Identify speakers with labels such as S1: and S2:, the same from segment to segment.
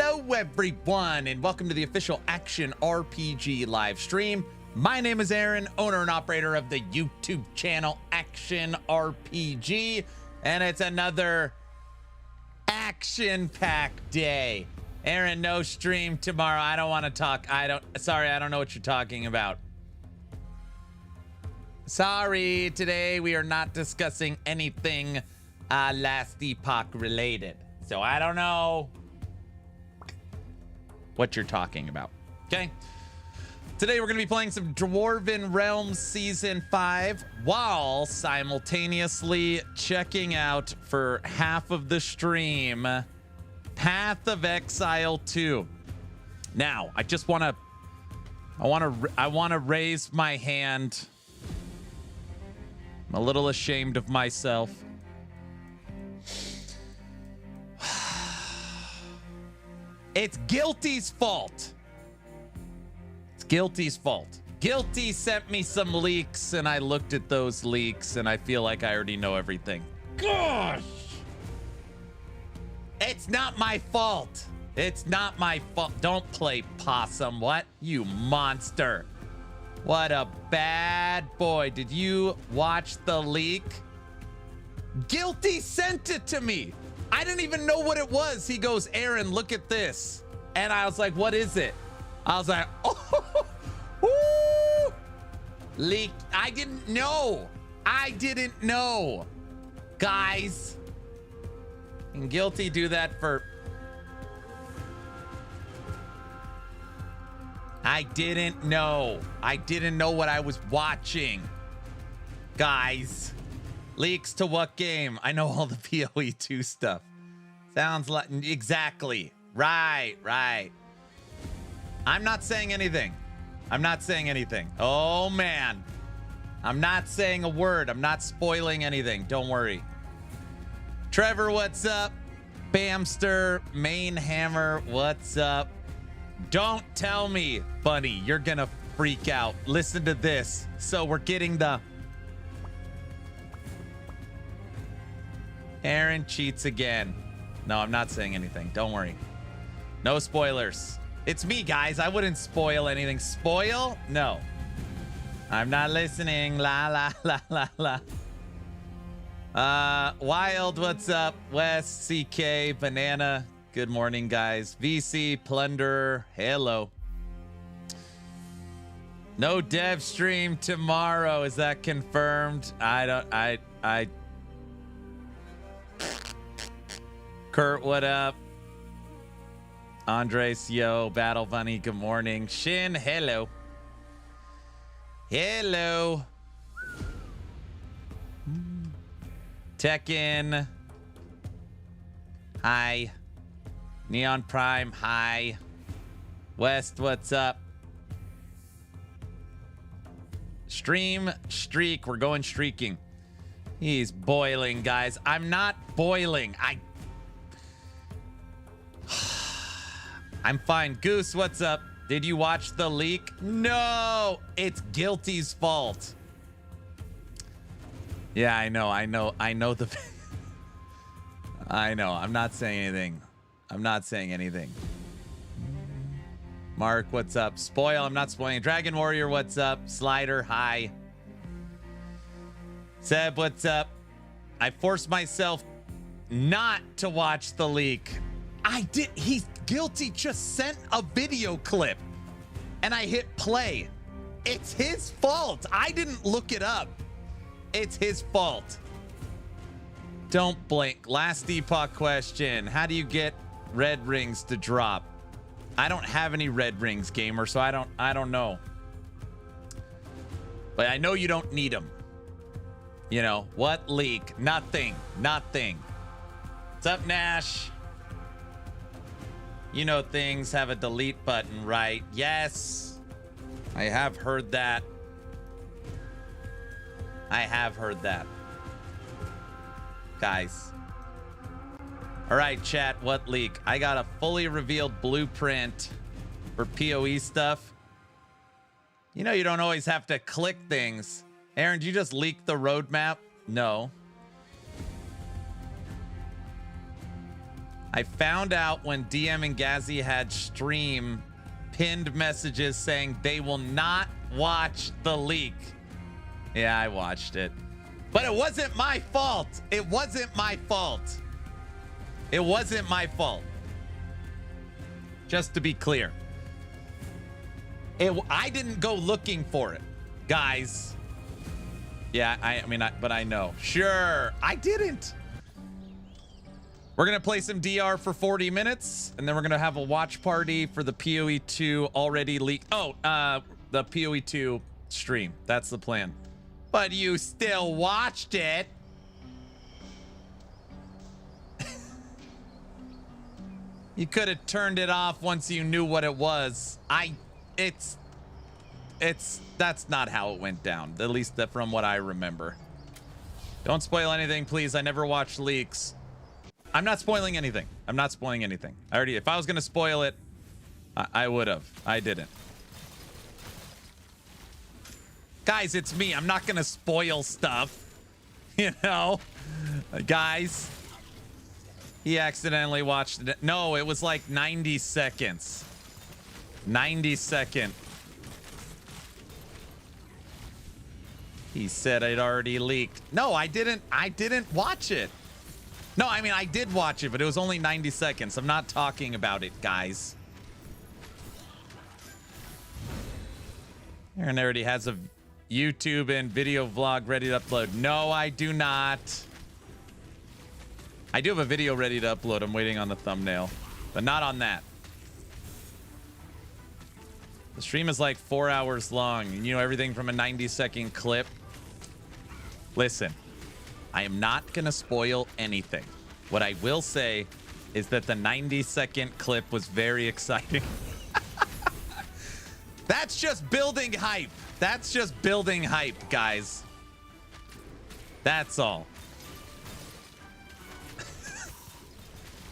S1: Hello everyone, and welcome to the official Action RPG live stream. My name is Aaron, owner and operator of the YouTube channel Action RPG, and it's another action-packed day. Aaron, no stream tomorrow. I don't want to talk. Sorry, I don't know what you're talking about. Sorry, today we are not discussing anything Last Epoch related. So I don't know what you're talking about. Okay. Today we're going to be playing some Dwarven Realms Season 5 while simultaneously checking out for half of the stream Path of Exile 2. Now, I want to raise my hand. I'm a little ashamed of myself. It's Guilty's fault. It's Guilty's fault. Guilty sent me some leaks, and I looked at those leaks, and I feel like I already know everything. Gosh! It's not my fault. It's not my fault. Don't play possum. What? You monster. What a bad boy. Did you watch the leak? Guilty sent it to me. I didn't even know what it was. He goes, Aaron, look at this. And I was like, what is it? I was like, oh, ooh, leak. I didn't know. I didn't know. Guys, can Guilty do that for... I didn't know. I didn't know what I was watching. Guys. Leaks to what game? I know all the PoE 2 stuff. Sounds like... Exactly. Right. I'm not saying anything. I'm not saying anything. Oh, man. I'm not saying a word. I'm not spoiling anything. Don't worry. Trevor, what's up? Bamster, Main Hammer, what's up? Don't tell me, Bunny, you're gonna freak out. Listen to this. So we're getting the... Aaron cheats again. No, I'm not saying anything. Don't worry. No spoilers. It's me, guys. I wouldn't spoil anything. Spoil? No. I'm not listening. La, la, la, la, la. Wild, what's up? West, CK, Banana. Good morning, guys. VC, Plunderer, hello. No dev stream tomorrow. Is that confirmed? I Kurt, what up? Andres, yo. Battle Bunny, good morning. Shin, hello. Hello. Tekken. Hi. Neon Prime, hi. West, what's up? Stream streak. We're going streaking. He's boiling, guys. I'm not boiling. I'm fine. Goose, what's up? Did you watch the leak? No, it's Guilty's fault. Yeah, I know the... I know. I'm not saying anything. I'm not saying anything. Mark, what's up? Spoil, I'm not spoiling. Dragon Warrior, what's up? Slider, hi. Seb, what's up? I forced myself not to watch the leak. He's Guilty just sent a video clip and I hit play. It's his fault. I didn't look it up. It's his fault. Don't blink. Last Epoch question. How do you get red rings to drop? I don't have any red rings, gamer, so I don't know. But I know you don't need them. You know, what leak? Nothing. What's up, Nash? You know things have a delete button, right? Yes. I have heard that. Guys. All right, chat, what leak? I got a fully revealed blueprint for PoE stuff. You know you don't always have to click things. Aaron, did you just leak the roadmap? No. I found out when DM and Gazzy had stream pinned messages saying they will not watch the leak. Yeah, I watched it. But it wasn't my fault. It wasn't my fault. It wasn't my fault. Just to be clear. I didn't go looking for it, guys. Yeah, but I know. Sure, I didn't. We're going to play some DR for 40 minutes, and then we're going to have a watch party for the PoE 2 already leaked. Oh, the PoE 2 stream. That's the plan. But you still watched it. You could have turned it off once you knew what it was. That's not how it went down, at least from what I remember. Don't spoil anything, please. I never watched leaks. I'm not spoiling anything. I'm not spoiling anything. If I was gonna spoil it, I would have. I didn't. Guys, it's me. I'm not gonna spoil stuff. You know? Guys. He accidentally watched it. No, it was like 90 seconds. 90-second. He said I'd already leaked. No, I didn't watch it. No, I mean, I did watch it, but it was only 90 seconds. I'm not talking about it, guys. Aaron already has a YouTube and video vlog ready to upload. No, I do not. I do have a video ready to upload. I'm waiting on the thumbnail, but not on that. The stream is like 4 hours long, and you know everything from a 90-second clip. Listen, I am not going to spoil anything. What I will say is that the 90-second clip was very exciting. That's just building hype. That's just building hype, guys. That's all.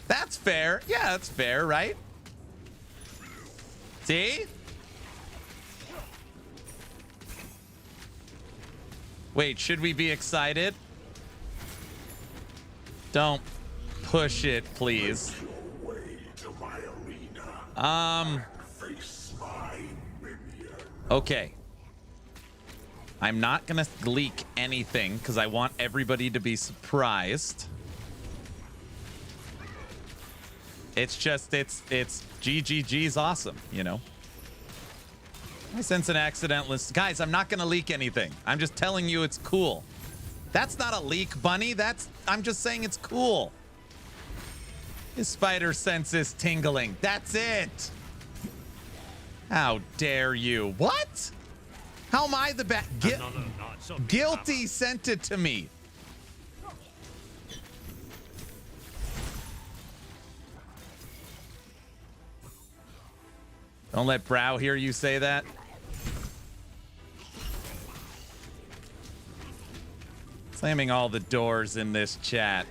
S1: That's fair. Yeah, that's fair, right? See? Wait, should we be excited? Don't push it, please. Okay. I'm not gonna leak anything because I want everybody to be surprised. It's just, it's GGG's awesome, you know? I sense an accident list. Guys, I'm not gonna leak anything. I'm just telling you it's cool. That's not a leak, Bunny. I'm just saying it's cool. His spider sense is tingling. That's it. How dare you? What? How am I the bad? Guilty sent it to me. Don't let Brow hear you say that. Slamming all the doors in this chat.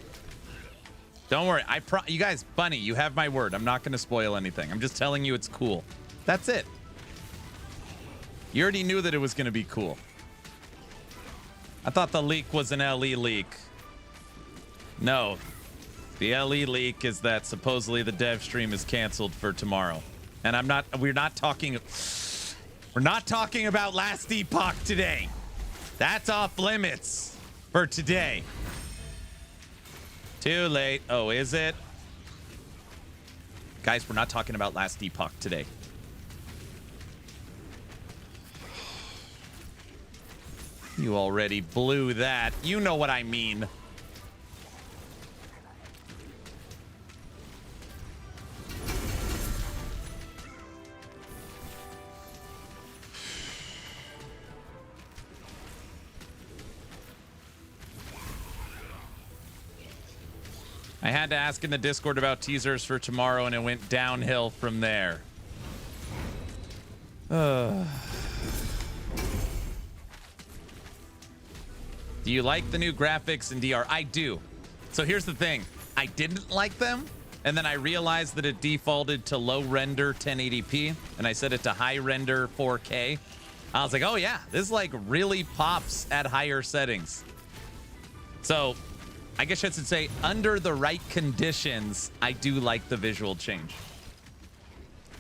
S1: Don't worry. You guys, Bunny, you have my word. I'm not going to spoil anything. I'm just telling you it's cool. That's it. You already knew that it was going to be cool. I thought the leak was an LE leak. No. The LE leak is that supposedly the dev stream is canceled for tomorrow. And we're not talking about Last Epoch today. That's off limits for today. Too late. Oh, is it? Guys, we're not talking about Last Epoch today. You already blew that. You know what I mean. I had to ask in the Discord about teasers for tomorrow, and it went downhill from there. Do you like the new graphics in DR? I do. So here's the thing. I didn't like them, and then I realized that it defaulted to low render 1080p, and I set it to high render 4K. I was like, oh yeah, this like really pops at higher settings. So I guess I should say, under the right conditions, I do like the visual change.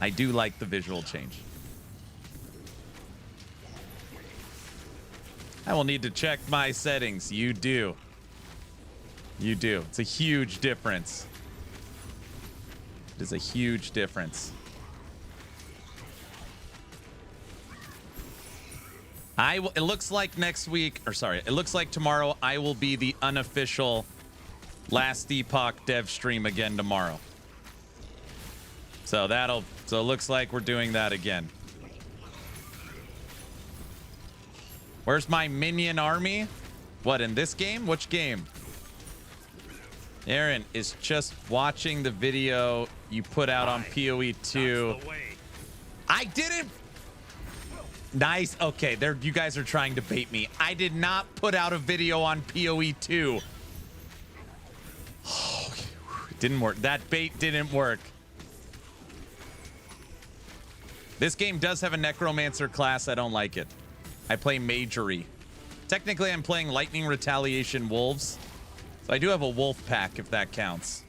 S1: I do like the visual change. I will need to check my settings. You do. You do. It's a huge difference. It is a huge difference. It looks like next week, or sorry, it looks like tomorrow I will be the unofficial Last Epoch dev stream again tomorrow. So it looks like we're doing that again. Where's my minion army? What, in this game? Which game? Aaron is just watching the video you put out on PoE 2. I didn't. Nice. Okay, there. You guys are trying to bait me. I did not put out a video on PoE 2. Oh, it didn't work. That bait didn't work. This game does have a necromancer class. I don't like it. I play magery. Technically, I'm playing lightning retaliation wolves. So I do have a wolf pack, if that counts.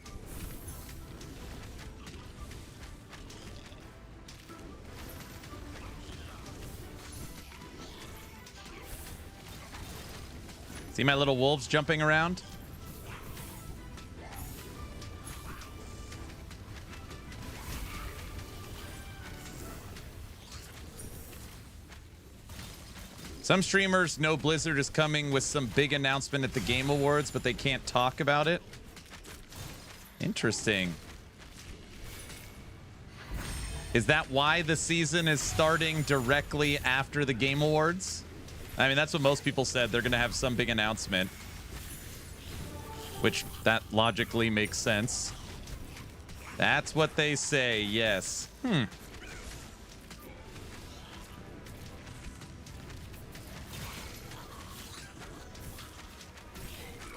S1: See my little wolves jumping around? Some streamers know Blizzard is coming with some big announcement at the Game Awards, but they can't talk about it. Interesting. Is that why the season is starting directly after the Game Awards? I mean, that's what most people said. They're going to have some big announcement. Which, that logically makes sense. That's what they say, yes.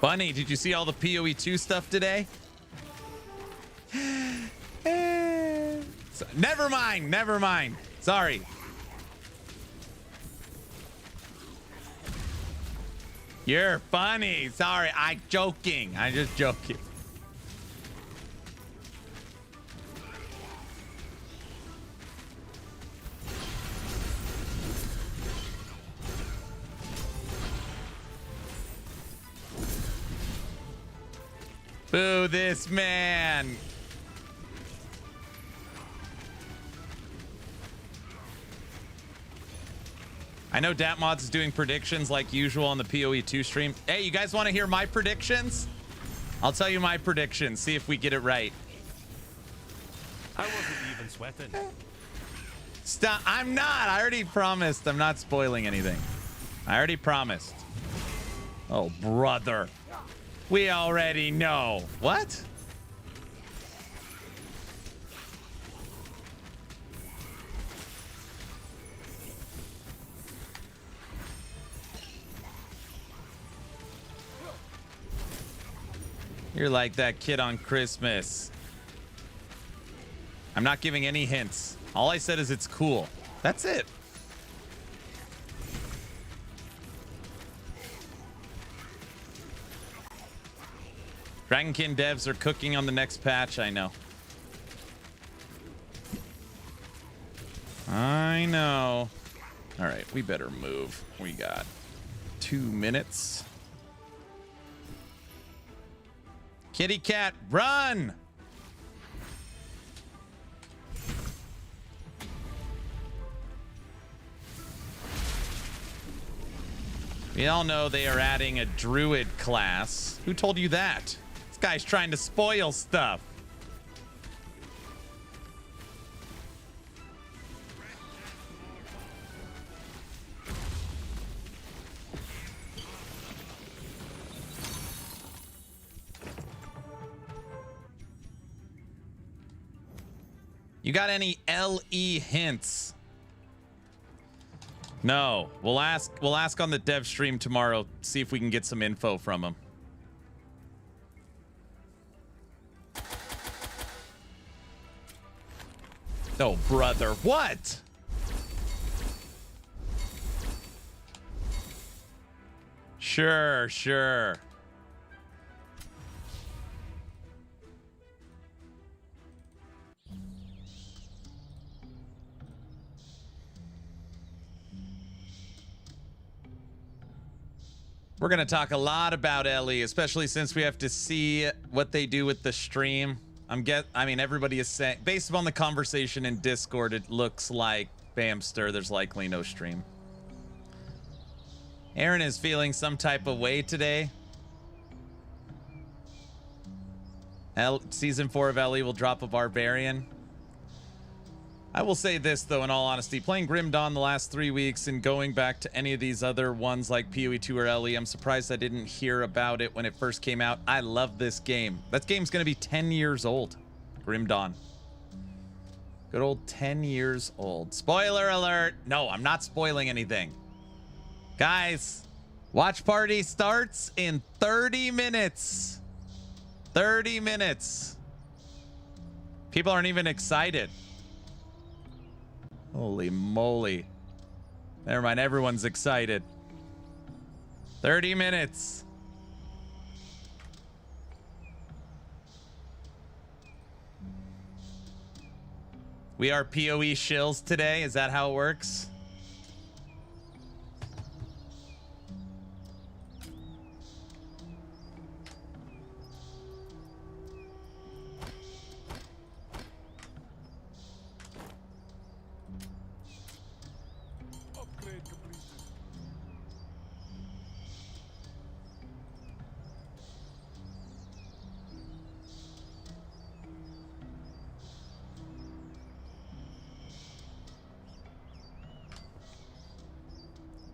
S1: Bunny, did you see all the PoE 2 stuff today? Never mind, never mind. Sorry. You're funny. Sorry, I'm joking. I'm just joking. Boo this man. I know Datmods is doing predictions like usual on the PoE 2 stream. Hey, you guys want to hear my predictions? I'll tell you my predictions. See if we get it right.
S2: I wasn't even sweating.
S1: Stop. I'm not. I already promised. I'm not spoiling anything. I already promised. Oh, brother. We already know. What? You're like that kid on Christmas. I'm not giving any hints. All I said is it's cool. That's it. Dragonkin devs are cooking on the next patch. I know. I know. All right, we better move. We got 2 minutes. Kitty cat, run! We all know they are adding a druid class. Who told you that? This guy's trying to spoil stuff. You got any LE hints? No. We'll ask on the dev stream tomorrow, see if we can get some info from him. Oh, brother. What? Sure, sure. We're going to talk a lot about Ellie, especially since we have to see what they do with the stream. I mean, everybody is saying, based upon the conversation in Discord, it looks like Bamster, there's likely no stream. Aaron is feeling some type of way today. Season 4 of Ellie will drop a barbarian. I will say this, though, in all honesty. Playing Grim Dawn the last 3 weeks and going back to any of these other ones like PoE 2 or Ellie, I'm surprised I didn't hear about it when it first came out. I love this game. That game's going to be 10 years old. Grim Dawn. Good old 10 years old. Spoiler alert. No, I'm not spoiling anything. Guys, watch party starts in 30 minutes. 30 minutes. People aren't even excited. Holy moly. Never mind, everyone's excited. 30 minutes. We are PoE shills today. Is that how it works?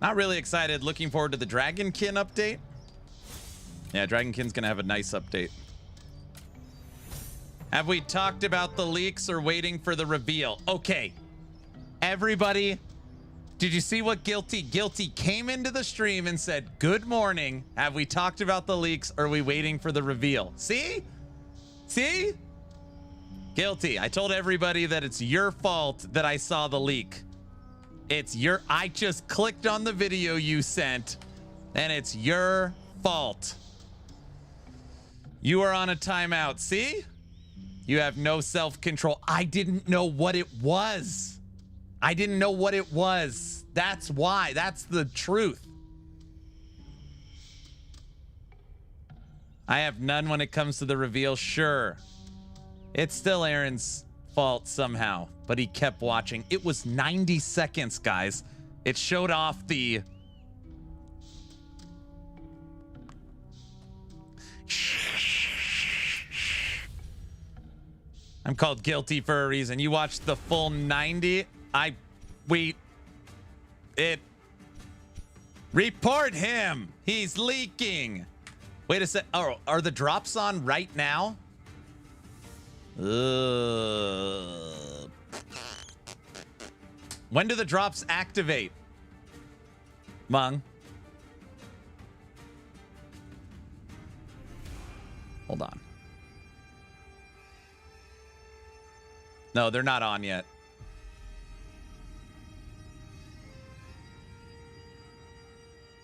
S1: Not really excited. Looking forward to the Dragonkin update. Yeah, Dragonkin's gonna have a nice update. Have we talked about the leaks or waiting for the reveal? Okay. Everybody, did you see what Guilty came into the stream and said, good morning. Have we talked about the leaks or are we waiting for the reveal? See? See? Guilty. I told everybody that it's your fault that I saw the leak. I just clicked on the video you sent and it's your fault. You are on a timeout. See? You have no self-control. I didn't know what it was. I didn't know what it was. That's why. That's the truth. I have none when it comes to the reveal. Sure. It's still Aaron's fault somehow, but he kept watching. It was 90 seconds, guys. It showed off the I'm called Guilty for a reason. You watched the full 90. Report him. He's leaking. Wait a sec. Oh, are the drops on right now? When do the drops activate? Mung. Hold on. No, they're not on yet.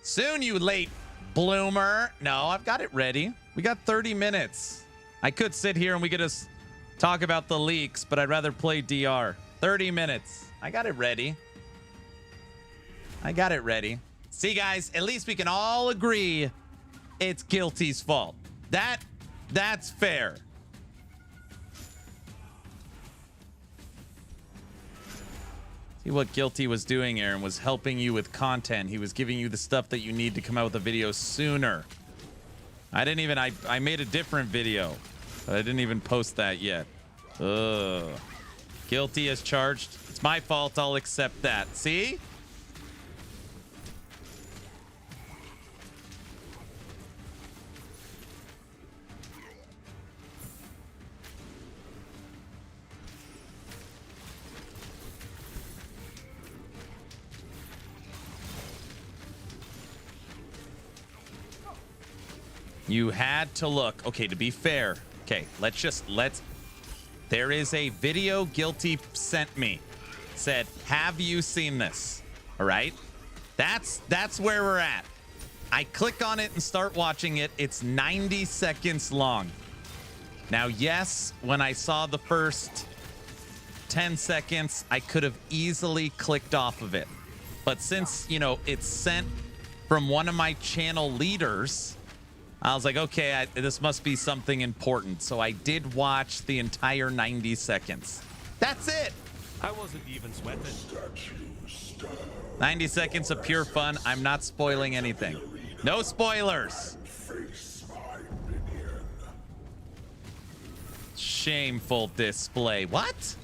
S1: Soon, you late bloomer. No, I've got it ready. We got 30 minutes. I could sit here and we could just talk about the leaks, but I'd rather play DR. 30 minutes. I got it ready. I got it ready. See, guys, at least we can all agree it's Guilty's fault. That's fair. See what Guilty was doing, Aaron, was helping you with content. He was giving you the stuff that you need to come out with a video sooner. I made a different video, but I didn't even post that yet. Ugh. Guilty as charged. It's my fault. I'll accept that. See? You had to look. Okay, to be fair. Okay, there is a video Guilty sent me. Said, have you seen this? All right. That's where we're at. I click on it and start watching it. It's 90 seconds long. Now, yes, when I saw the first 10 seconds, I could have easily clicked off of it. But since, it's sent from one of my channel leaders. I was like, okay, this must be something important. So I did watch the entire 90 seconds. That's it.
S2: I wasn't even sweating.
S1: 90 seconds of pure fun. I'm not spoiling anything. No spoilers. Shameful display. What?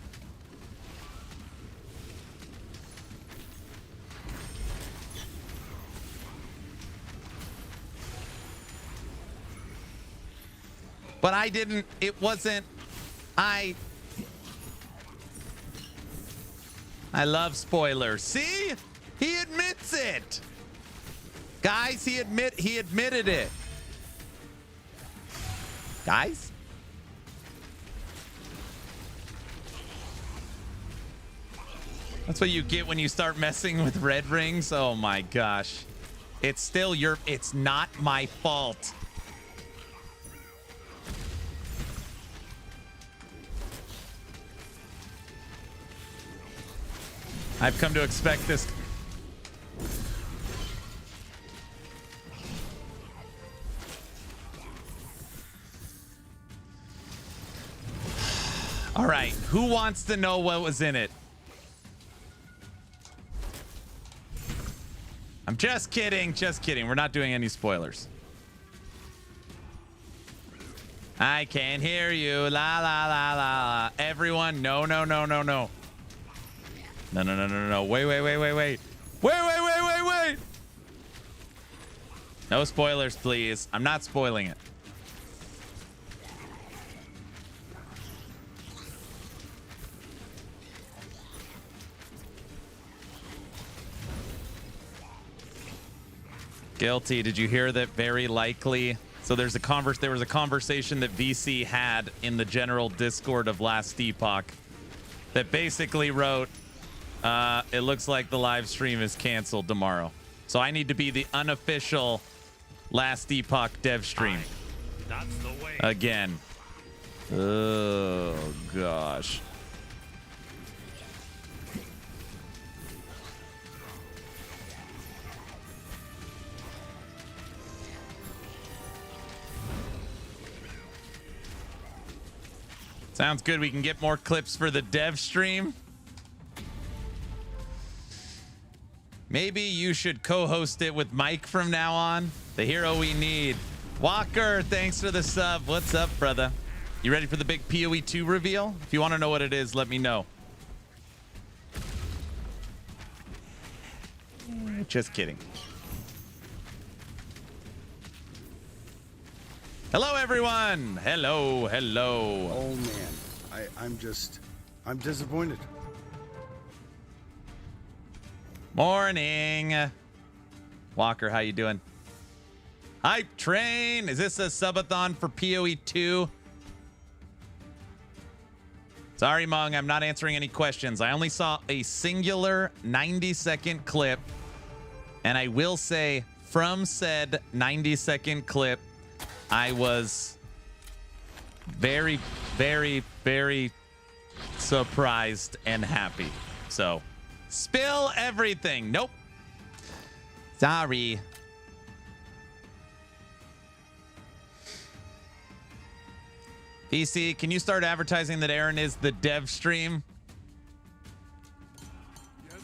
S1: But I didn't, it wasn't, I love spoilers. See? He admits it. Guys, he admitted it. Guys? That's what you get when you start messing with red rings. Oh my gosh. It's still it's not my fault. I've come to expect this. All right, who wants to know what was in it? I'm just kidding, just kidding. We're not doing any spoilers. I can't hear you. La la la la la. Everyone, no, no, no, no, no. No, no, no, no, no. Wait, wait, wait, wait, wait. Wait, wait, wait, wait, wait. No spoilers, please. I'm not spoiling it. Guilty. Did you hear that? Very likely. So there was a conversation that VC had in the general Discord of Last Epoch that basically wrote, it looks like the live stream is canceled tomorrow. So I need to be the unofficial Last Epoch dev stream.
S2: That's the way.
S1: Again. Oh, gosh. Sounds good. We can get more clips for the dev stream. Maybe you should co-host it with Mike from now on. The hero we need. Walker, thanks for the sub. What's up, brother? You ready for the big PoE 2 reveal? If you want to know what it is, let me know. Just kidding. Hello, everyone. Hello, hello.
S3: Oh, man. I'm disappointed.
S1: Morning. Walker, how you doing? Hype train. Is this a subathon for PoE 2? Sorry, Mung, I'm not answering any questions. I only saw a singular 90-second clip. And I will say, from said 90-second clip, I was very, very, very surprised and happy. So, spill everything. Nope. Sorry. VC, can you start advertising that Aaron is the dev stream?
S3: Yes.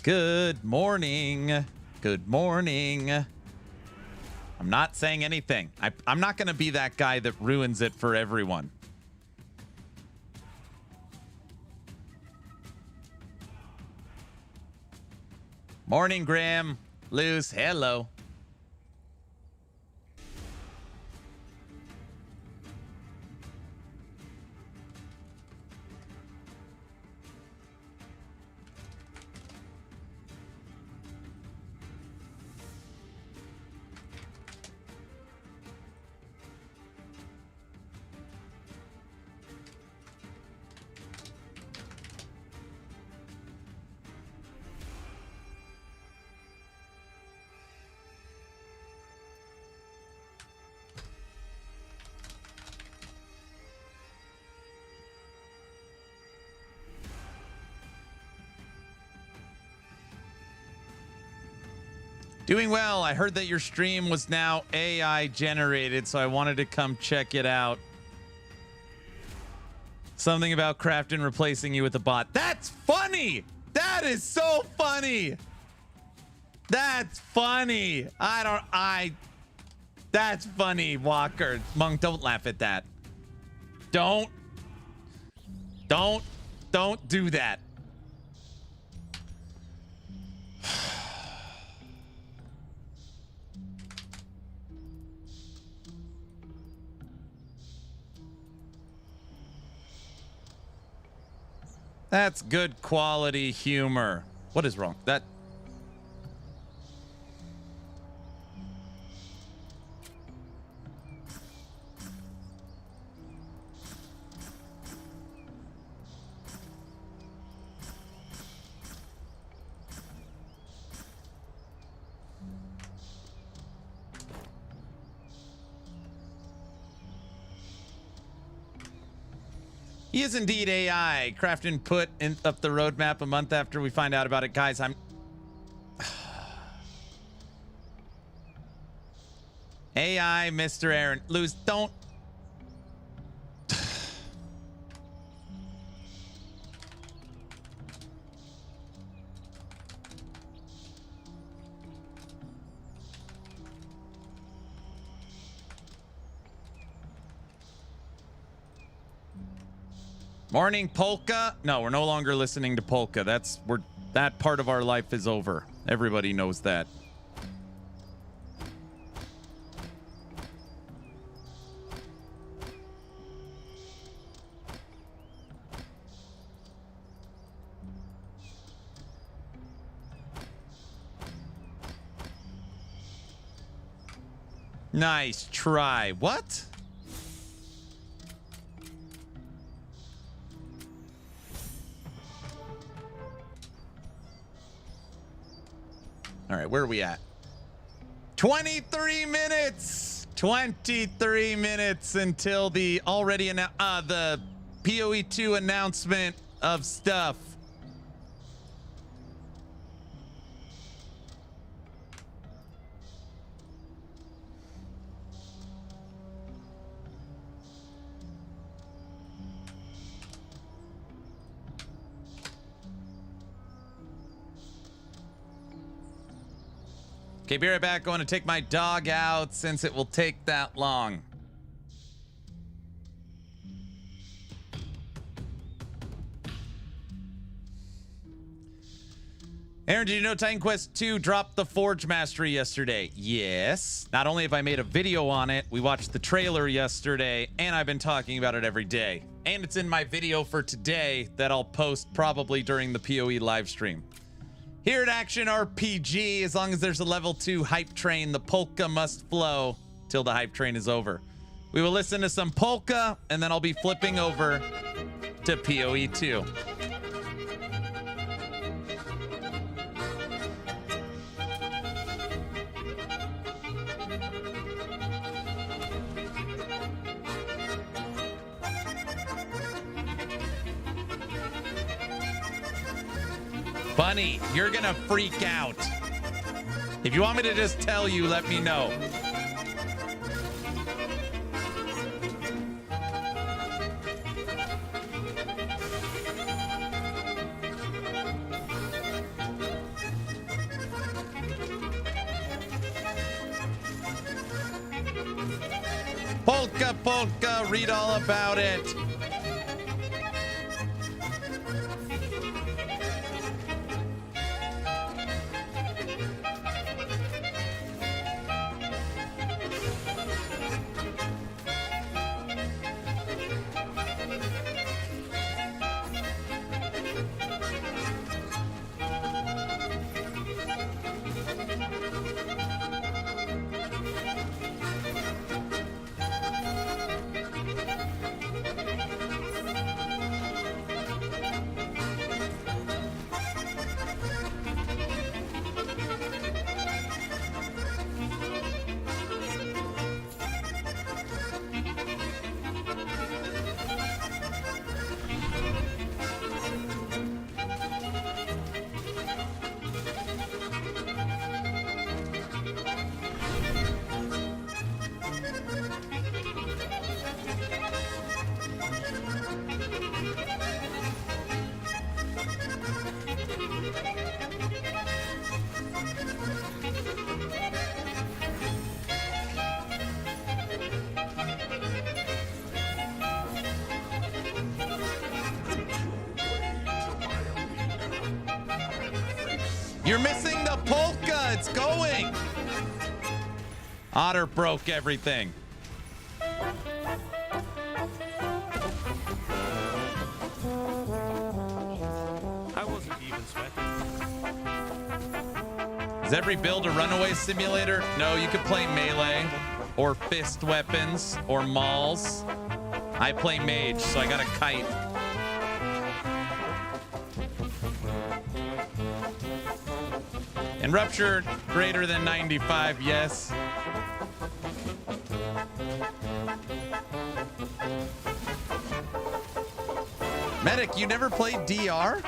S1: Good morning. Good morning. I'm not saying anything. I'm not going to be that guy that ruins it for everyone. Morning, Graham. Luz, hello. Doing well. I heard that your stream was now AI generated, so I wanted to come check it out. Something about Crafton replacing you with a bot. That's funny. That is so funny. That's funny. That's funny, Walker. Monk, don't laugh at that. Don't do that. That's good quality humor. What is wrong? That... He is indeed AI. Crafton put up the roadmap a month after we find out about it. Guys, I'm... AI, Mr. Aaron. Luz, don't... Morning, Polka. No, we're no longer listening to Polka. That part of our life is over. Everybody knows that. Nice try. What? All right, where are we at? 23 minutes. 23 minutes until the already the PoE 2 announcement of stuff. Okay, be right back. Going to take my dog out since it will take that long. Aaron, did you know Titan Quest 2 dropped the Forge Mastery yesterday? Yes. Not only have I made a video on it, we watched the trailer yesterday, and I've been talking about it every day. And it's in my video for today that I'll post probably during the PoE live stream. Here at Action RPG, as long as there's a level 2 hype train, the polka must flow till the hype train is over. We will listen to some polka, and then I'll be flipping over to PoE 2. Bunny, you're gonna freak out. If you want me to just tell you, let me know. Polka, polka, read all about it. You're missing the polka. It's going. Otter broke everything.
S2: I wasn't even sweating.
S1: Is every build a runaway simulator? No, you could play melee or fist weapons or mauls. I play mage, so I got a kite. And rupture greater than 95, yes. Medic, you never played DR?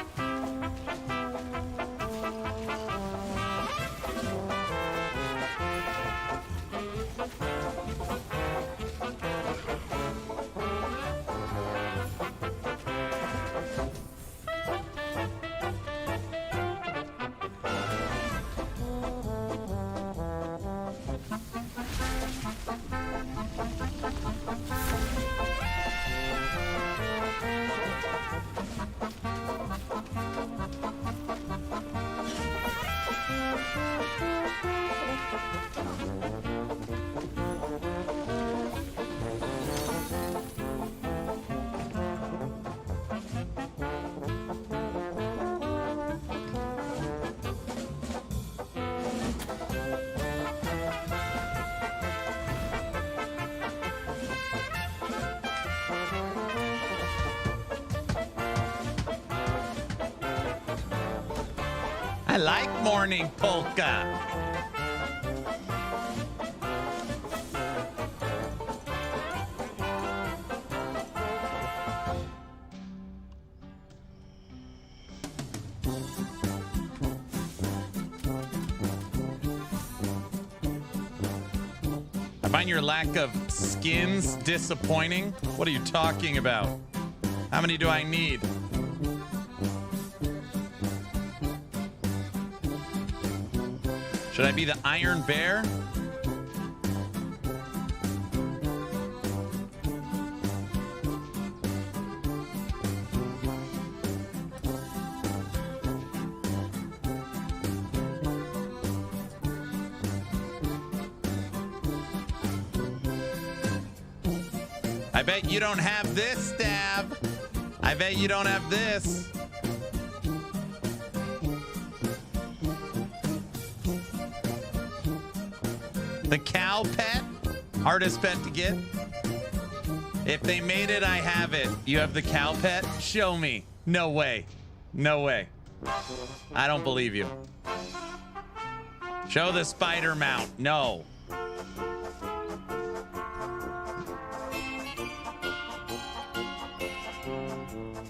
S1: I like morning polka. I find your lack of skins disappointing. What are you talking about? How many do I need? Should I be the Iron Bear? I bet you don't have this, Stab. I bet you don't have this. The cow pet, hardest pet to get. If they made it, I have it. You have the cow pet? Show me. No way. No way. I don't believe you. Show the spider mount. No.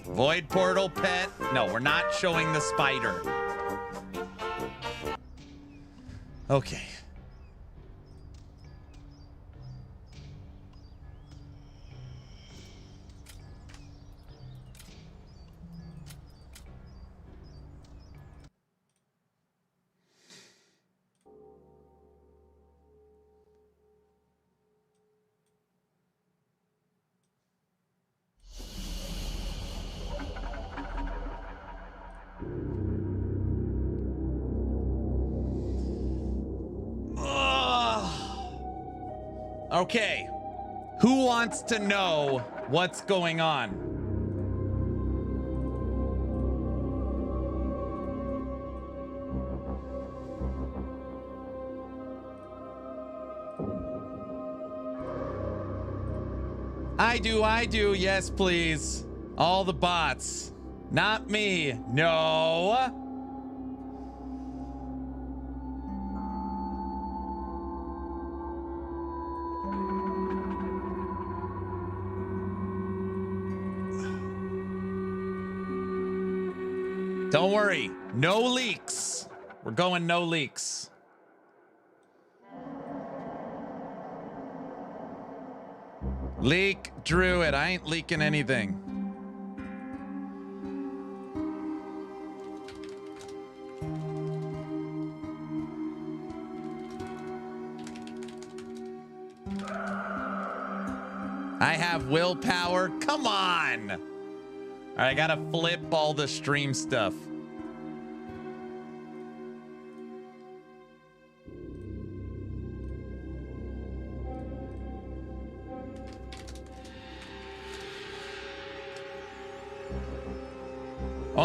S1: Void portal pet. No, we're not showing the spider. Okay. Okay, who wants to know what's going on? I do, yes, please. All the bots. Not me, no. Don't worry, no leaks. We're going no leaks. Leak Druid. I ain't leaking anything. I have willpower. Come on. All right, I gotta flip all the stream stuff.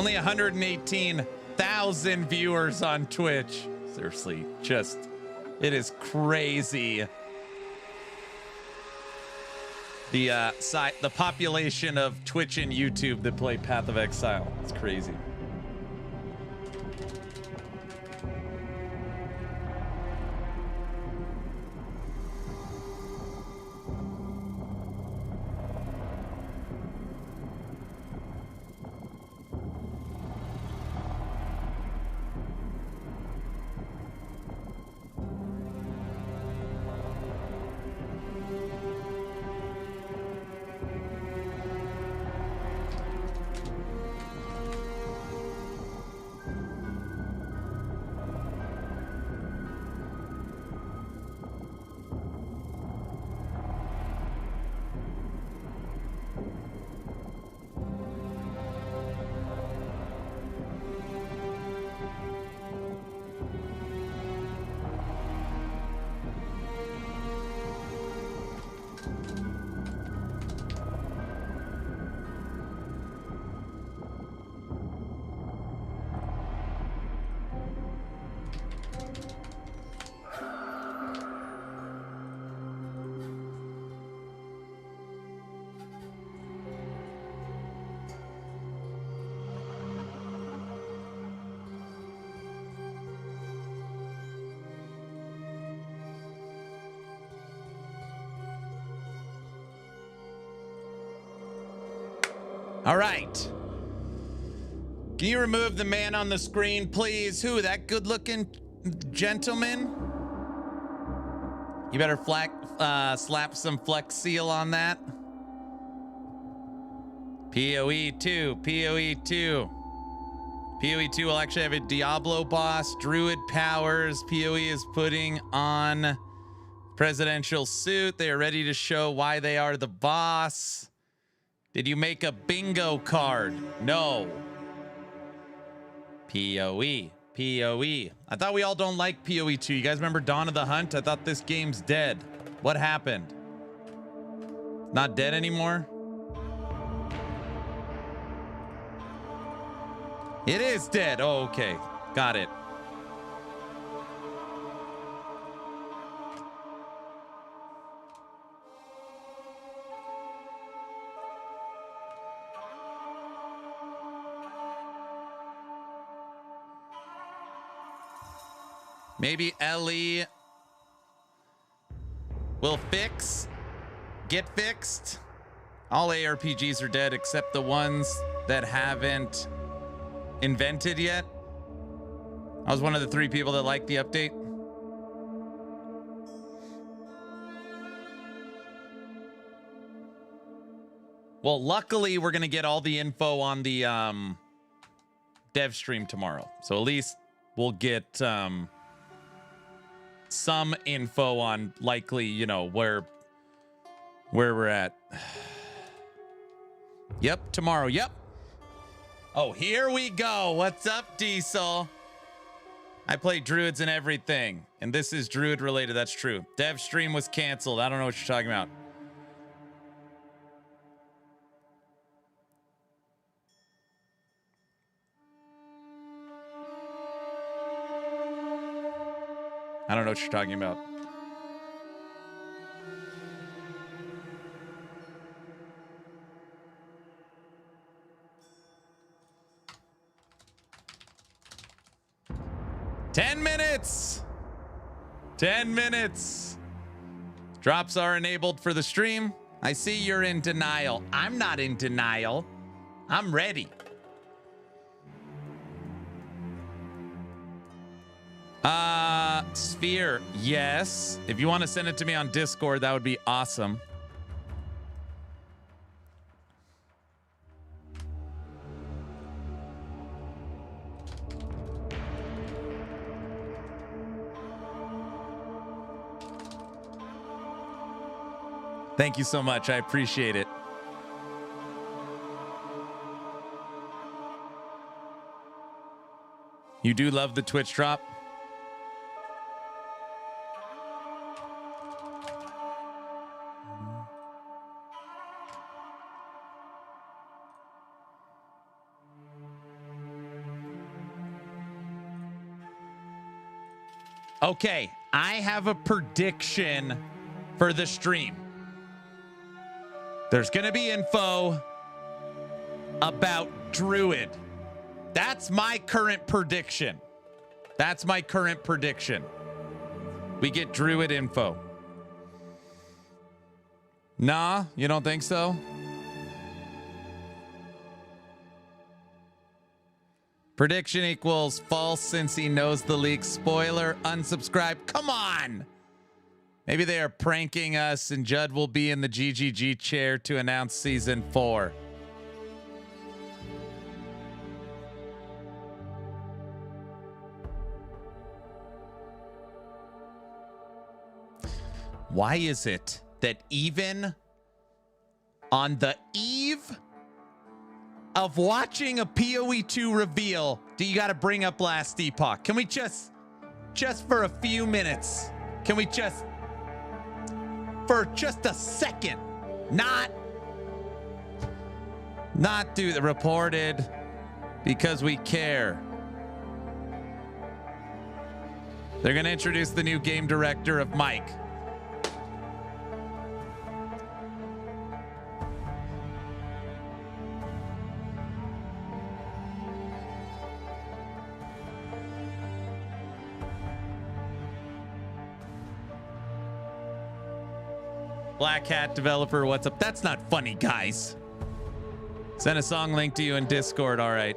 S1: Only 118,000 viewers on Twitch. Seriously, just, it is crazy. The population of Twitch and YouTube that play Path of Exile. It's crazy. All right. Can you remove the man on the screen, please? Who, that good-looking gentleman? You better slap some Flex Seal on that. PoE 2, PoE 2. PoE 2 will actually have a Diablo boss, Druid powers. PoE is putting on presidential suit. They are ready to show why they are the boss. Did you make a bingo card? No. PoE. PoE. I thought we all don't like PoE 2. You guys remember Dawn of the Hunt? I thought this game's dead. What happened? Not dead anymore? It is dead. Oh, okay. Got it. Maybe Ellie will get fixed. All ARPGs are dead except the ones that haven't invented yet. I was one of the 3 people that liked the update. Well, luckily we're gonna get all the info on the dev stream tomorrow. So at least we'll get some info on likely, you know, where we're at. Yep, tomorrow. Yep. Oh, here we go. What's up, Diesel? I play druids and everything, and this is druid related. That's true. Dev stream was canceled. I don't know what you're talking about. I don't know what you're talking about. Ten minutes. 10 minutes. Drops are enabled for the stream. I see you're in denial. I'm not in denial. I'm ready. Sphere, yes. If you want to send it to me on Discord, that would be awesome. Thank you so much. I appreciate it. You do love the Twitch drop? Okay, I have a prediction for the stream. There's going to be info about Druid. That's my current prediction. That's my current prediction. We get Druid info. Nah, you don't think so? Prediction equals false since he knows the leak. Spoiler, unsubscribe. Come on. Maybe they are pranking us and Judd will be in the GGG chair to announce season 4. Why is it that even on the eve of watching a PoE 2 reveal, do you got to bring up Last Epoch? Can we just for a few minutes, can we just, for just a second, not do the reported because we care? They're going to introduce the new game director of Mike. Black Hat developer, what's up? That's not funny, guys. Send a song link to you in Discord. All right.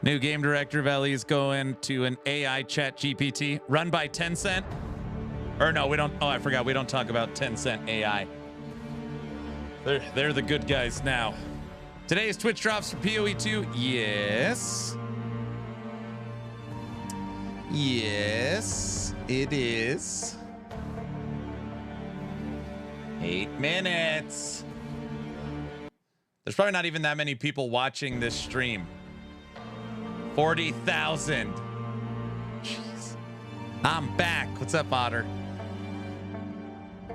S1: New game director of LE is going to an AI chat GPT run by Tencent. Or no, we don't. Oh, I forgot. We don't talk about Tencent AI. They're the good guys now. Today's Twitch drops for PoE 2. Yes. Yes, it is. 8 minutes. There's probably not even that many people watching this stream. 40,000. Jeez. I'm back. What's up, Otter?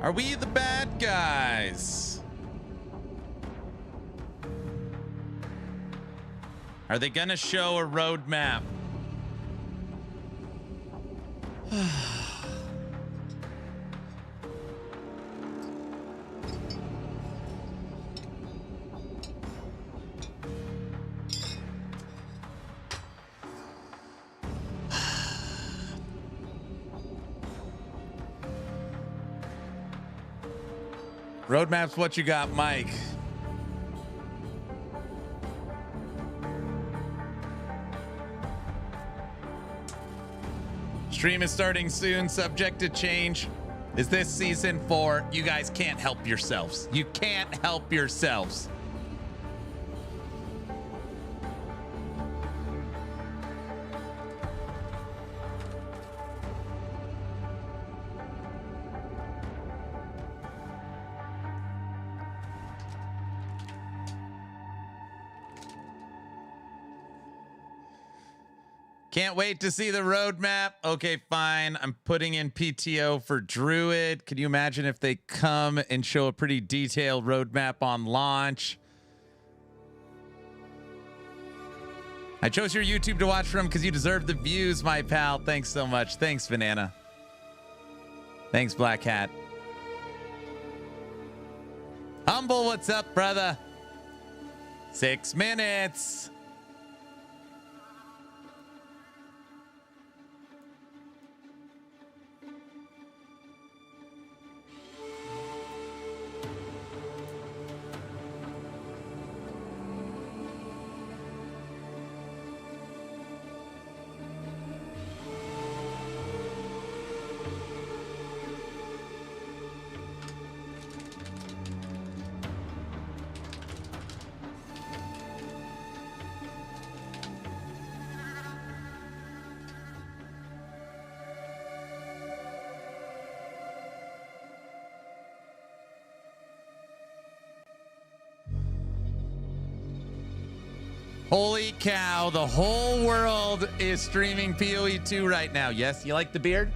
S1: Are we the bad guys? Are they gonna show a roadmap? Roadmap's what you got, Mike. Stream is starting soon, subject to change. Is this season 4? You guys can't help yourselves. You can't help yourselves. Can't wait to see the roadmap. Okay, fine. I'm putting in PTO for Druid. Can you imagine if they come and show a pretty detailed roadmap on launch? I chose your YouTube to watch from because you deserve the views, my pal. Thanks so much. Thanks, Banana. Thanks, Black Hat. Humble, what's up, brother? 6 minutes. Holy cow, the whole world is streaming PoE 2 right now. Yes, you like the beard?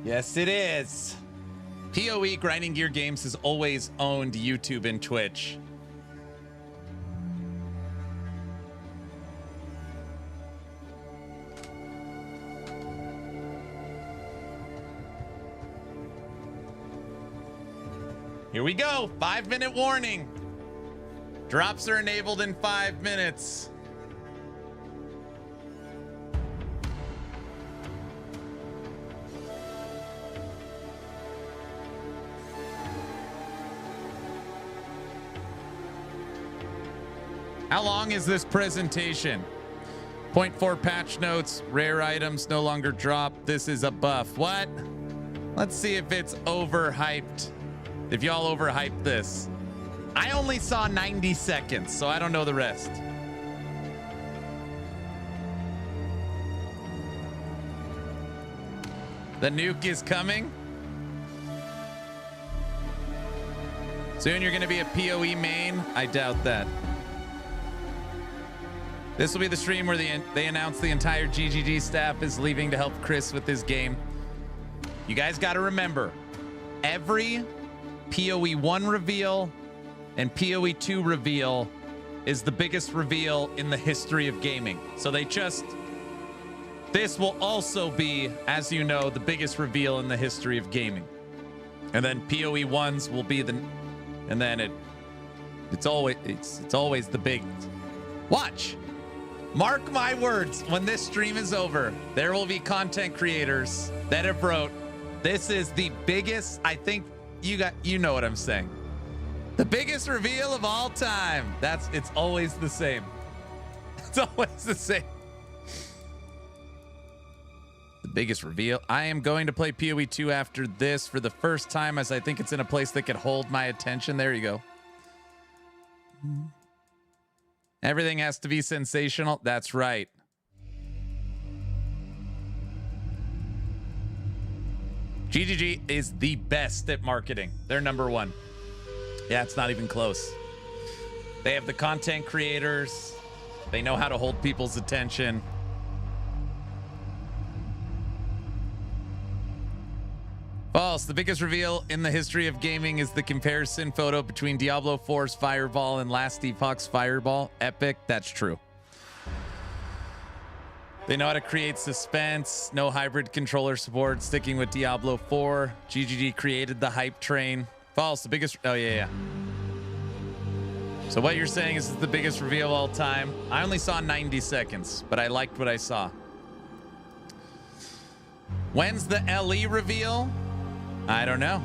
S1: Yes, it is. PoE Grinding Gear Games has always owned YouTube and Twitch. Here we go. 5-minute warning. Drops are enabled in 5 minutes. How long is this presentation? 0.4 patch notes, rare items no longer drop. This is a buff. What? Let's see if it's overhyped. If y'all overhyped this. I only saw 90 seconds, so I don't know the rest. The nuke is coming. Soon you're going to be a PoE main. I doubt that. This will be the stream where they announce the entire GGG staff is leaving to help Chris with his game. You guys got to remember, every PoE 1 reveal and PoE 2 reveal is the biggest reveal in the history of gaming. So this will also be, as you know, the biggest reveal in the history of gaming. And then PoE 1s will be and then it's always the big. Watch. Mark my words, when this stream is over, there will be content creators that have wrote, this is the biggest, I think you know what I'm saying. The biggest reveal of all time. It's always the same. It's always the same. The biggest reveal. I am going to play PoE 2 after this for the first time, as I think it's in a place that could hold my attention. There you go. Everything has to be sensational. That's right. GGG is the best at marketing. They're number one. Yeah, it's not even close. They have the content creators. They know how to hold people's attention. False. The biggest reveal in the history of gaming is the comparison photo between Diablo 4's Fireball and Last Epoch's Fireball. Epic. That's true. They know how to create suspense. No hybrid controller support. Sticking with Diablo 4. GGG created the hype train. False. The biggest. Oh, yeah. So what you're saying is the biggest reveal of all time. I only saw 90 seconds, but I liked what I saw. When's the LE reveal? I don't know.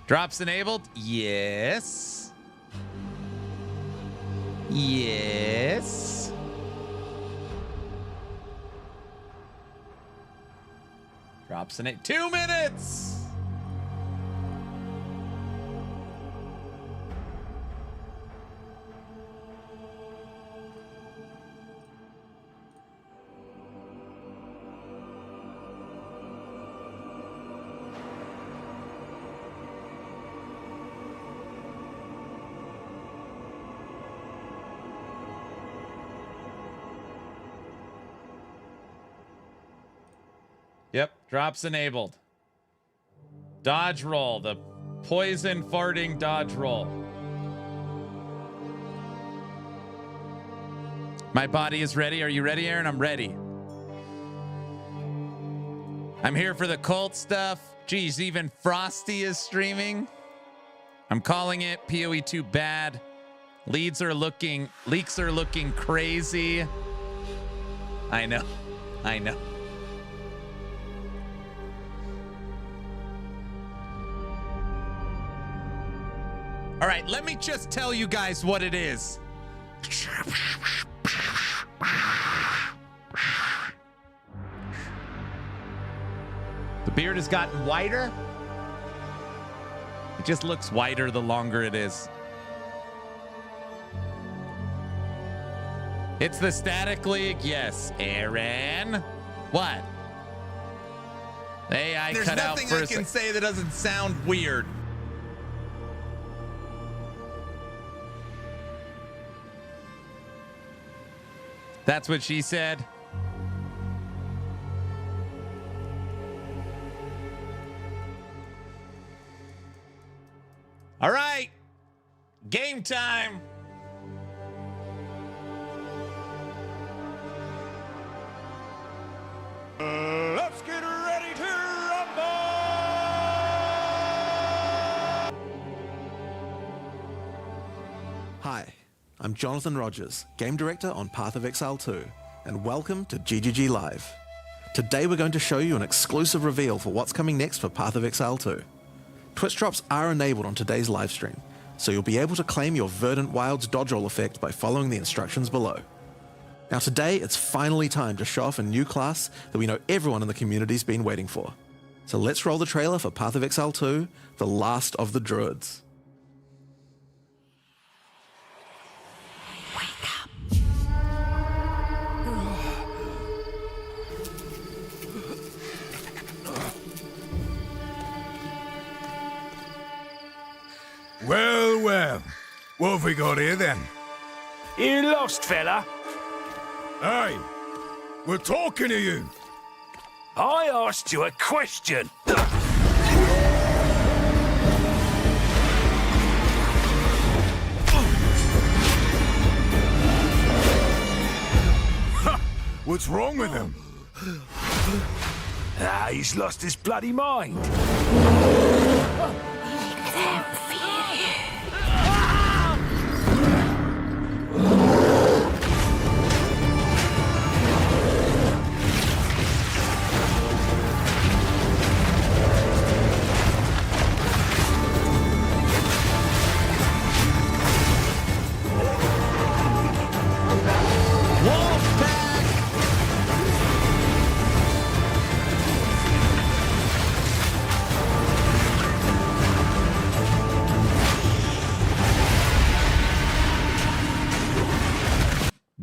S1: Drops enabled? Yes. Yes. Drops in 2 minutes. Yep, drops enabled. Dodge roll, the poison farting dodge roll. My body is ready. Are you ready, Aaron? I'm ready. I'm here for the cult stuff. Geez, even Frosty is streaming. I'm calling it PoE 2 bad. Leaks are looking crazy. I know. All right, let me just tell you guys what it is. The beard has gotten whiter. It just looks whiter the longer it is. It's the Static League. Yes, Aaron. What? AI
S4: There's
S1: cut out
S4: nothing
S1: for
S4: I can say that doesn't sound weird.
S1: That's what she said. Game time.
S2: Let's get ready to rumble!
S5: Hi, I'm Jonathan Rogers, Game Director on Path of Exile 2, and welcome to GGG Live. Today we're going to show you an exclusive reveal for what's coming next for Path of Exile 2. Twitch drops are enabled on today's livestream, so you'll be able to claim your Verdant Wilds dodge roll effect by following the instructions below. Now today, it's finally time to show off a new class that we know everyone in the community's been waiting for. So let's roll the trailer for Path of Exile 2, The Last of the Druids.
S3: Well, well. What have we got here then?
S2: You lost, fella?
S3: Hey, we're talking to you.
S2: I asked you a question.
S3: What's wrong with him?
S2: He's lost his bloody mind.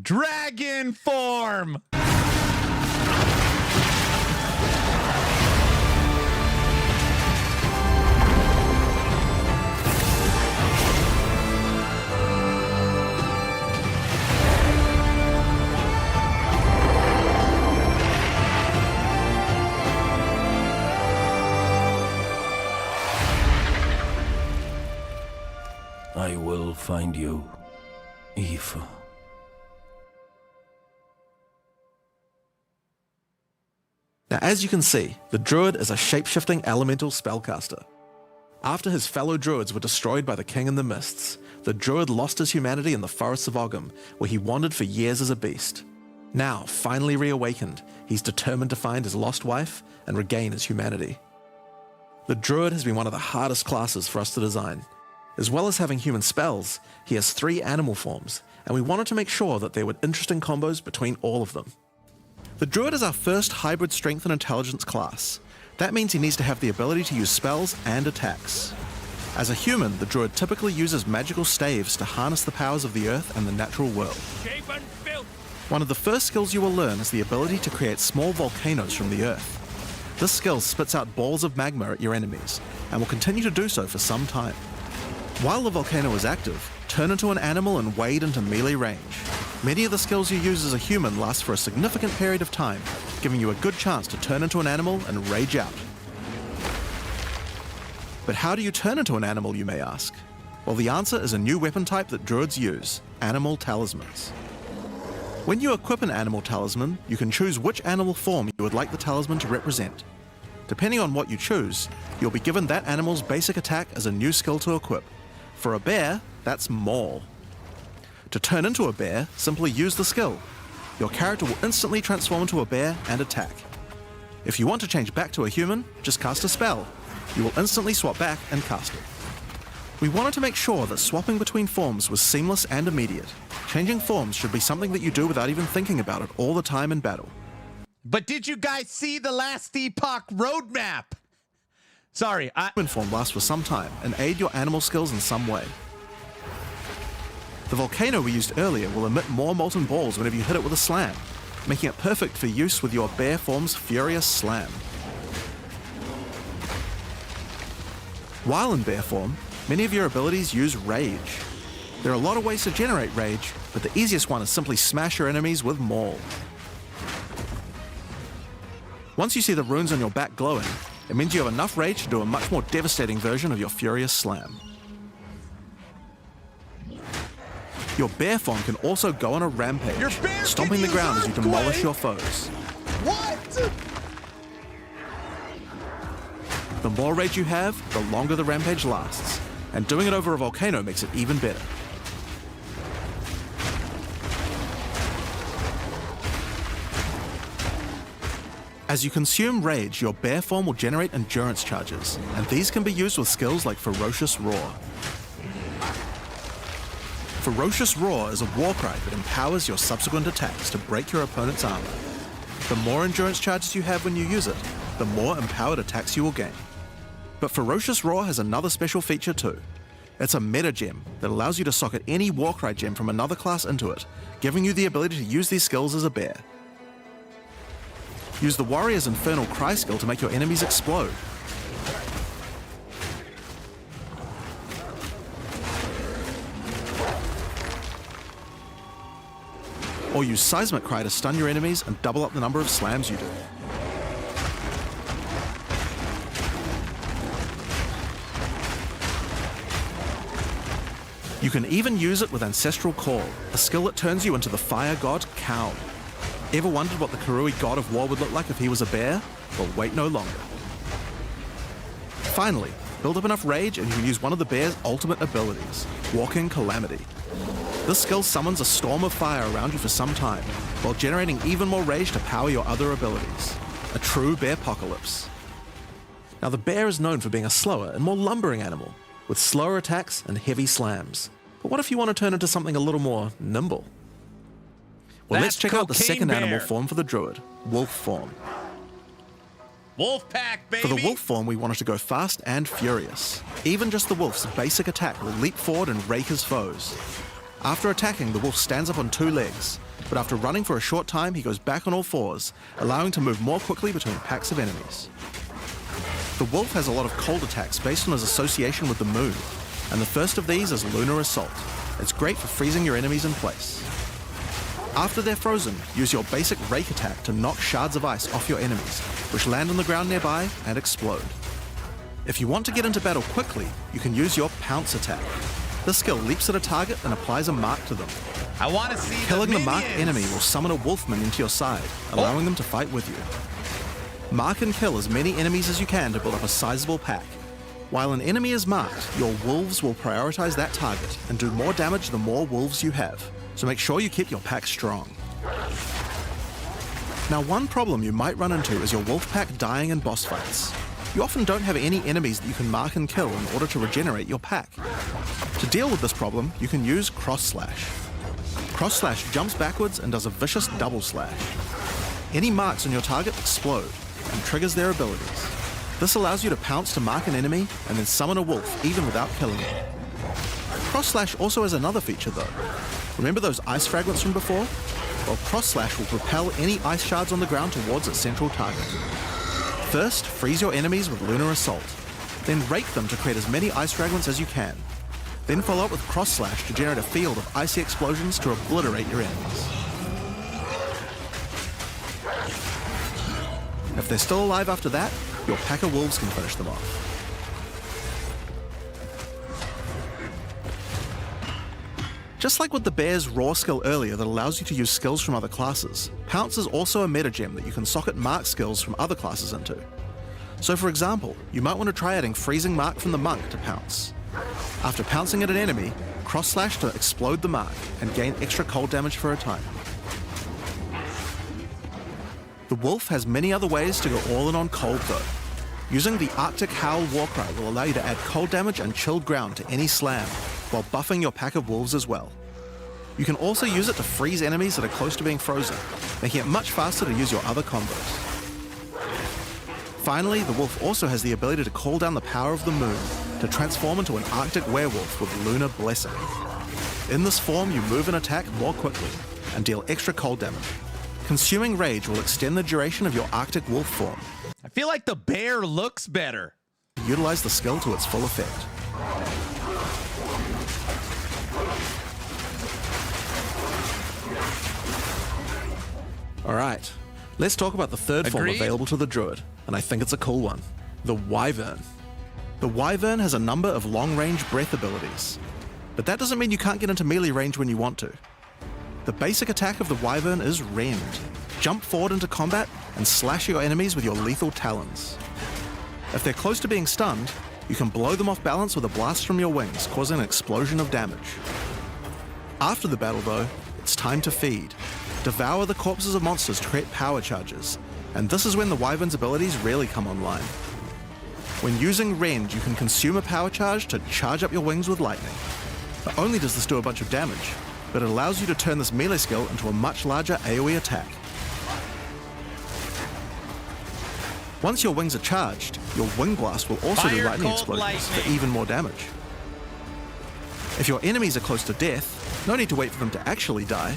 S1: Dragon form.
S2: I will find you, Eve.
S5: Now as you can see, the Druid is a shape-shifting elemental spellcaster. After his fellow Druids were destroyed by the King in the Mists, the Druid lost his humanity in the forests of Ogham, where he wandered for years as a beast. Now, finally reawakened, he's determined to find his lost wife and regain his humanity. The Druid has been one of the hardest classes for us to design. As well as having human spells, he has 3 animal forms, and we wanted to make sure that there were interesting combos between all of them. The Druid is our first hybrid strength and intelligence class. That means he needs to have the ability to use spells and attacks. As a human, the Druid typically uses magical staves to harness the powers of the earth and the natural world. One of the first skills you will learn is the ability to create small volcanoes from the earth. This skill spits out balls of magma at your enemies, and will continue to do so for some time. While the volcano is active, turn into an animal and wade into melee range. Many of the skills you use as a human last for a significant period of time, giving you a good chance to turn into an animal and rage out. But how do you turn into an animal, you may ask? Well, the answer is a new weapon type that Druids use, animal talismans. When you equip an animal talisman, you can choose which animal form you would like the talisman to represent. Depending on what you choose, you'll be given that animal's basic attack as a new skill to equip. For a bear, that's Maul. To turn into a bear, simply use the skill. Your character will instantly transform into a bear and attack. If you want to change back to a human, just cast a spell. You will instantly swap back and cast it. We wanted to make sure that swapping between forms was seamless and immediate. Changing forms should be something that you do without even thinking about it all the time in battle.
S1: But did you guys see the last epoch roadmap? Sorry,
S5: Human form lasts for some time and aid your animal skills in some way. The volcano we used earlier will emit more molten balls whenever you hit it with a slam, making it perfect for use with your bear form's furious slam. While in bear form, many of your abilities use rage. There are a lot of ways to generate rage, but the easiest one is simply smash your enemies with Maul. Once you see the runes on your back glowing, it means you have enough rage to do a much more devastating version of your furious slam. Your bear form can also go on a rampage,
S1: Your bear can
S5: stomping the
S1: use
S5: ground as you demolish
S1: earthquake?
S5: your foes.
S1: What?
S5: The more rage you have, the longer the rampage lasts, and doing it over a volcano makes it even better. As you consume rage, your bear form will generate endurance charges, and these can be used with skills like Ferocious Roar. Ferocious Roar is a war cry that empowers your subsequent attacks to break your opponent's armor. The more endurance charges you have when you use it, the more empowered attacks you will gain. But Ferocious Roar has another special feature too. It's a meta gem that allows you to socket any Warcry gem from another class into it, giving you the ability to use these skills as a bear. Use the Warrior's Infernal Cry skill to make your enemies explode. Or use Seismic Cry to stun your enemies and double up the number of slams you do. You can even use it with Ancestral Call, a skill that turns you into the fire god Kaun. Ever wondered what the Karui god of war would look like if he was a bear? Well, wait no longer. Finally, build up enough rage and you can use one of the bear's ultimate abilities, Walking Calamity. This skill summons a storm of fire around you for some time, while generating even more rage to power your other abilities. A true bearpocalypse. Now the bear is known for being a slower and more lumbering animal, with slower attacks and heavy slams. But what if you want to turn into something a little more nimble? Well, let's check out the second animal form for the druid, wolf form.
S1: Wolf pack, baby.
S5: For the wolf form, we wanted to go fast and furious. Even just the wolf's basic attack will leap forward and rake his foes. After attacking, the wolf stands up on two legs, but after running for a short time, he goes back on all fours, allowing to move more quickly between packs of enemies. The wolf has a lot of cold attacks based on his association with the moon, and the first of these is Lunar Assault. It's great for freezing your enemies in place. After they're frozen, use your basic rake attack to knock shards of ice off your enemies, which land on the ground nearby and explode. If you want to get into battle quickly, you can use your pounce attack. This skill leaps at a target and applies a mark to them.
S1: I want to see
S5: Killing the marked
S1: minions.
S5: enemy will summon a wolfman into your side, allowing them to fight with you. Mark and kill as many enemies as you can to build up a sizable pack. While an enemy is marked, your wolves will prioritize that target and do more damage the more wolves you have, so make sure you keep your pack strong. Now, one problem you might run into is your wolf pack dying in boss fights. You often don't have any enemies that you can mark and kill in order to regenerate your pack. To deal with this problem, you can use Cross Slash. Cross Slash jumps backwards and does a vicious double slash. Any marks on your target explode and triggers their abilities. This allows you to pounce to mark an enemy and then summon a wolf even without killing it. Cross Slash also has another feature though. Remember those ice fragments from before? Well, Cross Slash will propel any ice shards on the ground towards its central target. First, freeze your enemies with Lunar Assault. Then rake them to create as many ice fragments as you can. Then follow up with Cross Slash to generate a field of icy explosions to obliterate your enemies. If they're still alive after that, your pack of wolves can finish them off. Just like with the bear's raw skill earlier that allows you to use skills from other classes, Pounce is also a meta gem that you can socket mark skills from other classes into. So for example, you might want to try adding Freezing Mark from the Monk to Pounce. After pouncing at an enemy, Cross Slash to explode the mark and gain extra cold damage for a time. The wolf has many other ways to go all in on cold though. Using the Arctic Howl Warcry will allow you to add cold damage and chilled ground to any slam, while buffing your pack of wolves as well. You can also use it to freeze enemies that are close to being frozen, making it much faster to use your other combos. Finally, the wolf also has the ability to call down the power of the moon to transform into an Arctic werewolf with Lunar Blessing. In this form, you move and attack more quickly and deal extra cold damage. Consuming Rage will extend the duration of your Arctic wolf form.
S1: I feel like the bear looks better.
S5: Utilize the skill to its full effect. Alright, let's talk about the third form
S1: Agreed.
S5: available to the druid, and I think it's a cool one. The Wyvern. The Wyvern has a number of long-range breath abilities. But that doesn't mean you can't get into melee range when you want to. The basic attack of the Wyvern is Rend. Jump forward into combat and slash your enemies with your lethal talons. If they're close to being stunned, you can blow them off balance with a blast from your wings, causing an explosion of damage. After the battle though, it's time to feed. Devour the corpses of monsters to create power charges, and this is when the Wyvern's abilities really come online. When using Rend, you can consume a power charge to charge up your wings with lightning. Not only does this do a bunch of damage, but it allows you to turn this melee skill into a much larger AoE attack. Once your wings are charged, your Wing Blast will also do
S1: Fire
S5: lightning
S1: cold
S5: explosions for
S1: lightning.
S5: even more damage. If your enemies are close to death, no need to wait for them to actually die.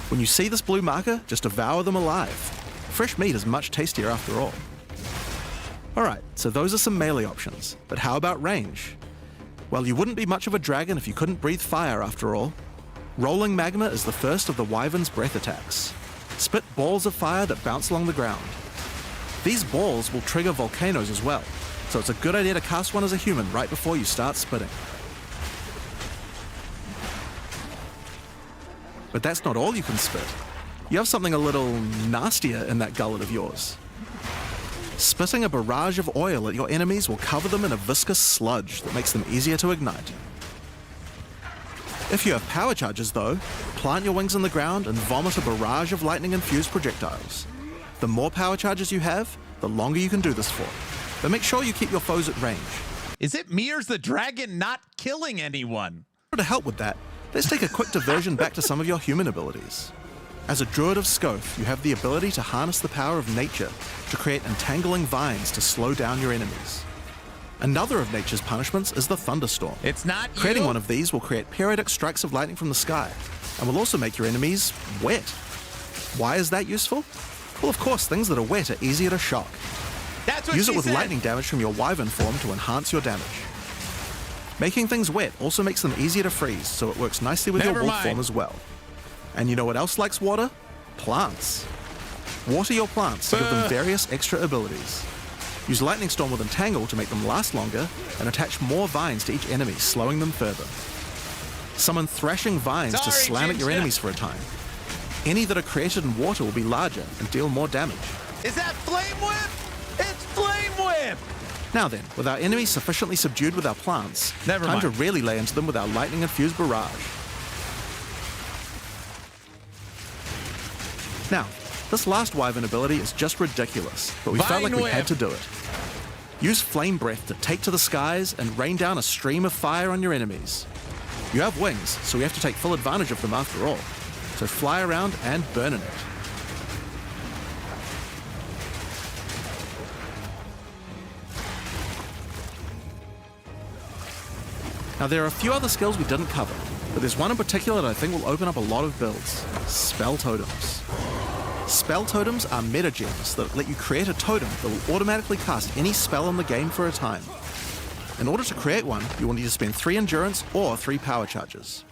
S5: When you see this blue marker, just devour them alive. Fresh meat is much tastier after all. Alright, so those are some melee options, but how about range? Well, you wouldn't be much of a dragon if you couldn't breathe fire after all. Rolling Magma is the first of the Wyvern's breath attacks. Spit balls of fire that bounce along the ground. These balls will trigger volcanoes as well, so it's a good idea to cast one as a human right before you start spitting. But that's not all you can spit. You have something a little nastier in that gullet of yours. Spitting a barrage of oil at your enemies will cover them in a viscous sludge that makes them easier to ignite. If you have power charges though, plant your wings in the ground and vomit a barrage of lightning-infused projectiles. The more power charges you have, the longer you can do this for. But make sure you keep your foes at range.
S1: Is it me or's the dragon not killing anyone?
S5: To help with that, let's take a quick diversion back to some of your human abilities. As a druid of Scoth, you have the ability to harness the power of nature to create entangling vines to slow down your enemies. Another of nature's punishments is the thunderstorm.
S1: It's not
S5: Creating
S1: you.
S5: one of these will create periodic strikes of lightning from the sky, and will also make your enemies wet. Why is that useful? Well, of course, things that are wet are easier to shock.
S1: That's what
S5: Use
S1: she
S5: it with
S1: said.
S5: lightning damage from your wyvern form to enhance your damage. Making things wet also makes them easier to freeze, so it works nicely with
S1: Never
S5: your wolf
S1: mind.
S5: form as well. And you know what else likes water? Plants. Water your plants to give them various extra abilities. Use Lightning Storm with Entangle to make them last longer, and attach more vines to each enemy, slowing them further. Summon Thrashing Vines to
S1: Sorry,
S5: slam at your
S1: Ginger.
S5: enemies for a time. Any that are created in water will be larger and deal more damage.
S1: Is that Flame Whip? It's Flame Whip!
S5: Now then, with our enemies sufficiently subdued with our plants,
S1: Never
S5: time to
S1: mind.
S5: really lay into them with our lightning-infused barrage. Now, this last wyvern ability is just ridiculous, but we felt like
S1: Vine
S5: we had
S1: Whip.
S5: to do it. Use Flame Breath to take to the skies and rain down a stream of fire on your enemies. You have wings, so we have to take full advantage of them after all. So fly around and burn in it. Now there are a few other skills we didn't cover, but there's one in particular that I think will open up a lot of builds. Spell Totems. Spell Totems are meta gems that let you create a totem that will automatically cast any spell in the game for a time. In order to create one, you will need to spend 3 endurance or 3 power charges.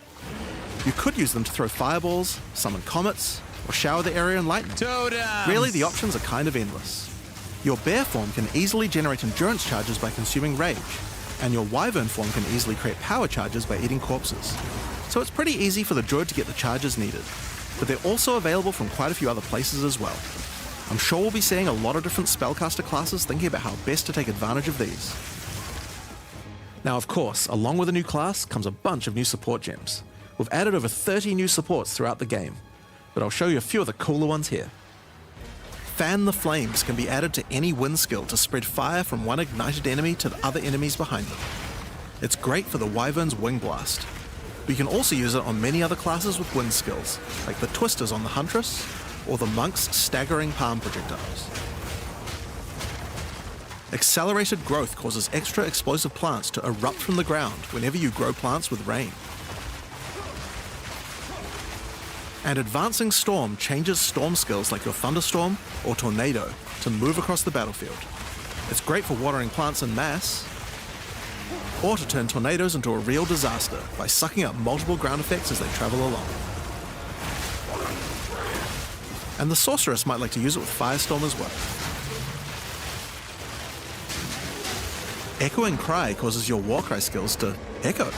S5: You could use them to throw fireballs, summon comets, or shower the area in lightning.
S1: Totems!
S5: Really, the options are kind of endless. Your bear form can easily generate endurance charges by consuming rage, and your wyvern form can easily create power charges by eating corpses. So it's pretty easy for the druid to get the charges needed, but they're also available from quite a few other places as well. I'm sure we'll be seeing a lot of different spellcaster classes thinking about how best to take advantage of these. Now, of course, along with a new class comes a bunch of new support gems. We've added over 30 new supports throughout the game, but I'll show you a few of the cooler ones here. Fan the Flames can be added to any wind skill to spread fire from one ignited enemy to the other enemies behind them. It's great for the Wyvern's Wing Blast, but you can also use it on many other classes with wind skills, like the Twisters on the Huntress, or the Monk's Staggering Palm Projectiles. Accelerated Growth causes extra explosive plants to erupt from the ground whenever you grow plants with rain. And Advancing Storm changes storm skills like your Thunderstorm or Tornado to move across the battlefield. It's great for watering plants en masse, or to turn tornadoes into a real disaster by sucking up multiple ground effects as they travel along. And the Sorceress might like to use it with Firestorm as well. Echoing Cry causes your Warcry skills to echo.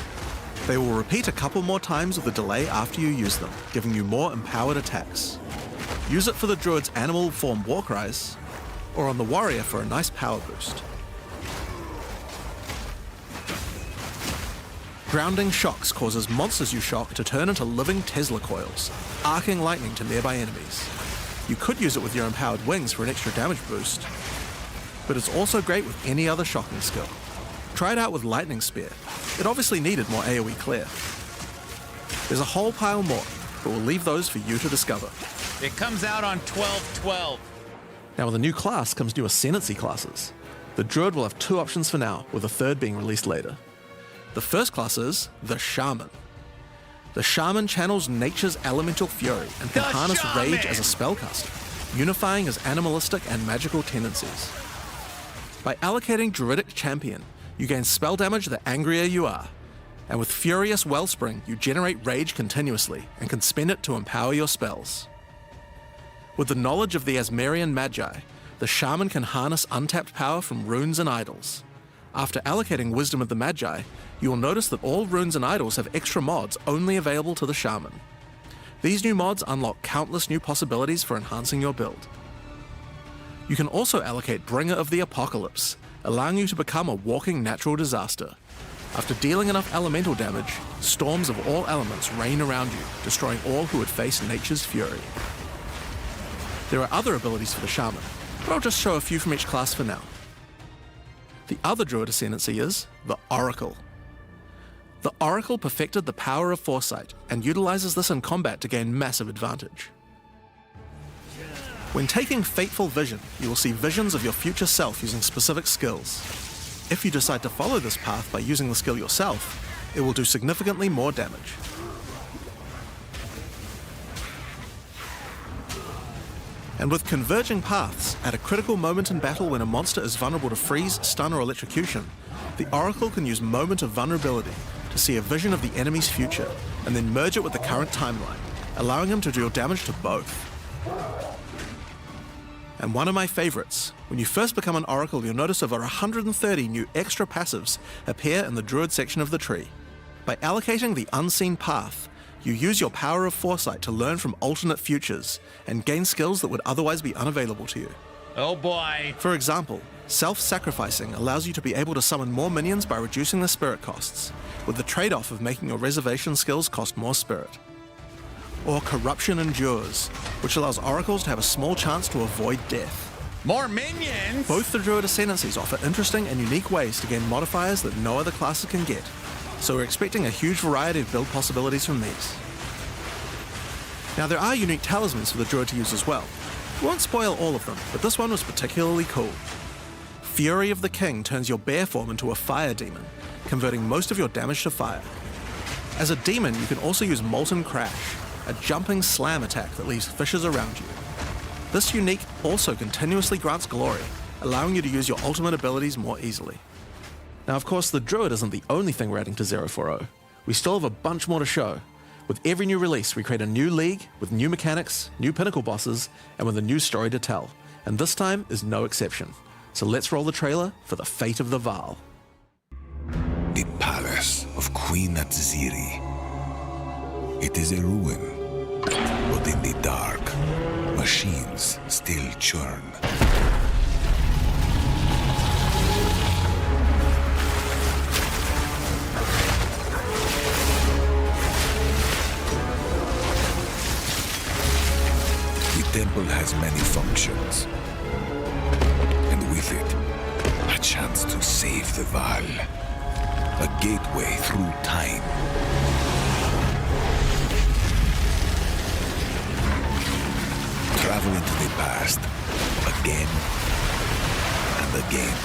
S5: They will repeat a couple more times with a delay after you use them, giving you more empowered attacks. Use it for the druid's animal form war cries, or on the warrior for a nice power boost. Grounding Shocks causes monsters you shock to turn into living Tesla coils, arcing lightning to nearby enemies. You could use it with your empowered wings for an extra damage boost, but it's also great with any other shocking skill. Try it out with Lightning Spear. It obviously needed more AoE clear. There's a whole pile more, but we'll leave those for you to discover.
S1: It comes out on 12/12.
S5: Now with a new class comes new Ascendancy classes. The Druid will have two options for now, with a third being released later. The first class is the Shaman. The Shaman channels nature's elemental fury and can harness rage as a spellcaster, unifying his animalistic and magical tendencies. By allocating Druidic Champion, you gain spell damage the angrier you are, and with Furious Wellspring, you generate rage continuously and can spend it to empower your spells. With the knowledge of the Asmerian Magi, the Shaman can harness untapped power from runes and idols. After allocating Wisdom of the Magi, you will notice that all runes and idols have extra mods only available to the Shaman. These new mods unlock countless new possibilities for enhancing your build. You can also allocate Bringer of the Apocalypse, allowing you to become a walking natural disaster. After dealing enough elemental damage, storms of all elements rain around you, destroying all who would face nature's fury. There are other abilities for the Shaman, but I'll just show a few from each class for now. The other Druid Ascendancy is the Oracle. The Oracle perfected the power of foresight and utilizes this in combat to gain massive advantage. When taking Fateful Vision, you will see visions of your future self using specific skills. If you decide to follow this path by using the skill yourself, it will do significantly more damage. And with Converging Paths, at a critical moment in battle when a monster is vulnerable to freeze, stun, or electrocution, the Oracle can use Moment of Vulnerability to see a vision of the enemy's future, and then merge it with the current timeline, allowing him to deal damage to both. And one of my favorites, when you first become an Oracle, you'll notice over 130 new extra passives appear in the Druid section of the tree. By allocating the Unseen Path, you use your power of foresight to learn from alternate futures and gain skills that would otherwise be unavailable to you.
S1: Oh boy.
S5: For example, self-sacrificing allows you to be able to summon more minions by reducing the spirit costs, with the trade-off of making your reservation skills cost more spirit. Or Corruption Endures, which allows oracles to have a small chance to avoid death.
S1: More minions!
S5: Both the Druid Ascendancies offer interesting and unique ways to gain modifiers that no other classes can get, so we're expecting a huge variety of build possibilities from these. Now there are unique talismans for the Druid to use as well. We won't spoil all of them, but this one was particularly cool. Fury of the King turns your bear form into a fire demon, converting most of your damage to fire. As a demon, you can also use Molten Crash, a jumping slam attack that leaves fissures around you. This unique also continuously grants glory, allowing you to use your ultimate abilities more easily. Now of course the Druid isn't the only thing we're adding to 040. We still have a bunch more to show. With every new release we create a new league, with new mechanics, new pinnacle bosses, and with a new story to tell. And this time is no exception. So let's roll the trailer for the Fate of the Vaal.
S6: The palace of Queen Atziri. It is a ruin, but in the dark, machines still churn. The temple has many functions, and with it, a chance to save the Vaal, a gateway through time. Travel into the past, again and again.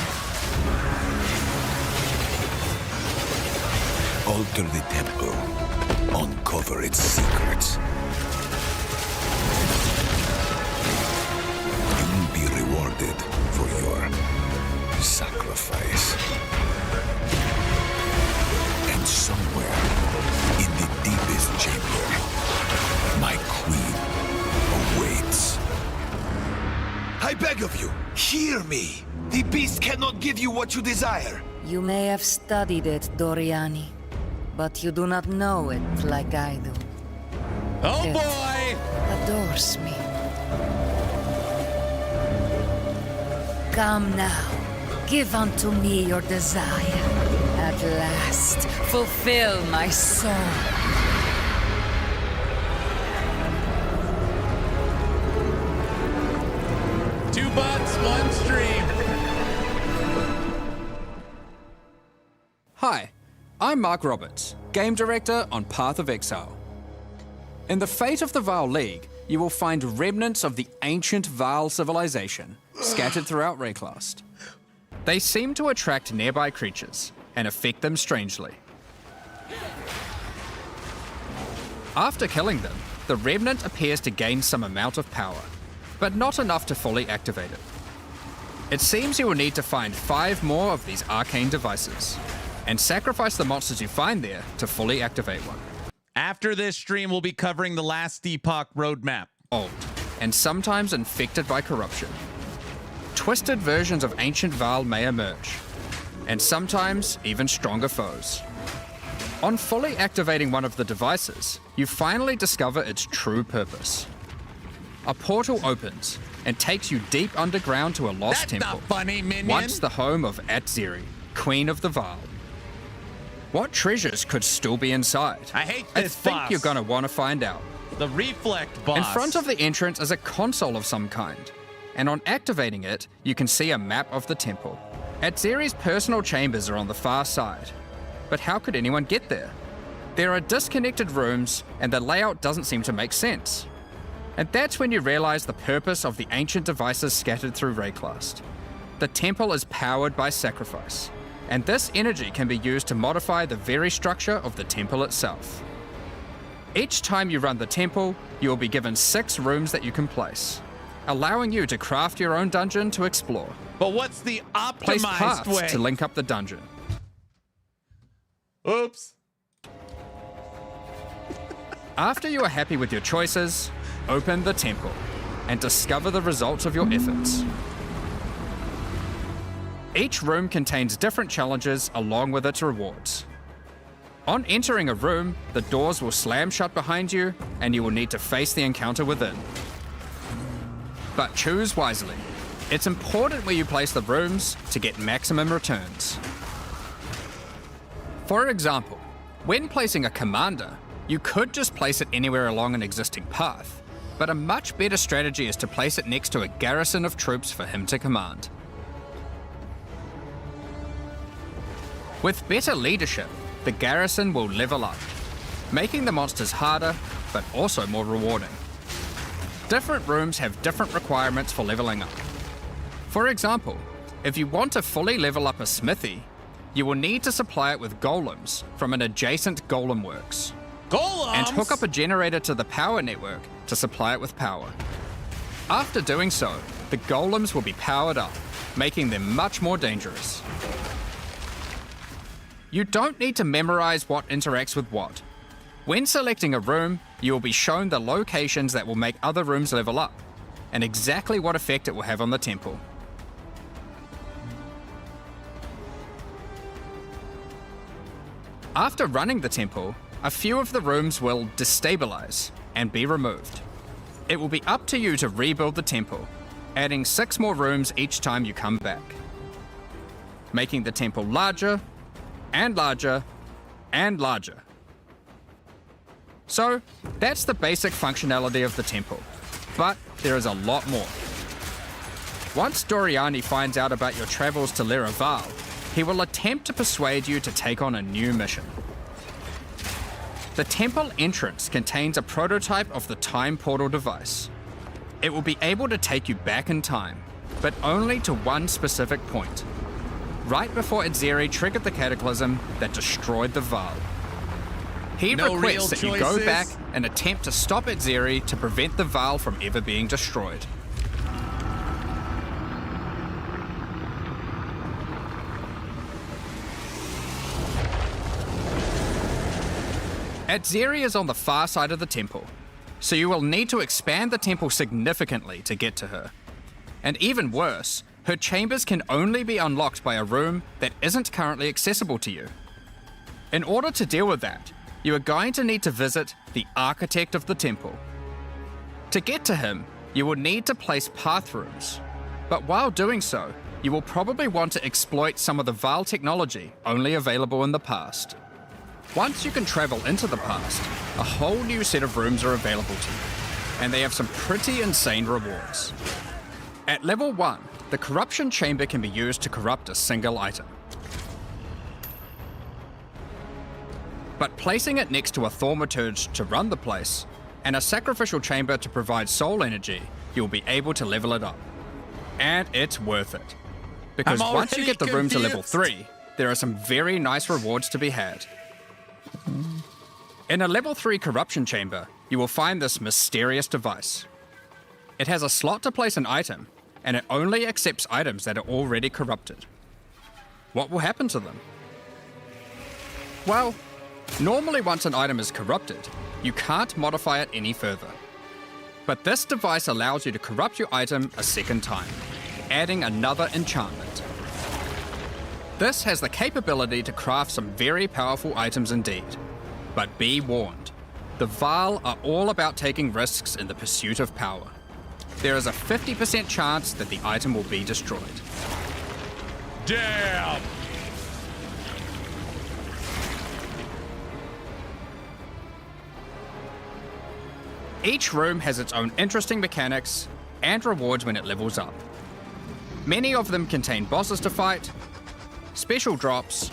S6: Alter the temple, uncover its secrets. You will be rewarded for your sacrifice. And somewhere in the deepest chamber, my queen awaits.
S3: I beg of you, hear me. The beast cannot give you what you desire.
S7: You may have studied it, Doriani, but you do not know it like I do.
S1: Oh
S7: It
S1: boy!
S7: adores me. Come now, give unto me your desire. At last, fulfill my soul.
S1: Two butts, one stream.
S8: Hi, I'm Mark Roberts, Game Director on Path of Exile. In the Fate of the Vaal League, you will find remnants of the ancient Vaal civilization scattered throughout Rayclast. They seem to attract nearby creatures and affect them strangely. After killing them, the remnant appears to gain some amount of power, but not enough to fully activate it. It seems you will need to find 5 more of these arcane devices, and sacrifice the monsters you find there to fully activate one.
S1: After this stream, we'll be covering the last epoch roadmap.
S8: Old, and sometimes infected by corruption. Twisted versions of ancient Vaal may emerge, and sometimes even stronger foes. On fully activating one of the devices, you finally discover its true purpose. A portal opens and takes you deep underground to a lost
S1: That's
S8: temple.
S1: not funny, minion.
S8: Once the home of Atziri, Queen of the Vaal. What treasures could still be inside?
S1: I hate
S8: I
S1: this
S8: think
S1: boss.
S8: you're gonna want to find out.
S1: The reflect boss.
S8: In front of the entrance is a console of some kind, and on activating it, you can see a map of the temple. Atziri's personal chambers are on the far side, but how could anyone get there? There are disconnected rooms, and the layout doesn't seem to make sense. And that's when you realize the purpose of the ancient devices scattered through Rayclast. The temple is powered by sacrifice, and this energy can be used to modify the very structure of the temple itself. Each time you run the temple, you will be given 6 rooms that you can place, allowing you to craft your own dungeon to explore.
S1: But what's the
S8: Place
S1: optimized
S8: paths
S1: way?
S8: to link up the dungeon.
S1: Oops.
S8: After you are happy with your choices, open the temple and discover the results of your efforts. Each room contains different challenges along with its rewards. On entering a room, the doors will slam shut behind you and you will need to face the encounter within. But choose wisely. It's important where you place the rooms to get maximum returns. For example, when placing a commander, you could just place it anywhere along an existing path, but a much better strategy is to place it next to a garrison of troops for him to command. With better leadership, the garrison will level up, making the monsters harder, but also more rewarding. Different rooms have different requirements for leveling up. For example, if you want to fully level up a smithy, you will need to supply it with golems from an adjacent golem works.
S1: Golems?
S8: And hook up a generator to the power network to supply it with power. After doing so, the golems will be powered up, making them much more dangerous. You don't need to memorize what interacts with what. When selecting a room, you will be shown the locations that will make other rooms level up, and exactly what effect it will have on the temple. After running the temple, a few of the rooms will destabilize and be removed. It will be up to you to rebuild the temple, adding 6 more rooms each time you come back, making the temple larger and larger and larger. So, that's the basic functionality of the temple, but there is a lot more. Once Doriani finds out about your travels to Leraval, he will attempt to persuade you to take on a new mission. The temple entrance contains a prototype of the time portal device. It will be able to take you back in time, but only to one specific point, right before Atziri triggered the cataclysm that destroyed the Vaal. He requests that you go back and attempt to stop Atziri to prevent the Vaal from ever being destroyed. Atziri is on the far side of the temple, so you will need to expand the temple significantly to get to her. And even worse, her chambers can only be unlocked by a room that isn't currently accessible to you. In order to deal with that, you are going to need to visit the architect of the temple. To get to him, you will need to place path rooms, but while doing so, you will probably want to exploit some of the Vaal technology only available in the past. Once you can travel into the past, a whole new set of rooms are available to you, and they have some pretty insane rewards. At level 1, the corruption chamber can be used to corrupt a single item. But placing it next to a thaumaturge to run the place, and a sacrificial chamber to provide soul energy, you'll be able to level it up. And it's worth it. Because
S1: I'm
S8: once you
S1: already
S8: get the room to level
S1: confused.
S8: 3, there are some very nice rewards to be had. In a level 3 corruption chamber, you will find this mysterious device. It has a slot to place an item, and it only accepts items that are already corrupted. What will happen to them? Well, normally once an item is corrupted, you can't modify it any further. But this device allows you to corrupt your item a second time, adding another enchantment. This has the capability to craft some very powerful items indeed. But be warned, the Vaal are all about taking risks in the pursuit of power. There is a 50% chance that the item will be destroyed.
S1: Damn!
S8: Each room has its own interesting mechanics and rewards when it levels up. Many of them contain bosses to fight, special drops,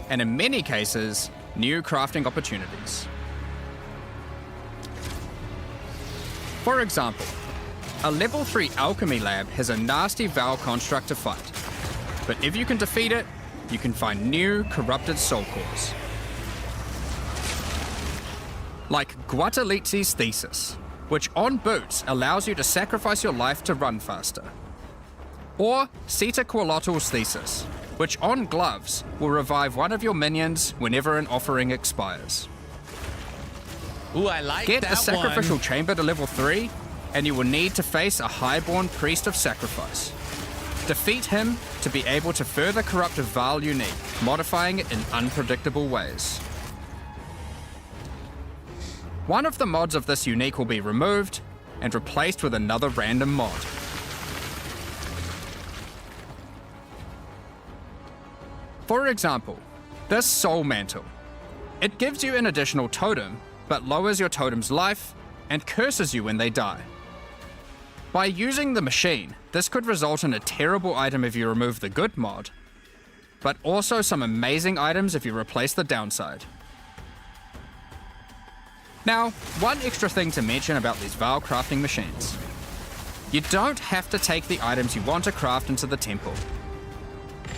S8: and in many cases, new crafting opportunities. For example, a level 3 alchemy lab has a nasty Vaal construct to fight, but if you can defeat it, you can find new corrupted soul cores. Like Guatalitzi's Thesis, which on boots allows you to sacrifice your life to run faster. Or Sitaqualotl's Thesis, which on gloves will revive one of your minions whenever an offering expires.
S1: Ooh, I like
S8: Get
S1: that
S8: a sacrificial
S1: one.
S8: chamber to level 3, and you will need to face a highborn priest of sacrifice. Defeat him to be able to further corrupt a Vaal unique, modifying it in unpredictable ways. One of the mods of this unique will be removed and replaced with another random mod. For example, this Soul Mantle. It gives you an additional totem, but lowers your totem's life and curses you when they die. By using the machine, this could result in a terrible item if you remove the good mod, but also some amazing items if you replace the downside. Now, one extra thing to mention about these Vaal crafting machines. You don't have to take the items you want to craft into the temple.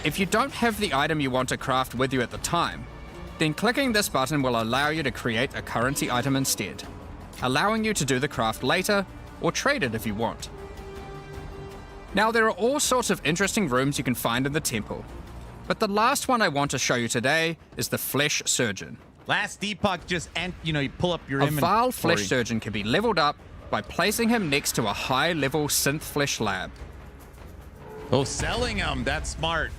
S8: If you don't have the item you want to craft with you at the time, then clicking this button will allow you to create a currency item instead, allowing you to do the craft later or trade it if you want. Now, there are all sorts of interesting rooms you can find in the temple, but the last one I want to show you today is the Flesh Surgeon.
S1: Last Deepak just, you pull up your
S8: A
S1: inventory.
S8: Vaal Flesh Surgeon can be leveled up by placing him next to a high-level synth flesh lab.
S1: Oh, selling them. That's smart.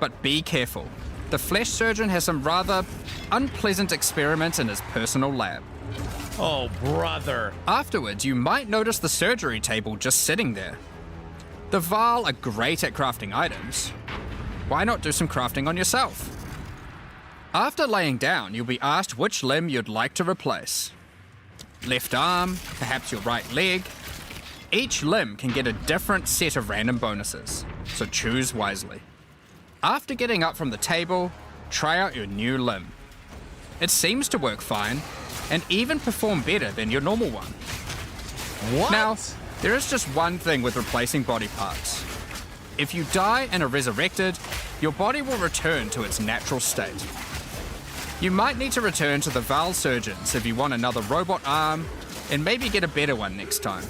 S8: But be careful. The Flesh Surgeon has some rather unpleasant experiments in his personal lab.
S1: Oh, brother.
S8: Afterwards, you might notice the surgery table just sitting there. The Vaal are great at crafting items. Why not do some crafting on yourself? After laying down, you'll be asked which limb you'd like to replace. Left arm, perhaps your right leg. Each limb can get a different set of random bonuses, so choose wisely. After getting up from the table, try out your new limb. It seems to work fine, and even perform better than your normal one.
S1: What?
S8: Now, there is just one thing with replacing body parts. If you die and are resurrected, your body will return to its natural state. You might need to return to the Vaal Surgeons if you want another robot arm, and maybe get a better one next time.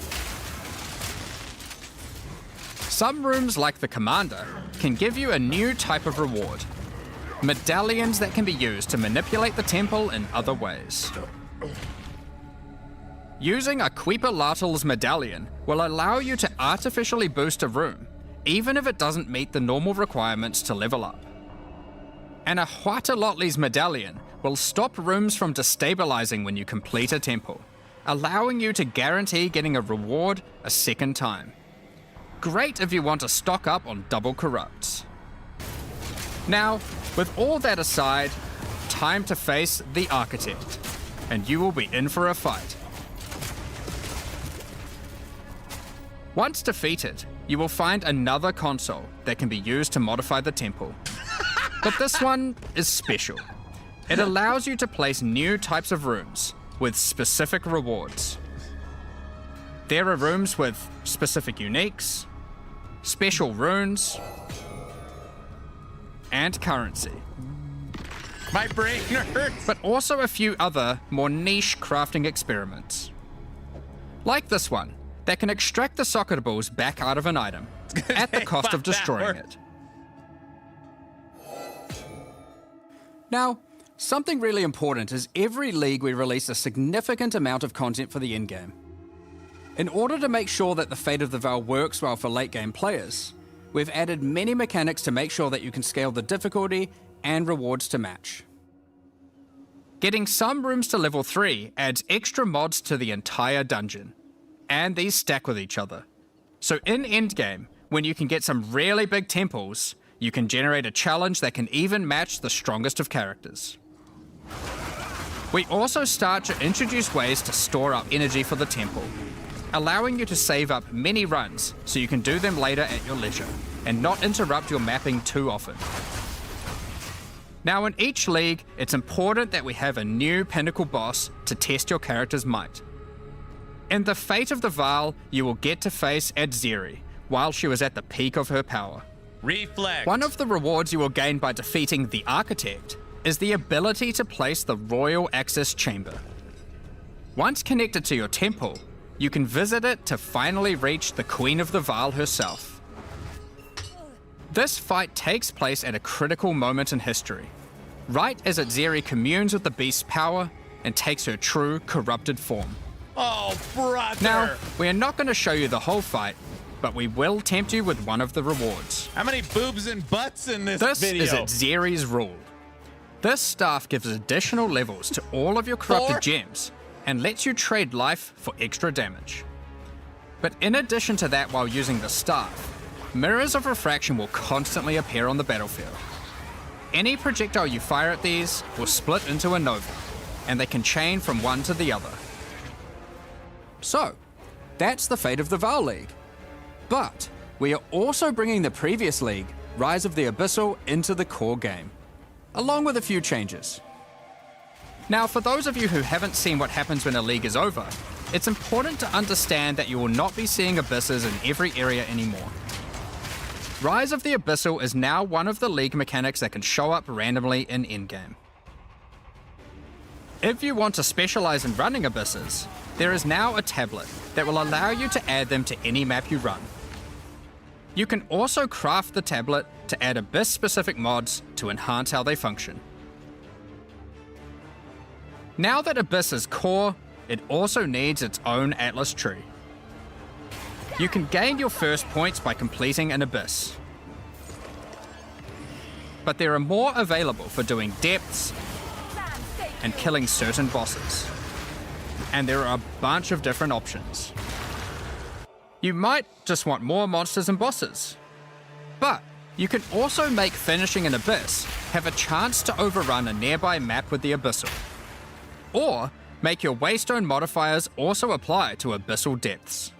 S8: Some rooms, like the Commander, can give you a new type of reward. Medallions that can be used to manipulate the temple in other ways. Using a Quipa Lartl's medallion will allow you to artificially boost a room even if it doesn't meet the normal requirements to level up. And a Huatalotli's medallion will stop rooms from destabilizing when you complete a temple, allowing you to guarantee getting a reward a second time. Great if you want to stock up on double corrupts. Now, with all that aside, time to face the Architect, and you will be in for a fight. Once defeated, you will find another console that can be used to modify the temple. But this one is special. It allows you to place new types of rooms with specific rewards. There are rooms with specific uniques, special runes, and currency.
S1: My brain hurts.
S8: But also a few other, more niche crafting experiments. Like this one, that can extract the soccer balls back out of an item, at the cost of destroying it. Now, something really important is every league we release a significant amount of content for the endgame. In order to make sure that the Fate of the Val works well for late game players, we've added many mechanics to make sure that you can scale the difficulty and rewards to match. Getting some rooms to level 3 adds extra mods to the entire dungeon, and these stack with each other. So in endgame, when you can get some really big temples, you can generate a challenge that can even match the strongest of characters. We also start to introduce ways to store up energy for the temple, allowing you to save up many runs so you can do them later at your leisure, and not interrupt your mapping too often. Now in each league, it's important that we have a new pinnacle boss to test your character's might. In the Fate of the Val, you will get to face Adzeri while she was at the peak of her power.
S1: Reflect.
S8: One of the rewards you will gain by defeating the Architect is the ability to place the Royal Access Chamber. Once connected to your temple, you can visit it to finally reach the Queen of the Val herself. This fight takes place at a critical moment in history, right as Adzeri communes with the beast's power and takes her true corrupted form.
S1: Oh, brother!
S8: Now, we are not going to show you the whole fight, but we will tempt you with one of the rewards.
S1: How many boobs and butts in this video?
S8: This is Adzeri's rule. This staff gives additional levels to all of your corrupted gems and lets you trade life for extra damage. But in addition to that, while using the staff, mirrors of refraction will constantly appear on the battlefield. Any projectile you fire at these will split into a nova, and they can chain from one to the other. So, that's the Fate of the Val League. But we are also bringing the previous league, Rise of the Abyssal, into the core game, along with a few changes. Now, for those of you who haven't seen what happens when a league is over, it's important to understand that you will not be seeing abysses in every area anymore. Rise of the Abyssal is now one of the league mechanics that can show up randomly in endgame. If you want to specialize in running abysses, there is now a tablet that will allow you to add them to any map you run. You can also craft the tablet to add abyss-specific mods to enhance how they function. Now that Abyss is core, it also needs its own Atlas tree. You can gain your first points by completing an Abyss. But there are more available for doing depths and killing certain bosses. And there are a bunch of different options. You might just want more monsters and bosses. But you can also make finishing an Abyss have a chance to overrun a nearby map with the Abyssal. Or make your Waystone modifiers also apply to Abyssal depths.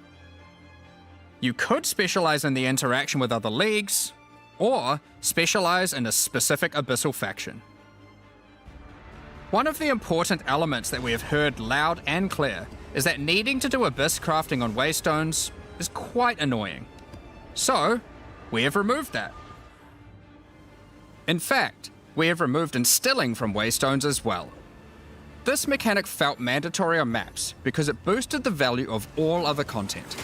S8: You could specialize in the interaction with other leagues, or specialize in a specific Abyssal faction. One of the important elements that we have heard loud and clear is that needing to do Abyss crafting on Waystones is quite annoying. So, we have removed that. In fact, we have removed instilling from Waystones as well. This mechanic felt mandatory on maps because it boosted the value of all other content,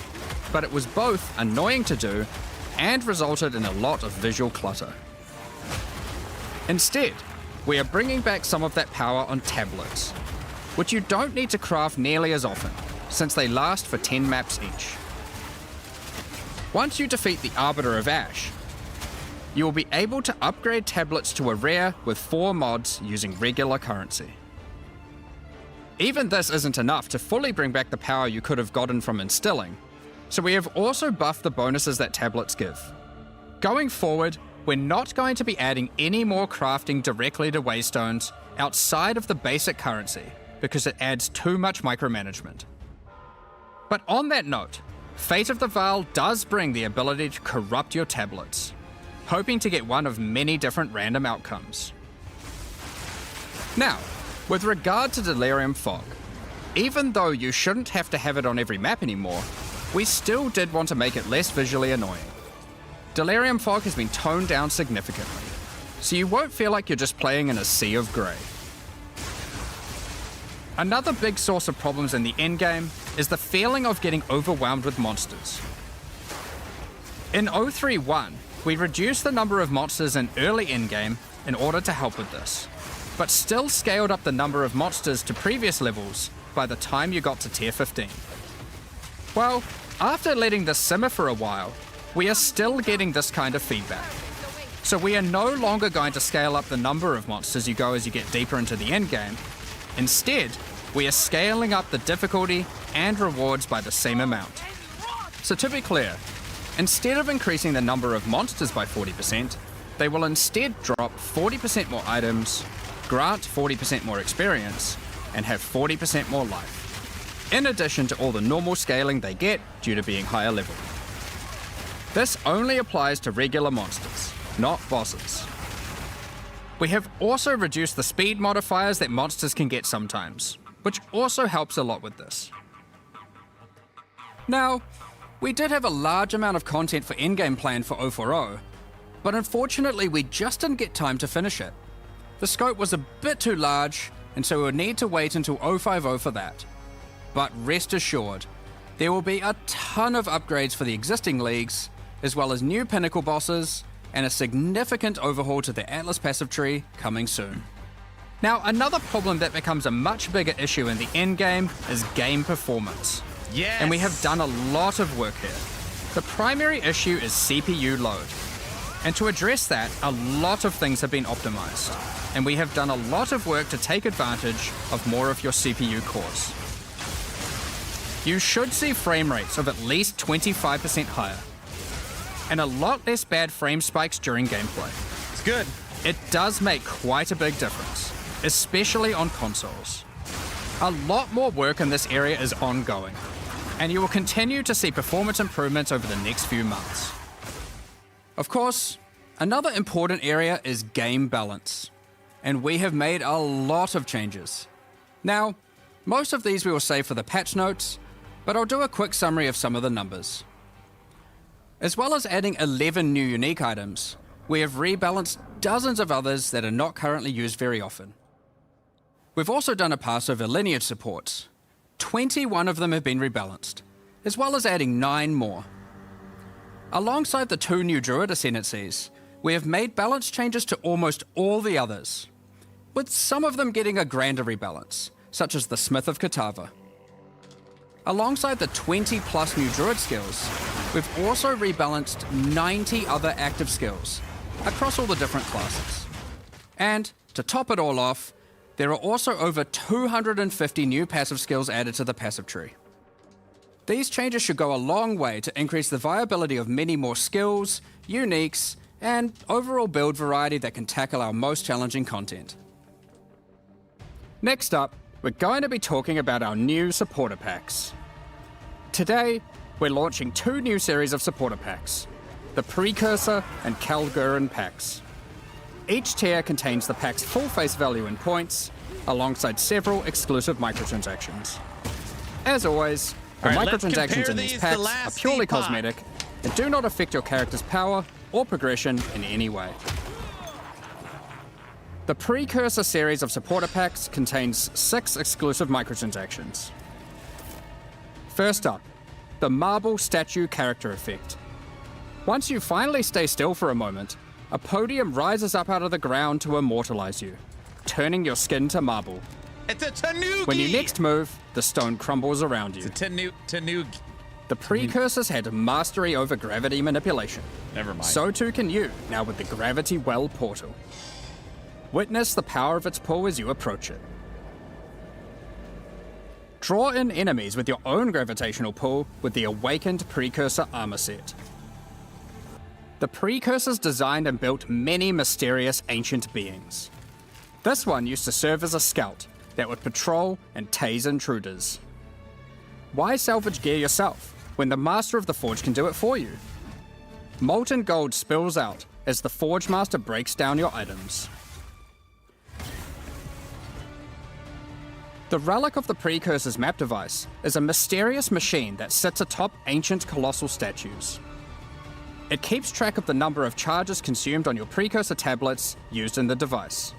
S8: but it was both annoying to do and resulted in a lot of visual clutter. Instead, we are bringing back some of that power on tablets, which you don't need to craft nearly as often, since they last for 10 maps each. Once you defeat the Arbiter of Ash, you will be able to upgrade tablets to a rare with 4 mods using regular currency. Even this isn't enough to fully bring back the power you could have gotten from instilling, so we have also buffed the bonuses that tablets give. Going forward, we're not going to be adding any more crafting directly to waystones outside of the basic currency, because it adds too much micromanagement. But on that note, Fate of the Vaal does bring the ability to corrupt your tablets, hoping to get one of many different random outcomes. Now, with regard to Delirium Fog, even though you shouldn't have to have it on every map anymore, we still did want to make it less visually annoying. Delirium Fog has been toned down significantly, so you won't feel like you're just playing in a sea of grey. Another big source of problems in the endgame is the feeling of getting overwhelmed with monsters. In 031, we reduced the number of monsters in early endgame in order to help with this, but still scaled up the number of monsters to previous levels by the time you got to tier 15. Well, after letting this simmer for a while, we are still getting this kind of feedback. So we are no longer going to scale up the number of monsters you go as you get deeper into the endgame. Instead, we are scaling up the difficulty and rewards by the same amount. So to be clear, instead of increasing the number of monsters by 40%, they will instead drop 40% more items, grant 40% more experience, and have 40% more life, in addition to all the normal scaling they get due to being higher level. This only applies to regular monsters, not bosses. We have also reduced the speed modifiers that monsters can get sometimes, which also helps a lot with this. Now, we did have a large amount of content for endgame planned for 040, but unfortunately we just didn't get time to finish it. The scope was a bit too large, and so we would need to wait until 050 for that. But rest assured, there will be a ton of upgrades for the existing leagues, as well as new pinnacle bosses, and a significant overhaul to the Atlas passive tree coming soon. Now, another problem that becomes a much bigger issue in the endgame is game performance.
S1: Yes!
S8: And we have done a lot of work here. The primary issue is CPU load. And to address that, a lot of things have been optimized. And we have done a lot of work to take advantage of more of your CPU cores. You should see frame rates of at least 25% higher, and a lot less bad frame spikes during gameplay.
S1: It's good.
S8: It does make quite a big difference, especially on consoles. A lot more work in this area is ongoing, and you will continue to see performance improvements over the next few months. Of course, another important area is game balance, and we have made a lot of changes. Now, most of these we will save for the patch notes, but I'll do a quick summary of some of the numbers. As well as adding 11 new unique items, we have rebalanced dozens of others that are not currently used very often. We've also done a pass over lineage supports. 21 of them have been rebalanced, as well as adding 9 more. Alongside the 2 new Druid ascendancies, we have made balance changes to almost all the others, with some of them getting a grander rebalance, such as the Smith of Katava. Alongside the 20 plus new Druid skills, we've also rebalanced 90 other active skills across all the different classes. And to top it all off, there are also over 250 new passive skills added to the passive tree. These changes should go a long way to increase the viability of many more skills, uniques, and overall build variety that can tackle our most challenging content. Next up, we're going to be talking about our new supporter packs. Today, we're launching 2 new series of supporter packs, the Precursor and Kalgurin packs. Each tier contains the pack's full face value in points, alongside several exclusive microtransactions. As always, the
S1: All right, let's
S8: microtransactions
S1: compare
S8: in these
S1: these
S8: packs
S1: to
S8: are
S1: last
S8: purely
S1: epoch.
S8: cosmetic and do not affect your character's power or progression in any way. The Precursor series of supporter packs contains 6 exclusive microtransactions. First up, the Marble Statue character effect. Once you finally stay still for a moment, a podium rises up out of the ground to immortalize you, turning your skin to marble.
S1: It's a tanuki!
S8: When you next move, the stone crumbles around you.
S1: It's a tanuki.
S8: The precursors had mastery over gravity manipulation.
S1: Never mind.
S8: So too can you, now with the Gravity Well portal. Witness the power of its pull as you approach it. Draw in enemies with your own gravitational pull with the Awakened Precursor armor set. The Precursors designed and built many mysterious ancient beings. This one used to serve as a scout that would patrol and tase intruders. Why salvage gear yourself when the Master of the Forge can do it for you? Molten gold spills out as the Forge Master breaks down your items. The Relic of the Precursor's map device is a mysterious machine that sits atop ancient colossal statues. It keeps track of the number of charges consumed on your Precursor tablets used in the device.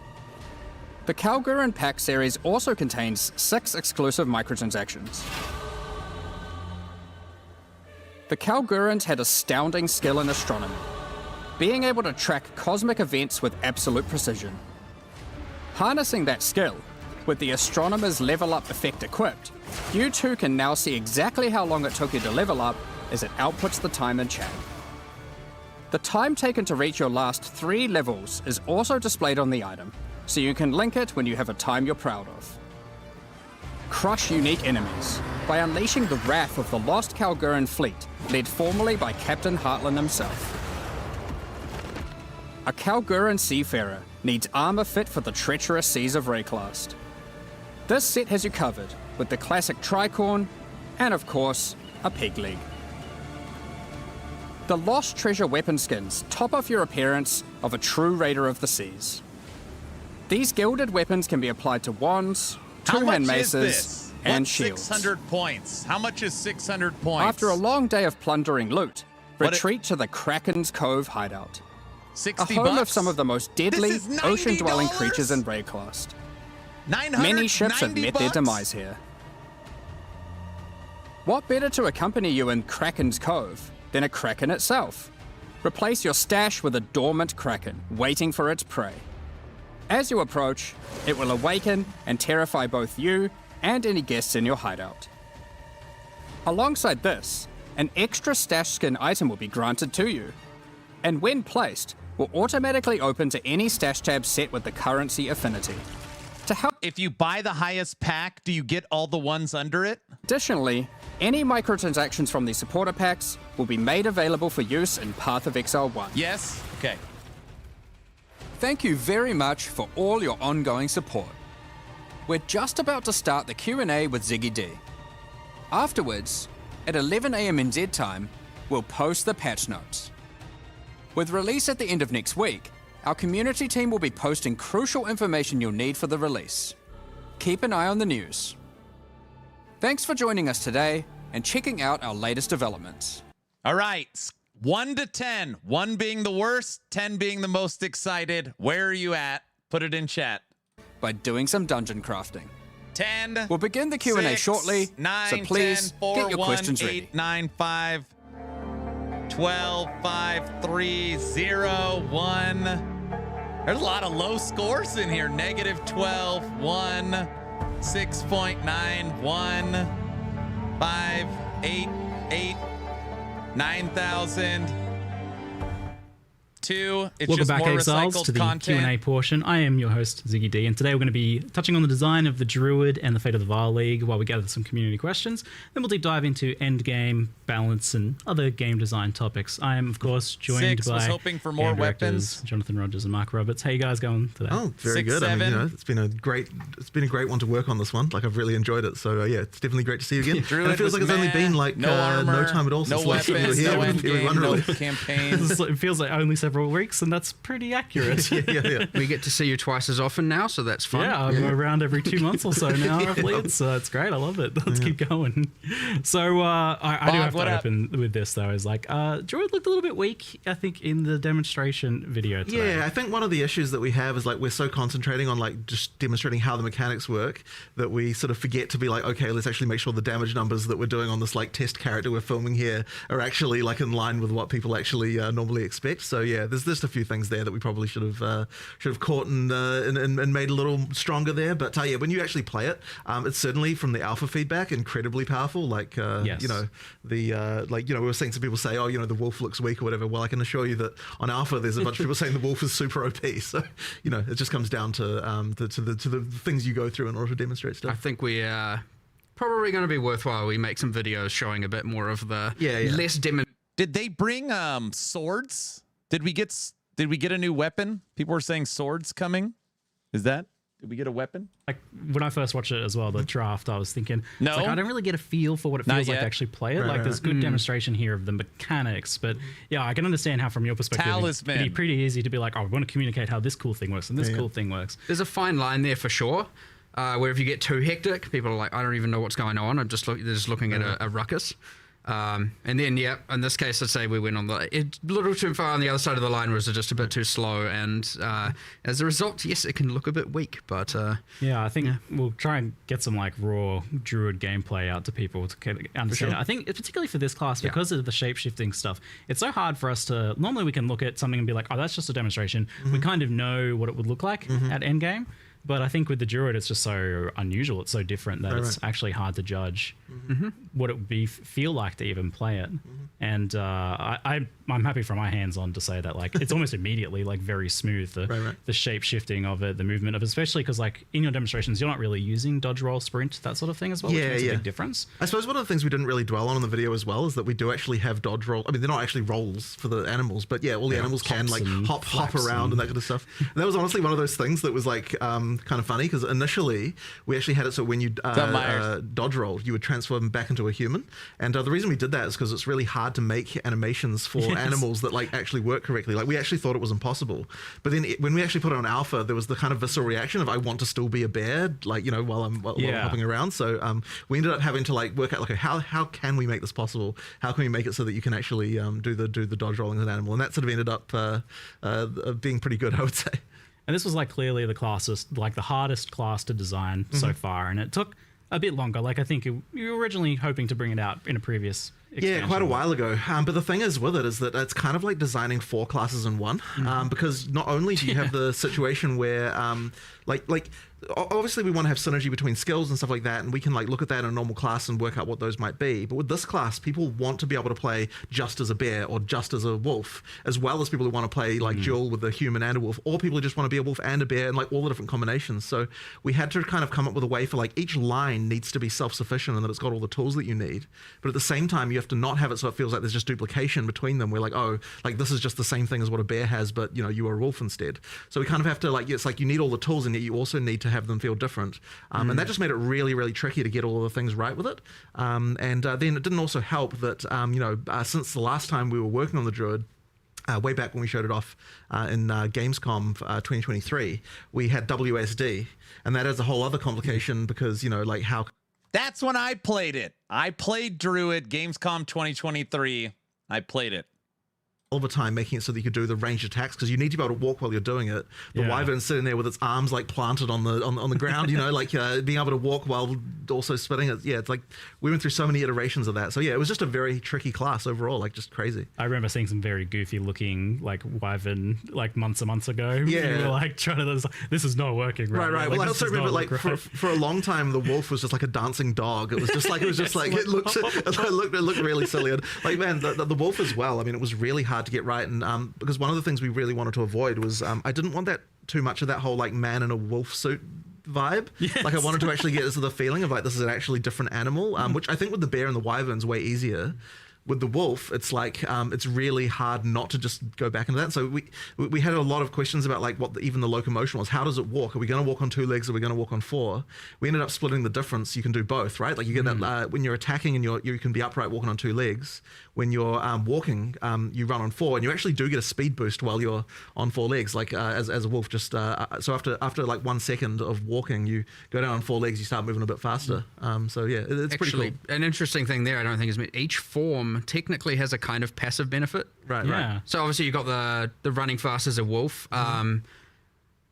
S8: The Kalguran Pack series also contains 6 exclusive microtransactions. The Kalgurans had astounding skill in astronomy, being able to track cosmic events with absolute precision. Harnessing that skill, with the Astronomer's Level Up effect equipped, you too can now see exactly how long it took you to level up as it outputs the time in chat. The time taken to reach your last 3 levels is also displayed on the item, so you can link it when you have a time you're proud of. Crush unique enemies by unleashing the wrath of the lost Kalguran fleet, led formerly by Captain Heartland himself. A Kalguran seafarer needs armor fit for the treacherous seas of Rayclast. This set has you covered with the classic tricorn and, of course, a peg leg. The Lost Treasure weapon skins top off your appearance of a true raider of the seas. These gilded weapons can be applied to wands, two-hand maces, and shields.
S1: 600 points. How much is 600 points?
S8: After a long day of plundering loot, retreat to the Kraken's Cove hideout.
S1: 60
S8: a home
S1: bucks?
S8: of some of the most deadly ocean-dwelling creatures in Rayclast. Many ships have met their demise here. What better to accompany you in Kraken's Cove than a kraken itself? Replace your stash with a dormant kraken waiting for its prey. As you approach, it will awaken and terrify both you and any guests in your hideout. Alongside this, an extra stash skin item will be granted to you, and when placed, will automatically open to any stash tab set with the currency affinity. To help,
S1: if you buy the highest pack, do you get all the ones under it?
S8: Additionally, any microtransactions from the supporter packs will be made available for use in Path of Exile 1.
S1: Yes? Okay.
S9: Thank you very much for all your ongoing support. We're just about to start the Q&A with Ziggy D. Afterwards, at 11 AM NZ time, we'll post the patch notes. With release at the end of next week, our community team will be posting crucial information you'll need for the release. Keep an eye on the news. Thanks for joining us today and checking out our latest developments.
S1: All right. 1 to 10. 1 being the worst, 10 being the most excited. Where are you at? Put it in chat.
S9: By doing some dungeon crafting.
S1: 10.
S9: We'll begin the Q&A shortly,
S1: 9,
S9: so please
S1: 10, 4,
S9: get your
S1: 1,
S9: questions
S1: 8,
S9: ready.
S1: 9, 5, 12, 5, 3, 0, 1. There's a lot of low scores in here. Negative 12, 1, 6.9, 1, 5, 8, 8, 9,000. 2. It's
S10: Welcome
S1: just
S10: back,
S1: more
S10: Exiles,
S1: recycled
S10: to the
S1: content.
S10: Q&A portion. I am your host, Ziggy D, and today we're going to be touching on the design of the Druid and the Fate of the Vile League while we gather some community questions. Then we'll deep dive into endgame, balance, and other game design topics. I am, of course, joined
S1: 6
S10: by
S1: was hoping for more
S10: game directors
S1: weapons.
S10: Jonathan Rogers and Mark Roberts. How you guys going today?
S5: Oh, very
S1: 6,
S5: good.
S1: 7.
S5: I mean, you know, it's been a great one to work on this one. Like, I've really enjoyed it. So yeah, it's definitely great to see you again.
S1: Druid
S5: And it feels like
S1: was
S5: it's only
S1: meh,
S5: been like
S1: no armor,
S5: no time at all
S1: no
S5: since last time you were
S1: weapons,
S5: here.
S1: no
S5: with
S1: end
S5: everyone
S1: game, no
S5: really.
S1: campaign.
S10: It feels like only several weeks, and that's pretty accurate.
S5: yeah.
S8: We get to see you twice as often now, so that's fun.
S10: Yeah, I'm around every 2 months or so now, roughly. It's great. I love it. Let's keep going. So I do have to open with this, though. Is like, Druid looked a little bit weak, I think, in the demonstration video today.
S5: Yeah, I think one of the issues that we have is like we're so concentrating on like just demonstrating how the mechanics work that we sort of forget to be like, okay, let's actually make sure the damage numbers that we're doing on this like test character we're filming here are actually like in line with what people actually normally expect. So yeah, there's just a few things there that we probably should have caught and made a little stronger there. But yeah, when you actually play it, it's certainly from the alpha feedback incredibly powerful. Like
S10: Yes.
S5: you know, the like, you know, we were seeing some people say, oh, you know, the wolf looks weak or whatever. Well, I can assure you that on alpha there's a bunch of people saying the wolf is super OP. So you know, it just comes down to the things you go through in order to demonstrate
S9: I
S5: stuff.
S9: think we are probably going to be worthwhile. We make some videos showing a bit more of the less
S1: Did they bring swords? Did we get a new weapon? People were saying swords coming. Did we get a weapon?
S10: Like when I first watched it as well, the draft, I was thinking,
S1: No.
S10: it's like, I don't really get a feel for what it
S1: Not
S10: feels like
S1: yet.
S10: to actually play it. Like there's good demonstration here of the mechanics, but yeah, I can understand how from your perspective,
S1: Talisman.
S10: it'd be pretty easy to be like, oh, we want to communicate how this cool thing works and this cool thing works.
S9: There's a fine line there for sure. Where if you get too hectic, people are like, I don't even know what's going on. They're just looking at a ruckus. And then, in this case, I'd say we went on a little too far on the other side of the line, was just a bit too slow. And as a result, yes, it can look a bit weak. But
S10: yeah, I think we'll try and get some like raw druid gameplay out to people to understand it. I think particularly for this class, because of the shape-shifting stuff, it's so hard for us to, normally we can look at something and be like, oh, that's just a demonstration. We kind of know what it would look like at endgame. But I think with the Druid, it's just so unusual. It's so different that it's actually hard to judge what it would feel like to even play it. And I'm happy for my hands-on to say that like it's almost immediately like very smooth, the shape shifting of it, the movement of it, especially because like in your demonstrations, you're not really using dodge, roll, sprint, that sort of thing as well, which makes a big difference.
S5: I suppose one of the things we didn't really dwell on in the video as well is that we do actually have dodge roll. I mean, they're not actually rolls for the animals, but all the animals can like hop around and that kind of stuff. And that was honestly one of those things that was like kind of funny because initially we actually had it so when you dodge roll, you would transform back into a human. And the reason we did that is because it's really hard to make animations for animals that like actually work correctly. Like we actually thought it was impossible. But then when we actually put it on alpha, there was the kind of visceral reaction of I want to still be a bear, like, you know, while I'm hopping around. So we ended up having to like work out like how can we make this possible? How can we make it so that you can actually do the dodge rolling as an animal? And that sort of ended up being pretty good, I would say.
S10: And this was like clearly the hardest class to design so far, and it took a bit longer. Like I think you were originally hoping to bring it out in a previous expansion.
S5: Yeah, quite a while ago. But the thing is with it is that it's kind of like designing 4 classes in one, because not only do you have the situation where like obviously we want to have synergy between skills and stuff like that, and we can like look at that in a normal class and work out what those might be. But with this class, people want to be able to play just as a bear or just as a wolf, as well as people who want to play like dual with a human and a wolf, or people who just want to be a wolf and a bear, and like all the different combinations. So we had to kind of come up with a way for like each line needs to be self-sufficient and that it's got all the tools that you need. But at the same time, you have to not have it so it feels like there's just duplication between them. We're like, oh, like this is just the same thing as what a bear has, but you know, you are a wolf instead. So we kind of have to like, it's like you need all the tools and yet you also need to have them feel different. And that just made it really, really tricky to get all of the things right with it. And then it didn't also help that, since the last time we were working on the Druid, way back when we showed it off in Gamescom 2023, we had WSD, and that is a whole other complication because, you know, like how...
S1: That's when I played it. I played Druid, Gamescom 2023. I played it.
S5: All the time, making it so that you could do the ranged attacks because you need to be able to walk while you're doing it. The wyvern's sitting there with its arms like planted on the ground, you know, like being able to walk while also spinning it. Yeah, it's like we went through so many iterations of that. So yeah, it was just a very tricky class overall, like just crazy.
S10: I remember seeing some very goofy looking like wyvern like months and months ago.
S5: Yeah,
S10: you were like trying to, this is not working.
S5: Right.
S10: Like,
S5: well, I also remember like for a long time the wolf was just like a dancing dog. It was just like it looked really silly. And like man, the wolf as well. I mean, it was really hard to get right, and because one of the things we really wanted to avoid was I didn't want that too much of that whole like man in a wolf suit vibe. Like I wanted to actually get the feeling of like this is an actually different animal, which I think with the bear and the wyvern's way easier. With the wolf, it's like it's really hard not to just go back into that. So we had a lot of questions about like what even the locomotion was. How does it walk? Are we going to walk on 2 legs? Or are we going to walk on 4? We ended up splitting the difference. You can do both, right? Like you get that when you're attacking and you can be upright walking on 2 legs. When you're walking, you run on 4, and you actually do get a speed boost while you're on 4 legs. Like as a wolf, just so after like 1 second of walking, you go down on 4 legs. You start moving a bit faster. So yeah, it's
S9: actually
S5: pretty cool.
S9: An interesting thing there. I don't think is each form technically has a kind of passive benefit.
S5: Right.
S9: So obviously you've got the running fast as a wolf.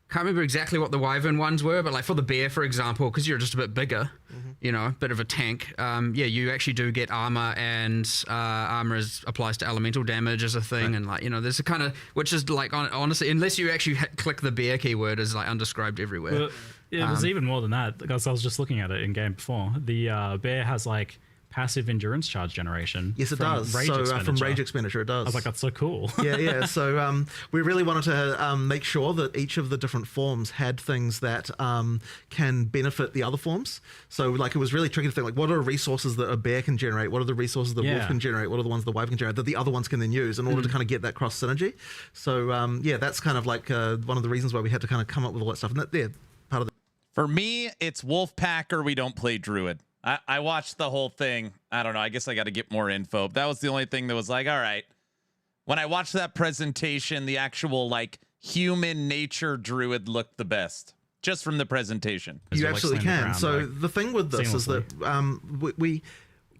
S8: can't remember exactly what the Wyvern ones were, but like for the bear, for example, because you're just a bit bigger, you know, a bit of a tank. You actually do get armor, and armor applies to elemental damage as a thing, and like, you know, there's a kind of, which is like, honestly, unless you actually click the bear keyword, is like undescribed everywhere.
S10: Well, it was even more than that, because I was just looking at it in game before. The bear has like passive endurance charge generation.
S5: Yes, it does. From rage expenditure, it does.
S10: I was like, that's so cool.
S5: Yeah. So we really wanted to make sure that each of the different forms had things that can benefit the other forms. So like, it was really tricky to think, like, what are resources that a bear can generate? What are the resources that wolf can generate? What are the ones the wyvern can generate that the other ones can then use in order to kind of get that cross synergy? So that's kind of like one of the reasons why we had to kind of come up with all that stuff. And part of the.
S1: For me, it's wolf pack or we don't play druid. I watched the whole thing. I don't know. I guess I got to get more info. That was the only thing that was like, all right. When I watched that presentation, the actual like human nature druid looked the best, just from the presentation.
S5: You absolutely can. So the thing with this is that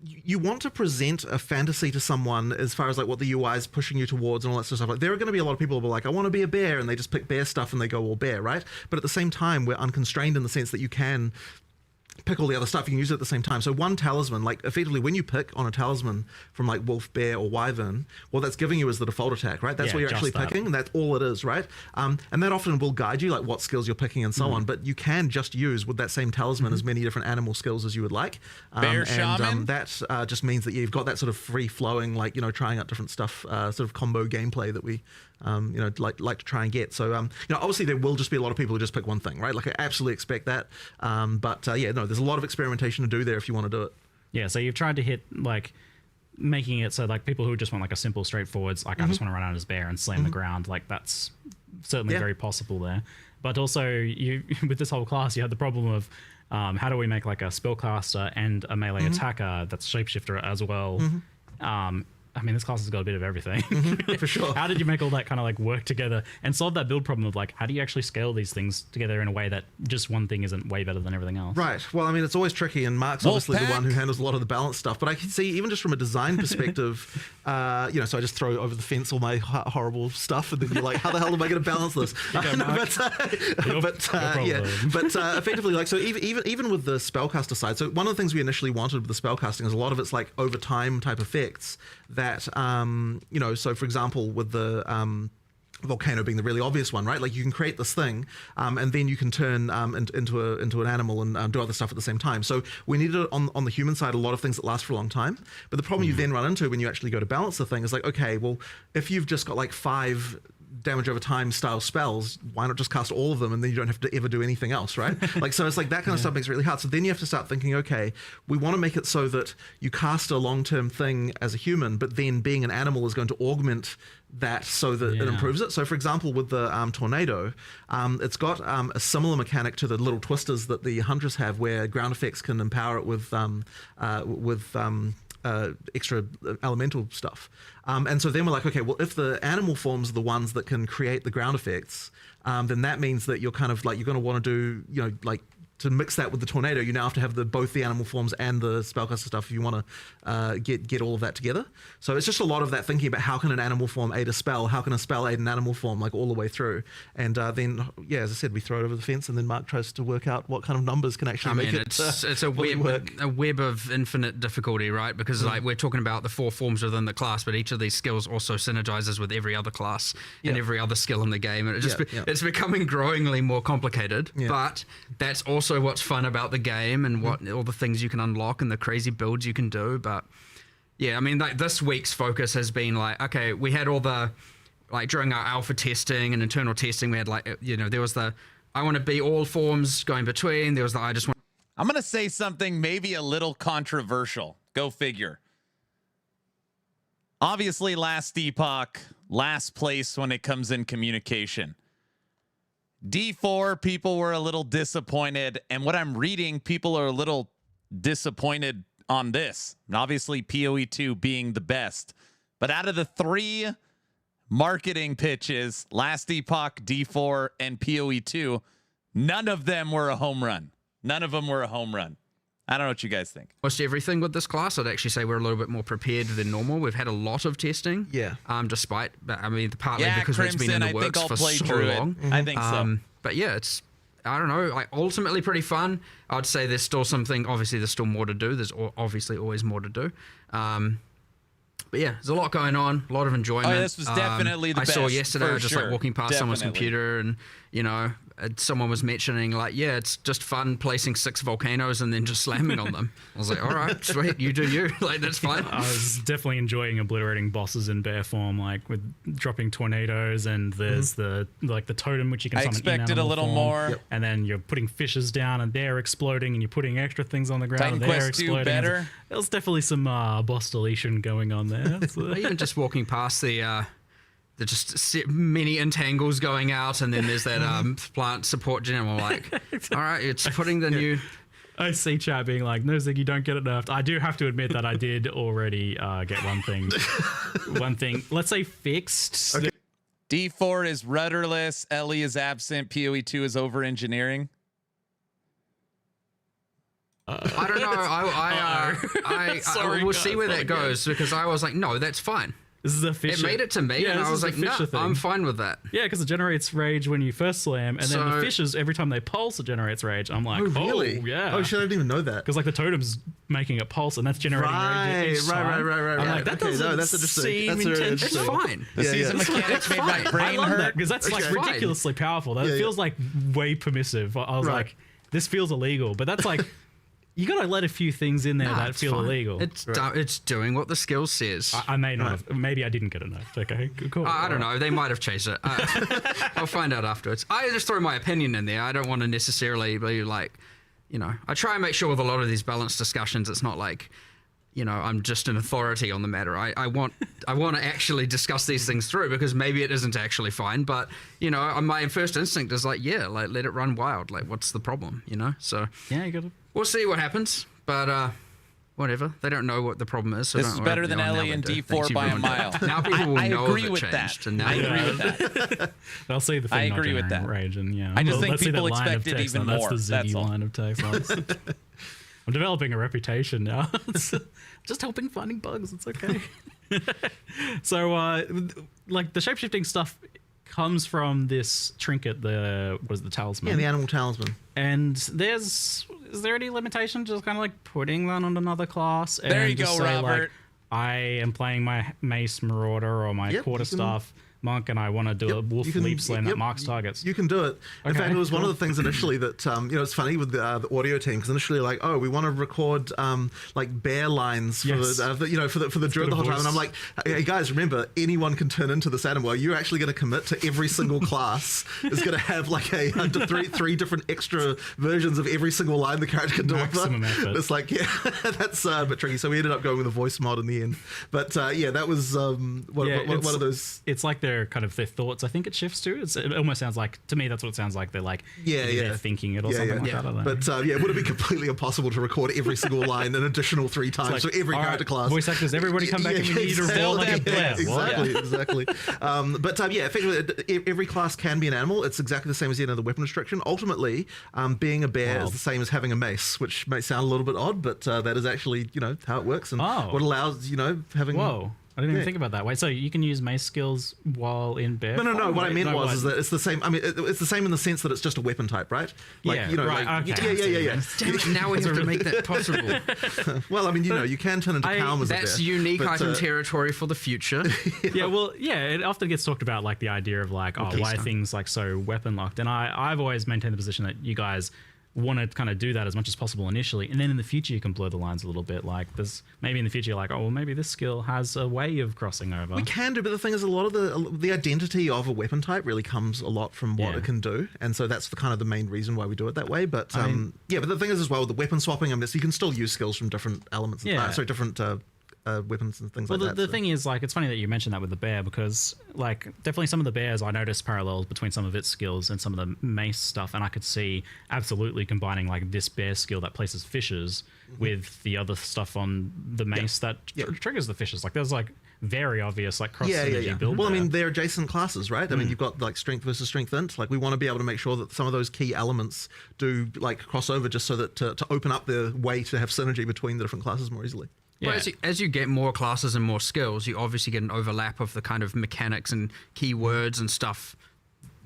S5: you want to present a fantasy to someone as far as like what the UI is pushing you towards and all that sort of stuff. Like, there are going to be a lot of people who are like, I want to be a bear, and they just pick bear stuff and they go all bear, right? But at the same time, we're unconstrained in the sense that you can pick all the other stuff, you can use it at the same time. So one talisman, like effectively when you pick on a talisman from like wolf, bear, or wyvern, what that's giving you is the default attack, right? That's what you're actually picking, and that's all it is, right? And that often will guide you, like what skills you're picking and so on, but you can just use with that same talisman as many different animal skills as you would like.
S1: Bear shaman?
S5: That just means that you've got that sort of free-flowing, like, you know, trying out different stuff, sort of combo gameplay that we like to try and get. So obviously there will just be a lot of people who just pick one thing, right? Like, I absolutely expect that, there's a lot of experimentation to do there if you want to do it.
S10: Yeah, so you've tried to hit like making it so like people who just want like a simple straightforwards, like I just want to run out as bear and slam the ground, like that's certainly very possible there. But also you with this whole class, you had the problem of how do we make like a spellcaster and a melee attacker that's shapeshifter as well. I mean, this class has got a bit of everything.
S5: For sure.
S10: How did you make all that kind of like work together and solve that build problem of like, how do you actually scale these things together in a way that just one thing isn't way better than everything else?
S5: Right. Well, I mean, it's always tricky, and Mark's obviously the one who handles a lot of the balance stuff. But I can see, even just from a design perspective, so I just throw over the fence all my horrible stuff, and then you're like, how the hell am I going to balance this? Effectively, like, so even with the spellcaster side, so one of the things we initially wanted with the spellcasting is a lot of it's like over time type effects that, so for example, with the volcano being the really obvious one, right? Like, you can create this thing, and then you can turn into an animal and do other stuff at the same time. So we needed on the human side a lot of things that last for a long time. But the problem you then run into when you actually go to balance the thing is like, okay, well, if you've just got like 5 damage over time style spells, why not just cast all of them, and then you don't have to ever do anything else, right? Like, so it's like that kind of stuff makes it really hard. So then you have to start thinking, okay, we want to make it so that you cast a long-term thing as a human, but then being an animal is going to augment that so that it improves it. So for example, with the tornado, it's got a similar mechanic to the little twisters that the hunters have, where ground effects can empower it with extra elemental stuff. And so then we're like, okay, well, if the animal forms are the ones that can create the ground effects, then that means that you're kind of like, you're going to want to do, like, to mix that with the tornado, you now have to have both the animal forms and the spellcaster stuff if you want to get all of that together. So it's just a lot of that thinking about how can an animal form aid a spell, how can a spell aid an animal form, like all the way through. And then, as I said, we throw it over the fence, and then Mark tries to work out what kind of numbers can actually make it
S8: it's a web of infinite difficulty, right? Because like, we're talking about the 4 forms within the class, but each of these skills also synergizes with every other class and every other skill in the game, and it's becoming growingly more complicated. But that's also what's fun about the game, and what all the things you can unlock and the crazy builds you can do. But I mean, like, this week's focus has been like, okay, we had all the, like, during our alpha testing and internal testing, we had like, there was the I want to be all forms going between, there was the I just want.
S1: I'm gonna say something maybe a little controversial, go figure. Obviously, last epoch, last place when it comes in communication. D4, people were a little disappointed, and what I'm reading, people are a little disappointed on this. And obviously, PoE2 being the best. But out of the 3 marketing pitches, last epoch, D4, and PoE2, none of them were a home run. None of them were a home run. I don't know what you guys think.
S8: Almost everything with this class, I'd actually say we're a little bit more prepared than normal. We've had a lot of testing. Despite, I mean, partly because
S1: Crimson,
S8: it's been in the works for so long.
S1: I think so.
S8: But yeah, it's, I don't know, like ultimately pretty fun. I'd say there's still obviously there's still more to do. There's obviously always more to do. But yeah, there's a lot going on, a lot of enjoyment.
S1: Oh, this was definitely the
S8: I
S1: best.
S8: saw yesterday, I was just
S1: sure.
S8: like walking past someone's
S1: Definitely.
S8: computer and, you know, someone was mentioning like, yeah, it's just fun placing 6 volcanoes and then just slamming on them. I was like, all right, sweet, you do you. Like, that's fine.
S10: I was definitely enjoying obliterating bosses in bear form, like with dropping tornadoes, and there's the totem which you can
S1: I
S10: summon in
S1: expected a
S10: animal
S1: little
S10: form.
S1: more.
S10: Yep. And then you're putting fishes down and they're exploding, and you're putting extra things on the ground
S1: Titan
S10: and they're
S1: Quest 2
S10: exploding.
S1: better.
S10: There was definitely some boss deletion going on there. So-
S8: Even just walking past the just many entangles going out, and then there's that plant support gem. I'm like, all right, it's putting the new.
S10: I see chat being like, no, Ziggy, don't get it nerfed. I do have to admit that I did already get one thing, let's say fixed.
S1: Okay. D4 is rudderless, Ellie is absent, PoE2 is over engineering.
S8: I don't know. I
S10: Sorry,
S8: we'll
S10: guys,
S8: see where
S10: not
S8: that goes, because I was like, no, that's fine.
S10: This is a fisher.
S8: It made it to me,
S10: Yeah,
S8: and
S10: this
S8: I was
S10: is a
S8: like, no,
S10: fisher thing.
S8: I'm fine with that.
S10: Yeah, because it generates rage when you first slam, and then the
S8: So-
S10: fishes, every time they pulse, it generates rage. I'm like,
S5: Oh, really?
S10: yeah.
S5: Oh, shit, I didn't even know that.
S10: Because like the totem's making it pulse, and that's generating rage. Each time.
S5: Right.
S10: I'm like, that doesn't
S5: that's interesting.
S10: seem
S5: That's very
S10: intentional.
S8: It's
S5: interesting.
S8: fine.
S1: The season mechanics made my
S8: fine.
S1: brain
S10: I love
S1: hurt.
S10: that because that's like
S8: Okay. Fine.
S10: ridiculously powerful. That
S5: Yeah,
S10: feels like way permissive. I was
S5: Right.
S10: like, this feels illegal, but that's like, you gotta let a few things in there
S8: Nah,
S10: that
S8: it's
S10: feel
S8: fine.
S10: illegal.
S8: It's doing what the skill says.
S10: I may not have. Maybe I didn't get enough. Okay, cool.
S8: I don't know. They might have changed it. I'll find out afterwards. I just throw my opinion in there. I don't want to necessarily be like, you know, I try and make sure with a lot of these balanced discussions, it's not like, you know, I'm just an authority on the matter. I want to actually discuss these things through, because maybe it isn't actually fine, but, you know, my first instinct is like, yeah, like let it run wild. Like, what's the problem, you know? So
S10: Yeah, you gotta.
S8: we'll see what happens, but whatever. They don't know what the problem is. So
S1: This
S8: don't
S1: is
S8: worry.
S1: better than
S8: Oh, now
S1: Ellie
S8: they
S1: and
S8: do.
S1: D4
S8: Thanks, you
S1: by a
S8: ruined it.
S1: mile.
S8: Now people will
S1: I
S8: know
S1: agree
S8: if it
S1: with
S8: changed,
S1: that.
S8: and now
S1: I
S8: they
S1: agree
S8: know.
S1: with that.
S10: They'll see the thing.
S1: I
S10: not
S1: agree with
S10: generating
S1: that.
S10: Rage, and yeah,
S1: I just think
S10: let's see
S1: people
S10: that line of
S1: expected
S10: text,
S1: even
S10: and
S1: more,
S10: That's the
S1: that's
S10: Ziggy
S1: all.
S10: line of text. I'm developing a reputation now. It's just helping finding bugs. It's okay. So, like the shapeshifting stuff comes from this trinket, the talisman.
S5: Yeah, the animal talisman.
S10: And is there any limitation to just kind of like putting that on another class?
S1: There
S10: and
S1: you
S10: just
S1: go,
S10: say,
S1: Robert.
S10: Like, I am playing my mace marauder or my
S5: Yep,
S10: quarterstaff monk, and I want to do a wolf leap slam that marks targets.
S5: You can do it. In
S10: Okay,
S5: fact, it was one
S10: cool.
S5: of the things initially that it's funny with the audio team, because initially like, oh, we want to record like bear lines for
S10: Yes.
S5: for the druid the whole time, and I'm like, hey guys, remember, anyone can turn into this animal. Are you actually going to commit to every single class is going to have like a three different extra versions of every single line the character can deliver?
S10: Maximum effort.
S5: It's like, yeah, that's a bit tricky. So we ended up going with a voice mod in the end. But yeah, that was one of those.
S10: It's like their thoughts. I think it shifts to. It almost sounds like, to me, that's what it sounds like. They're like, they're thinking it or something like that. I don't know.
S5: But yeah, would it be completely impossible to record every single line an additional 3 times
S10: like,
S5: for every
S10: all
S5: character
S10: right,
S5: class?
S10: voice actors, everybody come back and we need to roll like a bear.
S5: Exactly. But yeah, effectively, every class can be an animal. It's exactly the same as the weapon restriction. Ultimately, being a bear is the same as having a mace, which may sound a little bit odd, but that is actually how it works and what allows having.
S10: Whoa. I didn't even think about that. Wait, so you can use mace skills while in bear?
S5: No. What I meant was that it's the same. I mean, it's the same in the sense that it's just a weapon type, right? Like,
S10: Yeah, right,
S5: like,
S10: okay.
S5: yeah.
S8: Damn it, now we have to make that possible.
S5: Well, I mean, you can turn into Calm as a bear.
S8: That's unique
S5: but,
S8: item territory for the future.
S10: Yeah, well, yeah, it often gets talked about, like the idea of like, oh, why are things like so weapon locked? And I've always maintained the position that you guys want to kind of do that as much as possible initially, and then in the future you can blur the lines a little bit. Like there's maybe in the future you're like, oh, well, maybe this skill has a way of crossing over.
S5: We can do, but the thing is, a lot of the identity of a weapon type really comes a lot from what it can do, and so that's the kind of the main reason why we do it that way. But but the thing is as well, with the weapon swapping, I mean, you can still use skills from different elements. Different weapons and things like that.
S10: The thing is, like, it's funny that you mentioned that with the bear, because like definitely some of the bears, I noticed parallels between some of its skills and some of the mace stuff, and I could see absolutely combining like this bear skill that places fishes with the other stuff on the mace that triggers the fishes. Like there's like very obvious like cross synergy build.
S5: Well, I
S10: there.
S5: mean, they're adjacent classes, right? I mean, you've got like strength versus strength int. Like we want to be able to make sure that some of those key elements do like cross over, just so that to open up the way to have synergy between the different classes more easily.
S10: Yeah.
S8: Well, as you get more classes and more skills, you obviously get an overlap of the kind of mechanics and keywords and stuff,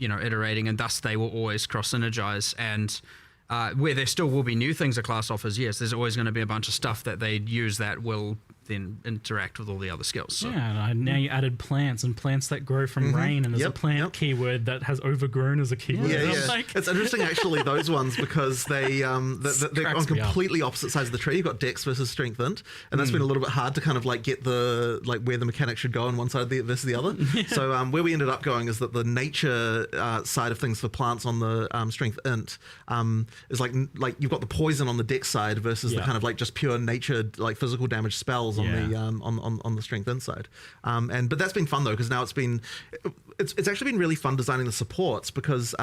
S8: iterating, and thus they will always cross-synergize. And where there still will be new things a class offers, yes, there's always going to be a bunch of stuff that they use that will then interact with all the other skills. So.
S10: Yeah, and now you added plants and plants that grow from rain, and there's a plant keyword that has overgrown as a keyword.
S5: It's interesting actually, those ones, because they're on completely opposite sides of the tree. You've got Dex versus Strengthened, and that's been a little bit hard to kind of like get the where the mechanic should go on one side versus the other. So where we ended up going is that the nature side of things for plants on the Strength Int is like you've got the poison on the Dex side versus the kind of like just pure nature like physical damage spells on the on the Strength Int side. But that's been fun though, because now it's actually been really fun designing the supports, because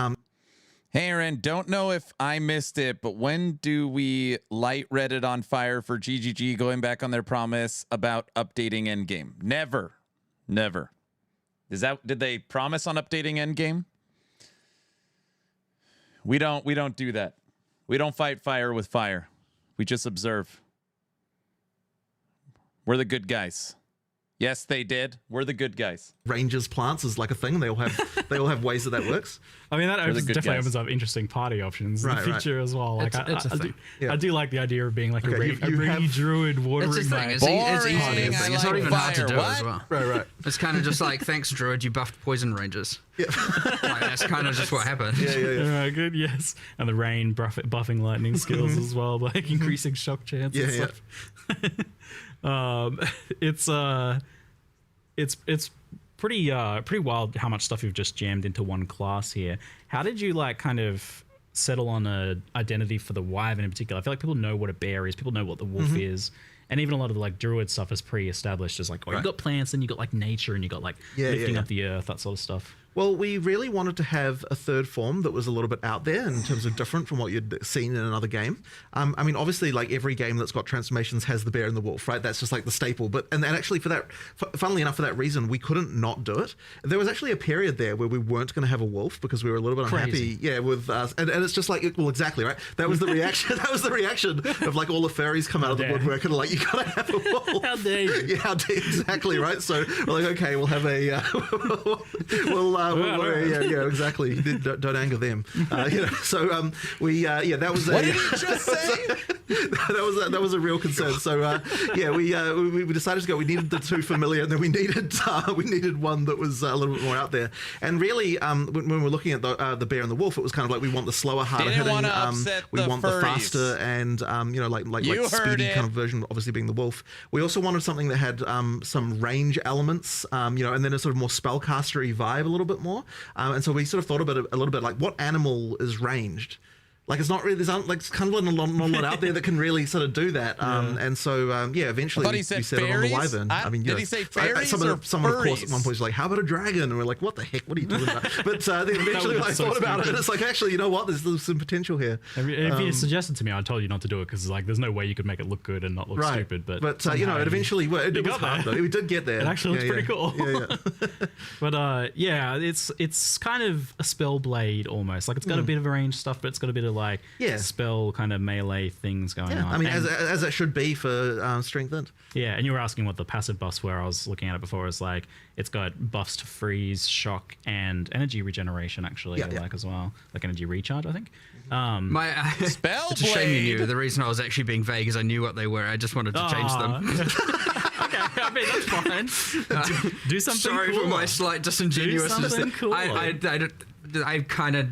S1: Hey, Aaron, don't know if I missed it, but when do we light Reddit on fire for GGG going back on their promise about updating Endgame? Never. Did they promise on updating Endgame? We don't do that. We don't fight fire with fire. We just observe. We're the good guys. Yes, they did. We're the good guys.
S5: Rangers plants is like a thing. They all have ways that works.
S10: I mean, that definitely opens up interesting party options in the future as well. Like, I do like the idea of being like a rainy druid watering mate.
S8: It's easy. It's not even hard to do as well.
S5: Right.
S8: It's kind of just like, thanks, druid, you buffed poison rangers. Yeah. That's kind of just what happened.
S10: Yeah. All right, good, yes. And the rain buffing lightning skills as well, by increasing shock chance and stuff. It's pretty wild how much stuff you've just jammed into one class here. How did you like kind of settle on a identity for the wyvern in particular? I feel like people know what a bear is, people know what the wolf is, and even a lot of the like druid stuff is pre-established as like, you got plants, and you got like nature, and you got like lifting up the earth, that sort of stuff.
S5: Well, we really wanted to have a third form that was a little bit out there in terms of different from what you'd seen in another game. I mean, obviously, like every game that's got transformations has the bear and the wolf, right? That's just like the staple. But and actually, funnily enough, for that reason, we couldn't not do it. There was actually a period there where we weren't going to have a wolf because we were a little bit unhappy. Yeah, with us, and it's just like, well, exactly right. That was the reaction. That was the reaction of like all the furries come out of the woodwork and like, you gotta have a wolf.
S10: How dare you?
S5: Yeah, how dare, exactly right. So we're like, okay, we'll have a yeah, exactly. Don't anger them. So that was
S1: what did he just say?
S5: that was a real concern. So we decided to go. We needed the two familiar, and then we needed one that was a little bit more out there. And really, when we were looking at the bear and the wolf, it was kind of like we want the slower, harder hitting. We want the faster and like speedy kind of version, obviously being the wolf. We also wanted something that had some range elements, and then a sort of more spellcastery vibe a little bit more. And so we sort of thought about it a little bit like, what animal is ranged? Like, it's not really, there's kind of not a lot out there that can really sort of do that. And so, eventually we settled on the wyvern.
S1: Did he say fairies
S5: someone, of course, at one point was like, how about a dragon? And we're like, what the heck? What are you talking about? But then eventually I thought about it, and it's like, actually, you know what? There's some potential here.
S10: If you suggested to me, I told you not to do it because like, there's no way you could make it look good and not look stupid. But
S5: it eventually it was hard though. We did get there.
S10: It actually looks pretty cool.
S5: Yeah.
S10: But it's kind of a spell blade almost. Like, it's got a bit of range stuff, but it's got a bit of like spell kind of melee things going on.
S5: I mean, as it should be for Strengthened.
S10: Yeah, and you were asking what the passive buffs were. I was looking at it before. It's like it's got buffs to freeze, shock, and energy regeneration actually, as well, like energy recharge, I think.
S8: My spell. It's a shame you knew. The reason I was actually being vague is I knew what they were. I just wanted to change them.
S10: Okay, I mean that's fine. Do something.
S8: Sorry
S10: cool.
S8: for my slight disingenuousness.
S10: Cool.
S8: I kind of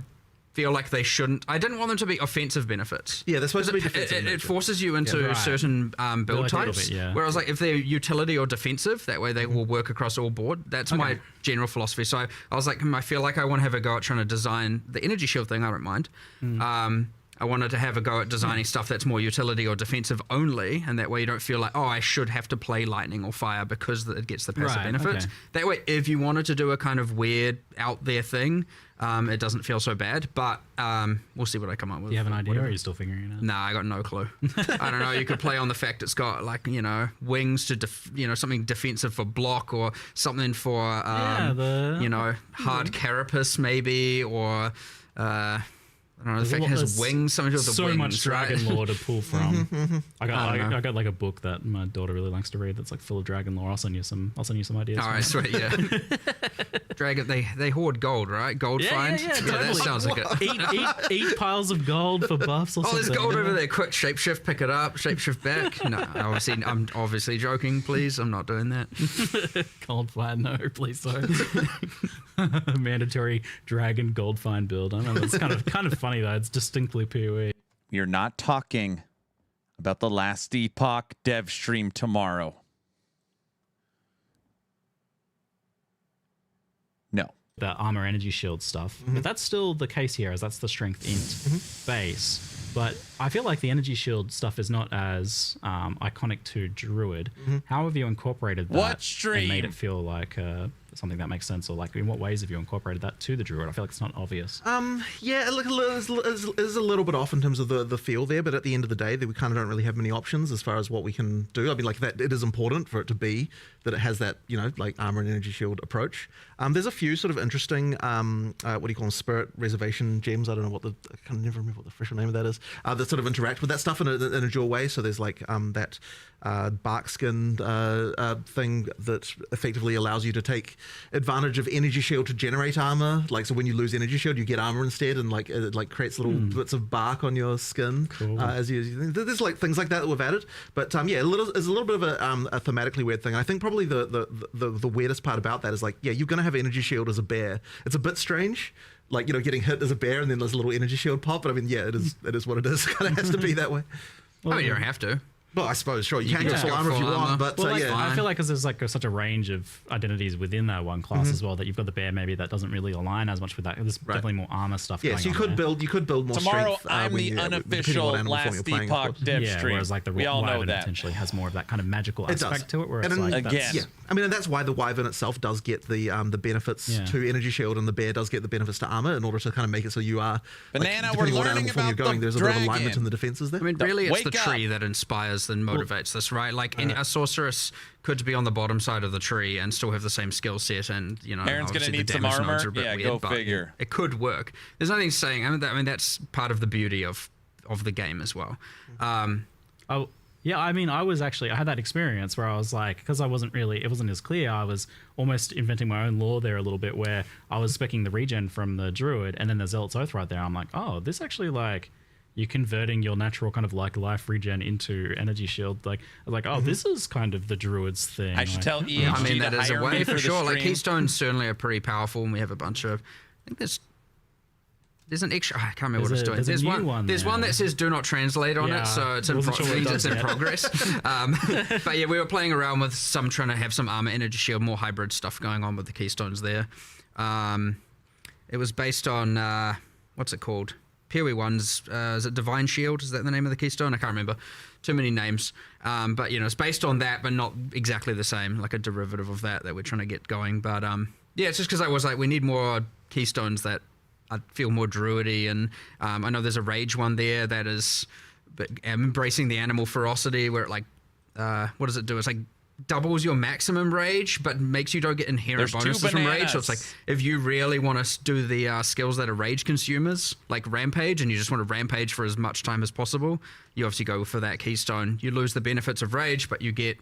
S8: feel like they shouldn't. I didn't want them to be offensive benefits.
S5: Yeah, they're supposed to be defensive.
S8: It forces you into certain build types. Whereas, like, if they're utility or defensive, that way they will work across all board. That's my general philosophy. So I was like, I feel like I want to have a go at trying to design the energy shield thing. I don't mind. I wanted to have a go at designing stuff that's more utility or defensive only, and that way you don't feel like, oh, I should have to play lightning or fire because it gets the passive benefits. That way, if you wanted to do a kind of weird out there thing, it doesn't feel so bad, but we'll see what I come up with.
S10: Do you have an idea, or are you still figuring it out?
S8: Nah, I got no clue. I don't know. You could play on the fact it's got, like, wings to, something defensive for block, or something for, hard carapace maybe, or... I don't know, the fact it has wings, something to do with the
S10: so
S8: wings,
S10: much dragon
S8: right?
S10: lore to pull from. I got like a book that my daughter really likes to read that's like full of dragon lore. I'll send you some ideas.
S8: All right, sweet, yeah. Dragon, they hoard gold, right? Gold find?
S10: Yeah,
S8: that sounds like it.
S10: Eat piles of gold for buffs or something.
S8: There's gold over there. Quick, shapeshift, pick it up, shapeshift back. No, I'm obviously joking, please. I'm not doing that.
S10: Gold find, no, please don't. Mandatory dragon gold find build. I know it's kind of funny though. It's distinctly PoE.
S1: You're not talking about the last Epoch dev stream tomorrow. No.
S10: The armor energy shield stuff. But that's still the case here, as that's the strength int base. But I feel like the energy shield stuff is not as iconic to Druid. How have you incorporated that
S1: What stream?
S10: and made it feel like something that makes sense? Or like in what ways have you incorporated that to the Druid? I feel like it's not obvious.
S5: Yeah, look, is a little bit off in terms of the feel there, but at the end of the day, we kind of don't really have many options as far as what we can do. I mean, like that, it is important for it to be that it has that, you know, like armor and energy shield approach. There's a few sort of interesting, what do you call them, spirit reservation gems. I don't know I can never remember what the official name of that is. That sort of interact with that stuff in a dual way. So there's like that bark skin thing that effectively allows you to take advantage of energy shield to generate armor. Like, so when you lose energy shield, you get armor instead, and like it like creates little bits of bark on your skin.
S10: Cool.
S5: There's like things like that we've added. But yeah, it's a little bit of a thematically weird thing. I think probably the weirdest part about that is like, yeah, you're gonna have energy shield as a bear. It's a bit strange. Like, you know, getting hit as a bear and then there's a little energy shield pop. But I mean, yeah, it is what it is. Kind of has to be that way.
S8: Well, you don't have to.
S5: Well, I suppose, sure. You can get full armor if you want, but
S10: well,
S5: yeah.
S10: I feel like because there's like such a range of identities within that one class as well, that you've got the bear maybe that doesn't really align as much with that. There's definitely more armor stuff going on.
S5: So you could build more
S1: tomorrow.
S5: strength.
S1: I'm the unofficial last Epoch dev stream.
S10: Whereas like the
S1: we all know
S10: Wyvern
S1: that
S10: potentially has more of that kind of magical aspect to it. Where it's
S5: and
S10: like
S1: again,
S5: I mean, and that's why the Wyvern itself does get the benefits to energy shield, and the bear does get the benefits to armor in order to kind of make it so you are
S1: Banana.
S5: Like,
S1: we're
S5: depending on what
S1: learning
S5: animal form
S1: about
S5: you're going,
S1: the
S5: there's a
S1: dragon.
S5: bit of alignment in the defenses there.
S8: I mean, really, it's the
S1: Wake
S8: tree
S1: up.
S8: that inspires and motivates this, right? Like, a sorceress could be on the bottom side of the tree and still have the same skill set, and you know,
S1: Aaron's gonna
S8: obviously
S1: need
S8: the
S1: some
S8: damage
S1: armor.
S8: nodes are a bit
S1: Yeah,
S8: weird,
S1: go
S8: but
S1: figure.
S8: It could work. There's nothing saying. I mean, that's part of the beauty of the game as well.
S10: Oh, yeah, I mean, I had that experience where I was like, because it wasn't as clear, I was almost inventing my own lore there a little bit, where I was specking the regen from the Druid and then the Zealot's Oath right there. I'm like, oh, this actually like, you're converting your natural kind of like life regen into energy shield. Like, I was like, oh, this is kind of the Druid's thing.
S1: I should
S10: like,
S1: tell EHG
S8: I mean, that
S1: to
S8: is a
S1: hire
S8: way
S1: me
S8: for
S1: the
S8: sure. Like,
S1: stream.
S8: keystones certainly are pretty powerful, and we have a bunch of. I think there's an extra. I can't remember what it's doing.
S10: There's a new one
S8: There's one
S10: there.
S8: that says "Do not translate" on it, so it's in,
S10: wasn't sure what it
S8: it's
S10: does
S8: in
S10: yet.
S8: progress. But yeah, we were playing around with trying to have some armor, energy shield, more hybrid stuff going on with the keystones there. It was based on what's it called? PoE one's is it Divine Shield? Is that the name of the keystone? I can't remember. Too many names. But you know, it's based on that, but not exactly the same. Like a derivative of that we're trying to get going. But yeah, it's just because I was like, we need more keystones that I feel more druidy, and I know there's a rage one there that is embracing the animal ferocity, where it like what does it do? It's like doubles your maximum rage, but makes you don't get inherent
S1: There's two
S8: bonuses from rage. So it's like,
S1: bananas.
S8: if you really want to do the skills that are rage consumers, like rampage, and you just want to rampage for as much time as possible, you obviously go for that keystone. You lose the benefits of rage, but you get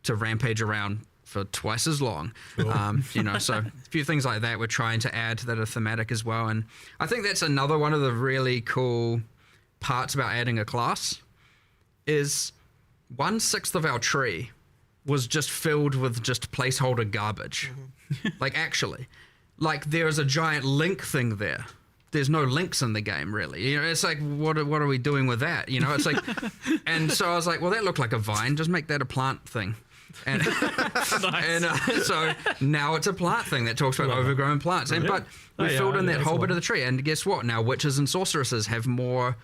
S8: to rampage around for twice as long. You know, so a few things like that we're trying to add that are thematic as well. And I think that's another one of the really cool parts about adding a class is 1/6 of our tree was just filled with just placeholder garbage. Like, actually, like there's a giant link thing there. There's no links in the game, really. You know, it's like, what are we doing with that? You know, it's like, and so I was like, well, that looked like a vine. Just make that a plant thing. And, and so now it's a plant thing that talks about overgrown plants. And but we filled in that whole bit of the tree. And guess what? Now witches and sorceresses have more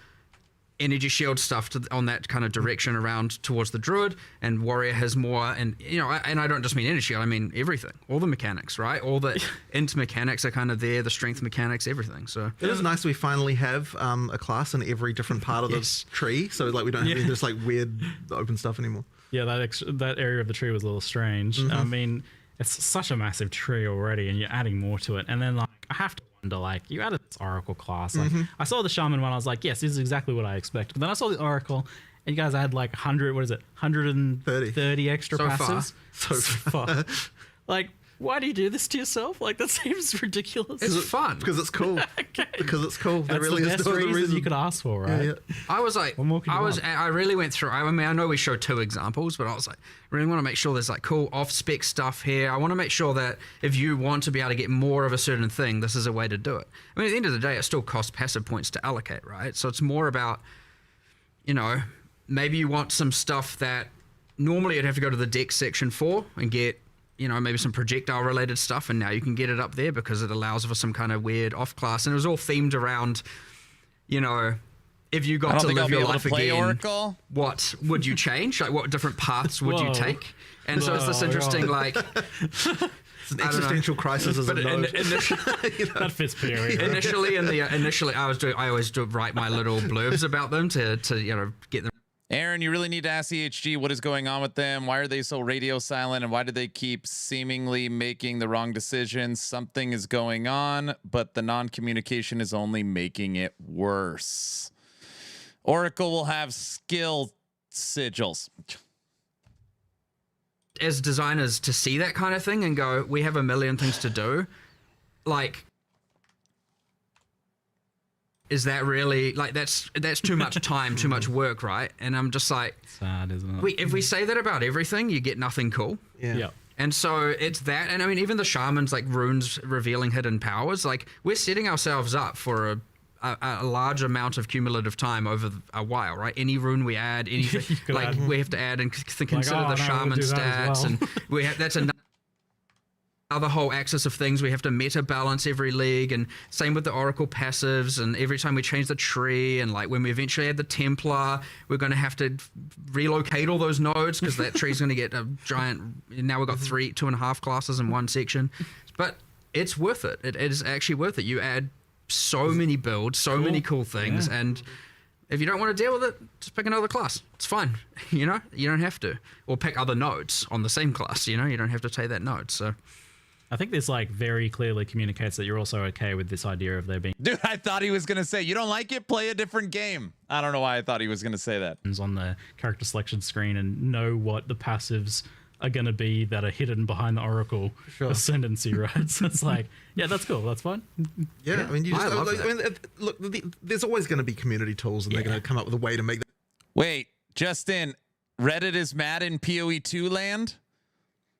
S8: energy shield stuff on that kind of direction around towards the druid, and warrior has more. And you know, and I don't just mean energy shield, I mean everything, all the mechanics, right? All the int mechanics are kind of there, the strength mechanics, everything. So
S5: it is nice we finally have a class in every different part of the tree, so like we don't have any just like weird open stuff anymore.
S10: Yeah, that area of the tree was a little strange. I mean, it's such a massive tree already, and you're adding more to it, and then like I have to wonder, like, you added this Oracle class. Like, I saw the Shaman one, I was like, yes, this is exactly what I expected. But then I saw the Oracle, and you guys had like 130 extra passives. So far. Like, why do you do this to yourself? Like, that seems ridiculous.
S9: It's fun.
S5: Because it's cool. Because it's cool.
S10: That's really the best reason you could ask for, right?
S5: Yeah.
S9: I was like, I really went through, I mean, I know we showed 2 examples, but I was like, really want to make sure there's like cool off-spec stuff here. I want to make sure that if you want to be able to get more of a certain thing, this is a way to do it. I mean, at the end of the day, it still costs passive points to allocate, right? So it's more about, you know, maybe you want some stuff that normally you'd have to go to the deck section for and get, you know, maybe some projectile related stuff, and now you can get it up there because it allows for some kind of weird off class, and it was all themed around, you know, if you got to live your life again,
S1: Oracle.
S9: What would you change? Like, what different paths would you take? And so it's this interesting, like,
S5: It's an existential crisis as a node.
S10: That fits period.
S9: Initially, I always do write my little blurbs about them to you know, get them.
S1: Aaron, you really need to ask CHG what is going on with them. Why are they so radio silent, and why do they keep seemingly making the wrong decisions? Something is going on, but the non-communication is only making it worse. Oracle will have skill sigils.
S9: As designers, to see that kind of thing and go, we have a million things to do. Like, is that really, like, that's too much time, too much work, right? And I'm just like,
S10: sad, isn't it?
S9: If we say that about everything, you get nothing cool.
S10: Yeah.
S9: And so it's that, and I mean, even the shamans, like runes revealing hidden powers, like, we're setting ourselves up for a large amount of cumulative time over a while, right? Any rune we add, anything, like, we have to add and consider the shaman stats, and we have, that's another whole axis of things. We have to meta balance every league, and same with the Oracle passives, and every time we change the tree, and like when we eventually add the Templar, we're going to have to relocate all those nodes because that tree's going to get a giant, now we've got 2.5 classes in one section. But it's worth it. It is actually worth it. You add so many builds, so many cool things, and if you don't want to deal with it, just pick another class. It's fine. You know, you don't have to. Or pick other nodes on the same class, you know, you don't have to take that node. So
S10: I think this like very clearly communicates that you're also okay with this idea of there being
S1: Dude, I thought he was going to say, you don't like it? Play a different game. I don't know why I thought he was going to say that.
S10: on the character selection screen and know what the passives are going to be that are hidden behind the Oracle ascendancy, right? So it's like, yeah, that's cool. That's fine.
S5: Yeah, I mean, you just
S9: I love
S5: I mean, look, there's always going to be community tools, and they're going to come up with a way to make that.
S1: Wait, Justin, Reddit is mad in PoE2 land?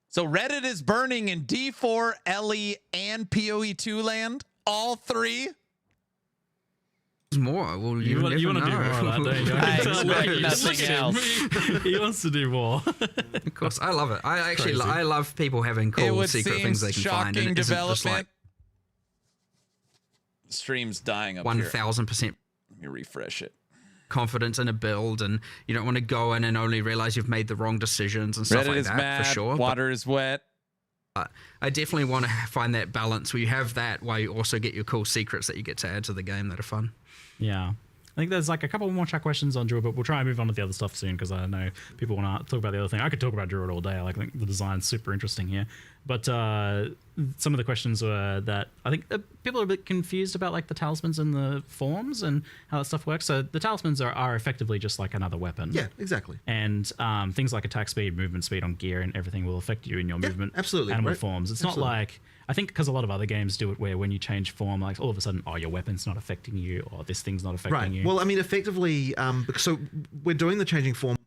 S1: So Reddit is burning in D4, LE, and PoE2 land? All 3?
S9: there's more. Well,
S10: You want to do more of that, don't you?
S1: I
S10: can tell by
S1: expect
S10: you.
S1: nothing else.
S10: He wants to do more.
S9: Of course, I love it. I actually, I love people having cool secret things they can find.
S1: Shocking
S9: And it isn't just
S1: development.
S9: like
S1: Stream's dying up here.
S9: 1,000%
S1: Let me refresh it.
S9: confidence in a build, and you don't want to go in and only realize you've made the wrong decisions and stuff
S1: Reddit
S9: like
S1: is
S9: that,
S1: mad.
S9: for sure.
S1: Water is wet.
S9: But I definitely want to find that balance where you have that while you also get your cool secrets that you get to add to the game that are fun.
S10: Yeah. I think there's like a couple more chat questions on Druid, but we'll try and move on to the other stuff soon because I know people want to talk about the other thing. I could talk about Druid all day. I think the design's super interesting here. But some of the questions were that I think people are a bit confused about like the talismans and the forms and how that stuff works. So the talismans are effectively just like another weapon.
S5: Yeah, exactly.
S10: And things like attack speed, movement speed on gear and everything will affect you in your movement.
S5: Absolutely.
S10: And with
S5: Right.
S10: forms. It's
S5: Absolutely.
S10: not like... I think because a lot of other games do it where when you change form, like all of a sudden, oh, your weapon's not affecting you, or this thing's not affecting
S5: Right.
S10: you.
S5: Well, I mean, effectively, so we're doing the changing form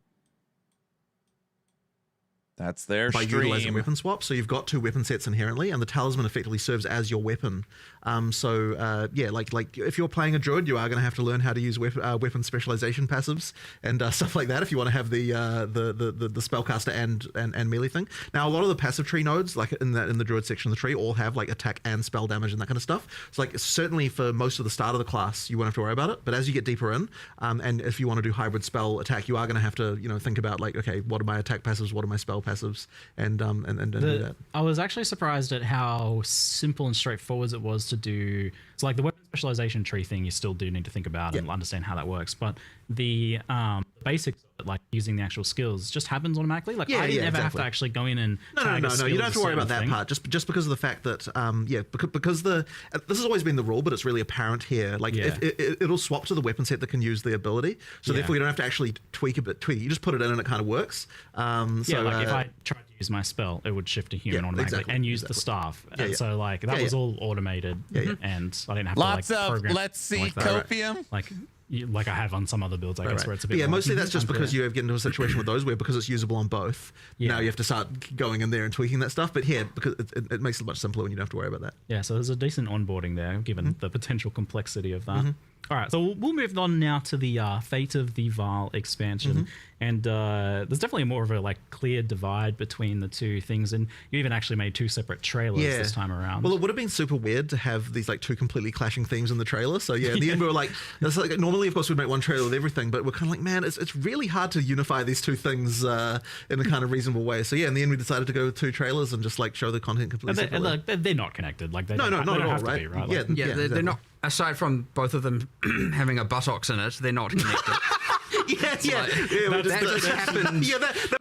S1: That's their
S5: by utilizing
S1: stream.
S5: weapon swap. So you've got 2 weapon sets inherently, and the talisman effectively serves as your weapon. Yeah, like if you're playing a druid, you are going to have to learn how to use weapon specialization passives and stuff like that if you want to have the spellcaster and melee thing. Now, a lot of the passive tree nodes, like in the druid section of the tree, all have like attack and spell damage and that kind of stuff. So like certainly for most of the start of the class, you won't have to worry about it. But as you get deeper in, and if you want to do hybrid spell attack, you are going to have to think about like, okay, what are my attack passives, what are my spell passives, and do that.
S10: I was actually surprised at how simple and straightforward it was to do. So like the weapon specialization tree thing, you still do need to think about and understand how that works. But the basics of like using the actual skills just happens automatically. Like
S5: Yeah,
S10: I
S5: yeah,
S10: never have to
S5: exactly.
S10: actually go in and
S5: No,
S10: tag a
S5: you
S10: skill
S5: don't
S10: as
S5: have to
S10: a
S5: worry about
S10: certain
S5: that
S10: thing.
S5: part. Just because of the fact that, because this has always been the rule, but it's really apparent here. Like,
S10: Yeah.
S5: if it'll swap to the weapon set that can use the ability, so
S10: Yeah.
S5: therefore you don't have to actually tweak. You just put it in and it kind of works.
S10: Yeah, like if I tried to use my spell, it would shift to human
S5: Yeah,
S10: automatically
S5: exactly,
S10: and use
S5: exactly.
S10: the staff.
S5: Yeah,
S10: And
S5: yeah.
S10: so like that
S5: Yeah,
S10: was
S5: yeah.
S10: all automated, and I didn't have
S1: Lots
S10: to like
S1: of
S10: program.
S1: let's see
S10: like that.
S1: copium.
S10: Like I have on some other builds, I guess,
S5: Right.
S10: where it's a
S5: But
S10: bit.
S5: yeah,
S10: more
S5: mostly that's just because
S10: unclear.
S5: you get into a situation with those where because it's usable on both,
S10: Yeah.
S5: now you have to start going in there and tweaking that stuff. But here, because it makes it much simpler when you don't have to worry about that.
S10: Yeah, so there's a decent onboarding there, given the potential complexity of that. All right, so we'll move on now to the Fate of the Val expansion, and there's definitely more of a like clear divide between the two things, and you even actually made two separate trailers this time around.
S5: Well, it would have been super weird to have these like two completely clashing themes in the trailer. So yeah, in the end we were like, that's like normally of course we'd make one trailer with everything, but we're kind of like, man, it's really hard to unify these two things in a kind of reasonable way. So yeah, in the end we decided to go with two trailers and just like show the content completely separately.
S10: they're not connected. Like they
S5: No,
S10: don't,
S5: not
S10: they
S5: at
S10: don't
S5: all,
S10: have to
S5: right?
S10: be, right?
S5: Yeah,
S10: Like,
S9: Yeah, they're
S5: exactly.
S9: not. Aside from both of them having a buttocks in it, they're not connected.
S5: yeah,
S9: that just happened.
S5: Yeah, that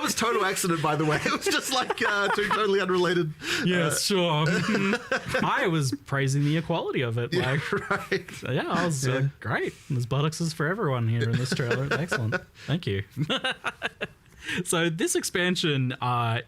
S5: was total accident, by the way. It was just like two totally unrelated.
S10: Yes, sure. I was praising the equality of it. Like,
S5: Right.
S10: so yeah, I was great. There's buttocks for everyone here in this trailer. Excellent. Thank you. So this expansion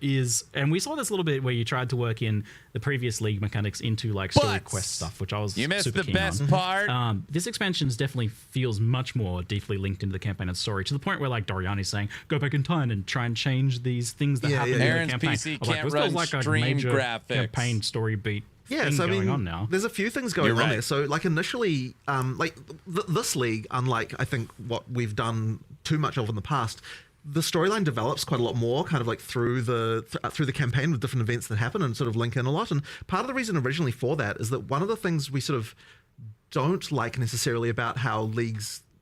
S10: is, and we saw this a little bit where you tried to work in the previous League mechanics into like story
S1: But
S10: quest stuff, which I was
S1: You missed
S10: super
S1: the
S10: keen
S1: best
S10: on.
S1: part.
S10: This expansion definitely feels much more deeply linked into the campaign and story, to the point where like Doriani's saying, go back in time and try and change these things that happen in
S1: Aaron's
S10: the campaign.
S1: PC
S10: I was like,
S1: can't
S10: this
S1: run
S10: feels like a
S1: stream
S10: major
S1: graphics.
S10: campaign story beat
S5: Yeah,
S10: thing
S5: so I mean,
S10: going on now.
S5: there's a few things going
S1: You're
S5: on
S1: right.
S5: there. So, like initially, this league, unlike I think what we've done too much of in the past, the storyline develops quite a lot more, kind of like through the campaign with different events that happen and sort of link in a lot. And part of the reason originally for that is that one of the things we sort of don't like necessarily about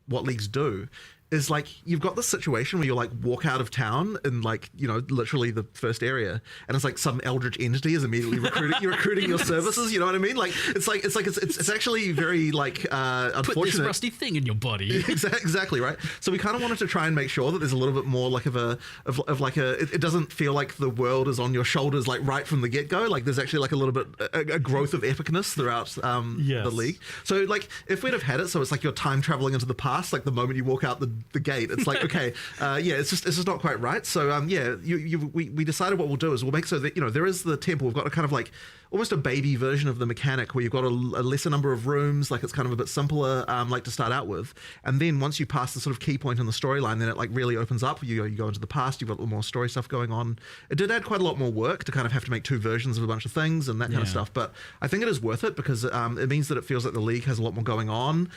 S5: what leagues do is like you've got this situation where you like walk out of town in like, you know, literally the first area, and it's like some eldritch entity is immediately recruiting your services. You know what I mean? Like it's actually very like unfortunate.
S10: Put this rusty thing in your body.
S5: Exactly right. So we kind of wanted to try and make sure that there's a little bit more like it doesn't feel like the world is on your shoulders like right from the get go. Like there's actually like a little bit a growth of epicness throughout the league. So like if we'd have had it so it's like you're time traveling into the past, like the moment you walk out the gate, it's like okay, it's just not quite right. So we decided what we'll do is we'll make so that, you know, there is the temple. We've got a kind of like almost a baby version of the mechanic where you've got a lesser number of rooms, like it's kind of a bit simpler, like to start out with. And then once you pass the sort of key point in the storyline, then it like really opens up. You go into the past, you've got a little more story stuff going on. It did add quite a lot more work to kind of have to make two versions of a bunch of things and that kind of stuff. But I think it is worth it because it means that it feels like the league has a lot more going on,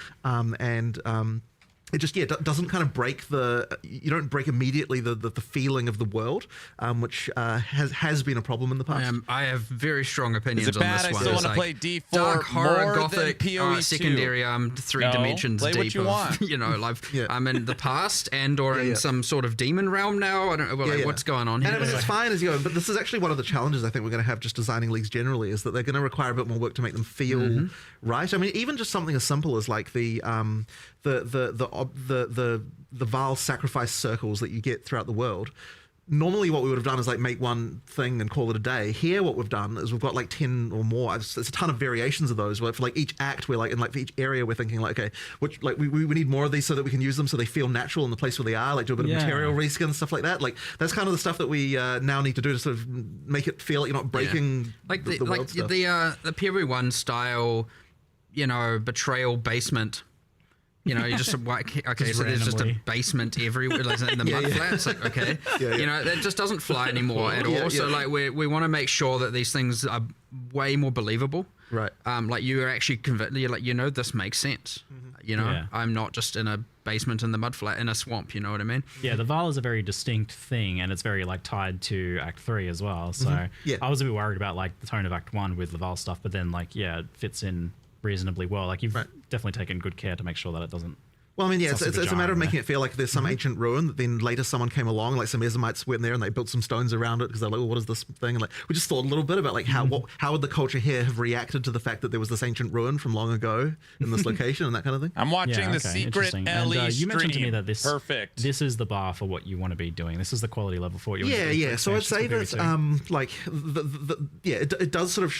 S5: it just doesn't kind of you don't break immediately the feeling of the world, which has been a problem in the past.
S9: I have very strong opinions
S1: Is it bad?
S9: on this
S1: I
S9: one.
S1: still
S9: It's
S1: want to
S9: like
S1: play D4
S9: dark horror,
S1: more
S9: gothic,
S1: than PoE2.
S9: secondary 3
S1: No,
S9: dimensions
S1: play
S9: deep.
S1: what you want.
S9: You know, like
S5: Yeah.
S9: I'm in the past or in some sort of demon realm now. I don't know what's going on here.
S5: And I mean, it's fine as you go, but this is actually one of the challenges I think we're going to have just designing leagues generally, is that they're going to require a bit more work to make them feel right. I mean, even just something as simple as like the Val sacrifice circles that you get throughout the world. Normally what we would have done is like make one thing and call it a day. Here what we've done is we've got like 10 or more. It's a ton of variations of those where for like each act we're like, in like for each area we're thinking like, okay, which like we need more of these so that we can use them so they feel natural in the place where they are, like do a bit of material reskin, stuff like that. Like that's kind of the stuff that we now need to do to sort of make it feel like you're not breaking
S9: like
S5: the world stuff.
S9: the PoE 1 style, you know, betrayal basement. You know, you just okay, so there's just a basement everywhere, like in the mud flats. Like, okay, you know, that just doesn't fly anymore at all. So like we want to make sure that these things are way more believable.
S5: Right.
S9: Like you are actually convinced. You're like, you know, this makes sense. You know, I'm not just in a basement in the mud flat in a swamp. You know what I mean?
S10: Yeah, the Val is a very distinct thing, and it's very like tied to Act 3 as well. So I was a bit worried about like the tone of Act 1 with the Val stuff, but then like it fits in reasonably well. Like you've definitely taken good care to make sure that it doesn't
S5: Well, I mean, yeah, it's
S10: Sausage
S5: a matter of
S10: vagina.
S5: making it feel like there's some ancient ruin that then later someone came along, like some Ezomites went there and they built some stones around it because they're like, well, what is this thing? And like, we just thought a little bit about like how would the culture here have reacted to the fact that there was this ancient ruin from long ago in this location and that kind of thing.
S1: I'm watching the
S10: okay,
S1: secret
S10: interesting.
S1: LE
S10: And, you mentioned to me
S1: stream.
S10: that
S1: Perfect.
S10: this is the bar for what you want to be doing. This is the quality level for what you want to be doing.
S5: Yeah. So I'd say that, like, it does sort of.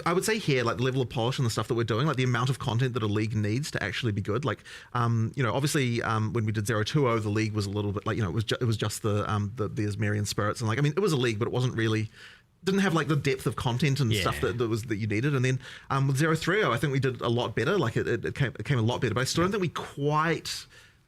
S5: I would say here, like the level of polish and the stuff that we're doing, like the amount of content that a league needs to actually be good. Like, obviously, when we did 020, the league was a little bit like, it was just the Asmerian spirits, and like, I mean, it was a league, but it wasn't really. Didn't have like the depth of content and stuff that you needed. And then with 030, I think we did a lot better. Like it came a lot better, but I still don't think we quite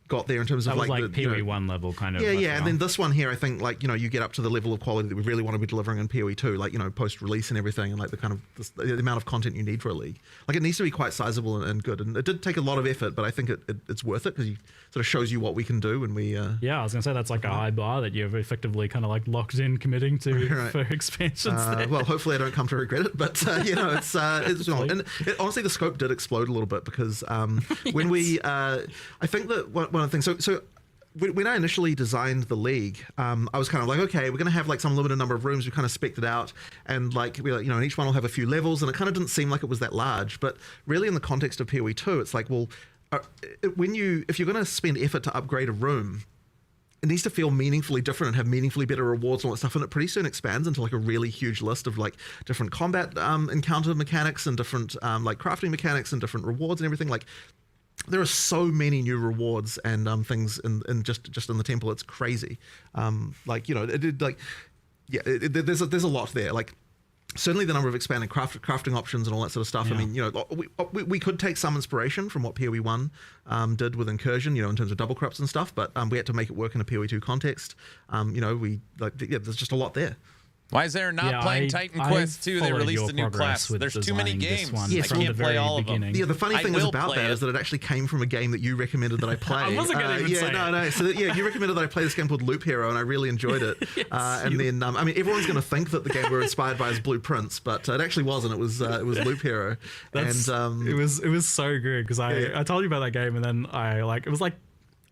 S5: got there in terms of
S10: that was
S5: like
S10: the PoE1 level kind of.
S5: Yeah. And then this one here, I think like, you get up to the level of quality that we really want to be delivering in PoE2, like, post release and everything, and like the kind of the amount of content you need for a league. Like it needs to be quite sizable and good. And it did take a lot of effort, but I think it's worth it because you sort of shows you what we can do when we.
S10: Yeah, I was gonna say that's like a high bar that you've effectively kind of like locked in committing to for expansions.
S5: Well, hopefully I don't come to regret it, but it's and honestly the scope did explode a little bit because when we I think that one of the things so when I initially designed the league, I was kind of like, okay, we're going to have like some limited number of rooms. We kind of spec'd it out, and like and each one will have a few levels, and it kind of didn't seem like it was that large. But really, in the context of PoE2, it's like, well, if you're going to spend effort to upgrade a room, it needs to feel meaningfully different and have meaningfully better rewards and all that stuff. And it pretty soon expands into like a really huge list of like different combat encounter mechanics and different like crafting mechanics and different rewards and everything. Like, there are so many new rewards and things in just in the temple. It's crazy. There's a lot there. Like, certainly the number of expanded crafting options and all that sort of stuff.
S10: Yeah.
S5: I mean, we could take some inspiration from what PoE1 did with Incursion, in terms of double crops and stuff, but we had to make it work in a PoE2 context. There's just a lot there.
S1: Why is there not playing Titan Quest 2? They released a new class. There's too many games. I can't play all of them.
S5: Yeah, the funny thing is about that is that it actually came from a game that you recommended that I play.
S10: I wasn't going to even say
S5: no. So you recommended that I play this game called Loop Hero, and I really enjoyed it. Then I mean, everyone's going to think that the game we were inspired by is Blueprints, but it actually wasn't. It was Loop Hero.
S10: It was so good because I told you about that game, and then it was like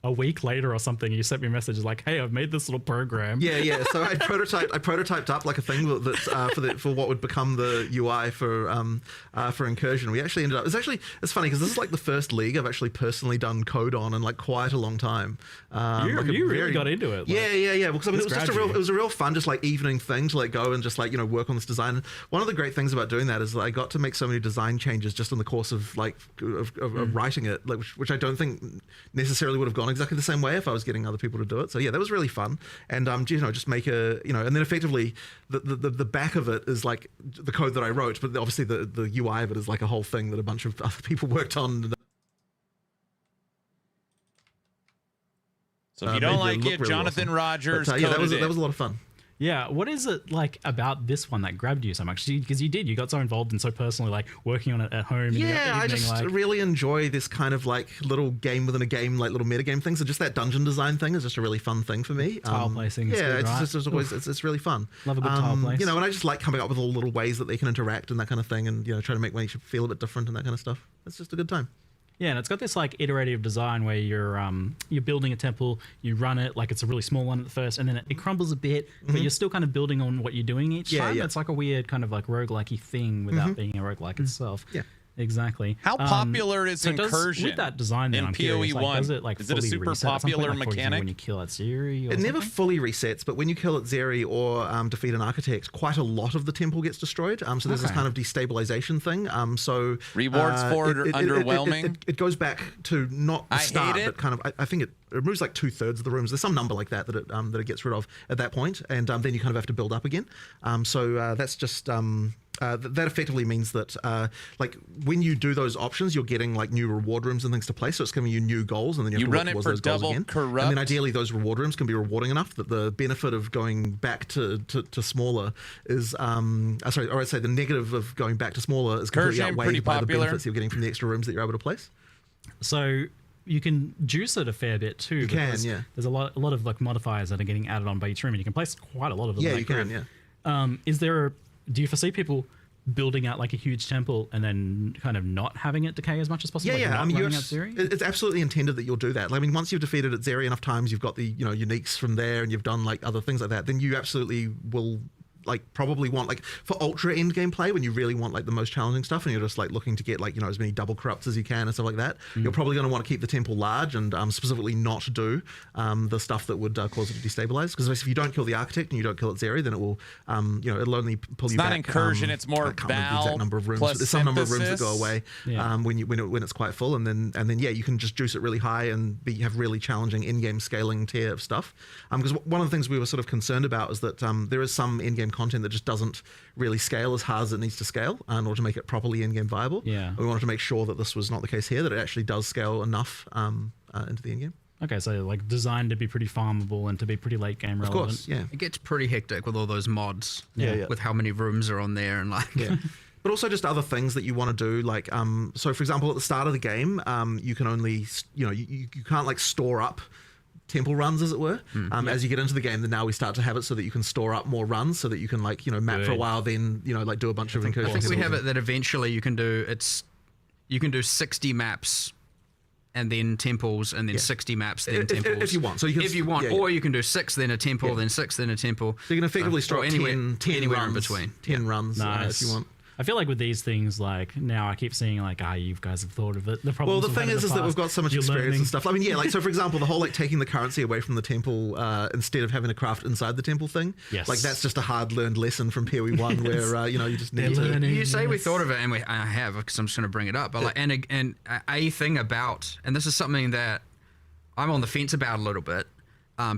S10: a week later or something, you sent me a message like, "Hey, I've made this little program."
S5: Yeah. So I prototyped up like a thing that for what would become the UI for Incursion. We actually ended up. It's funny because this is like the first league I've actually personally done code on in like quite a long time.
S10: You really got into it.
S5: Yeah. Because I mean, it was a real fun, just like evening thing to like go and just like work on this design. And one of the great things about doing that is that I got to make so many design changes just in the course of like of writing it, like which I don't think necessarily would have gone exactly the same way if I was getting other people to do it. So yeah, that was really fun. And just make and then effectively the back of it is like the code that I wrote, but obviously the UI of it is like a whole thing that a bunch of other people worked on.
S1: So if you don't like it, Jonathan Rogers.
S5: But, that was a lot of fun.
S10: Yeah, what is it like about this one that grabbed you so much? Because you got so involved and so personally, like working on it at home.
S5: Yeah, I just really enjoy this kind of like little game within a game, like little metagame things. So just that dungeon design thing is just a really fun thing for me.
S10: Tile placing. Yeah,
S5: it's really fun.
S10: Love a good tile place.
S5: And I just like coming up with all the little ways that they can interact and that kind of thing, and try to make nature feel a bit different and that kind of stuff. It's just a good time.
S10: Yeah, and it's got this like iterative design where you're building a temple, you run it like it's a really small one at first, and then it crumbles a bit, but you're still kind of building on what you're doing each time. Yeah. It's like a weird kind of like roguelike-y thing without being a roguelike itself.
S5: Yeah.
S10: Exactly.
S1: How popular is Incursion?
S10: With that design, then,
S1: in PoE1? Is it a super popular mechanic?
S10: When you kill at Zeri?
S5: It never fully resets, but when you kill at Zeri or defeat an architect, quite a lot of the temple gets destroyed. So there's this kind of destabilization thing. So
S1: rewards for underwhelming.
S5: It goes back to not the start, but kind of I think it removes like 2/3 of the rooms. There's some number like that it gets rid of at that point, and then you kind of have to build up again. So that's just. That effectively means that like when you do those options, you're getting like new reward rooms and things to play. So it's giving you new goals, and then you have to
S1: run
S5: work
S1: it
S5: towards
S1: for
S5: those goals
S1: double
S5: again.
S1: corrupt.
S5: And then ideally, those reward rooms can be rewarding enough that the benefit of going back to smaller is I'd say the negative of going back to smaller is completely outweighed by the benefits you're getting from the extra rooms that you're able to place.
S10: So you can juice it a fair bit too.
S5: You can, yeah.
S10: There's a lot of like modifiers that are getting added on by each room, and you can place quite a lot of them.
S5: Yeah, you can, yeah.
S10: Do you foresee people building out like a huge temple and then kind of not having it decay as much as possible?
S5: Yeah,
S10: like
S5: I mean,
S10: running out Zeri?
S5: it's absolutely intended that you'll do that. I mean, once you've defeated Zeri enough times, you've got the uniques from there, and you've done like other things like that, then you absolutely will like probably want like for ultra end game play when you really want like the most challenging stuff and you're just like looking to get like as many double corrupts as you can and stuff like that. You're probably going to want to keep the temple large and specifically not do the stuff that would cause it to destabilize, because if you don't kill the architect and you don't kill its Zeri, then it will it'll only pull you back.
S1: It's not incursion, it's more
S5: I can't remember the exact
S1: Val
S5: number of rooms.
S1: plus
S5: There's some number of rooms that go
S1: synthesis.
S5: away when it's quite full, and then you can just juice it really high and have really challenging in-game scaling tier of stuff. Because one of the things we were sort of concerned about is that there is some in-game content that just doesn't really scale as hard as it needs to scale in order to make it properly in-game viable.
S10: Yeah.
S5: We wanted to make sure that this was not the case here, that it actually does scale enough into the in-game.
S10: Okay, so like designed to be pretty farmable and to be pretty late game relevant.
S5: Of course, yeah.
S9: It gets pretty hectic with all those mods.
S5: Yeah.
S9: With how many rooms are on there and like.
S5: Yeah. But also just other things that you want to do, like so for example at the start of the game, you can only you can't like store up temple runs, as it were. As you get into the game, then now we start to have it so that you can store up more runs, so that you can like map for a while, then like do a bunch of incursions.
S9: I think we have it that eventually you can do 60 maps and then temples, and then 60 maps, then temples.
S5: If you want. So you can,
S9: or you can do 6, then a temple, then 6, then a temple.
S5: So you can effectively store
S9: anywhere
S5: 10
S9: runs,
S5: in between. 10 runs
S10: Nice.
S5: if you want.
S10: I feel like with these things, like now I keep seeing like, you guys have thought of it. The
S5: Well, the thing is that we've got so much experience and stuff. I mean, like, so for example, the whole like taking the currency away from the temple instead of having to craft inside the temple thing.
S10: Yes.
S5: Like that's just a hard learned lesson from PoE 1 where, you just need to.
S9: You say we thought of it, and I have, because I'm just going to bring it up. But like, and a thing about, and this is something that I'm on the fence about a little bit.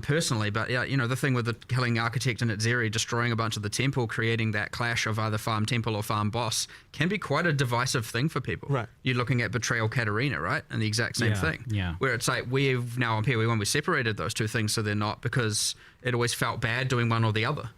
S9: Personally, but the thing with the killing architect and Zeri destroying a bunch of the temple, creating that clash of either farm temple or farm boss, can be quite a divisive thing for people.
S5: Right.
S9: You're looking at Betrayal Katarina, right? And the exact same thing.
S10: Yeah.
S9: Where it's like we've now on PoE 1 we separated those two things so they're not, because it always felt bad doing one or the other.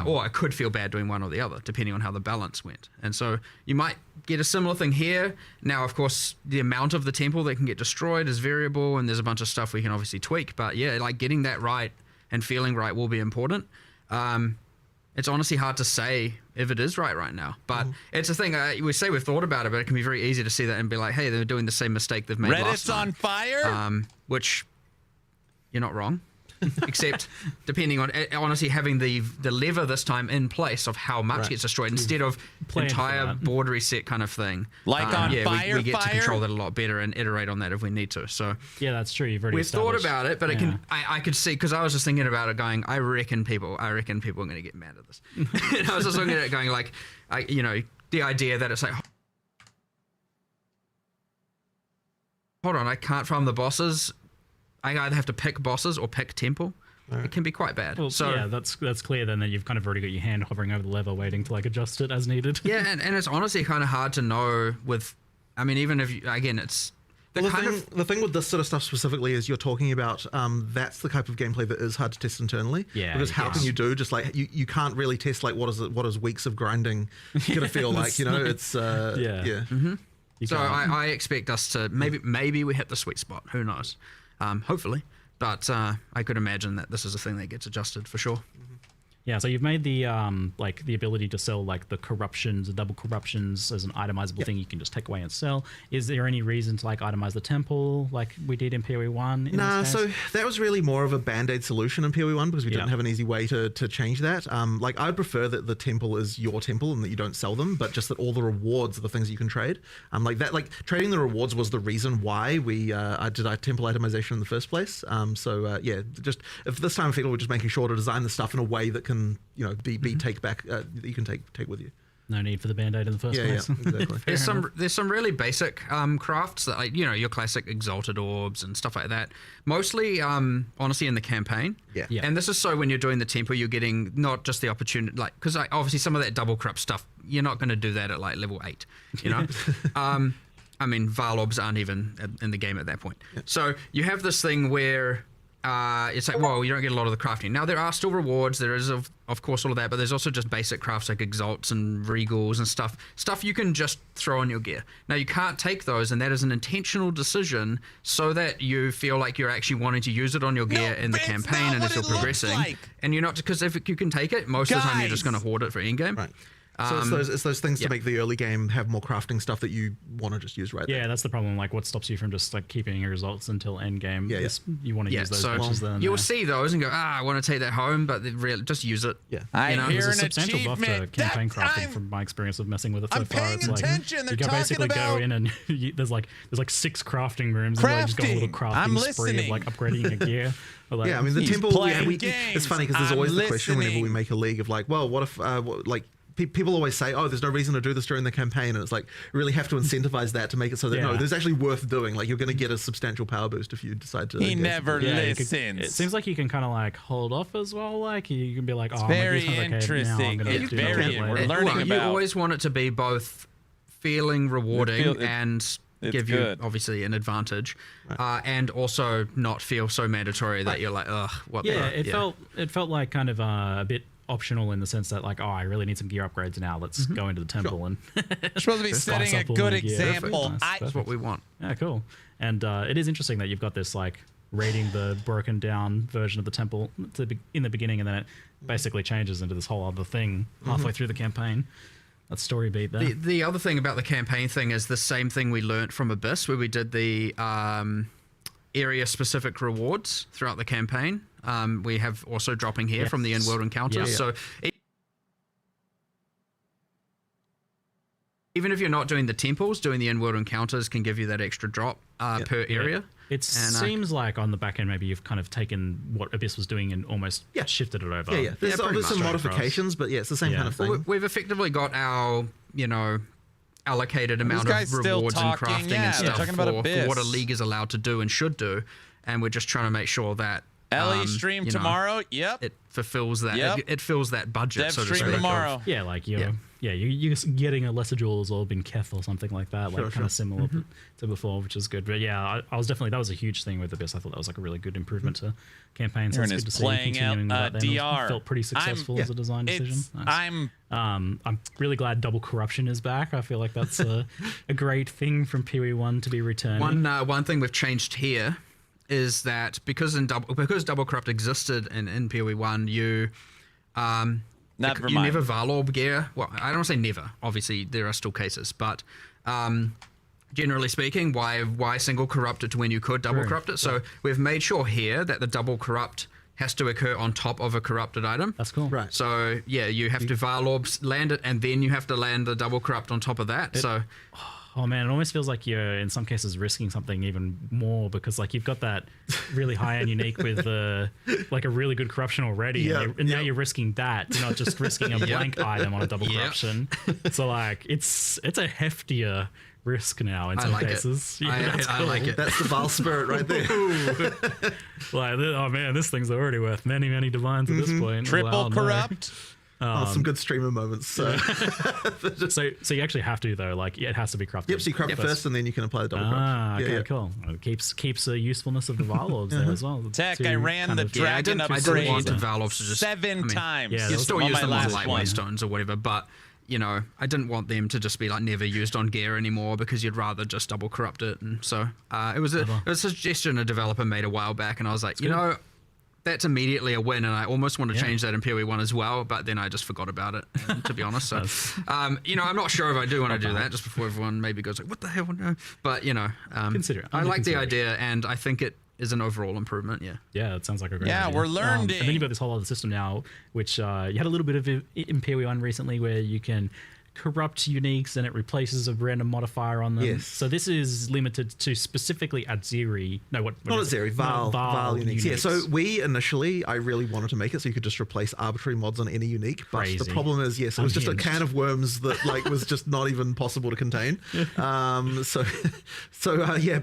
S9: Or I could feel bad doing one or the other, depending on how the balance went. And so you might get a similar thing here. Now, of course, the amount of the temple that can get destroyed is variable, and there's a bunch of stuff we can obviously tweak. But yeah, like getting that right and feeling right will be important. It's honestly hard to say if it is right now. But it's a thing, we say we've thought about it, but it can be very easy to see that and be like, hey, they're doing the same mistake they've made last time.
S1: Reddit's on fire?
S9: Which, you're not wrong. Except depending on honestly having the lever this time in place of how much gets destroyed instead of entire board reset kind of thing.
S1: Like on fire,
S9: we get to control that a lot better and iterate on that if we need to. So
S10: yeah, that's true. You've already
S9: we've thought
S10: established-
S9: about it, but I could see, because I was just thinking about it going, I reckon people are going to get mad at this. And I was just looking at it going like, the idea that it's like, hold on, I can't farm the bosses. I either have to pick bosses or pick temple. Right. It can be quite bad.
S10: Well,
S9: so
S10: yeah, that's clear then that you've kind of already got your hand hovering over the lever waiting to like adjust it as needed.
S9: Yeah, and it's honestly kind of hard to know with, I mean, even if you, again, it's
S5: the thing with this sort of stuff specifically is you're talking about that's the type of gameplay that is hard to test internally.
S10: Yeah.
S5: Because how can you do just like you can't really test like what is weeks of grinding gonna feel like, it's yeah.
S9: Mm-hmm. So I expect us to maybe we hit the sweet spot. Who knows? Hopefully, but I could imagine that this is a thing that gets adjusted for sure.
S10: Yeah, so you've made the like the ability to sell like the corruptions, the double corruptions as an itemizable thing you can just take away and sell. Is there any reason to like itemize the temple like we did in PoE 1?
S5: Nah, so that was really more of a band-aid solution in PoE 1 because we didn't have an easy way to change that. Like I'd prefer that the temple is your temple and that you don't sell them, but just that all the rewards are the things you can trade. Like that, like trading the rewards was the reason why we I did our temple itemization in the first place. Yeah, just if this time I feel we're just making sure to design the stuff in a way that can be take back that you can take with you.
S10: No need for the band-aid in the first place.
S5: Yeah, exactly.
S9: there's some really basic crafts that like your classic exalted orbs and stuff like that. Mostly honestly in the campaign.
S5: Yeah.
S9: And this is so when you're doing the temple, you're getting not just the opportunity, like because obviously some of that double corrupt stuff, you're not going to do that at like level 8. I mean, Val orbs aren't even in the game at that point. Yeah. So you have this thing where it's like, well, you don't get a lot of the crafting. Now, there are still rewards. There is, of course, all of that, but there's also just basic crafts like exalts and regals and stuff you can just throw on your gear. Now, you can't take those, and that is an intentional decision so that you feel like you're actually wanting to use it on your gear in the campaign and as you're progressing. And you're not, because if you can take it, most of the time you're just going to hoard it for in-game.
S5: Right. So it's those things
S9: yeah.
S5: to make the early game have more crafting stuff that you want to just use right there.
S10: Yeah, that's the problem. Like, what stops you from just like keeping your results until end game?
S5: Yeah,
S10: You want to use those
S9: so
S10: patches then.
S9: you'll see those and go, I want to take that home, but just use it.
S5: Yeah.
S1: I hear
S10: There's a
S1: an
S10: substantial buff to
S1: achievement.
S10: campaign
S1: That
S10: crafting
S1: I'm-
S10: from my experience of messing with it so
S1: I'm
S10: far.
S1: paying
S10: It's like
S1: attention. They're
S10: you can
S1: talking
S10: basically go
S1: about
S10: in and there's like 6 crafting rooms and like just got a little
S1: crafting. I'm
S10: crafting spree of
S1: listening.
S10: like upgrading a gear. Or, like,
S5: Yeah, I mean the
S1: He's
S5: temple.
S1: playing
S5: It's
S1: games.
S5: funny because there's
S1: I'm
S5: always the question whenever we
S1: listening.
S5: make a league of like, well, what if people always say, oh, there's no reason to do this during the campaign, and it's like we really have to incentivize that to make it so that no,
S10: Yeah.
S5: there's actually worth doing. Like you're going to get a substantial power boost if you decide to.
S1: He
S5: engage
S1: never
S5: with it.
S10: Yeah, you could-
S1: listens.
S10: it seems like you can kind of like hold off as well. Like you can be like, oh,
S1: very
S10: maybe this one's okay, now I'm
S1: interesting.
S10: gonna
S1: It's
S10: do
S1: very-
S10: that
S1: we're
S10: later.
S1: learning
S9: You
S1: about-
S9: always want it to be both feeling rewarding and
S1: it's
S9: give you
S1: good.
S9: obviously an advantage, and also not feel so mandatory that you're like, ugh, what
S10: Yeah,
S9: the
S10: it felt like kind of a bit optional in the sense that like, oh, I really need some gear upgrades now. Let's go into the temple and
S1: You're supposed to be setting a
S10: up all
S1: good
S10: my gear.
S1: example.
S10: Nice.
S9: That's what we want.
S10: Yeah, cool. And it is interesting that you've got this like raiding the broken down version of the temple in the beginning, and then it basically changes into this whole other thing halfway through the campaign. That story beat there.
S9: The other thing about the campaign thing is the same thing we learnt from Abyss, where we did the area-specific rewards throughout the campaign. We have also dropping here from the in-world encounters.
S10: Yeah.
S9: So even if you're not doing the temples, doing the in-world encounters can give you that extra drop per area.
S10: It seems like on the back end, maybe you've kind of taken what Abyss was doing and almost shifted it over.
S5: Yeah. There's
S9: pretty
S5: some
S9: much.
S5: modifications, but yeah, it's the same kind of thing.
S9: We've effectively got our, allocated amount
S1: guy's
S9: of
S1: still
S9: rewards and
S1: talking,
S9: crafting
S1: yeah,
S9: and
S1: they're
S9: stuff
S1: talking about
S9: for
S1: Abyss.
S9: what a league is allowed to do and should do, and we're just trying to make sure that
S1: Ellie stream tomorrow. Yep.
S9: it fulfills that.
S1: Yep.
S9: It fills that budget.
S1: Dev
S9: so to
S1: stream
S9: speak,
S1: tomorrow.
S9: of-
S10: Yeah, like you're you're getting a lesser jewels or been Keth or something like that, like kind of similar to before, which is good. But yeah, I was definitely, that was a huge thing with Abyss. I thought that was like a really good improvement to campaigns. So
S1: Aaron
S10: it's
S1: is
S10: good to see you
S1: playing out
S10: continuing with that then. It
S1: DR.
S10: felt pretty successful as a design decision. Nice. I'm really glad double corruption is back. I feel like that's a great thing from PoE1 to be returning.
S9: One thing we've changed here is that because double corrupt existed in PoE1, you never Varlorb gear. Well, I don't want to say never. Obviously, there are still cases, but generally speaking, why single corrupt it when you could double corrupt it? So we've made sure here that the double corrupt has to occur on top of a corrupted item.
S10: That's cool.
S5: Right.
S9: So yeah, you have to Varlorb land it, and then you have to land the double corrupt on top of that.
S10: Oh man, it almost feels like you're in some cases risking something even more because like you've got that really high end unique with like a really good corruption already, and now you're risking that. You're not just risking a blank item on a double corruption. So like it's a heftier risk now in some cases.
S9: I like it.
S5: That's the Val spirit right there.
S10: Like, oh man, this thing's already worth many divines at this point.
S1: Triple corrupt.
S5: Some good streamer moments. So.
S10: So you actually have to though, like it has to be crafted.
S5: Yep, so you craft first and then you can apply the double craft.
S10: Okay, cool. It keeps the usefulness of the Varlords there as well.
S1: Tech, I ran the dragon
S9: I
S1: upgrade
S9: didn't want the Varlords to just
S1: 7 times.
S10: Yeah,
S9: you
S10: that
S9: still
S1: on
S9: use
S1: my
S9: them on
S1: last
S9: lightweight
S1: one.
S9: stones or whatever, but I didn't want them to just be like never used on gear anymore because you'd rather just double corrupt it. And so it was a suggestion a developer made a while back, and I was like, that's immediately a win, and I almost want to change that in PoE1 as well, but then I just forgot about it, to be honest. So, I'm not sure if I do want to do that just before everyone maybe goes like, what the hell? No. But,
S10: Consider it.
S9: I like the idea, and I think it is an overall improvement,
S10: Yeah, it sounds like a great idea.
S1: we're learning.
S10: And then you've got this whole other system now, which you had a little bit of it in PoE1 recently where you can corrupt uniques and it replaces a random modifier on them.
S5: Yes.
S10: So this is limited to specifically Adziri. No, what
S5: Not
S10: is it?
S5: Adziri, Val uniques. Yeah, so
S10: uniques.
S5: I really wanted to make it so you could just replace arbitrary mods on any unique. But
S10: Crazy.
S5: the problem is, it was just a
S10: Unhinged.
S5: can of worms that like was just not even possible to contain.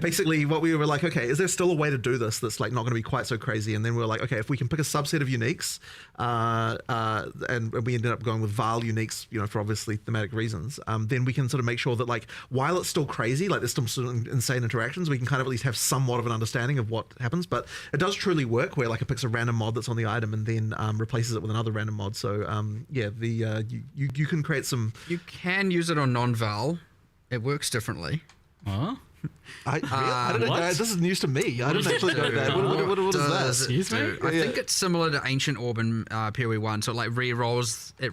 S5: Basically what we were like, okay, is there still a way to do this that's like not going to be quite so crazy? And then we were like, okay, if we can pick a subset of uniques, and we ended up going with Val uniques, for obviously thematic reasons, then we can sort of make sure that like while it's still crazy, like there's still sort of insane interactions, we can kind of at least have somewhat of an understanding of what happens. But it does truly work where like it picks a random mod that's on the item and then replaces it with another random mod. So you can create some.
S9: You can use it on non-Val. It works differently.
S10: Huh?
S5: I don't know.
S10: What?
S5: This is news to me. I didn't actually know that. What is that?
S10: Excuse me?
S9: I think it's similar to Ancient Orb in PoE1, so it like re-rolls it.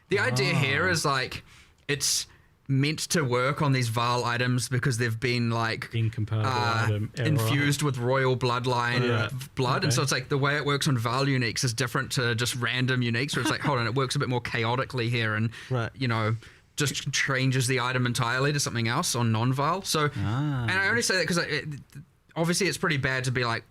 S8: The idea here is like it's meant to work on these Val items because they've been like
S10: incompatible item error.
S8: infused with royal bloodline blood.
S10: Okay.
S8: And so it's like the way it works on Val uniques is different to just random uniques where it's like, hold on, it works a bit more chaotically here and, you know, just changes the item entirely to something else on non-Val. So, and I only say that because obviously it's pretty bad to be like,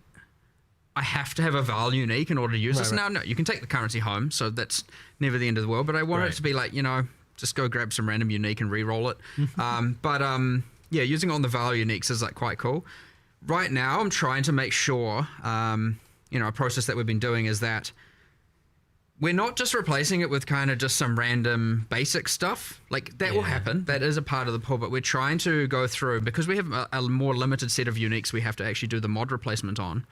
S8: I have to have a Val unique in order to use this. Now, no, you can take the currency home, so that's never the end of the world. But I want it to be like, you know, just go grab some random unique and re-roll it. Yeah, using it on the Val uniques is like quite cool. Right now, I'm trying to make sure, you know, a process that we've been doing is that we're not just replacing it with kind of just some random basic stuff. Like, that will happen. That is a part of the pull, but we're trying to go through, because we have a more limited set of uniques we have to actually do the mod replacement on.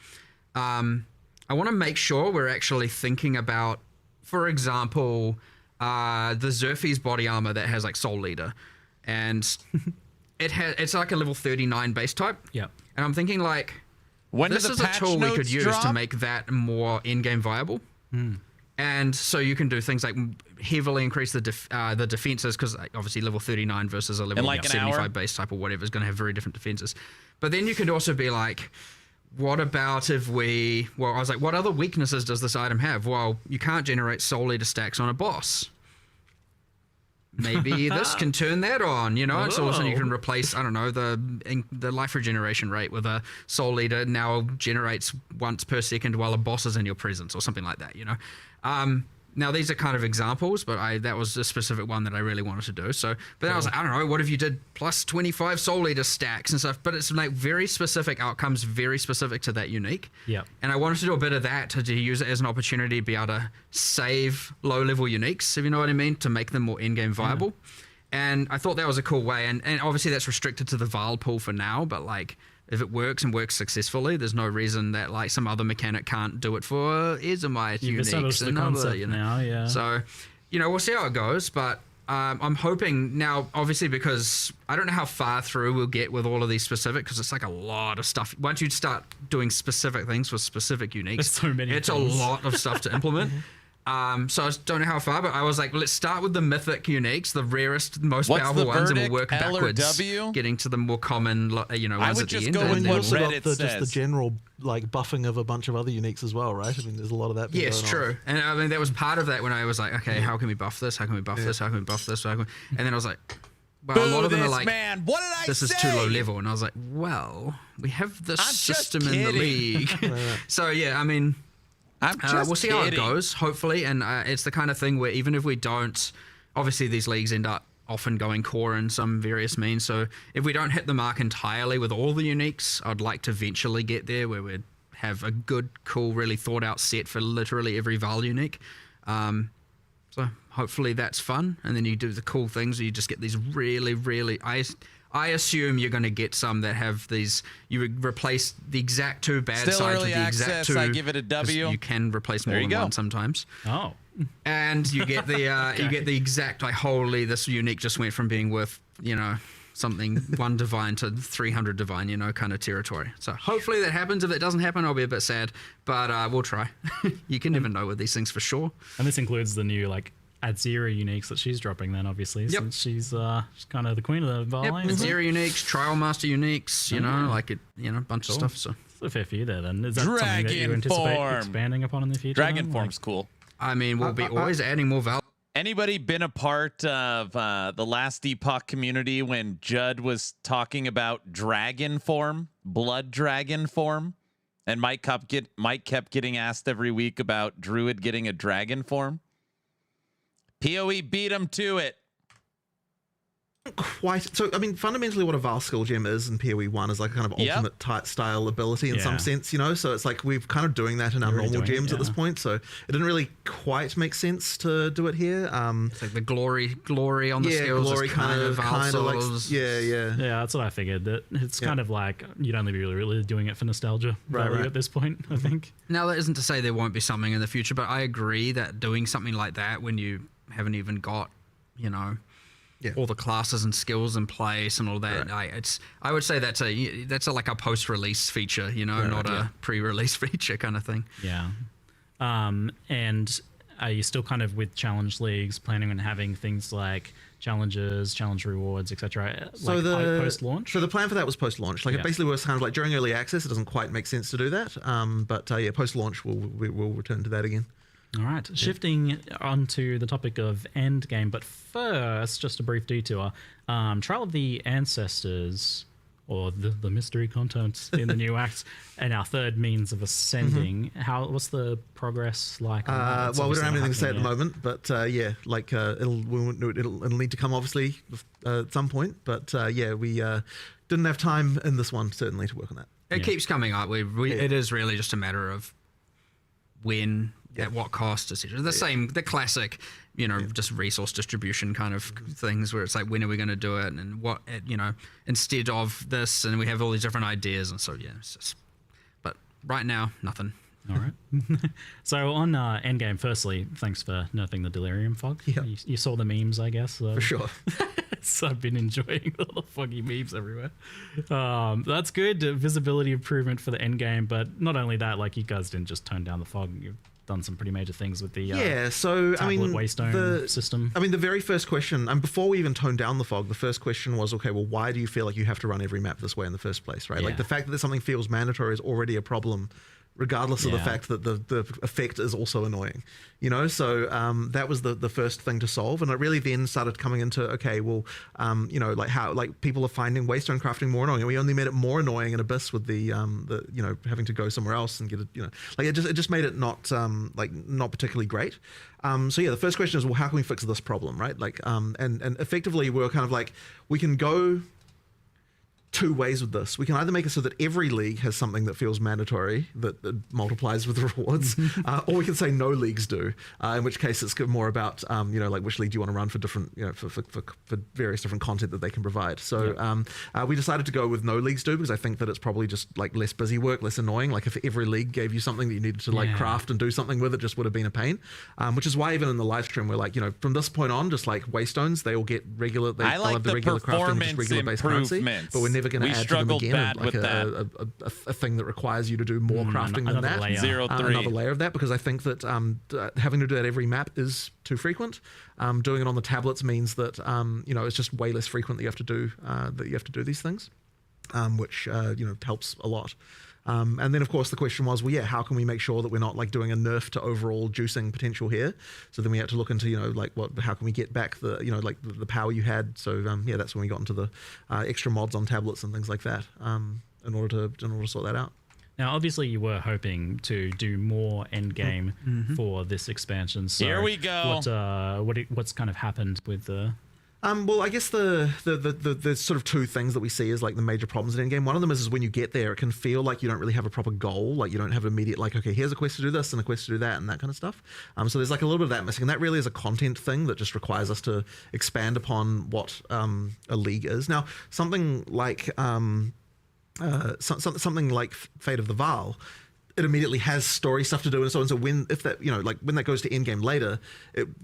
S8: I want to make sure we're actually thinking about, for example, the Zerfi's body armor that has like Soul Leader, and it's like a level 39 base type.
S10: Yep.
S8: And I'm thinking like, this is a tool we could use to make that more in-game viable. And so you can do things like heavily increase the defenses, because obviously level 39 versus a level 75 base type or whatever is going to have very different defenses. But then you could also be like, what about if I was like, what other weaknesses does this item have? Well, you can't generate Soul Leader stacks on a boss. Maybe this can turn that on, you know? And so all of a sudden you can replace, I don't know, the life regeneration rate with a Soul Leader now generates once per second while a boss is in your presence or something like that, you know? Now, these are kind of examples, but that was a specific one that I really wanted to do. So, but then I was like, I don't know, what if you did plus 25 Soul Leader stacks and stuff? But it's like very specific outcomes, very specific to that unique.
S10: Yeah.
S8: And I wanted to do a bit of that to use it as an opportunity to be able to save low-level uniques, if you know what I mean, to make them more in-game viable. And I thought that was a cool way. And obviously that's restricted to the Val pool for now, but like, if it works and works successfully, there's no reason that like some other mechanic can't do it for Ezomite uniques and other, you know.
S10: Now,
S8: So, you know, we'll see how it goes, but I'm hoping now, obviously, because I don't know how far through we'll get with all of these specific, because it's like a lot of stuff. Once you start doing specific things for specific uniques,
S10: there's so many
S8: it's
S10: things.
S8: a lot of stuff to implement. So I don't know how far, but I was like, let's start with the mythic uniques, the rarest, most powerful ones, and we'll work
S1: L or
S8: backwards,
S1: W?
S8: getting to the more common, you know, ones
S1: would
S8: at the
S1: just
S8: end.
S1: go
S8: and
S1: with
S8: then
S1: what
S11: Also got
S1: Reddit
S11: just the
S1: says.
S11: general like buffing of a bunch of other uniques as well, right? I mean, there's a lot of that.
S8: Yes,
S11: going
S8: true.
S11: on.
S8: And I mean, that was part of that when I was like, okay, how can we buff this? How can we buff this? How can we buff this? And then I was like, well, a lot of them are like,
S1: man. What did I
S8: this
S1: say?
S8: is too low level. And I was like, well, we have this
S1: I'm just
S8: system in the league. So yeah, I mean,
S1: I'm just
S8: we'll see how it goes, hopefully. And it's the kind of thing where even if we don't, obviously these leagues end up often going core in some various means. So if we don't hit the mark entirely with all the uniques, I'd like to eventually get there where we'd have a good, cool, really thought out set for literally every Val unique. So hopefully that's fun. And then you do the cool things where you just get these really, really... I assume you're going to get some that have these. You replace the exact two bad
S1: Still
S8: sides with
S1: early
S8: the exact
S1: access,
S8: two.
S1: I give it a W.
S8: You can replace more
S1: There you
S8: than
S1: go.
S8: one sometimes.
S10: Oh.
S8: And you get the you get the exact like, holy, this unique just went from being worth, you know, something 1 divine to 300 divine, you know, kind of territory. So hopefully that happens. If it doesn't happen, I'll be a bit sad, but we'll try. You can never know with these things for sure.
S10: And this includes the new like Adzira uniques that she's dropping then, obviously, since she's kind of the queen of the Val.
S8: Yep, Zero uniques, Trial Master uniques, you know, like it, you know, a bunch of stuff. So
S10: it's a fair few there then. Is that something that you anticipate
S1: Form.
S10: expanding upon in the future?
S1: Dragon
S10: then?
S1: Form's cool.
S8: I mean, we'll be always adding more value.
S1: Anybody been a part of the last Epoch community when Judd was talking about dragon form, blood dragon form, and Mike kept getting asked every week about Druid getting a dragon form? PoE beat him to it.
S5: Quite. So, I mean, fundamentally what a Val skill gem is in PoE 1 is like a kind of ultimate type style ability in some sense, you know? So it's like we're kind of doing that in our normal gems at this point. So it didn't really quite make sense to do it here.
S8: It's like the glory on the skills
S5: glory
S8: is kind of
S5: like,
S10: Yeah, that's what I figured. That it's kind of like you'd only be really doing it for nostalgia value at this point, I think.
S8: Now, that isn't to say there won't be something in the future, but I agree that doing something like that when you haven't even got, you know, all the classes and skills in place and all that. I would say that's like a post-release feature, you know, not a pre-release feature kind of thing.
S10: Yeah. And are you still kind of with challenge leagues planning on having things like challenges, challenge rewards, etc.
S5: So
S10: like
S5: the
S10: post-launch?
S5: So the plan for that was post-launch. Like it basically was kind of like during early access, it doesn't quite make sense to do that. But post-launch we'll return to that again.
S10: All right, shifting onto the topic of endgame, but first, just a brief detour. Trial of the Ancestors, or the mystery content in the new act, and our third means of ascending. What's the progress like? On that?
S5: Well, we don't have anything to say at the
S10: yet.
S5: moment, but it'll need to come obviously at some point. But we didn't have time in this one certainly to work on that.
S9: It keeps coming up. It is really just a matter of when, at what cost, etc. The classic, just resource distribution kind of things where it's like, when are we going to do it, and what, instead of this, and we have all these different ideas, and so it's just, but right now, nothing.
S10: All right. So on Endgame, firstly, thanks for nerfing the Delirium Fog.
S5: Yeah.
S10: You saw the memes, I guess.
S5: For sure.
S10: So I've been enjoying all the foggy memes everywhere. That's good. Visibility improvement for the Endgame, but not only that, like you guys didn't just tone down the fog. You've done some pretty major things with the tablet waystone system.
S5: I mean, the very first question, and before we even toned down the fog, the first question was, okay, well, why do you feel like you have to run every map this way in the first place, right? Like the fact that something feels mandatory is already a problem, regardless of the fact that the effect is also annoying, so that was the first thing to solve. And it really then started coming into, okay, well, like how, like, people are finding waystone crafting more annoying, and we only made it more annoying in Abyss with the having to go somewhere else and get it, like it just made it not particularly great. The first question is, well, how can we fix this problem, right? Like and effectively we're kind of like, we can go two ways with this. We can either make it so that every league has something that feels mandatory that multiplies with the rewards, or we can say no leagues do, in which case it's more about like which league do you want to run for different, for various different content that they can provide. So we decided to go with no leagues do, because I think that it's probably just like less busy work, less annoying. Like if every league gave you something that you needed to like craft and do something with, it just would have been a pain. Which is why even in the live stream we're like, from this point on, just like waystones, they all get regular. They'll have the regular crafting, just regular base currency, but we're never going to add to them again like a thing that requires you to do more crafting than that. Another layer of that, because I think that having to do that every map is too frequent. Doing it on the tablets means that it's just way less frequent that you have to do these things, which helps a lot. And then of course the question was, well, how can we make sure that we're not like doing a nerf to overall juicing potential here? So then we had to look into, how can we get back the, the power you had? So that's when we got into the extra mods on tablets and things like that, in order to sort that out.
S10: Now, obviously, you were hoping to do more endgame for this expansion. So
S1: here we go.
S10: What's kind of happened with the?
S5: Well, I guess the sort of two things that we see as like the major problems in endgame. One of them is when you get there, it can feel like you don't really have a proper goal. Like you don't have an immediate, like, okay, here's a quest to do this and a quest to do that and that kind of stuff. So there's like a little bit of that missing. And that really is a content thing that just requires us to expand upon what a league is. Now, something like something like Fate of the Vaal, it immediately has story stuff to do and so on. So when that goes to endgame later,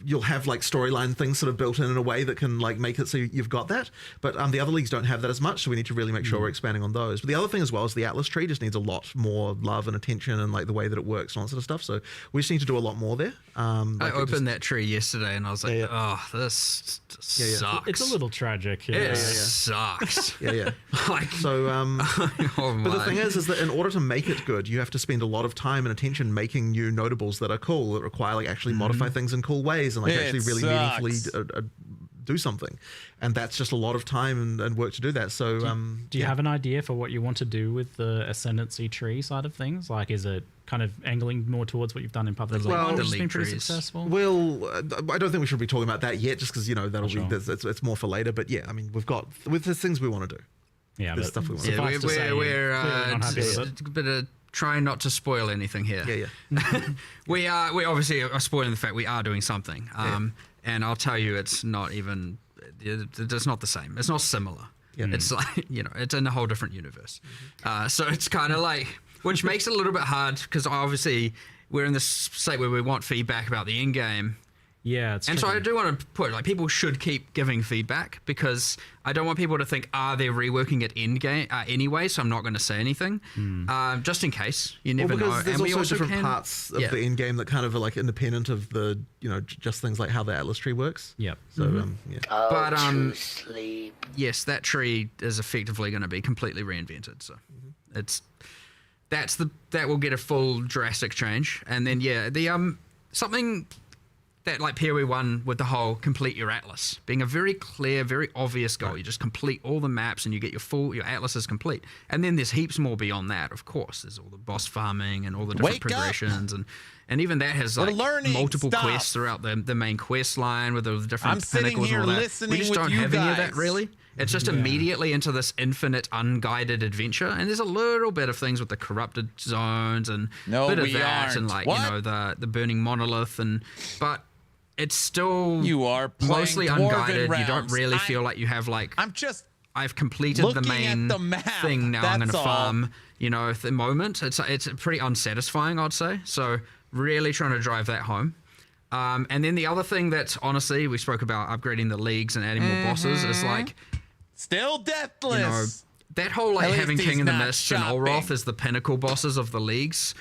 S5: you'll have like storyline things sort of built in a way that can like make it so you've got that. But the other leagues don't have that as much, so we need to really make sure we're expanding on those. But the other thing as well is the Atlas tree just needs a lot more love and attention and like the way that it works and all that sort of stuff. So we just need to do a lot more there.
S9: I opened that tree yesterday and I was like, oh, this sucks.
S10: It's a little tragic.
S9: It sucks.
S5: Like, so, but the thing is that in order to make it good, you have to spend a lot of time and attention making new notables that are cool, that require like actually modify things in cool ways and like actually really meaningfully do something. And that's just a lot of time and work to do that. So
S10: do you have an idea for what you want to do with the ascendancy tree side of things? Like, is it kind of angling more towards what you've done in Puppet League, which has been pretty successful?
S5: Well, I don't think we should be talking about that yet, just because that'll be it's more for later. But yeah, I mean, there's things we want to do.
S10: Yeah,
S5: there's stuff we want to do.
S9: We're trying not to spoil anything here. We obviously are spoiling the fact we are doing something. And I'll tell you, it's not even. It's not the same. It's not similar. It's like it's in a whole different universe. So it's kind of like, which makes it a little bit hard because obviously we're in this state where we want feedback about the end game.
S10: Yeah, it's
S8: and so I
S10: tricky.
S8: do want to put, like, people should keep giving feedback, because I don't want people to think, they're reworking it in game anyway, so I'm not going to say anything. Just in case. You never know.
S5: Because there's
S8: And we
S5: also different
S8: can,
S5: parts of the end game that kind of are like independent of the, just things like how the Atlas tree works.
S10: Yep.
S5: So,
S8: But yes, that tree is effectively going to be completely reinvented. So that will get a full drastic change. And then the something that, like PoE 1 with the whole complete your Atlas being a very clear, very obvious goal. You just complete all the maps and you get your Atlas is complete. And then there's heaps more beyond that, of course. There's all the boss farming and all the different progressions, and even that has like multiple quests throughout the main quest line with the different pinnacles and all that. We just don't have any of that really. It's just immediately into this infinite unguided adventure, and there's a little bit of things with the corrupted zones and bit of that, and like the burning monolith, but it's still mostly unguided. You don't really feel like you have like. I've completed the main thing. Now I'm going to farm. At the moment, it's pretty unsatisfying, I'd say. So really trying to drive that home. And then the other thing that honestly we spoke about upgrading the leagues and adding more bosses is like
S1: still deathless.
S8: That whole like having King in the Mist and Olroth as the pinnacle bosses of the leagues,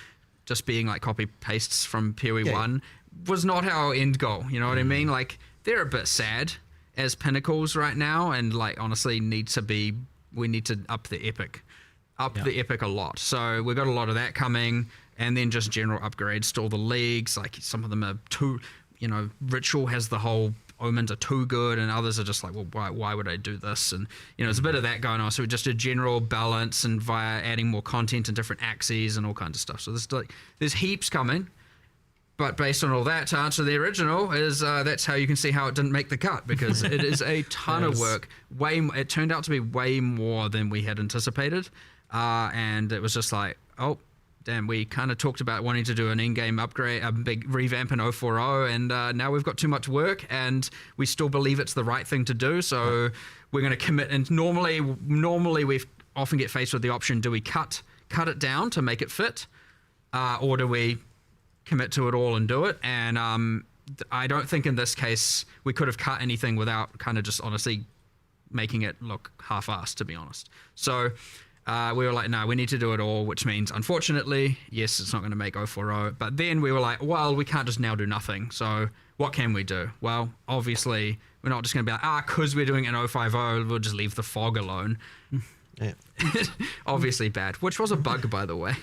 S8: just being like copy pastes from PoE 1. Was not our end goal, you know what I mean? Like, they're a bit sad as pinnacles right now, and like honestly we need to up the epic a lot. So we've got a lot of that coming, and then just general upgrades to all the leagues. Like, some of them are too, Ritual has the whole omens are too good, and others are just like, well, why would I do this? And there's a bit of that going on. So just a general balance, and via adding more content and different axes and all kinds of stuff. So there's heaps coming. But based on all that, to answer the original, is that's how you can see how it didn't make the cut, because it is a ton of work. It turned out to be way more than we had anticipated, and it was just like, oh, damn, we kind of talked about wanting to do an in-game upgrade, a big revamp in 040, and now we've got too much work, and we still believe it's the right thing to do, so we're going to commit. And normally we often get faced with the option: do we cut it down to make it fit, or do we commit to it all and do it? And I don't think in this case we could have cut anything without kind of just honestly making it look half-assed, to be honest. So we were like, no, we need to do it all, which means, unfortunately, yes, it's not going to make 040. But then we were like, well, we can't just now do nothing. So what can we do? Well, obviously, we're not just going to be like, because we're doing an 050, we'll just leave the fog alone.
S5: Yeah.
S8: Obviously bad, which was a bug, by the way.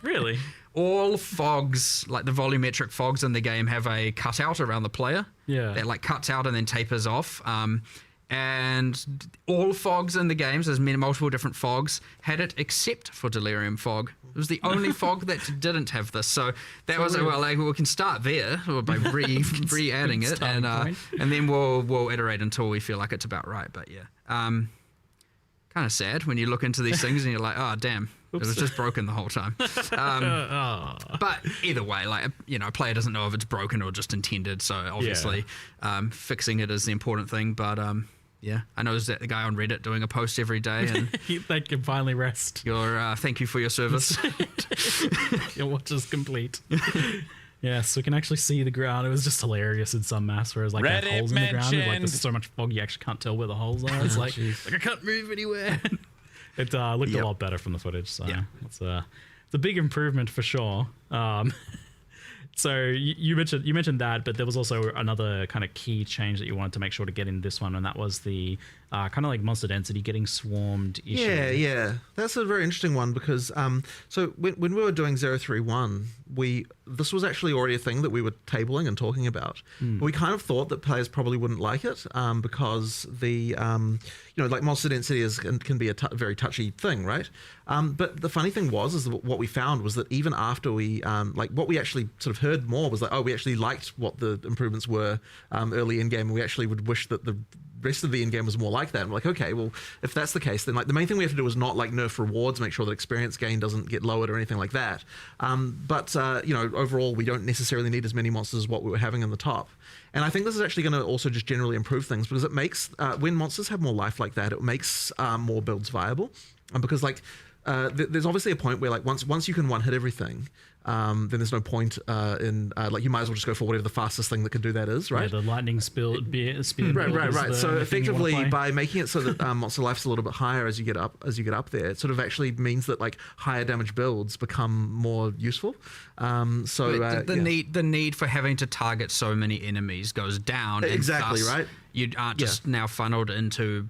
S10: Really?
S8: All fogs, like the volumetric fogs in the game, have a cutout around the player.
S10: Yeah.
S8: That like cuts out and then tapers off. And all fogs in the games, there's multiple different fogs, had it except for Delirium Fog. It was the only fog that didn't have this. So that was, well, like, we can start there by re-adding it, and then we'll iterate until we feel like it's about right. But yeah, kind of sad when you look into these things and you're like, oh, damn. Oops. It was just broken the whole time. But either way, like, a player doesn't know if it's broken or just intended. So obviously, fixing it is the important thing. But yeah, I know there's that guy on Reddit doing a post every day, and
S10: they can finally rest.
S8: Thank you for your service.
S10: Your watch is complete. Yes, we can actually see the ground. It was just hilarious in some maps where it's like they have holes in the ground. Like, there's so much fog you actually can't tell where the holes are. It's like I can't move anywhere. It looked a lot better from the footage, so it's a big improvement for sure. So you mentioned that, but there was also another kind of key change that you wanted to make sure to get in this one, and that was the kind of like monster density getting swarmed issue.
S5: Yeah, that's a very interesting one, because so when we were doing 031, this was actually already a thing that we were tabling and talking about. But we kind of thought that players probably wouldn't like it because the like monster density can be a very touchy thing, right? But the funny thing is what we found was that even after we what we actually sort of heard more was like, oh, we actually liked what the improvements were early in game, and we actually would wish that the rest of the end game was more like that. And we're like, okay, well, if that's the case, then like the main thing we have to do is not like nerf rewards, make sure that experience gain doesn't get lowered or anything like that. But overall, we don't necessarily need as many monsters as what we were having in the top. And I think this is actually going to also just generally improve things, because it makes when monsters have more life like that, it makes more builds viable. Because like there's obviously a point where like once you can one hit everything, then there's no point in like you might as well just go for whatever the fastest thing that can do that is, right?
S10: Yeah, the lightning spear
S5: right. So effectively, by making it so that monster life's a little bit higher as you get up there, it sort of actually means that like higher damage builds become more useful.
S9: The need for having to target so many enemies goes down.
S5: Exactly,
S9: and thus
S5: right.
S9: You aren't just now funneled into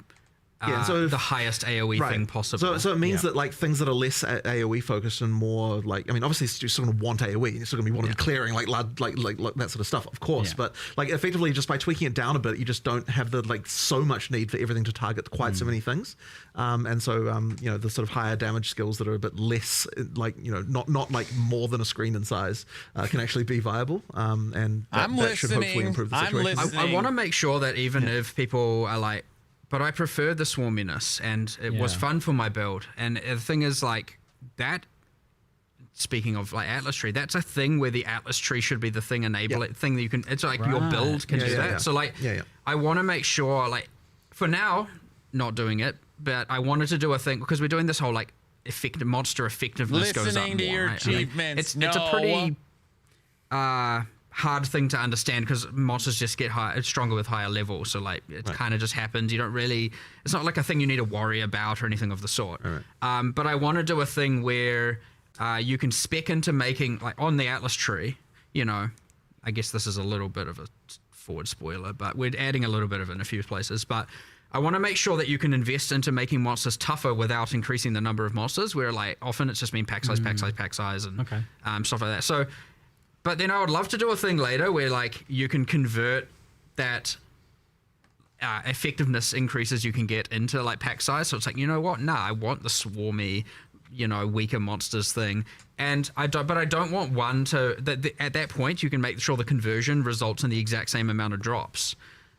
S9: the highest AoE thing possible.
S5: So it means that like things that are less AoE focused and more like, I mean, obviously you're still going to want AoE. You're still going to be wanting clearing like that sort of stuff, of course. Yeah. But like effectively, just by tweaking it down a bit, you just don't have the like so much need for everything to target quite so many things. And so you know, the sort of higher damage skills that are a bit less like, you know, not like more than a screen in size can actually be viable. And that should hopefully improve the situation.
S9: I want to make sure that even if people are like, but I prefer the swarminess, and it was fun for my build. And the thing is, like, that, speaking of, like, Atlas Tree, that's a thing where the Atlas Tree should be the thing thing that you can, it's like your build can do that. So, like, I want to make sure, like, for now, not doing it, but I wanted to do a thing, because we're doing this whole, like, monster effectiveness goes up more,
S1: to your
S9: right?
S1: achievements,
S9: I mean, it's a pretty hard thing to understand, because monsters just get stronger with higher levels, so like it kind of just happens. You don't really, it's not like a thing you need to worry about or anything of the sort. But I want to do a thing where you can spec into making, like on the Atlas Tree, you know, I guess this is a little bit of a forward spoiler, but we're adding a little bit of it in a few places, but I want to make sure that you can invest into making monsters tougher without increasing the number of monsters, where like often it's just been pack size, and stuff like that. So but then I would love to do a thing later where like you can convert that effectiveness increases you can get into like pack size. So it's like, you know what? Nah, I want the swarmy, you know, weaker monsters thing. And I don't want one to, at that point you can make sure the conversion results in the exact same amount of drops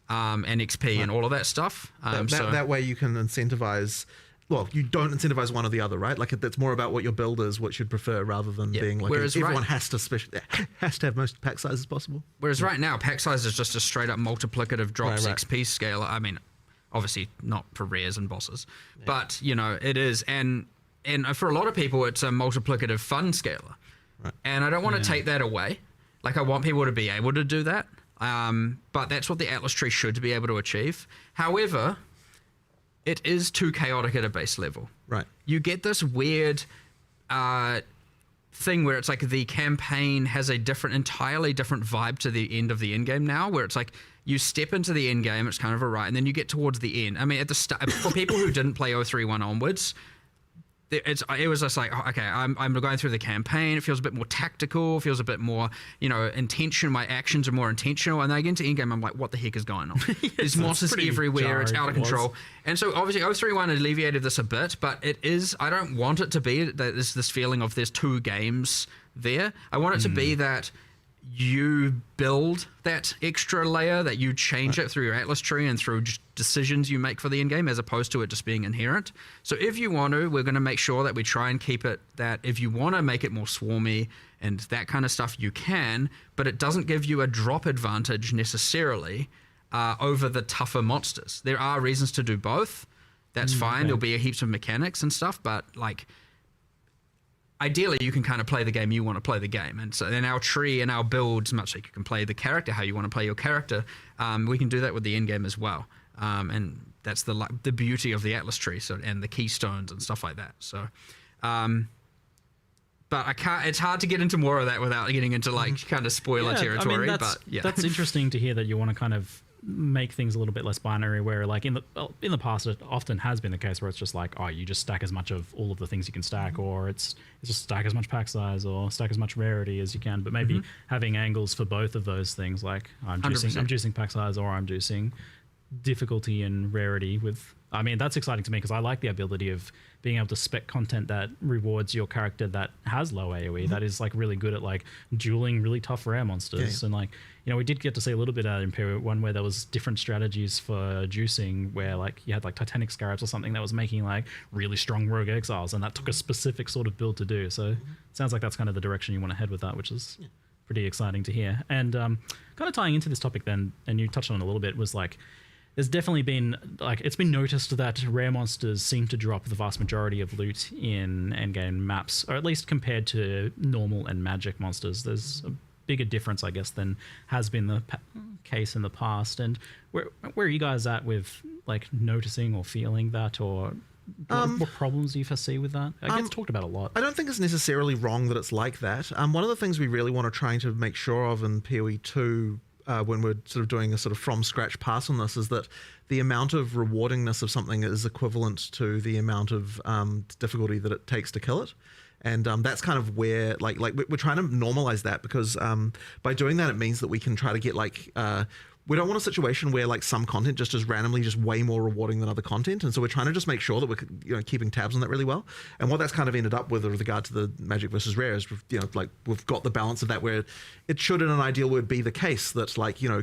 S9: and XP and all of that stuff.
S5: That way you can incentivize. Well, you don't incentivize one or the other, right? Like it's more about what your build is, what you'd prefer, rather than being like everyone has to have most pack sizes possible.
S9: Whereas right now, pack size is just a straight up multiplicative drops XP scale. I mean, obviously not for rares and bosses, but you know it is, and for a lot of people, it's a multiplicative fun scaler, and I don't want to take that away. Like I want people to be able to do that, but that's what the Atlas Tree should be able to achieve. However, it is too chaotic at a base level.
S5: Right.
S9: You get this weird thing where it's like the campaign has a entirely different vibe to the end of the end game now, where it's like you step into the end game, it's kind of and then you get towards the end. I mean, at the start, for people who didn't play 031 onwards, it was just like, oh, okay, I'm going through the campaign. It feels a bit more tactical. It feels a bit more, you know, intention. My actions are more intentional. And then I get into endgame, I'm like, what the heck is going on? There's monsters everywhere. It's out of control. And so obviously 031 alleviated this a bit, but it is, I don't want it to be that there's this feeling of there's two games there. I want it to be that you build that extra layer, that you change it through your Atlas Tree and through decisions you make for the end game, as opposed to it just being inherent. So if you want to, we're going to make sure that we try and keep it that if you want to make it more swarmy and that kind of stuff, you can, but it doesn't give you a drop advantage necessarily over the tougher monsters. There are reasons to do both. That's fine. There'll be heaps of mechanics and stuff, but like, ideally, you can kind of play the game you want to play the game. And so in our tree and our builds, much like you can play the character how you want to play your character, we can do that with the end game as well. And that's the beauty of the Atlas Tree, and the keystones and stuff like that. So, but I can't. It's hard to get into more of that without getting into like kind of spoiler territory.
S10: I mean, that's interesting to hear that you want to kind of make things a little bit less binary, where like in the past it often has been the case where it's just like, oh, you just stack as much of all of the things you can stack, or it's just stack as much pack size or stack as much rarity as you can, but maybe having angles for both of those things, like I'm juicing pack size, or I'm juicing difficulty and rarity with. I mean, that's exciting to me because I like the ability of being able to spec content that rewards your character that has low AoE, that is like really good at like dueling really tough rare monsters. And like, you know, we did get to see a little bit at Imperial one where there was different strategies for juicing, where like you had like Titanic Scarabs or something that was making like really strong rogue exiles, and that took a specific sort of build to do. So it sounds like that's kind of the direction you want to head with that, which is pretty exciting to hear. And kind of tying into this topic then, and you touched on it a little bit, was like, there's definitely been it's been noticed that rare monsters seem to drop the vast majority of loot in endgame maps, or at least compared to normal and magic monsters. There's a bigger difference, I guess, than has been the case in the past. And where are you guys at with noticing or feeling that, or what problems do you foresee with that? It gets talked about a lot.
S5: I don't think it's necessarily wrong that it's like that. One of the things we really want to try to make sure of in PoE 2 when we're sort of doing a sort of from scratch pass on this is that the amount of rewardingness of something is equivalent to the amount of difficulty that it takes to kill it. And that's kind of where we're trying to normalize that, because by doing that, it means that we can try to get we don't want a situation where some content just is randomly just way more rewarding than other content. And so we're trying to just make sure that we're keeping tabs on that really well. And what that's kind of ended up with regard to the magic versus rare is we've got the balance of that where it should in an ideal world be the case that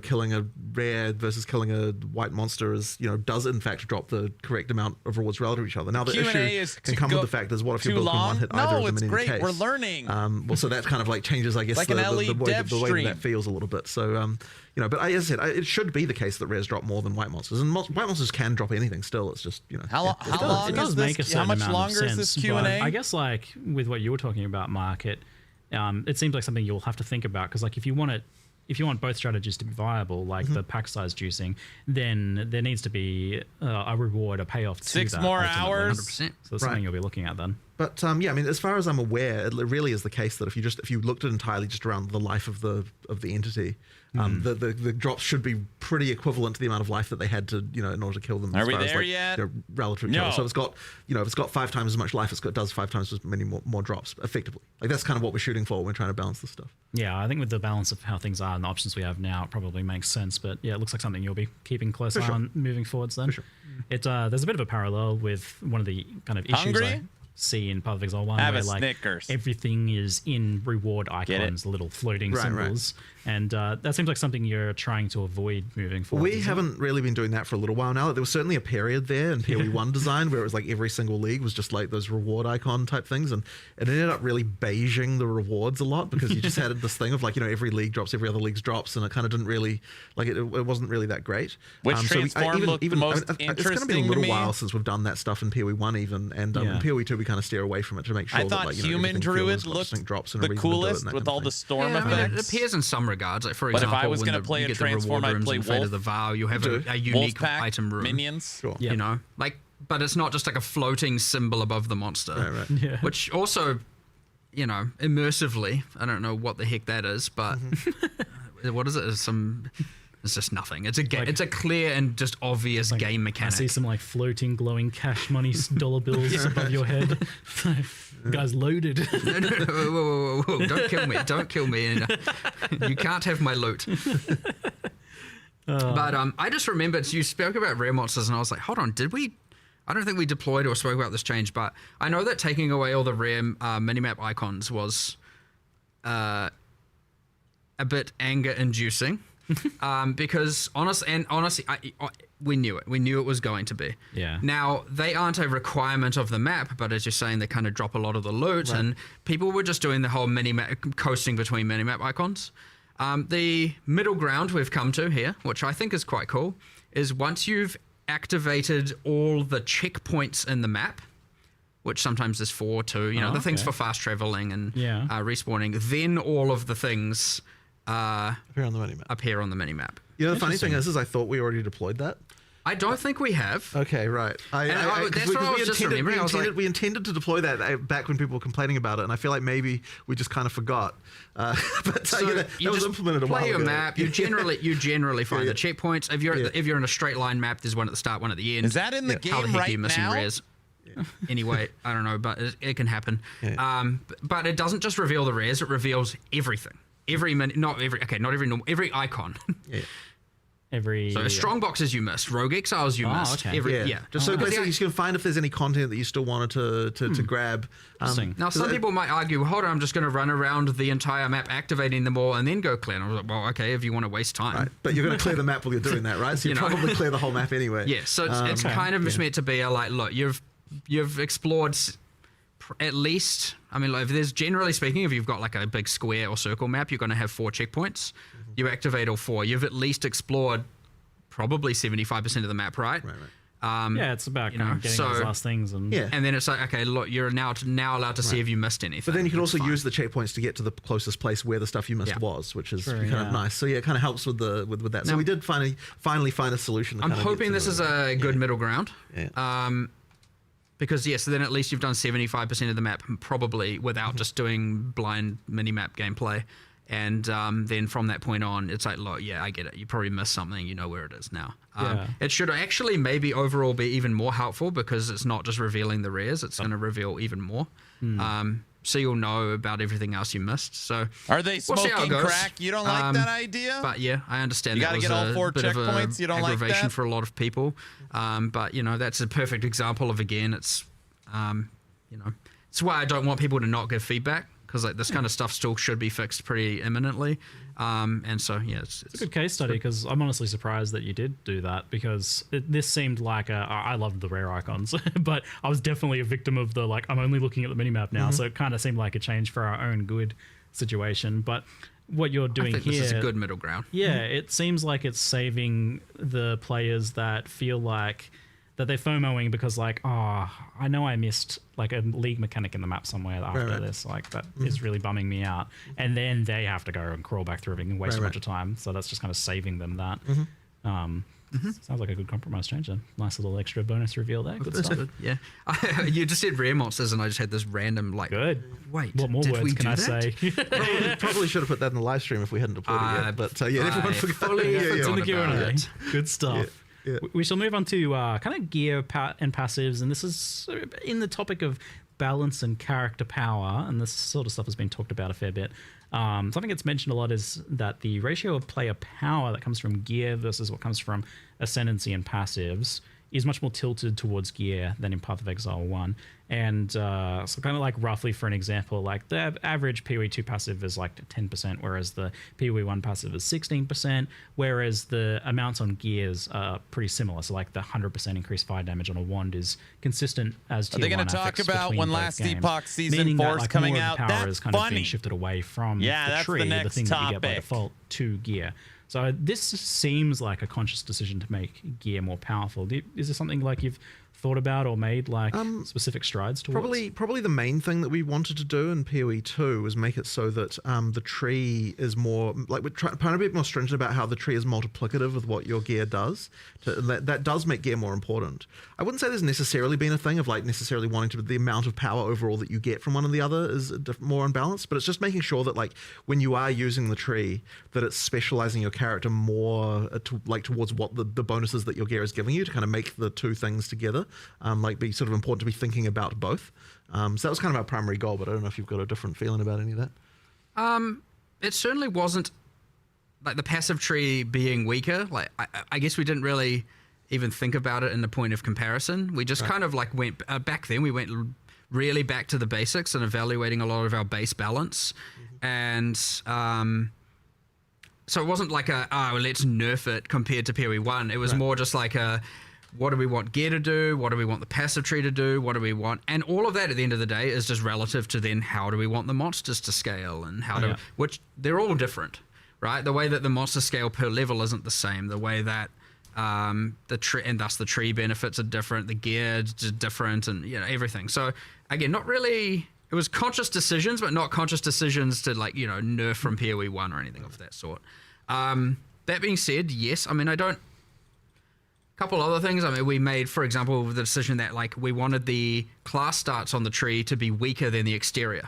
S5: killing a rare versus killing a white monster is does in fact drop the correct amount of rewards relative to each other. Now the issue can come with the fact is what if your build can one hit either of them in any case?
S1: We're learning.
S5: Well, so that kind of changes, I guess,
S1: an LE
S5: the way that feels a little bit. So but as I said, it should be the case that rares drop more than white monsters, and white monsters can drop anything still. It's just
S1: how long is this? How much longer is this Q&A?
S10: I guess with what you were talking about, Mark, it seems like something you'll have to think about, because if you want both strategies to be viable, the pack size juicing, then there needs to be a reward, a payoff to
S1: 6
S10: that.
S1: more
S10: ultimately.
S1: hours.
S10: 100%. So that's something you'll be looking at then.
S5: But as far as I'm aware, it really is the case that if you looked at entirely just around the life of the entity, the drops should be pretty equivalent to the amount of life that they had to in order to kill them.
S1: Are we there yet?
S5: Relative to each other. So if it's got 5 times as much life, it does 5 times as many more drops effectively. That's kind of what we're shooting for when we're trying to balance this stuff.
S10: Yeah, I think with the balance of how things are and the options we have now, it probably makes sense. But yeah, it looks like something you'll be keeping close eye on moving forwards then.
S5: For sure.
S10: There's a bit of a parallel with one of the kind of issues I see in Path of Exile 1,
S1: have
S10: where
S1: a Snickers.
S10: Everything is in reward icons, little floating symbols. And that seems like something you're trying to avoid moving forward.
S5: We haven't really been doing that for a little while now. There was certainly a period there in PoE 1 design where it was every single league was just those reward icon type things, and it ended up really beiging the rewards a lot, because you just had this thing of every league drops, every other league's drops, and it kind of didn't really it wasn't really that great.
S1: Which transform looked the most interesting
S5: it's going to be a little
S1: to me.
S5: while since we've done that stuff in PoE 1 even, and in PoE 2 we kind of steer away from it to make sure
S1: I thought human druid looked
S5: drops
S1: the coolest with all the storm effects.
S9: It appears in some regards. For example,
S1: if I was going to play a transform, I'd play
S9: Fate of the Vow, you have a unique item room.
S1: Minions.
S5: Sure.
S9: But it's not just a floating symbol above the monster.
S5: Right.
S10: Yeah.
S9: Which also, immersively, I don't know what the heck that is, but what is it? It's just nothing. It's a clear and just obvious game mechanic.
S10: I see some floating, glowing cash money dollar bills above your head. Guy's loaded.
S9: Whoa. Don't kill me. You can't have my loot. But I just remembered, you spoke about rare monsters, and I was like, hold on, I don't think we deployed or spoke about this change, but I know that taking away all the rare minimap icons was a bit anger-inducing. Because honestly, we knew it. We knew it was going to be.
S10: Yeah.
S9: Now, they aren't a requirement of the map, but as you're saying, they kind of drop a lot of the loot, and people were just doing the whole coasting between minimap icons. The middle ground we've come to here, which I think is quite cool, is once you've activated all the checkpoints in the map, which sometimes is 4 too, the things for fast traveling and respawning, then all of the things
S11: appear on the minimap.
S5: The funny thing is I thought we already deployed that.
S9: I don't think we have.
S5: Okay, right.
S9: That's what I was just remembering.
S5: We intended to deploy that back when people were complaining about it, and I feel like maybe we just kind of forgot. But
S9: so
S5: that was implemented a while ago.
S9: Play your map. You generally find the checkpoints. If you're in a straight line map, there's one at the start, one at the end.
S1: Is that in the game right
S9: you missing
S1: now?
S9: Rares? Anyway, I don't know, but it can happen. But it doesn't just reveal the rares; it reveals everything. Not every icon. So strongboxes you missed, rogue exiles you missed.
S5: Okay. Just so basically you can find if there's any content that you still wanted to grab.
S9: Now some people might argue, hold on, I'm just going to run around the entire map activating them all and then go clear. And I was like, well, okay, if you want to waste time.
S5: Right. But you're going to clear the map while you're doing that, right? So you probably clear the whole map anyway.
S9: Yeah, so it's kind of meant to be look, you've explored at least, if there's, generally speaking, if you've got a big square or circle map, you're going to have 4 checkpoints. You activate all 4. You've at least explored
S8: probably 75% of the map, right?
S10: Yeah, it's about getting those last things, and
S8: and then it's like, okay, look, you're now allowed to see if you missed anything.
S5: But then you can also use the checkpoints to get to the closest place where the stuff you missed was, which is kind of nice. So yeah, it kind of helps with that. So we did finally find a solution.
S8: I'm hoping this is a good middle ground. Because so then at least you've done 75% of the map probably without just doing blind mini-map gameplay. And then from that point on, it's like, look, I get it. You probably missed something. You know where it is now. It should actually maybe overall be even more helpful because it's not just revealing the rares. It's going to reveal even more. So you'll know about everything else you missed. So
S1: are they smoking crack? You don't like that idea?
S8: But I understand
S1: you got to get all 4 checkpoints. You don't like that?
S8: For a lot of people. But that's a perfect example of, again, it's it's why I don't want people to not give feedback. Because this kind of stuff still should be fixed pretty imminently, and so it's
S10: a good case study. Because I'm honestly surprised that you did do that, because this seemed like I loved the rare icons, but I was definitely a victim of the I'm only looking at the minimap now, so it kind of seemed like a change for our own good situation. But what you're doing
S8: I think
S10: here,
S8: this is a good middle ground.
S10: It seems like it's saving the players that feel like that they're FOMOing because I know I missed a league mechanic in the map somewhere after this, that is really bumming me out, and then they have to go and crawl back through everything and waste a bunch of time. So that's just kind of saving them that. Sounds like a good compromise change. A nice little extra bonus reveal there. Good stuff.
S8: Good. Yeah, you just said rare monsters, and I just had this random
S10: good.
S8: Wait,
S10: what more words can I say?
S5: Probably should have put that in the live stream if we hadn't deployed it yet. But everyone forgot.
S10: It's in the Q&A. Good stuff.
S5: Yeah.
S10: We shall move on to kind of gear and passives, and this is in the topic of balance and character power, and this sort of stuff has been talked about a fair bit. Something that's mentioned a lot is that the ratio of player power that comes from gear versus what comes from ascendancy and passives is much more tilted towards gear than in Path of Exile 1. And so kind of roughly for an example, the average PoE 2 passive is 10%, whereas the PoE 1 passive is 16%, whereas the amounts on gears are pretty similar. So the 100% increased fire damage on a wand is consistent as tier 1
S1: Are they going to talk about when Last Epoch Season 4 is coming out?
S10: Power is
S1: That's
S10: kind
S1: funny.
S10: of being shifted away from
S1: that's
S10: the tree,
S1: the next
S10: thing
S1: topic.
S10: that you get by default, to gear. So this seems like a conscious decision to make gear more powerful. Is there something you've thought about or made specific strides towards?
S5: Probably the main thing that we wanted to do in PoE 2 was make it so that the tree is more we're trying to be more stringent about how the tree is multiplicative of what your gear does. That does make gear more important. I wouldn't say there's necessarily been a thing of necessarily wanting to the amount of power overall that you get from one and the other is more unbalanced, but it's just making sure that when you are using the tree, that it's specializing your character more towards what the bonuses that your gear is giving you to kind of make the two things together. Be sort of important to be thinking about both. So that was kind of our primary goal, but I don't know if you've got a different feeling about any of that.
S8: It certainly wasn't the passive tree being weaker. I guess we didn't really even think about it in the point of comparison. We just kind of went back then. We went really back to the basics and evaluating a lot of our base balance, and so it wasn't let's nerf it compared to PoE 1. It was more just what do we want gear to do? What do we want the passive tree to do? What do we want? And all of that at the end of the day is just relative to then how do we want the monsters to scale and which they're all different, right? The way that the monsters scale per level isn't the same. The way that the tree and thus the tree benefits are different. The gear is different, and everything. So again, not really. It was conscious decisions, but not conscious decisions to nerf from PoE 1 or anything of that sort. That being said, yes, couple other things. We made, for example, the decision that we wanted the class starts on the tree to be weaker than the exterior.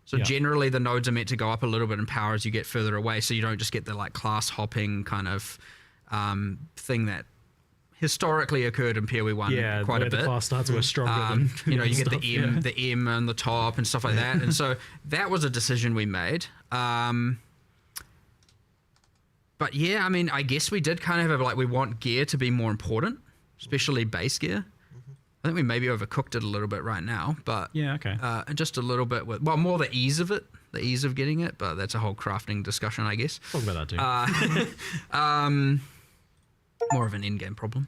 S8: So generally the nodes are meant to go up a little bit in power as you get further away, so you don't just get the class hopping kind of thing that historically occurred in PoE 1 quite a bit.
S10: The class starts were stronger than
S8: you get stuff, the M on the top and stuff like that. And so that was a decision we made. But yeah, I guess we did kind of have we want gear to be more important, especially base gear. I think we maybe overcooked it a little bit right now, but just a little bit with more the ease of it, the ease of getting it. But that's a whole crafting discussion, I guess.
S10: Talk about that
S8: too. More of an in-game problem.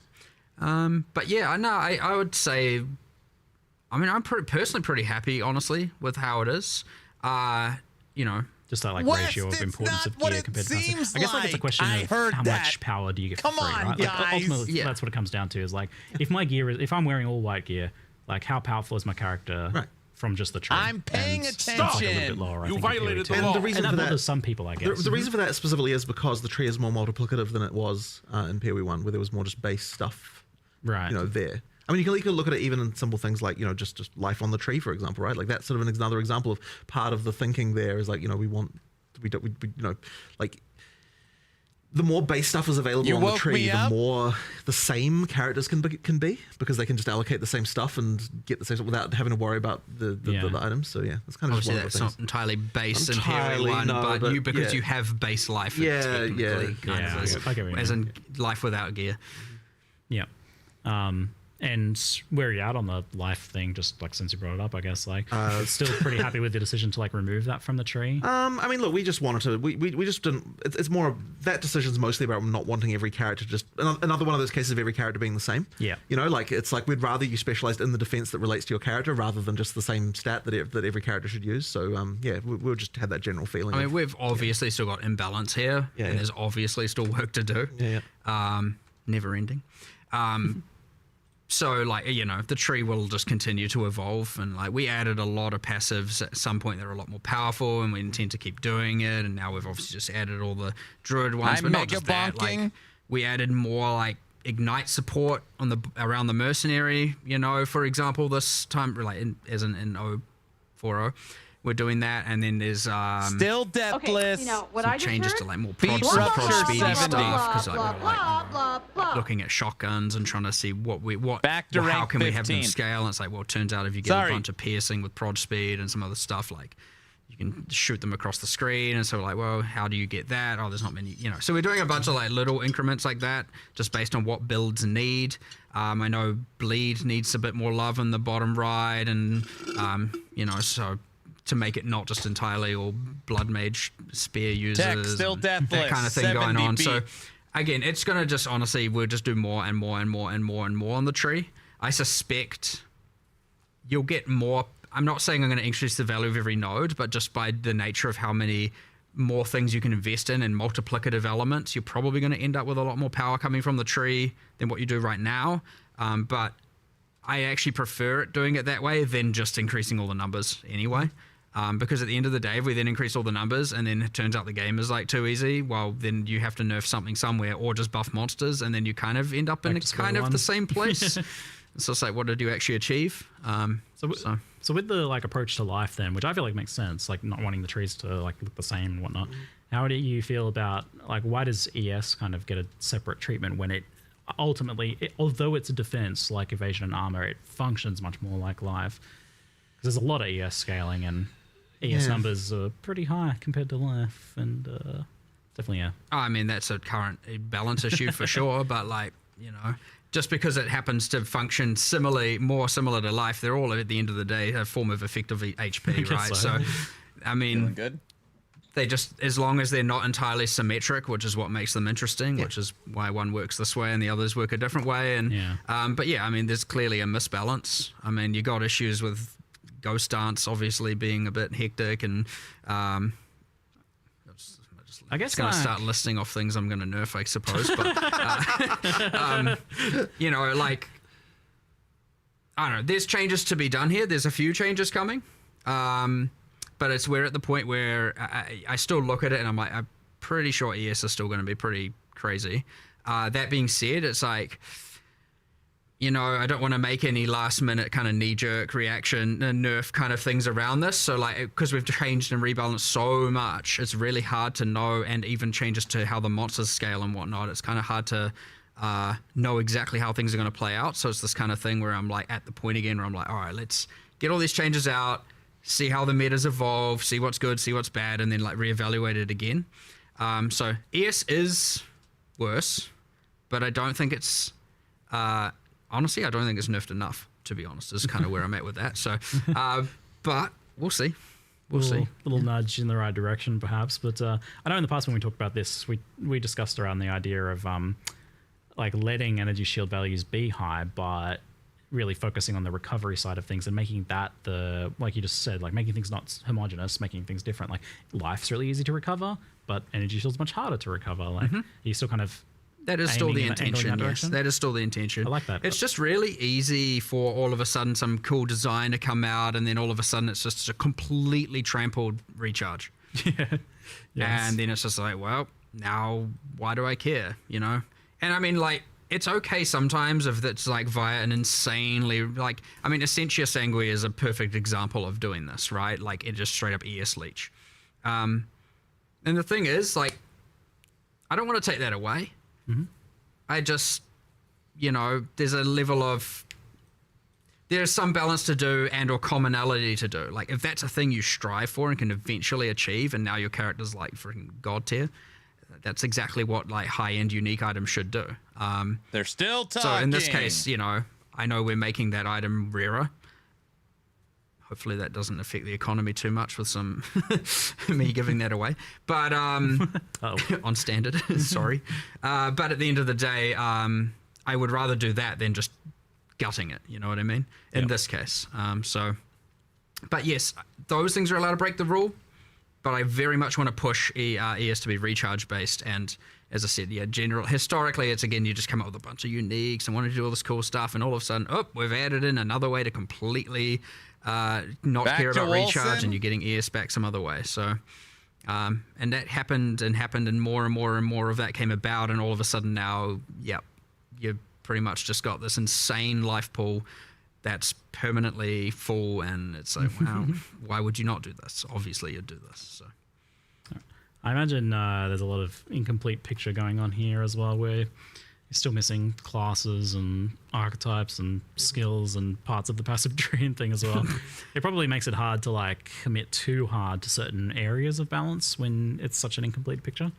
S8: But yeah, I would say, I'm personally pretty happy, honestly, with how it is.
S10: Just that like
S1: West,
S10: ratio of
S1: it's
S10: importance
S1: not
S10: of
S1: what
S10: gear
S1: it
S10: compared to passive.
S1: seems
S10: I guess like it's a
S1: like.
S10: question
S1: I
S10: of
S1: heard
S10: how
S1: that.
S10: much power do you get for
S1: Come
S10: free,
S1: on,
S10: right? Like,
S1: guys.
S10: ultimately, that's what it comes down to. Is like if my gear is, if I'm wearing all white gear, like how powerful is my character from just the tree?
S1: I'm paying
S10: And it's like a little bit
S1: attention.
S10: lower, I
S12: You
S10: think, in
S12: violated
S10: PoE2.
S12: the law.
S11: The reason
S10: and
S11: for
S10: that
S11: that,
S10: bothers some people, I guess.
S11: the reason for that specifically is because the tree is more multiplicative than it was in PoE 1, where there was more just base stuff,
S10: right?
S11: There. I mean, you can look at it even in simple things like, just life on the tree, for example, right? Like that's sort of another example of part of the thinking there is like, we like the more base stuff is available
S1: You
S11: on the
S1: woke
S11: tree,
S1: me
S11: the
S1: up?
S11: more the same characters can be because they can just allocate the same stuff and get the same stuff without having to worry about the items. So yeah, that's kind of just
S13: Obviously,
S11: one of
S13: that's
S11: the things.
S13: not entirely base in
S11: Entirely,
S13: PoE 1,
S11: no,
S13: but because
S11: yeah.
S13: you have base life,
S11: Yeah,
S13: technically, kind
S10: yeah,
S13: of is,
S10: I get what you
S13: as
S10: mean.
S13: in life without gear.
S10: Yeah. And where are you at on the life thing? Just like since you brought it up, I guess like still pretty happy with the decision to like remove that from the tree.
S11: I mean, look, we just wanted to. We just didn't. It's more that decision's mostly about not wanting every character just another one of those cases of every character being the same.
S10: Yeah.
S11: Like it's like we'd rather you specialized in the defense that relates to your character rather than just the same stat that every character should use. So yeah, we'll just have that general feeling.
S13: I mean, we've obviously still got imbalance here, and there's obviously still work to do. Never ending. So, like, the tree will just continue to evolve. And, like, we added a lot of passives at some point that are a lot more powerful, and we intend to keep doing it. And now we've obviously just added all the druid ones.
S1: I'm
S13: but not
S1: mega
S13: just that. Like,
S1: bonking.
S13: we added more, like, ignite support around the mercenary, for example, this time, like, as in 040. We're doing that, and then there's
S1: Still deathless.
S14: what
S13: some
S14: I just
S13: changes
S14: heard?
S13: to like more
S1: Beat
S13: prod
S1: Rupture
S13: speedy
S1: 70.
S13: stuff because like we're
S14: blah, blah, blah.
S13: looking at shotguns and trying to see
S1: Back to
S13: how
S1: rank
S13: can we have them
S1: 15.
S13: scale. And it's like, well, it turns out if you get
S1: Sorry.
S13: a bunch of piercing with prod speed and some other stuff, like you can shoot them across the screen. And so we're like, well, how do you get that? Oh, there's not many, So we're doing a bunch of like little increments like that, just based on what builds need. I know bleed needs a bit more love in the bottom right, and so to make it not just entirely all blood mage spear users,
S1: Tech still
S13: and
S1: deathless.
S13: that kind of thing going
S1: 70
S13: on.
S1: beat.
S13: So again, it's gonna just honestly, we'll just do more and more and more and more and more on the tree. I suspect you'll get more. I'm not saying I'm going to increase the value of every node, but just by the nature of how many more things you can invest in and multiplicative elements, you're probably going to end up with a lot more power coming from the tree than what you do right now. But I actually prefer it doing it that way than just increasing all the numbers anyway. Because at the end of the day, if we then increase all the numbers and then it turns out the game is like too easy, well, then you have to nerf something somewhere or just buff monsters, and then you kind of end up in kind of the same place. So it's like, what did you actually achieve?
S10: So with the like approach to life then, which I feel like makes sense, like not wanting the trees to like look the same and whatnot, how do you feel about like why does ES kind of get a separate treatment when it ultimately, although it's a defense like evasion and armor, it functions much more like life? Because there's a lot of ES scaling and ES numbers are pretty high compared to life, and definitely
S13: I mean, that's a current balance issue for sure, but like, just because it happens to function more similar to life, they're all at the end of the day a form of effective HP, right? So, I mean,
S1: good.
S13: They just, as long as they're not entirely symmetric, which is what makes them interesting, which is why one works this way and the others work a different way. And but yeah, I mean, there's clearly a misbalance. I mean, you got issues with Ghost Dance obviously being a bit hectic, and I guess going to start listing off things I'm going to nerf, I suppose. But like, I don't know. There's changes to be done here. There's a few changes coming, but we're at the point where I still look at it and I'm like, I'm pretty sure ES is still going to be pretty crazy. That being said, it's like, I don't want to make any last minute kind of knee-jerk reaction nerf kind of things around this. So like, because we've changed and rebalanced so much, it's really hard to know, and even changes to how the monsters scale and whatnot, it's kind of hard to know exactly how things are going to play out. So it's this kind of thing where I'm like at the point again where I'm like, all right, let's get all these changes out, see how the metas evolve, see what's good, see what's bad, and then like reevaluate it again. So ES is worse, but I don't think it's... honestly, I don't think it's nerfed enough, to be honest. Is kind of where I'm at with that. So, but we'll see. We'll see.
S10: A little nudge in the right direction, perhaps. But I know in the past when we talked about this, we discussed around the idea of like letting energy shield values be high, but really focusing on the recovery side of things and making that like you just said, like making things not homogenous, making things different. Like life's really easy to recover, but energy shield's much harder to recover. Like you still kind of
S13: that is still the intention. Yes, that is still the intention.
S10: I like that.
S13: It's just really easy for all of a sudden some cool design to come out, and then all of a sudden it's just a completely trampled recharge.
S10: Yeah. Yes.
S13: And then it's just like, well, now why do I care? You know? And I mean, like, it's okay sometimes if it's like via an insanely, like, I mean, Essentia Sanguis is a perfect example of doing this, right? Like, it just straight up ES leech. And the thing is, like, I don't want to take that away. I just, you know, there's a level of, there's some balance to do and or commonality to do. Like, if that's a thing you strive for and can eventually achieve, and now your character's like freaking god tier, that's exactly what like high-end unique items should do.
S1: They're still talking.
S13: So in this case, you know, I know we're making that item rarer. Hopefully that doesn't affect the economy too much with some me giving that away. But on standard, sorry. But at the end of the day, I would rather do that than just gutting it. You know what I mean? In this case. But yes, those things are allowed to break the rule. But I very much want to push ES to be recharge based. And as I said, yeah, historically, it's again, you just come up with a bunch of uniques and want to do all this cool stuff. And all of a sudden, we've added in another way to completely not
S1: Back
S13: care about
S1: to
S13: recharge,
S1: Wilson?
S13: and you're getting ES back some other way. So, and that happened, and more and more and more of that came about. And all of a sudden now, you pretty much just got this insane life pool that's permanently full, and it's like, wow, why would you not do this? Obviously you'd do this. So
S10: I imagine there's a lot of incomplete picture going on here as well, where you're still missing classes and archetypes and skills and parts of the passive tree and thing as well. It probably makes it hard to like commit too hard to certain areas of balance when it's such an incomplete picture.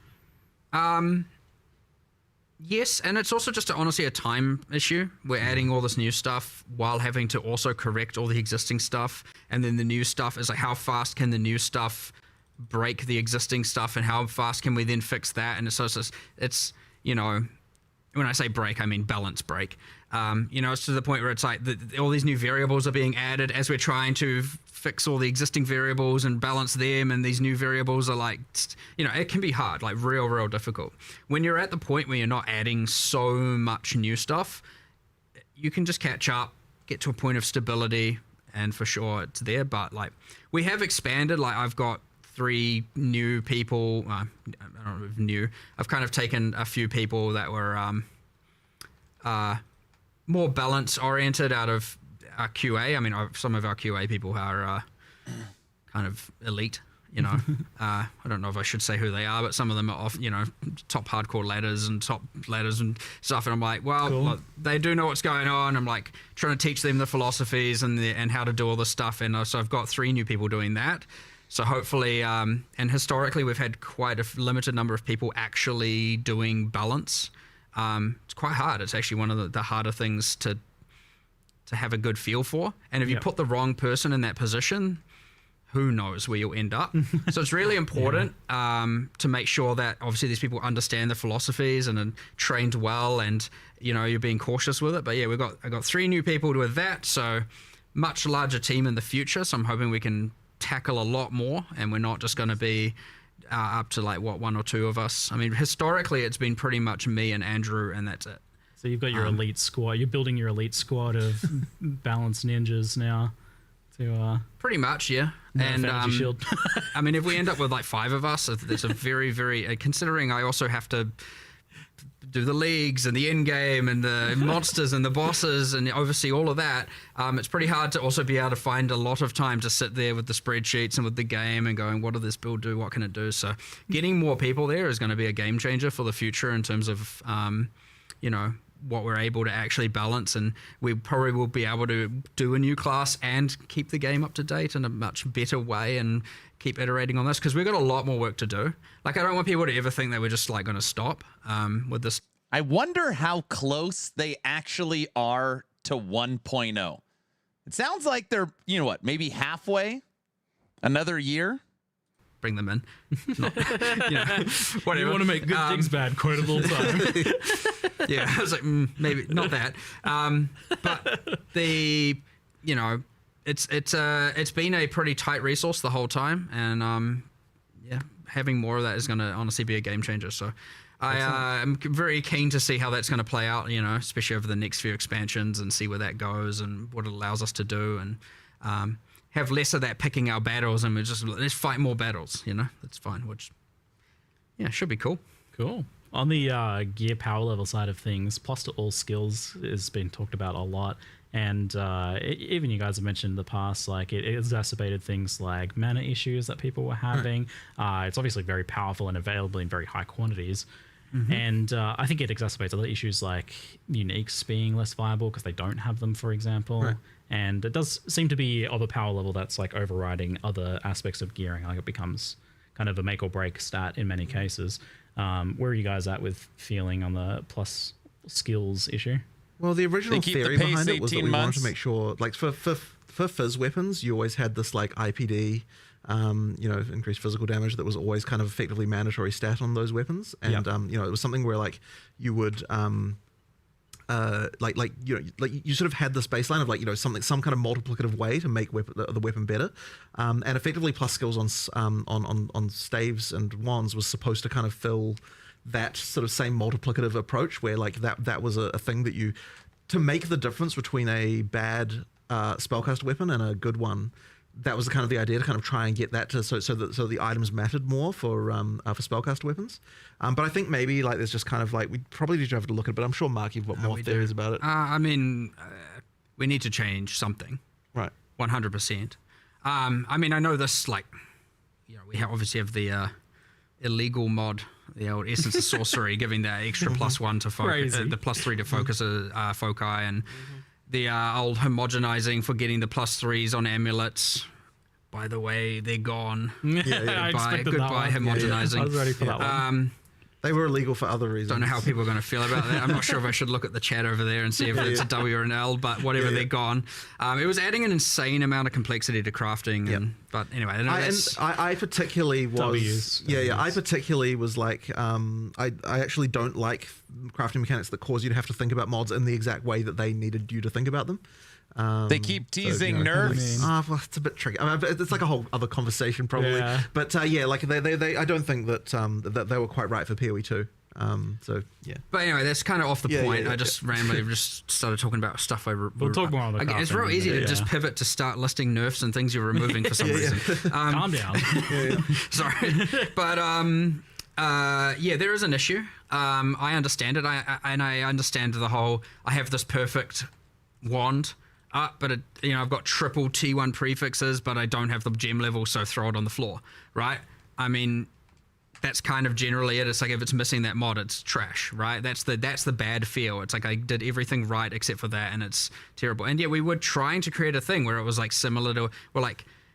S13: Yes, and it's also just honestly a time issue. We're adding all this new stuff while having to also correct all the existing stuff, and then the new stuff is like, how fast can the new stuff break the existing stuff, and how fast can we then fix that? And it's you know, when I say break, I mean balance break. You know, it's to the point where it's like all these new variables are being added as we're trying to fix all the existing variables and balance them, and these new variables are like, you know, it can be hard, like real difficult. When you're at the point where you're not adding so much new stuff, you can just catch up, get to a point of stability, and for sure it's there. But like, we have expanded. Like, I've got 3 new people. I don't know if new. I've kind of taken a few people that were more balance oriented out of our QA. I mean, some of our QA people are kind of elite, you know. I don't know if I should say who they are, but some of them are off, you know, top hardcore ladders and stuff. And I'm like, well,
S10: cool.
S13: Look, they do know what's going on. I'm like trying to teach them the philosophies and how to do all this stuff. And so I've got 3 new people doing that. So hopefully, and historically, we've had quite a limited number of people actually doing balance. It's quite hard. It's actually one of the harder things to have a good feel for. And if you put the wrong person in that position, who knows where you'll end up. So it's really important to make sure that obviously these people understand the philosophies and are trained well, and you know, you're being cautious with it. But yeah, I got 3 new people with that, so much larger team in the future. So I'm hoping we can tackle a lot more, and we're not just going to be up to like 1 or 2 of us. I mean, historically it's been pretty much me and Andrew, and that's it.
S10: So you've got your elite squad. You're building your elite squad of balanced ninjas now. To
S13: pretty much, yeah. And
S10: shield.
S13: I mean, if we end up with like 5 of us, it's a very, very. Considering I also have to do the leagues and the end game and the monsters and the bosses and oversee all of that. It's pretty hard to also be able to find a lot of time to sit there with the spreadsheets and with the game and going, what does this build do? What can it do? So getting more people there is going to be a game changer for the future in terms of, you know, what we're able to actually balance, and we probably will be able to do a new class and keep the game up to date in a much better way and keep iterating on this, because we've got a lot more work to do. Like, I don't want people to ever think that we're just like going to stop with this.
S1: I wonder how close they actually are to 1.0. It sounds like they're, you know what, maybe halfway, another year.
S13: Bring them in. Not, you know, whatever.
S10: You want to make good things bad, quotable time.
S13: Yeah, I was like, maybe not that. But it's been a pretty tight resource the whole time, and having more of that is going to honestly be a game changer. So I'm very keen to see how that's going to play out, especially over the next few expansions, and see where that goes and what it allows us to do, and have less of that picking our battles, and let's fight more battles, that's fine, which should be cool.
S10: Cool. On the gear power level side of things, plus to all skills has been talked about a lot. And even you guys have mentioned in the past, like it exacerbated things like mana issues that people were having. It's obviously very powerful and available in very high quantities. And I think it exacerbates other issues like uniques being less viable because they don't have them, for example. And it does seem to be of a power level that's like overriding other aspects of gearing. Like it becomes kind of a make or break stat in many cases. Where are you guys at with feeling on the plus skills issue?
S11: Well, the original theory behind it was that we wanted to make sure, like for fizz weapons, you always had this like IPD, increased physical damage that was always kind of effectively mandatory stat on those weapons, and it was something where like you would you sort of had this baseline of some kind of multiplicative way to make the weapon better, and effectively plus skills on staves and wands was supposed to kind of fill that sort of same multiplicative approach where like that was a thing that to make the difference between a bad spellcast weapon and a good one. That was kind of the idea, to kind of try and get that to so the items mattered more for spellcast weapons. But I think maybe like there's just kind of like we probably need to have to look at it. But I'm sure Mark, you've got more theories about it.
S13: We need to change something.
S11: Right.
S13: 100%. I know this we obviously have the illegal mod, the old Essence of Sorcery, giving that extra +1 to focus, the +3 to focus foci, and the old homogenizing for getting the +3s on amulets. By the way, they're gone. Goodbye homogenizing.
S10: I was ready for that one.
S11: They were illegal for other reasons.
S13: Don't know how people are going to feel about that. I'm not sure if I should look at the chat over there and see if it's a W or an L, but whatever, they're gone. It was adding an insane amount of complexity to crafting. But anyway,
S11: I particularly was... I particularly was like... I actually don't like crafting mechanics that cause you to have to think about mods in the exact way that they needed you to think about them.
S1: They keep teasing nerfs.
S11: Well, it's a bit tricky. It's like a whole other conversation, probably.
S10: Yeah.
S11: But like they I don't think that that they were quite right for PoE 2.
S13: But anyway, that's kind of off the point. I just randomly just started talking about stuff.
S10: We'll talk more on the
S13: It's real easy to just pivot to start listing nerfs and things you're removing for some reason.
S10: Calm down.
S13: Sorry, but there is an issue. I understand it. I understand the whole. I have this perfect wand. But I've got triple T1 prefixes, but I don't have the gem level, so throw it on the floor, right? I mean, that's kind of generally it. It's like if it's missing that mod, it's trash, right? That's the bad feel. It's like I did everything right except for that, and it's terrible. And we were trying to create a thing where it was like similar to,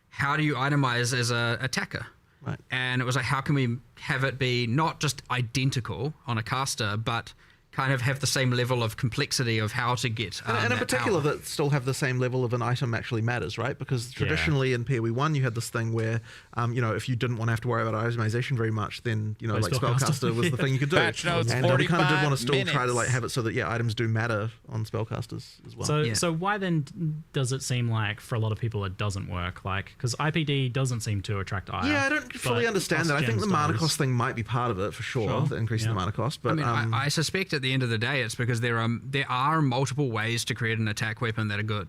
S13: how do you itemize as a attacker?
S11: Right.
S13: And it was like, how can we have it be not just identical on a caster, but kind of have the same level of complexity of how to get
S11: and in particular that still have the same level of an item actually matters, right? Because traditionally in PoE 1 you had this thing where if you didn't want to have to worry about itemization very much, then like spellcaster was the thing you could do.
S1: Patch notes,
S11: and we kind of did want to still
S1: minutes.
S11: try to have it so that items do matter on spellcasters as well.
S10: So why then does it seem like for a lot of people it doesn't work? Because IPD doesn't seem to attract ire.
S11: I don't fully understand that. I think the mana cost thing might be part of it for sure. The increase in the mana cost. But
S13: I suspect at the end of the day it's because there are multiple ways to create an attack weapon that are good.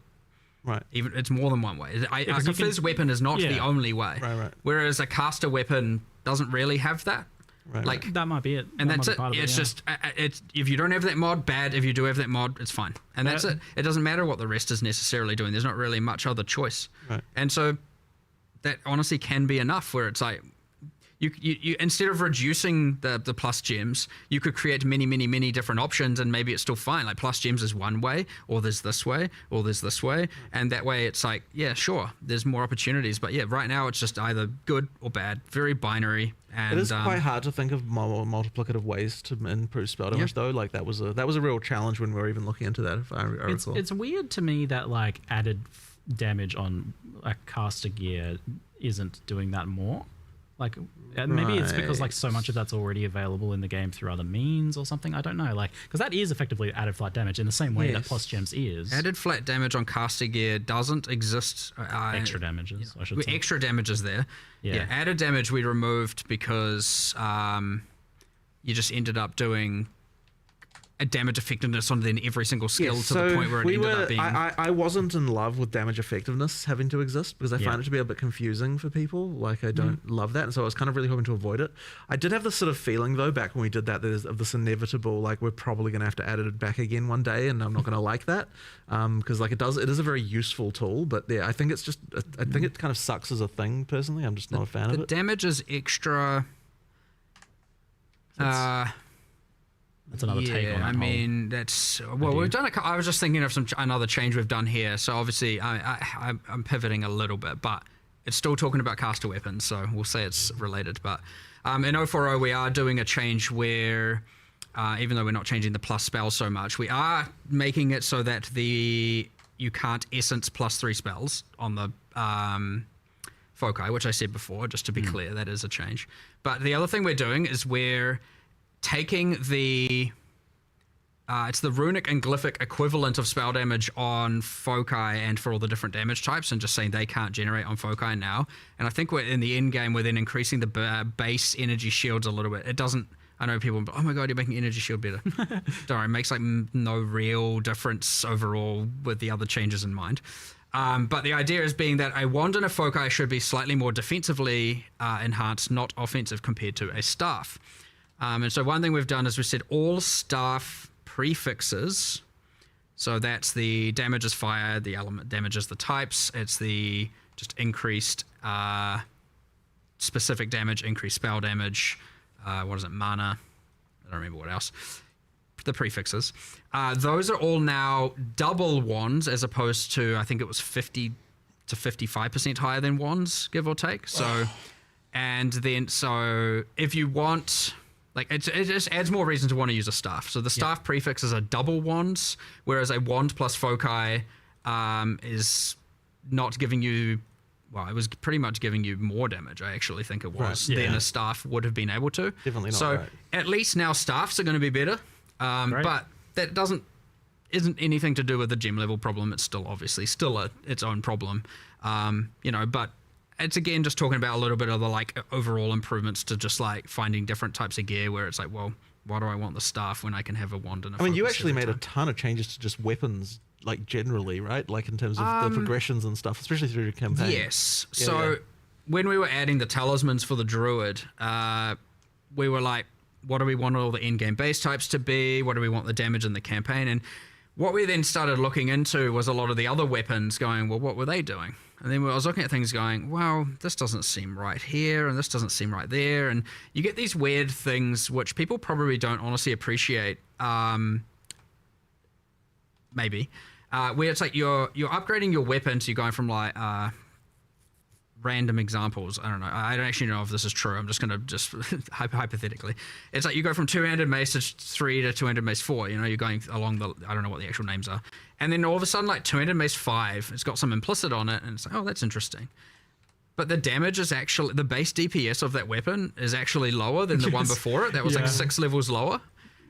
S11: Right.
S13: Even it's more than one way. A fizz weapon is not the only way.
S11: Right.
S13: Whereas a caster weapon doesn't really have that.
S11: Right.
S10: That might be it.
S13: And that's it. It's just if you don't have that mod, bad. If you do have that mod, it's fine. And that's it. It doesn't matter what the rest is necessarily doing. There's not really much other choice.
S11: Right.
S13: And so that honestly can be enough where it's like you instead of reducing the plus gems, you could create many different options, and maybe it's still fine. Like plus gems is one way, or there's this way, or there's this way, and that way it's like, sure, there's more opportunities. But right now it's just either good or bad, very binary. And
S11: it is quite hard to think of more multiplicative ways to improve spell damage, though. Like that was a real challenge when we were even looking into that. If I recall,
S10: it's weird to me that added damage on a caster gear isn't doing that more. Like, maybe it's because like so much of that's already available in the game through other means or something. I don't know. Like, because that is effectively added flat damage in the same way that plus gems is.
S13: Added flat damage on caster gear doesn't exist.
S10: Extra damages, I should say.
S13: Extra damages there. Yeah. Added damage we removed because you just ended up doing a damage effectiveness on then every single skill to the point where it ended up being...
S11: I wasn't in love with damage effectiveness having to exist because I find it to be a bit confusing for people. Like, I don't love that, and so I was kind of really hoping to avoid it. I did have this sort of feeling, though, back when we did that, of this inevitable, like, we're probably going to have to add it back again one day, and I'm not going to like that, because, like, it is a very useful tool, but yeah, I think it's just... I think it kind of sucks as a thing, personally. I'm just not a fan of it.
S13: The damage is extra...
S10: That's another take on that.
S13: I mean, that's we've done. I was just thinking of another change we've done here. So obviously, I'm pivoting a little bit, but it's still talking about caster weapons. So we'll say it's related. But in 040, we are doing a change where, even though we're not changing the plus spell so much, we are making it so that you can't essence +3 spells on the foci, which I said before. Just to be clear, that is a change. But the other thing we're doing is we're taking it's the runic and glyphic equivalent of spell damage on foci and for all the different damage types, and just saying they can't generate on foci now. And I think we're in the end game, we're then increasing the base energy shields a little bit. It doesn't, I know people, oh my god, you're making energy shield better. Don't worry, it makes like no real difference overall with the other changes in mind. But the idea is being that a wand and a foci should be slightly more defensively enhanced, not offensive compared to a staff. And so one thing we've done is we said all staff prefixes. So that's the damage is fire, the element damage is the types. It's the just increased specific damage, increased spell damage. What is it? Mana. I don't remember what else. The prefixes. Those are all now double wands as opposed to, I think it was 50 to 55% higher than wands, give or take. So, and then, so if you want... Like, it just adds more reason to want to use a staff. So the staff prefixes are double wands, whereas a wand plus foci is not giving you... Well, it was pretty much giving you more damage, I actually think it was, than a staff would have been able to.
S11: Definitely not.
S13: So at least now staffs are going to be better. But that isn't anything to do with the gem level problem. It's still obviously its own problem. But it's again just talking about a little bit of the like overall improvements to just like finding different types of gear where it's like, well, why do I want the staff when I can have a wand and a
S11: you actually made a ton of changes to just weapons, like generally, right? Like in terms of the progressions and stuff, especially through your campaign.
S13: Yes. When we were adding the talismans for the druid, we were like, what do we want all the in-game base types to be? What do we want the damage in the campaign? And what we then started looking into was a lot of the other weapons going, well, what were they doing? And then I was looking at things going, well, this doesn't seem right here, and this doesn't seem right there. And you get these weird things which people probably don't honestly appreciate, maybe, where it's like you're upgrading your weapon, so you're going from like random examples. I don't know. I don't actually know if this is true. I'm just going to hypothetically. It's like you go from two-handed mace to 3 to two-handed mace 4. You're going along the, I don't know what the actual names are. And then all of a sudden, like two-handed mace 5, it's got some implicit on it, and it's like, oh, that's interesting. But the damage is actually, the base DPS of that weapon is actually lower than the one before it. That was like 6 levels lower.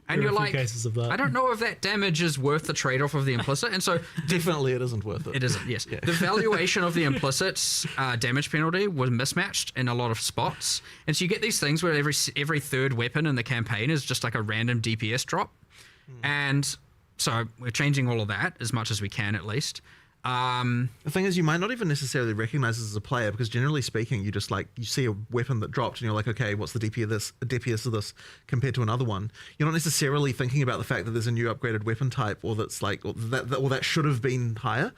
S13: And you're like, I don't know if that damage is worth the trade-off of the implicit. And so
S11: definitely it isn't worth it.
S13: It isn't, yes. Yeah. The valuation of the implicit's damage penalty was mismatched in a lot of spots. And so you get these things where every third weapon in the campaign is just like a random DPS drop. And so we're changing all of that as much as we can, at least.
S11: The thing is, you might not even necessarily recognize this as a player, because generally speaking, you just like, you see a weapon that dropped and you're like, okay, what's the DPS of this compared to another one? You're not necessarily thinking about the fact that there's a new upgraded weapon type, or that's like, or that should have been higher.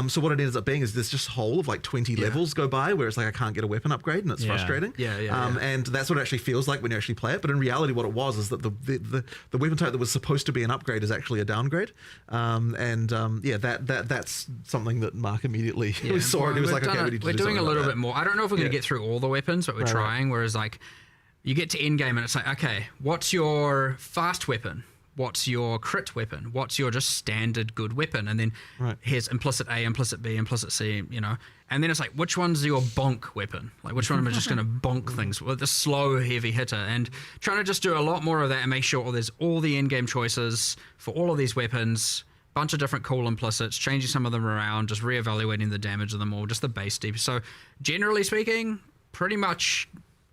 S11: So what it ends up being is there's just a hole of like 20 levels go by where it's like, I can't get a weapon upgrade, and it's frustrating. And that's what it actually feels like when you actually play it. But in reality, what it was is that the weapon type that was supposed to be an upgrade is actually a downgrade. That's something that Mark immediately saw, and he was like, okay,
S13: we're doing a little bit more. I don't know if we're going to get through all the weapons, but we're trying. Whereas like you get to end game and it's like, okay, what's your fast weapon? what's your crit weapon, what's your just standard good weapon, and then here's implicit A, implicit B, implicit C, you know, and then it's like, which one's your bonk weapon? Like, which one am I just going to bonk things with the slow, heavy hitter? And trying to just do a lot more of that and make sure there's all the in-game choices for all of these weapons, bunch of different cool implicits, changing some of them around, just reevaluating the damage of them all, just the base deep. So generally speaking, pretty much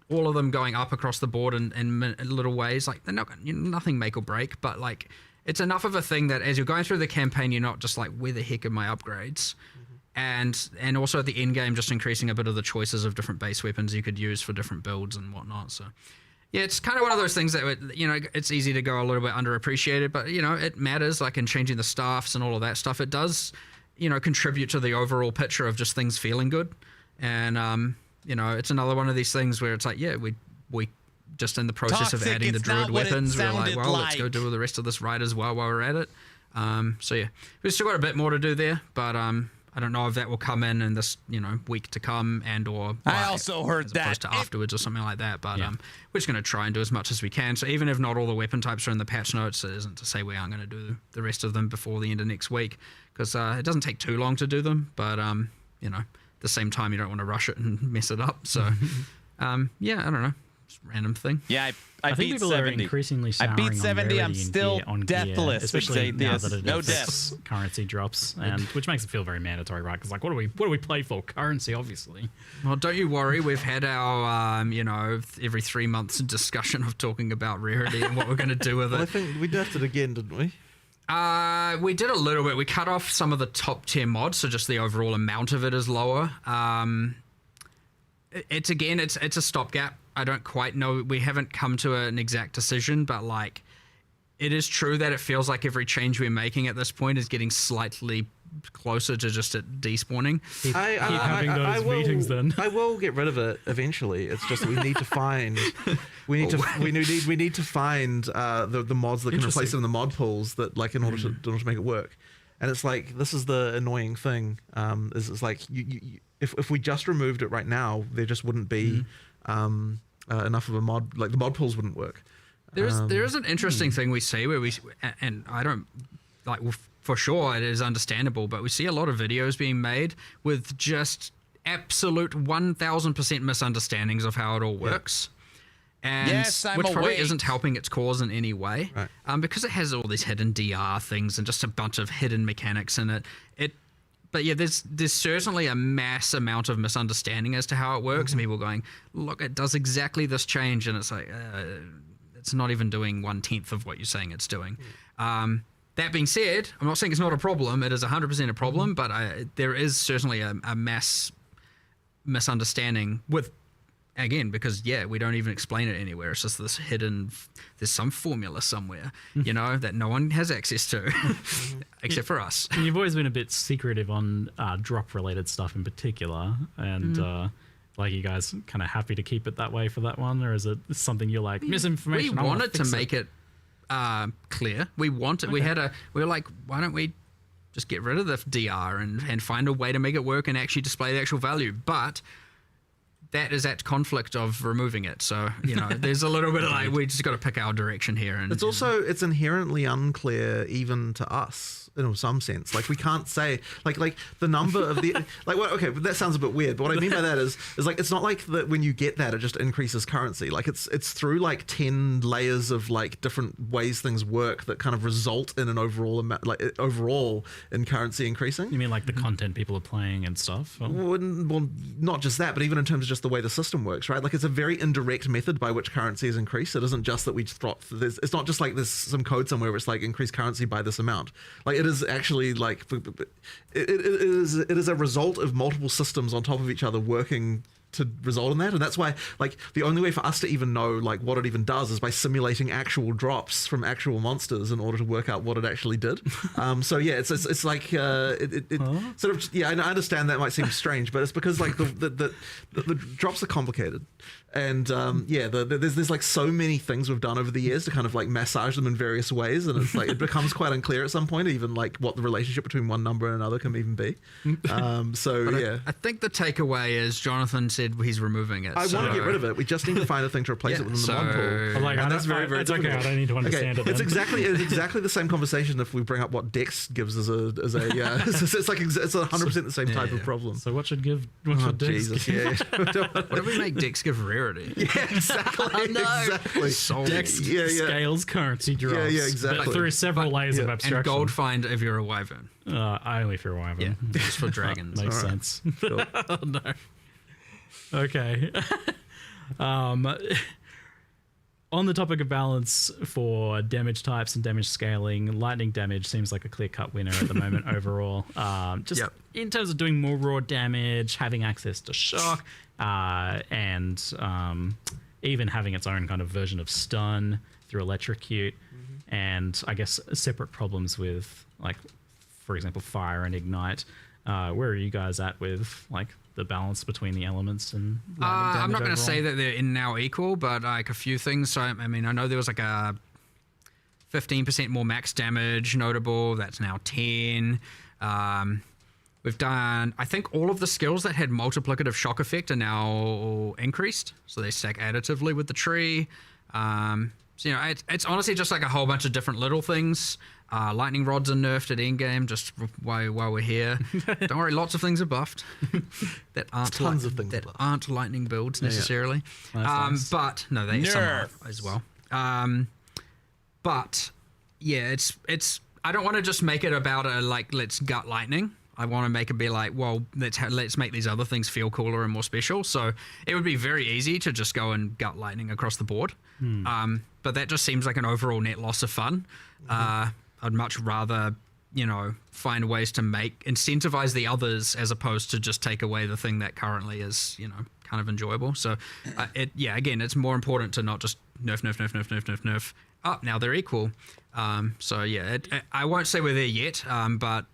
S13: all of them going up across the board in little ways. Like, they're not nothing make or break, but like, it's enough of a thing that as you're going through the campaign, you're not just like, where the heck are my upgrades? And also at the end game, just increasing a bit of the choices of different base weapons you could use for different builds and whatnot. So yeah, it's kind of one of those things that, you know, it's easy to go a little bit underappreciated, but, you know, it matters, like in changing the staffs and all of that stuff. It does, you know, contribute to the overall picture of just things feeling good. And, you know, it's another one of these things where it's like, yeah, we just in the process of adding the druid weapons, we're like, well, let's go do the rest of this right as well while we're at it. So yeah, we've still got a bit more to do there, but I don't know if that will come in this, you know, week to come or
S1: I also heard that
S13: to afterwards or something like that. But we're just going to try and do as much as we can. So even if not all the weapon types are in the patch notes, it isn't to say we aren't going to do the rest of them before the end of next week, because it doesn't take too long to do them. But you know, at the same time, you don't want to rush it and mess it up. So yeah, I don't know. Just a random thing.
S1: Yeah,
S10: I think
S1: beat
S10: people
S1: 70.
S10: are increasingly
S1: I
S10: souring
S1: beat 70.
S10: on
S1: I'm still deathless,
S10: especially now that it
S1: no
S10: affects
S1: deaths.
S10: currency drops, and which makes it feel very mandatory, right? Because like, what do we play for? Currency, obviously.
S13: Well, don't you worry. We've had our you know, every 3 months discussion of talking about rarity and what we're going to do with it.
S11: Well, I think we nerfed it again, didn't we?
S13: We did a little bit. We cut off some of the top tier mods, so just the overall amount of it is lower. It's a stopgap. I don't quite know. We haven't come to an exact decision, but like, it is true that it feels like every change we're making at this point is getting slightly closer to just it despawning.
S10: Keep having those meetings then.
S11: I will get rid of it eventually. It's just that we need to find we need to find the mods that can replace it in the mod pools that, like, in order to make it work. And it's like, this is the annoying thing. Is it's like if we just removed it right now, there just wouldn't be enough of a mod, like the mod pools wouldn't work.
S13: There is an interesting thing we see where and I don't like, for sure it is understandable, but we see a lot of videos being made with just absolute 1000% misunderstandings of how it all works. And
S1: yes, I'm
S13: which probably
S1: awake.
S13: Isn't helping its cause in any way, because it has all these hidden DR things and just a bunch of hidden mechanics in it. But yeah, there's certainly a mass amount of misunderstanding as to how it works, and people going, look, it does exactly this change, and it's like, it's not even doing 1/10 of what you're saying it's doing. That being said, I'm not saying it's not a problem. It is 100% a problem, but there is certainly a mass misunderstanding with, again, because we don't even explain it anywhere. It's just this hidden, there's some formula somewhere, you know, that no one has access to, except for us.
S10: And you've always been a bit secretive on drop-related stuff in particular, and like, you guys kind of happy to keep it that way for that one, or is it something you're like, misinformation?
S13: We wanted to make it clear. We wanted. Okay. We were like, why don't we just get rid of the DR and find a way to make it work and actually display the actual value? But that is at conflict of removing it. So, you know, there's a little bit of like, we just got to pick our direction here. And
S11: it's inherently unclear even to us in some sense. Like, we can't say like the number of the like. Well, okay, but that sounds a bit weird. But what I mean by that is like, it's not like that when you get that it just increases currency. Like, it's through like 10 layers of like different ways things work that kind of result in an overall amount, like overall in currency increasing.
S10: You mean like the content people are playing and stuff? Or?
S11: Well, not just that, but even in terms of just the way the system works, right? Like, it's a very indirect method by which currency is increased. It isn't just that we drop. It's not just like there's some code somewhere where it's like increase currency by this amount. Like, it is actually like it is a result of multiple systems on top of each other working to result in that. And that's why, like, the only way for us to even know like what it even does is by simulating actual drops from actual monsters in order to work out what it actually did. So yeah, it's like sort of, yeah, I understand that might seem strange, but it's because like the drops are complicated, and there's like so many things we've done over the years to kind of like massage them in various ways, and it's like it becomes quite unclear at some point even like what the relationship between one number and another can even be. I think
S13: the takeaway is Jonathan said said he's removing it.
S11: I want to get rid of it. We just need to find a thing to replace it within the mod pool.
S10: Like,
S11: That's very, very
S10: it's okay.
S11: difficult.
S10: I don't need to understand it.
S11: It's exactly the same conversation if we bring up what Dex gives as a it's like it's 100% the same type of problem.
S10: So what should give? What should Dex
S11: Jesus,
S10: give?
S13: What if we make Dex give rarity?
S11: Yeah, exactly. Exactly.
S10: Dex scales currency draws.
S11: Yeah, exactly.
S10: But through several layers of abstraction.
S13: And gold find if you're a wyvern.
S10: Only if you're a wyvern.
S13: Yeah, just for dragons.
S10: Makes sense. Oh, no. Okay. On the topic of balance for damage types and damage scaling, lightning damage seems like a clear-cut winner at the moment overall. In terms of doing more raw damage, having access to shock, and even having its own kind of version of stun through electrocute, and I guess separate problems with, like, for example, fire and ignite. Where are you guys at with, like, the balance between the elements and lightning damage
S13: I'm not going to
S10: overall?
S13: say that they're in now equal, but like a few things. So I mean, I know there was like a 15% more max damage notable. That's now 10. We've done, I think all of the skills that had multiplicative shock effect are now increased. So they stack additively with the tree. So, you know, it's honestly just like a whole bunch of different little things. Lightning rods are nerfed at endgame just while we're here. Don't worry, lots of things are buffed that aren't
S11: Tons of things
S13: that
S11: are buffed.
S13: aren't lightning builds necessarily.
S10: Nice.
S13: But no, they some are
S1: Nerf.
S13: as well. But yeah, it's. I don't want to just make it about let's gut lightning. I want to make it be like, well, let's make these other things feel cooler and more special. So it would be very easy to just go and gut lightning across the board. But that just seems like an overall net loss of fun. I'd much rather, you know, find ways to incentivize the others as opposed to just take away the thing that currently is, you know, kind of enjoyable. So again, it's more important to not just nerf. Oh, now they're equal. So yeah, I won't say we're there yet, but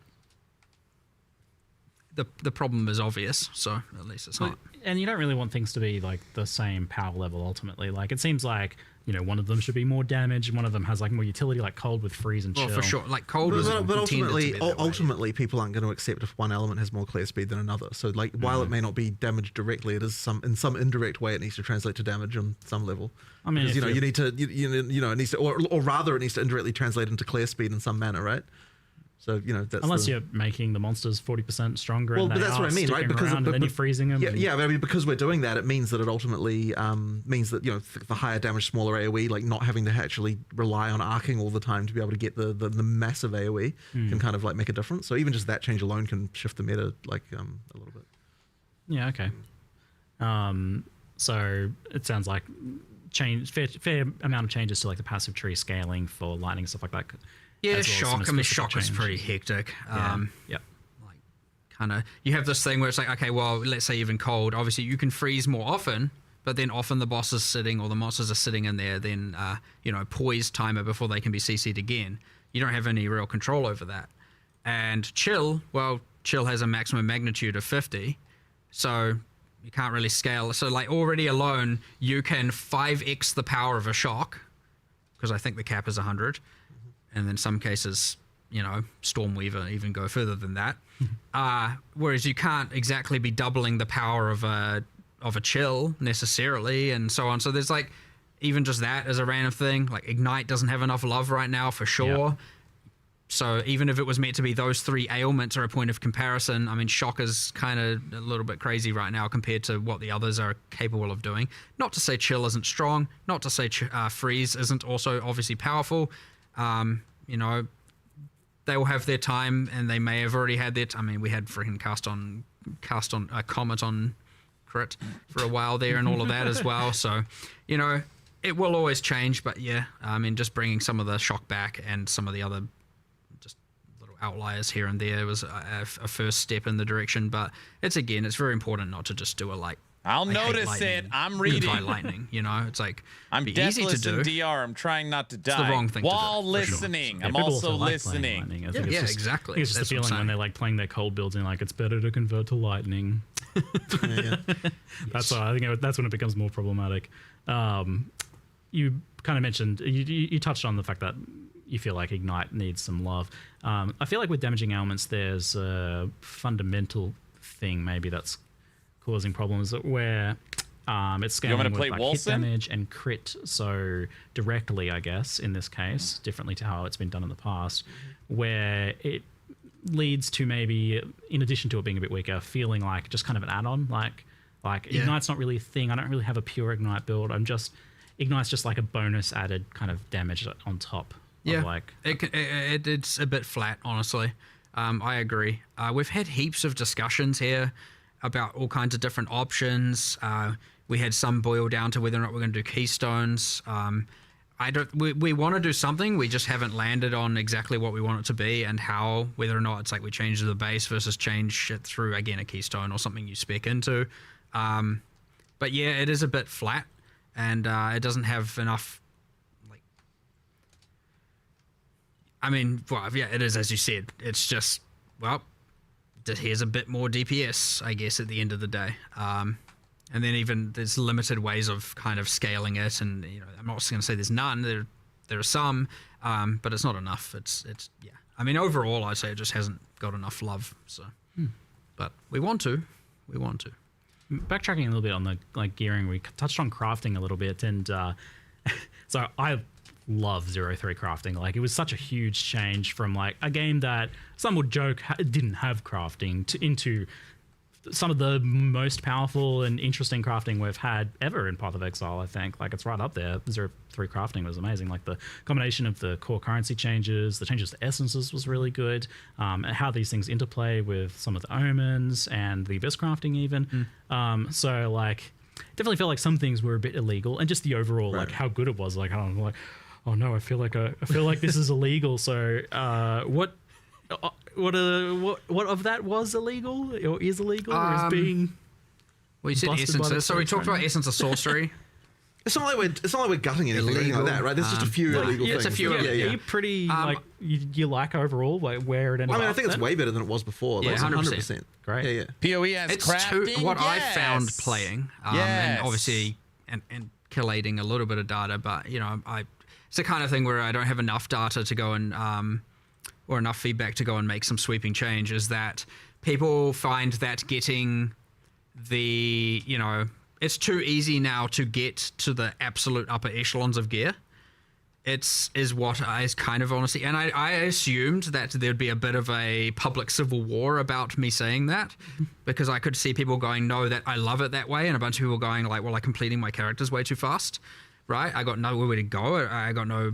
S13: the problem is obvious, so at least it's not.
S10: And you don't really want things to be like the same power level ultimately. Like, it seems like, you know, one of them should be more damage, and one of them has like more utility, like cold with freeze and chill.
S13: Well, for sure. Like cold is
S11: But ultimately,
S13: ultimately,
S11: people aren't going to accept if one element has more clear speed than another. So, like, while it may not be damaged directly, it is in some indirect way it needs to translate to damage on some level.
S10: I mean,
S11: because, you need to, it needs to, or rather, it needs to indirectly translate into clear speed in some manner, right? So, you know, that's
S10: unless you're making the monsters 40% stronger.
S11: Well,
S10: and
S11: but
S10: they
S11: that's
S10: are
S11: what I mean, right?
S10: sticking
S11: Because
S10: around and then you're freezing them.
S11: Yeah, but I mean, because we're doing that, it means that it ultimately means that, you know, the higher damage, smaller AOE, like not having to actually rely on arcing all the time to be able to get the massive AOE can kind of like make a difference. So even just that change alone can shift the meta like a little bit.
S10: Yeah. Okay. So it sounds like fair amount of changes to like the passive tree scaling for lightning and stuff like that.
S13: yeah,
S10: as well as
S13: shock.
S10: some
S13: I mean,
S10: specific
S13: shock is
S10: change.
S13: pretty hectic.
S10: Yep.
S13: Kind of, you have this thing where it's like, okay, well, let's say even cold. Obviously, you can freeze more often, but then often the boss is sitting or the monsters are sitting in there. Then poise timer before they can be CC'd again. You don't have any real control over that. And chill, well, chill has a maximum magnitude of 50, so you can't really scale. So like already alone, you can 5x the power of a shock, because I think the cap is 100, and in some cases, you know, Stormweaver even go further than that. Whereas you can't exactly be doubling the power of a chill necessarily, and so on. So there's like, even just that as a random thing. Like Ignite doesn't have enough love right now for sure.
S10: Yep.
S13: So even if it was meant to be those three ailments are a point of comparison, I mean, shock is kind of a little bit crazy right now compared to what the others are capable of doing. Not to say chill isn't strong, not to say freeze isn't also obviously powerful. You know, they will have their time, and they may have already had their. I mean, we had freaking cast on Comet on crit for a while there, and all of that as well. So, you know, it will always change. But yeah, I mean, just bringing some of the shock back and some of the other just little outliers here and there was a first step in the direction. But it's very important not to just do a like.
S1: I'll notice it. I'm reading.
S13: Lightning, you know, it's like
S1: I'm
S13: be easy to
S1: deathless
S13: do.
S1: in DR. I'm trying not to die.
S13: It's the wrong thing
S1: while
S13: to do,
S1: listening.
S10: Yeah,
S1: I'm
S10: people
S1: also
S10: like playing
S1: listening.
S10: lightning. I
S13: Yeah,
S10: think it's just,
S13: exactly.
S10: I think it's just
S13: That's
S10: the
S13: what I'm
S10: feeling when
S13: saying.
S10: they're like playing their cold builds and like it's better to convert to lightning. That's why I think that's when it becomes more problematic. You kind of mentioned you touched on the fact that you feel like Ignite needs some love. I feel like with damaging elements, there's a fundamental thing maybe that's causing problems where it's scaling
S1: want me to
S10: with
S1: play
S10: like
S1: Wolfson?
S10: hit damage and crit so directly, I guess, in this case, differently to how it's been done in the past, where it leads to maybe, in addition to it being a bit weaker, feeling like just kind of an add-on, like Ignite's not really a thing. I don't really have a pure Ignite build. Ignite's just like a bonus added kind of damage on top.
S13: Yeah,
S10: Like
S13: it's a bit flat, honestly. I agree. We've had heaps of discussions here about all kinds of different options. We had some boil down to whether or not we're going to do keystones. We want to do something. We just haven't landed on exactly what we want it to be and how, whether or not it's like we change the base versus change it through, again, a keystone or something you spec into. But yeah, it is a bit flat, and it doesn't have enough. Well, yeah, it is, as you said. It's just, well, here's a bit more DPS, I guess, at the end of the day. And then even there's limited ways of kind of scaling it, and I'm not going to say there's none. There are some, but it's not enough. It's yeah. Overall, I'd say it just hasn't got enough love. So, but we want to.
S10: Backtracking a little bit on the gearing, we touched on crafting a little bit, and so I love 0-3 crafting. Like, it was such a huge change from like a game that some would joke didn't have crafting into some of the most powerful and interesting crafting we've had ever in Path of Exile. I think like it's right up there. 0-3 crafting was amazing. Like the combination of the core currency changes, the changes to essences was really good, and how these things interplay with some of the omens and the abyss crafting even. So like definitely felt like some things were a bit illegal, and just the overall like how good it was. Like, I don't know, like, oh no, I feel like this is illegal. So what of that was illegal or is illegal or is being?
S13: Well, you said essences. So we talked about essence of sorcery.
S11: It's not like we're gutting anything like that, right? There's just a few illegal things.
S13: It's a few.
S10: Are you pretty like you like overall like where it ended up?
S11: I think it's way better than it was before.
S13: Yeah,
S11: 100%.
S10: Great.
S11: Yeah.
S1: PoE has crafting.
S13: What I found playing, and obviously and collating a little bit of data, but it's the kind of thing where I don't have enough data to go and or enough feedback to go and make some sweeping change. Is that people find that getting the it's too easy now to get to the absolute upper echelons of gear. Is what I kind of honestly, and I assumed that there'd be a bit of a public civil war about me saying that, because I could see people going, no, that I love it that way, and a bunch of people going like, well, I'm completing my characters way too fast, right? I got nowhere to go. I got no,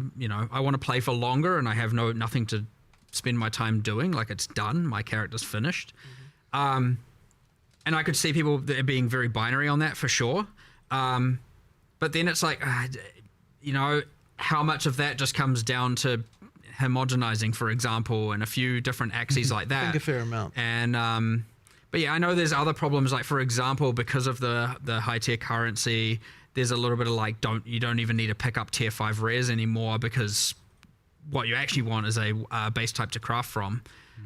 S13: I want to play for longer, and I have nothing to spend my time doing. Like, it's done, my character's finished. And I could see people being very binary on that for sure. But then it's like, how much of that just comes down to homogenizing, for example, and a few different axes like that.
S11: I think a fair amount.
S13: And, but yeah, I know there's other problems, like, for example, because of the high tier currency, there's a little bit of like, you don't even need to pick up tier 5 rares anymore, because what you actually want is a base type to craft from.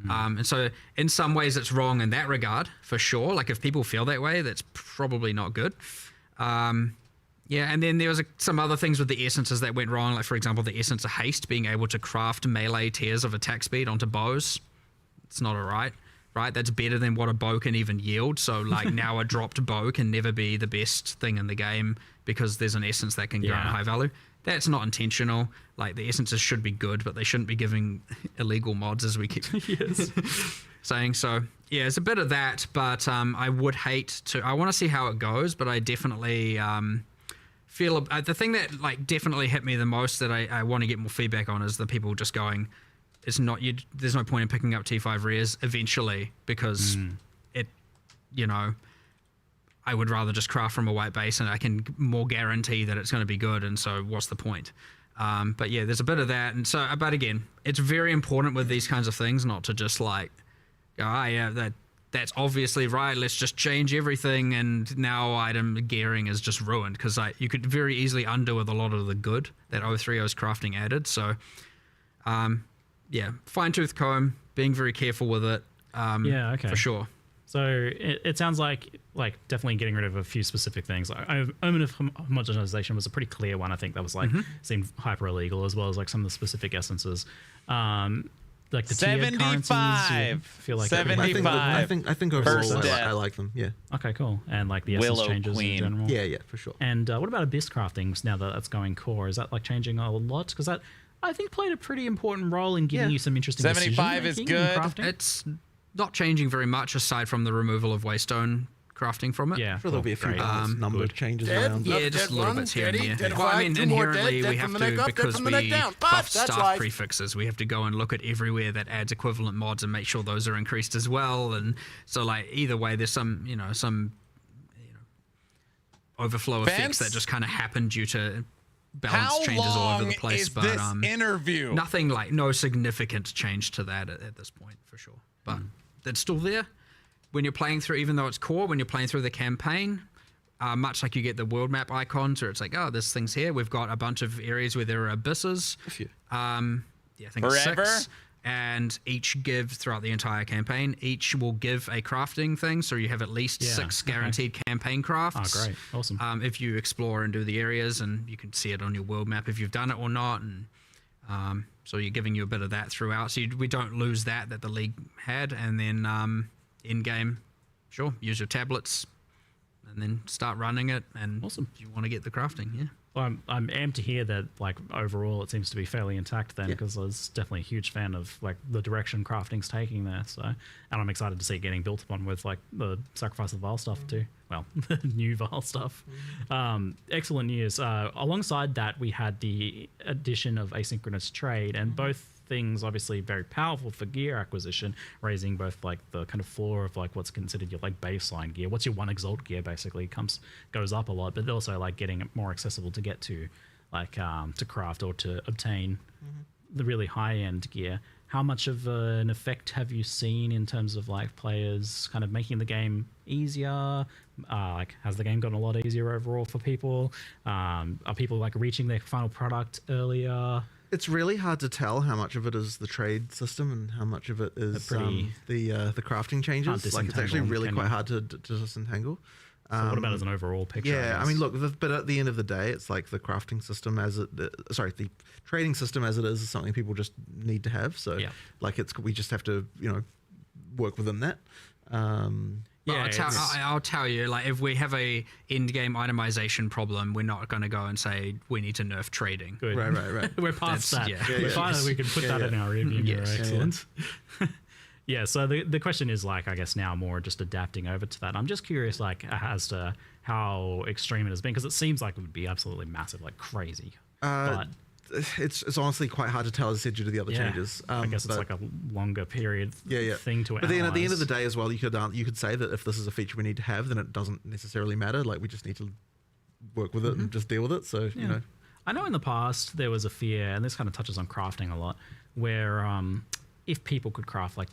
S13: And so in some ways it's wrong in that regard, for sure. Like, if people feel that way, that's probably not good. And then there was some other things with the essences that went wrong. Like, for example, the essence of haste, being able to craft melee tiers of attack speed onto bows. It's not alright, right? That's better than what a bow can even yield. So like now a dropped bow can never be the best thing in the game because there's an essence that can grant high value. That's not intentional. Like, the essences should be good, but they shouldn't be giving illegal mods, as we keep saying. So yeah, it's a bit of that, but I would hate to. I want to see how it goes, but I definitely feel the thing that like definitely hit me the most that I want to get more feedback on is the people just going, it's not you. There's no point in picking up T5 rares eventually because it, I would rather just craft from a white base and I can more guarantee that it's going to be good. And so what's the point? But yeah, there's a bit of that. And so, but again, it's very important with these kinds of things not to just like, that's obviously right. Let's just change everything. And now item gearing is just ruined because you could very easily undo with a lot of the good that 030's crafting added. So fine tooth comb, being very careful with it. For sure.
S10: So it sounds like definitely getting rid of a few specific things. Like, Omen of Homogenization was a pretty clear one. I think that was like seemed hyper illegal, as well as like some of the specific essences. like the tiered currencies? You feel like
S1: 75.
S11: I think overall I like them. Yeah.
S10: Okay, cool. And like the essence
S1: Willow
S10: changes
S1: Queen.
S10: in general.
S11: Yeah, for sure.
S10: And what about abyss crafting now that that's going core? Is that like changing a lot? Because that I think played a pretty important role in giving you some interesting
S1: 75 is
S10: decision-making in
S1: good.
S10: crafting.
S13: It's not changing very much aside from the removal of waystone crafting from it.
S10: Yeah,
S11: Sure, there'll be a few number changes
S3: Dead,
S11: around.
S13: Yeah, just
S3: dead
S13: little
S3: one,
S13: bits here and
S3: dead,
S13: there.
S3: dead
S13: Well, I
S3: five,
S13: mean,
S3: two more
S13: inherently
S3: dead,
S13: we
S3: dead
S13: have
S3: from the neck
S13: to,
S3: up, dead
S13: because
S3: from the neck
S13: we
S3: down.
S13: buff
S3: But that's
S13: staff
S3: life.
S13: prefixes, we have to go and look at everywhere that adds equivalent mods and make sure those are increased as well. And so, like, either way, there's some overflow effects that just kind of happen due to balance changes all over the place.
S1: Is
S13: But
S1: this interview?
S13: nothing like no significant change to that at this point for sure. But it's still there. When you're playing through, even though it's core, when you're playing through the campaign, much like you get the world map icons, or it's like, oh, this thing's here. We've got a bunch of areas where there are abysses.
S11: A few.
S13: I think
S1: Forever?
S13: it's 6. And each give throughout the entire campaign, each will give a crafting thing. So you have at least 6 guaranteed campaign crafts.
S10: Oh, great. Awesome.
S13: If you explore and do the areas, and you can see it on your world map if you've done it or not. And so you're giving you a bit of that throughout. So we don't lose that the league had. And then in-game, sure, use your tablets and then start running it. And
S10: awesome.
S13: If you want to get the crafting, yeah.
S10: Well, I'm amped to hear that, like, overall it seems to be fairly intact then, because I was definitely a huge fan of, like, the direction crafting's taking there. So, and I'm excited to see it getting built upon with, like, the Sacrifice of Vile stuff too. Well, the new Vile stuff. Excellent news. Alongside that, we had the addition of asynchronous trade, and both things obviously very powerful for gear acquisition, raising both like the kind of floor of like what's considered your like baseline gear. What's your one exalt gear basically goes up a lot, but also like getting it more accessible to get to, like to craft or to obtain the really high end gear. How much of an effect have you seen in terms of like players kind of making the game easier? Like, has the game gotten a lot easier overall for people? Are people like reaching their final product earlier?
S11: It's really hard to tell how much of it is the trade system and how much of it is the crafting changes. Like, it's actually really quite hard to disentangle.
S10: So what about as an overall picture?
S11: Yeah, I mean, look, but at the end of the day, it's like the crafting system the trading system as it is something people just need to have. So, like, we just have to, work within that.
S13: Yeah, I'll tell you, like, if we have a in-game itemization problem, we're not going to go and say we need to nerf trading.
S10: Good.
S11: Right.
S10: We're past that.
S13: Yeah.
S10: Finally, we can put that in our review.
S13: Yes.
S10: Excellent. Yeah, so the question is, like, I guess now more just adapting over to that. I'm just curious, like, as to how extreme it has been, because it seems like it would be absolutely massive, like crazy. But
S11: it's honestly quite hard to tell, as I said, due to the other changes.
S10: I guess it's like a longer period thing to analyze.
S11: But then at the end of the day as well, you could say that if this is a feature we need to have, then it doesn't necessarily matter. Like, we just need to work with it and just deal with it. So,
S10: I know in the past there was a fear, and this kind of touches on crafting a lot, where if people could craft like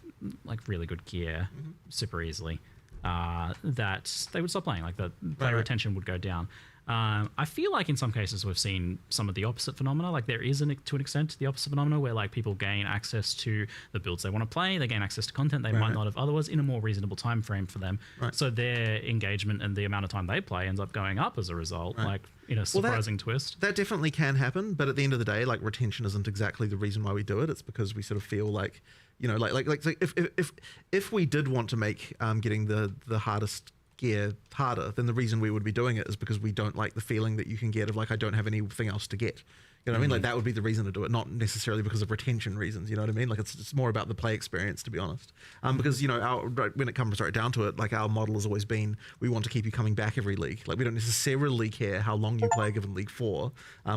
S10: really good gear super easily, that they would stop playing. Like, the player retention would go down. I feel like in some cases we've seen some of the opposite phenomena. Like, there is, to an extent, the opposite phenomena where like people gain access to the builds they want to play, they gain access to content they might not have otherwise in a more reasonable time frame for them. So their engagement and the amount of time they play ends up going up as a result, like in a surprising twist.
S11: That definitely can happen, but at the end of the day, like, retention isn't exactly the reason why we do it. It's because we sort of feel like, if we did want to make getting the hardest gear harder, then the reason we would be doing it is because we don't like the feeling that you can get of like, I don't have anything else to get. You know what I mean? Like, that would be the reason to do it, not necessarily because of retention reasons. You know what I mean? Like, it's more about the play experience, to be honest. Because, when it comes right down to it, like, our model has always been, we want to keep you coming back every league. Like, we don't necessarily care how long you play a given league for.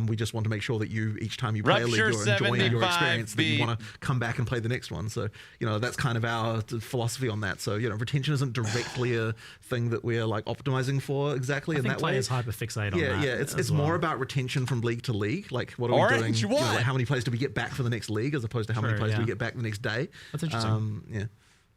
S11: We just want to make sure that each time you play a league, you're enjoying your experience, that you want to come back and play the next one. So, that's kind of our philosophy on that. So, retention isn't directly a thing that we're like optimizing for exactly in that way.
S10: Players hyperfixate on that.
S11: Yeah, it's more about retention from league to league. Like, what are we doing? Like, how many players do we get back for the next league, as opposed to how many players do we get back the next day?
S10: That's interesting.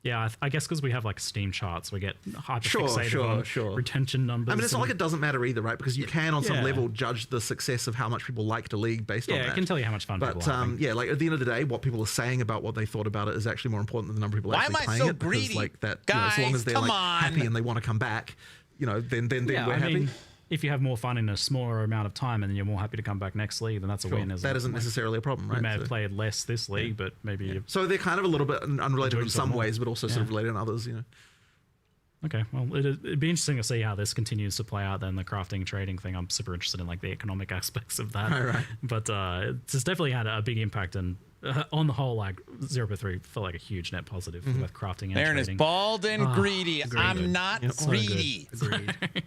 S10: Yeah, I guess because we have like Steam charts, we get hyperfixated on retention numbers.
S11: I mean, it's not like it doesn't matter either, right? Because you can, on some level, judge the success of how much people like to league based on that.
S10: Yeah, it can tell you how much fun people are.
S11: But like, at the end of the day, what people are saying about what they thought about it is actually more important than the number of people actually playing it. Because, like, that,
S1: Guys,
S11: as long as they're like happy and they want to come back, then we're happy.
S10: if you have more fun in a smaller amount of time and then you're more happy to come back next league, then that's a win.
S11: That isn't necessarily a problem, right?
S10: You may have played less this league, but maybe...
S11: So they're kind of a little bit unrelated in some ways, but also sort of related in others, you know.
S10: Okay, well, it'd be interesting to see how this continues to play out. Then the crafting trading thing, I'm super interested in like the economic aspects of that.
S11: Right.
S10: But it's definitely had a big impact, and on the whole, like 0.3 felt like a huge net positive for both crafting and
S1: Baron
S10: trading.
S1: is bald and greedy.
S10: agreed.
S1: I'm not greedy,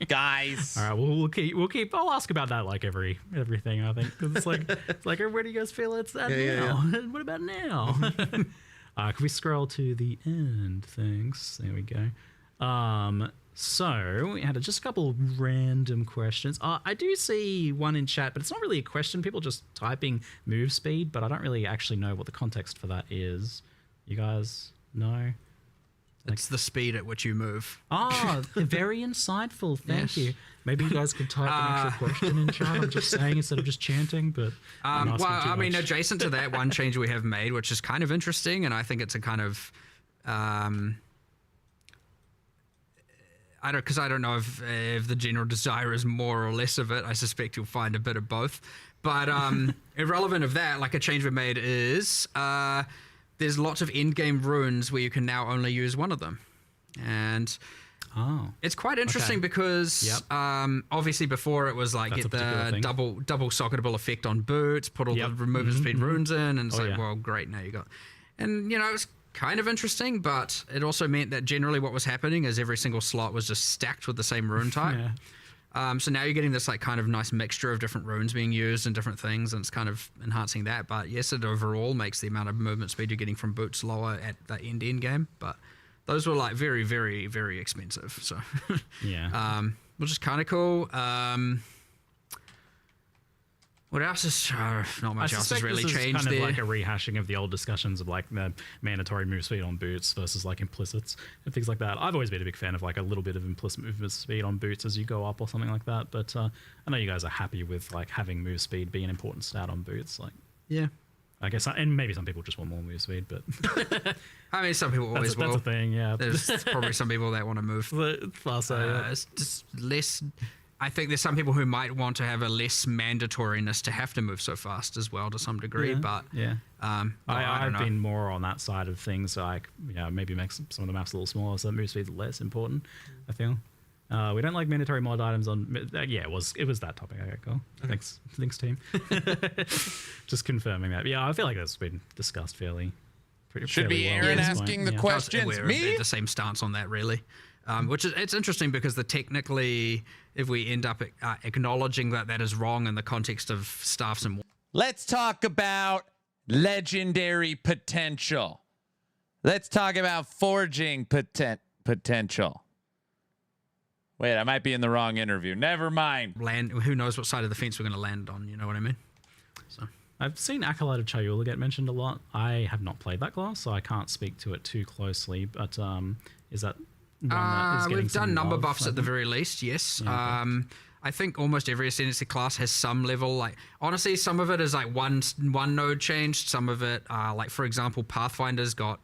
S1: guys.
S10: All right, well, we'll keep. I'll ask about that like everything. I think 'cause it's like where do you guys feel it's at now? What about now? Can we scroll to the end? Thanks. There we go. So we had just a couple of random questions. I do see one in chat, but it's not really a question. People just typing move speed, but I don't really actually know what the context for that is. You guys know?
S13: It's the speed at which you move.
S10: Oh, very insightful. Thank you. Maybe you guys could type an actual question in chat. I'm just saying instead of just chanting, but
S13: well, I mean, adjacent to that, one change we have made, which is kind of interesting, and I think it's a kind of I don't know if the general desire is more or less of it. I suspect you'll find a bit of both. But irrelevant of that, like a change we made is there's lots of in-game runes where you can now only use one of them. And it's quite interesting because obviously before it was like get the double socketable effect on boots, put all the removal speed runes in, and it's well, great, now you got. And you know, it's kind of interesting, but it also meant that generally what was happening is every single slot was just stacked with the same rune type. So now you're getting this like kind of nice mixture of different runes being used and different things, and it's kind of enhancing that. But yes, it overall makes the amount of movement speed you're getting from boots lower at the end game. But those were like very, very, very expensive. So which is kind of cool. What else is not much else has really changed
S10: kind
S13: there.
S10: of like a rehashing of the old discussions of like the mandatory move speed on boots versus like implicits and things like that. I've always been a big fan of like a little bit of implicit movement speed on boots as you go up or something like that. But I know you guys are happy with like having move speed be an important stat on boots. Like, I guess, and maybe some people just want more move speed, but
S13: I mean, some people always will.
S10: That's a thing, yeah.
S13: There's probably some people that want to move faster. It's just less. I think there's some people who might want to have a less mandatoriness to have to move so fast as well to some degree, but
S10: I've been more on that side of things, like maybe make some of the maps a little smaller so that move speed's less important, I feel. We don't like mandatory mod items on it was that topic. Okay, cool. Thanks team. Just confirming that. I feel like that's been discussed fairly
S1: should be Aaron asking the questions.
S13: We're the same stance on that, really. Which is, it's interesting because technically, if we end up acknowledging that is wrong in the context of staffs and...
S1: Let's talk about legendary potential. Let's talk about forging potential. Wait, I might be in the wrong interview. Never mind.
S13: Who knows what side of the fence we're going to land on, you know what I mean? So
S10: I've seen Acolyte of Chayula get mentioned a lot. I have not played that class, so I can't speak to it too closely, but is that...
S13: we've done number buffs at the very least, yes. I think almost every ascendancy class has some level, like honestly some of it is like one node changed, some of it like for example Pathfinder's got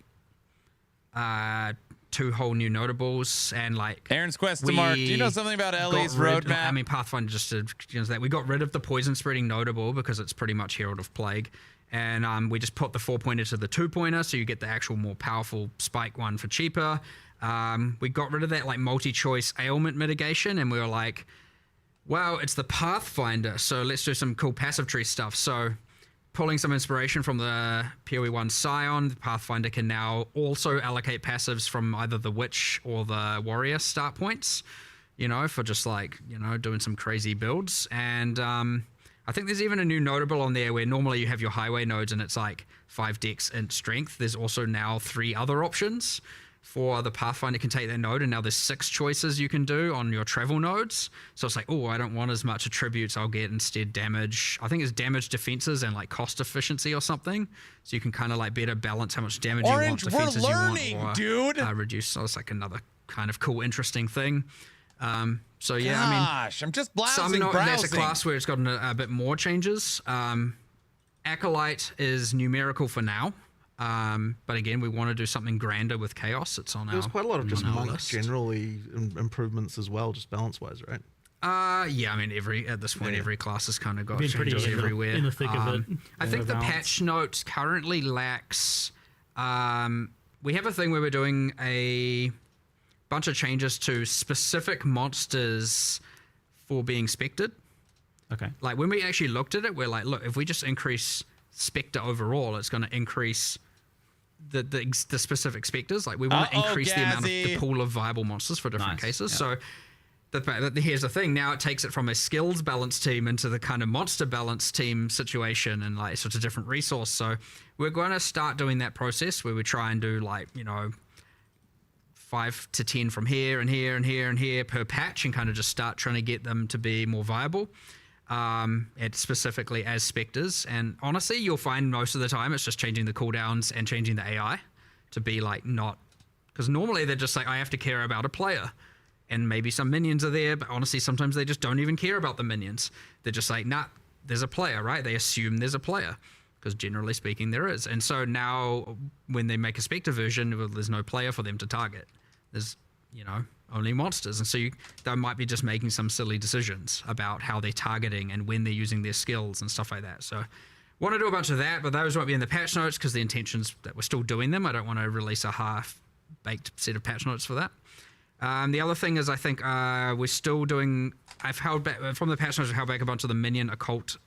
S13: 2 whole new notables, and like
S1: Aaron's quest to mark. Do you know something about Ellie's roadmap?
S13: I mean, Pathfinder just that we got rid of the poison spreading notable because it's pretty much Herald of Plague. And we just put the 4-pointer to the 2-pointer, so you get the actual more powerful spike one for cheaper. We got rid of that like multi-choice ailment mitigation, and we were like, wow, it's the Pathfinder, so let's do some cool passive tree stuff. So pulling some inspiration from the PoE1 Scion, the Pathfinder can now also allocate passives from either the Witch or the Warrior start points, for just like, doing some crazy builds. And I think there's even a new notable on there where normally you have your highway nodes and it's like 5 dex and strength. There's also now 3 other options for the Pathfinder can take that node, and now there's 6 choices you can do on your travel nodes. So it's like, oh, I don't want as much attributes. I'll get instead damage. I think it's damage, defenses, and like cost efficiency or something. So you can kind of like better balance how much damage you want, defenses
S1: we're learning,
S13: you want, or
S1: dude.
S13: Reduce. So it's like another kind of cool, interesting thing. So yeah,
S1: I'm just browsing.
S13: That's a class where it's gotten a bit more changes. Acolyte is numerical for now. But again, we want to do something grander with Chaos. It's on
S11: There's quite a lot of just monk generally improvements as well, just balance-wise, right?
S13: Yeah, I mean, at this point, every class has kind of got
S10: Been pretty
S13: changes everywhere.
S10: in the thick of it.
S13: I think the patch notes currently lacks. We have a thing where we're doing a bunch of changes to specific monsters for being spected.
S10: Okay.
S13: Like when we actually looked at it, we're like, look, if we just increase Spectre overall, it's going to increase the specific specters. Like we want to increase the amount of the pool of viable monsters for different cases. Yeah. So here's the thing. Now it takes it from a skills balance team into the kind of monster balance team situation, and like sort of different resource. So we're going to start doing that process where we try and do 5 to 10 from here and here and here and here per patch, and kind of just start trying to get them to be more viable. Specifically as specters, and honestly you'll find most of the time it's just changing the cooldowns and changing the AI to be like, not because normally they're just like, I have to care about a player and maybe some minions are there, but honestly sometimes they just don't even care about the minions. They're just like, nah, there's a player, right? They assume there's a player because generally speaking there is. And so now when they make a specter version, well, there's no player for them to target. There's only monsters, and so they might be just making some silly decisions about how they're targeting and when they're using their skills and stuff like that. So want to do a bunch of that, but those won't be in the patch notes because the intention's that we're still doing them. I don't want to release a half-baked set of patch notes for that. The other thing is I think we're still doing, I've held back from the patch notes, I've held back a bunch of the minion occult,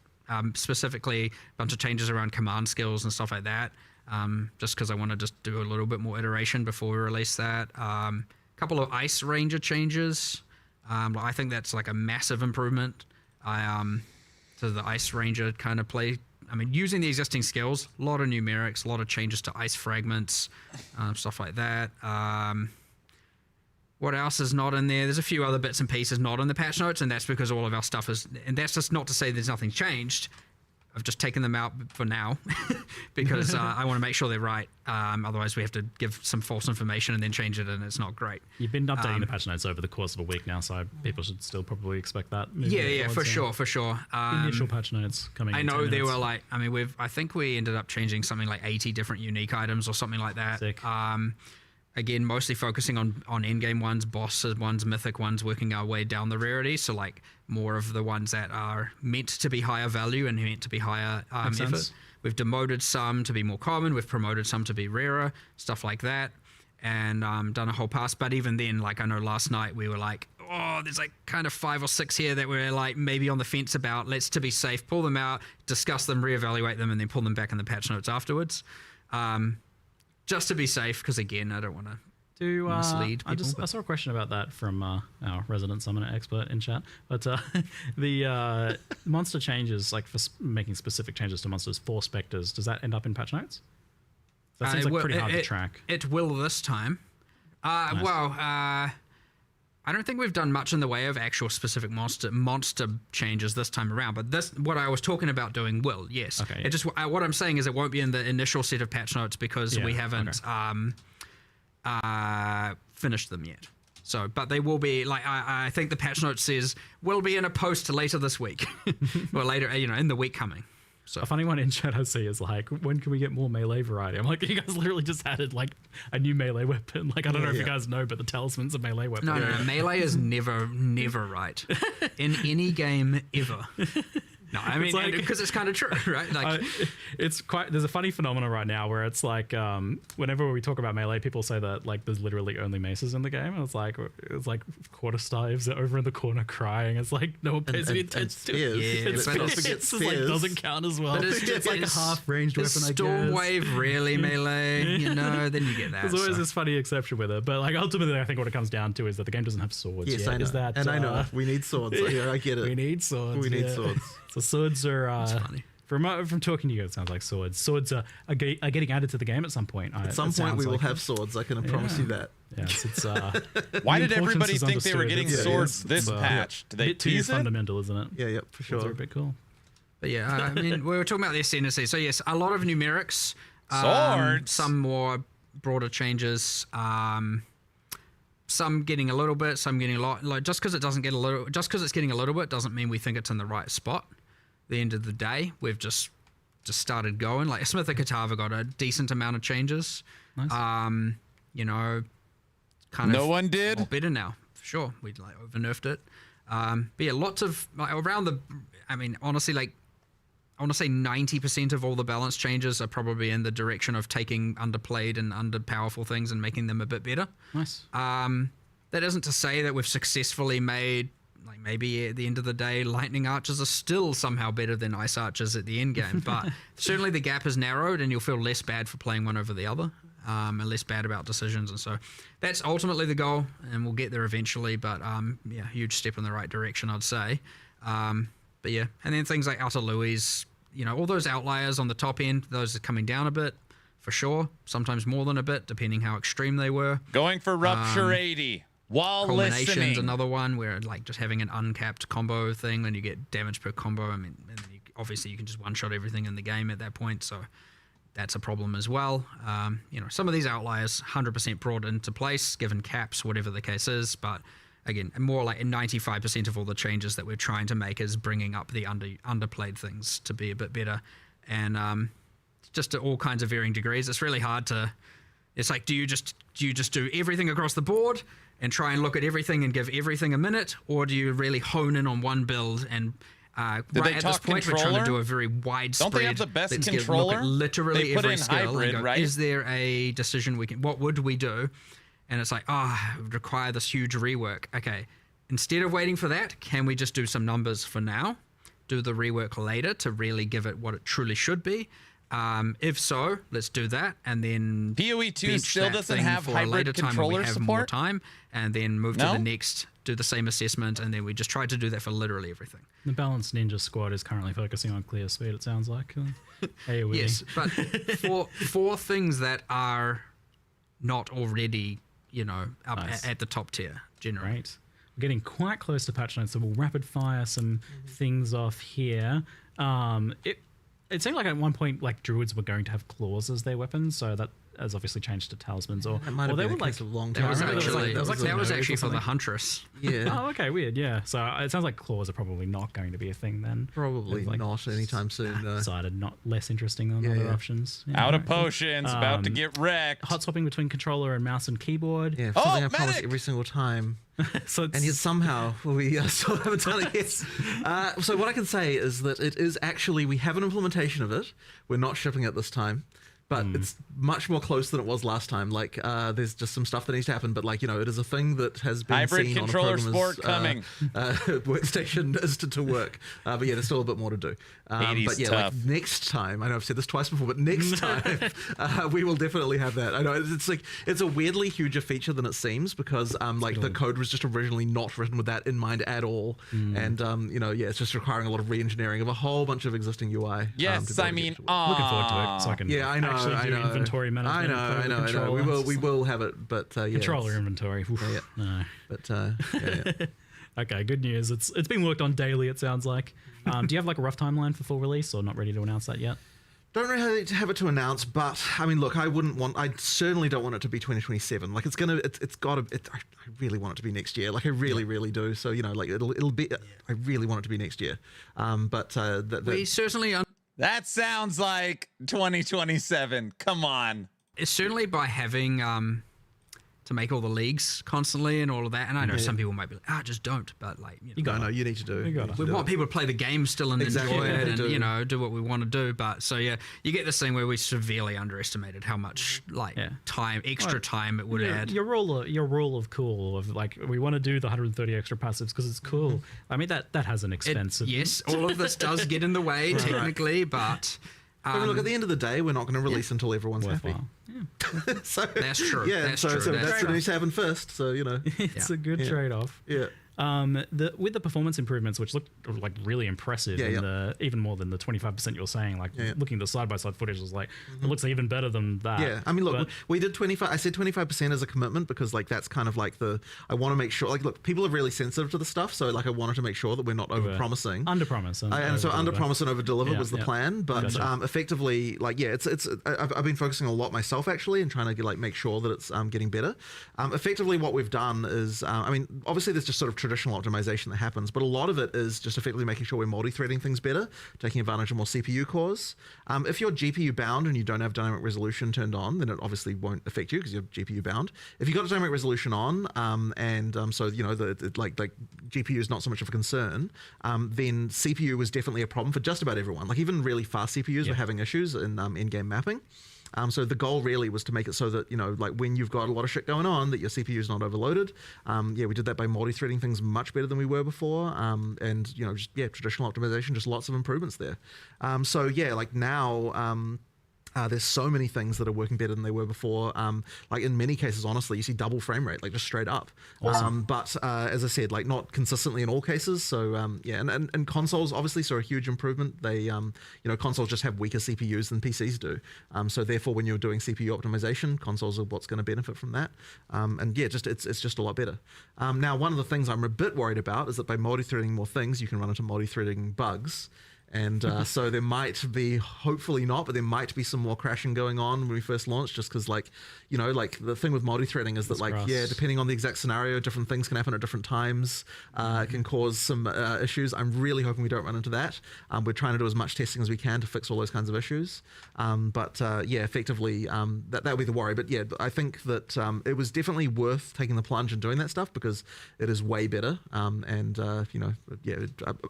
S13: specifically a bunch of changes around command skills and stuff like that, just because I want to just do a little bit more iteration before we release that. Couple of Ice Ranger changes. I think that's like a massive improvement to the Ice Ranger kind of play. I mean, using the existing skills, a lot of numerics, a lot of changes to ice fragments, stuff like that. What else is not in there? There's a few other bits and pieces not in the patch notes, and that's because all of our stuff is, and that's just not to say there's nothing changed. I've just taken them out for now because I want to make sure they're right. Otherwise, we have to give some false information and then change it, and it's not great.
S10: You've been updating the patch notes over the course of a week now, so people should still probably expect that.
S13: Yeah, for sure.
S10: Initial patch notes coming.
S13: I know they were like, I mean, I think we ended up changing something like 80 different unique items or something like that.
S10: Sick.
S13: Again, mostly focusing on endgame ones, bosses ones, mythic ones, working our way down the rarity. So like more of the ones that are meant to be higher value and meant to be higher effort. We've demoted some to be more common. We've promoted some to be rarer, stuff like that. And done a whole pass. But even then, like I know last night we were like, oh, there's like kind of 5 or 6 here that we're like maybe on the fence about. Let's, to be safe, pull them out, discuss them, reevaluate them, and then pull them back in the patch notes afterwards. Just to be safe, because again, I don't want to mislead people.
S10: I saw a question about that from our resident summoner expert in chat. But the monster changes, like for making specific changes to monsters for specters, does that end up in patch notes? That seems like pretty hard to track.
S13: It will this time.
S10: Nice.
S13: Well, I don't think we've done much in the way of actual specific monster changes this time around, but this, what I was talking about doing will, yes.
S10: Okay,
S13: yeah. It just, what I'm saying is it won't be in the initial set of patch notes because we haven't finished them yet. So, but they will be, like, I think the patch note says will be in a post later this week or later, in the week coming. So
S10: a funny one in chat I see is like, when can we get more melee variety? I'm like, you guys literally just added like a new melee weapon. Like, I don't know if you guys know, but the talisman's a melee weapon.
S13: No, melee is never right in any game ever. No, I mean, because it's kind of true, right? Like,
S10: it's quite. There's a funny phenomenon right now where it's like, whenever we talk about melee, people say that like there's literally only maces in the game, and it's like quarterstaves are over in the corner crying. It's like no one pays any attention to it.
S11: Yeah,
S10: it's like doesn't count as well.
S13: But
S10: it's like a half-ranged weapon. I guess.
S13: Stormwave really melee, Then you get that.
S10: There's always this funny exception with it, but like ultimately, I think what it comes down to is that the game doesn't have swords.
S11: Yes,
S10: yet.
S11: I know.
S10: Is that,
S11: and I know we need swords. Yeah, I get it.
S10: We need swords.
S11: We need swords.
S10: So swords are funny. From talking to you, it sounds like swords. Swords are getting added to the game at some point.
S11: At some point, we will have swords. I can promise you that.
S10: Yes, it's.
S1: Why did everybody think they were getting swords this patch? Did they tease it?
S10: Fundamental, isn't it?
S11: Yeah, for sure.
S10: They're a bit cool.
S13: But yeah, I mean, we were talking about the ascendancy. So yes, a lot of numerics.
S1: Swords.
S13: Some more broader changes. Some getting a little bit, some getting a lot. Like just because it's getting a little bit doesn't mean we think it's in the right spot. At the end of the day, we've just started going. Like Smith and Katava got a decent amount of changes.
S10: Nice.
S13: Kind of.
S1: No one did.
S13: Better now, for sure. We over nerfed it. But yeah, lots of around the. I mean, honestly, like I want to say 90% of all the balance changes are probably in the direction of taking underplayed and underpowerful things and making them a bit better.
S10: Nice.
S13: That isn't to say that we've successfully made, like maybe at the end of the day, lightning archers are still somehow better than ice archers at the end game, but certainly the gap is narrowed and you'll feel less bad for playing one over the other, and less bad about decisions. And so that's ultimately the goal, and we'll get there eventually, but yeah, huge step in the right direction, I'd say. But yeah, and then things like Outer Louis, you know, all those outliers on the top end, those are coming down a bit, for sure. Sometimes more than a bit, depending how extreme they were.
S1: Going for Rupture 80 while
S13: Culmination's
S1: listening.
S13: another one where like just having an uncapped combo thing, then you get damage per combo. I mean, and then obviously you can just one-shot everything in the game at that point, so that's a problem as well. You know, some of these outliers 100% brought into place, given caps, whatever the case is, but again, more like 95% of all the changes that we're trying to make is bringing up the underplayed things to be a bit better, and just to all kinds of varying degrees. It's really hard to. It's like, do you just do everything across the board and try and look at everything and give everything a minute, or do you really hone in on one build and? Right at this point, we're trying to do a very widespread.
S1: Don't they have the best
S13: let's
S1: controller?
S13: Look at literally
S1: They put
S13: every
S1: in
S13: skill
S1: hybrid,
S13: and go,
S1: right?
S13: is there a decision we can? What would we do? And it's like, it would require this huge rework. Okay, instead of waiting for that, can we just do some numbers for now? Do the rework later to really give it what it truly should be. If so, let's do that, and then
S1: PoE 2 still doesn't have
S13: for a later
S1: hybrid
S13: time when we
S1: controller
S13: have
S1: support.
S13: more time, and then move to
S1: No?
S13: the next. Do the same assessment, and then we just try to do that for literally everything.
S10: The Balanced Ninja Squad is currently focusing on clear speed, it sounds like. AoE.
S13: Yes, but for things that are not already, you know, up at the top tier, generally.
S10: Right. We're getting quite close to patch notes, so we'll rapid fire some things off here. It seemed like at one point, like druids were going to have claws as their weapons, so that has obviously changed to talismans. Or
S11: That might have
S10: they
S11: been
S10: were
S11: the
S10: like
S11: case a long
S13: That
S11: time
S13: was
S11: ago.
S13: actually that was actually for the
S10: something.
S13: huntress.
S11: Yeah.
S10: Oh, okay, weird. Yeah, so it sounds like claws are probably not going to be a thing then.
S11: Probably
S10: They've, like,
S11: not anytime soon.
S10: Decided not less interesting than
S11: Yeah,
S10: other
S11: yeah.
S10: options. Yeah,
S1: Out of
S10: right, cool.
S1: potions, about to get wrecked.
S10: Hot swapping between controller and mouse and keyboard.
S11: Yeah, something I promise
S1: medic!
S11: every single time.
S10: So it's,
S11: And yet somehow we still haven't done it yet. So what I can say is that it is actually, we have an implementation of it. We're not shipping it this time. But it's much more close than it was last time. Like, there's just some stuff that needs to happen. But like, you know, it is a thing that has been
S1: Hybrid
S11: seen
S1: controller
S11: on a
S1: sport
S11: programmer's workstation as to work. But yeah, there's still a bit more to do.
S1: 80's
S11: but yeah,
S1: tough.
S11: like next time, I know I've said this twice before, but next time we will definitely have that. I know it's like it's a weirdly huger feature than it seems because like the code was just originally not written with that in mind at all, and you know, yeah, it's just requiring a lot of re-engineering of a whole bunch of existing UI.
S1: Yes, I mean,
S10: looking forward to it, so I can
S11: yeah, I know,
S10: actually do inventory management.
S11: I know. We will have it, but yeah,
S10: Controller
S11: it's-
S10: inventory. Oof,
S11: Yeah.
S10: No.
S11: But yeah.
S10: Okay, good news. It's being worked on daily, it sounds like. Do you have like a rough timeline for full release, or not ready to announce that yet?
S11: Don't really have it to announce, but I mean, look, I certainly don't want it to be 2027. Like it's gotta, I really want it to be next year. Like I really do. So, you know, like it'll be, I really want it to be next year. But
S13: We certainly
S1: that sounds like 2027. Come on.
S13: it's certainly by having to make all the leagues constantly and all of that. And I know some people might be like, just don't. But like, you know,
S11: no, you need to do.
S13: we want people to play the game still and
S11: Exactly.
S13: enjoy
S11: Yeah,
S13: it
S11: they
S13: and,
S11: do.
S13: you know, do what we want to do. But so, yeah, you get this thing where we severely underestimated how much like extra time it would add.
S10: Your rule of cool of like we want to do the 130 extra passives because it's cool. I mean that has an expense.
S13: Yes, all of this does get in the way technically, but
S11: I mean, look, at the end of the day, we're not going to release until everyone's happy.
S10: Worthwhile. Yeah.
S11: So
S13: That's true.
S11: Yeah,
S13: That's
S11: so
S13: true.
S11: that's
S13: That's
S11: what needs to happen first. So you know,
S10: It's a good trade-off.
S11: yeah.
S10: With the performance improvements, which looked like really impressive, even more than the 25% you're saying. Like looking at the side-by-side footage, was like it looks even better than that.
S11: Yeah, I mean, look,
S10: But-
S11: we did 25. I said 25% as a commitment because, like, that's kind of like I want to make sure, like, look, people are really sensitive to the stuff, so like, I wanted to make sure that we're not over-promising.
S10: Under-promise.
S11: And so under-promise and over-deliver was the plan, but
S10: Gotcha.
S11: effectively, like, yeah, I've been focusing a lot myself actually and trying to like make sure that it's getting better. Effectively, what we've done is, I mean, obviously, there's just sort of traditional optimization that happens, but a lot of it is just effectively making sure we're multi-threading things better, taking advantage of more CPU cores. If you're GPU bound and you don't have dynamic resolution turned on, then it obviously won't affect you because you're GPU bound. If you've got dynamic resolution on, so you know like GPU is not so much of a concern, then CPU was definitely a problem for just about everyone. Like even really fast CPUs were having issues in in-game mapping. So the goal really was to make it so that, you know, like when you've got a lot of shit going on, that your CPU is not overloaded. We did that by multi-threading things much better than we were before. And, you know, just, traditional optimization, just lots of improvements there. Like now, there's so many things that are working better than they were before. Like in many cases, honestly, you see double frame rate, like just straight up.
S10: Awesome.
S11: But as I said, like not consistently in all cases. So and consoles obviously saw a huge improvement. They, consoles just have weaker CPUs than PCs do. So therefore, when you're doing CPU optimization, consoles are what's going to benefit from that. It's just a lot better. Now, one of the things I'm a bit worried about is that by multi-threading more things, you can run into multi-threading bugs. And so there might be, hopefully not, but there might be some more crashing going on when we first launch, just because, like, you know, like the thing with multi-threading is that, like, depending on the exact scenario, different things can happen at different times. It can cause some issues. I'm really hoping we don't run into that. We're trying to do as much testing as we can to fix all those kinds of issues. Effectively, that would be the worry. But yeah, I think that it was definitely worth taking the plunge and doing that stuff because it is way better. I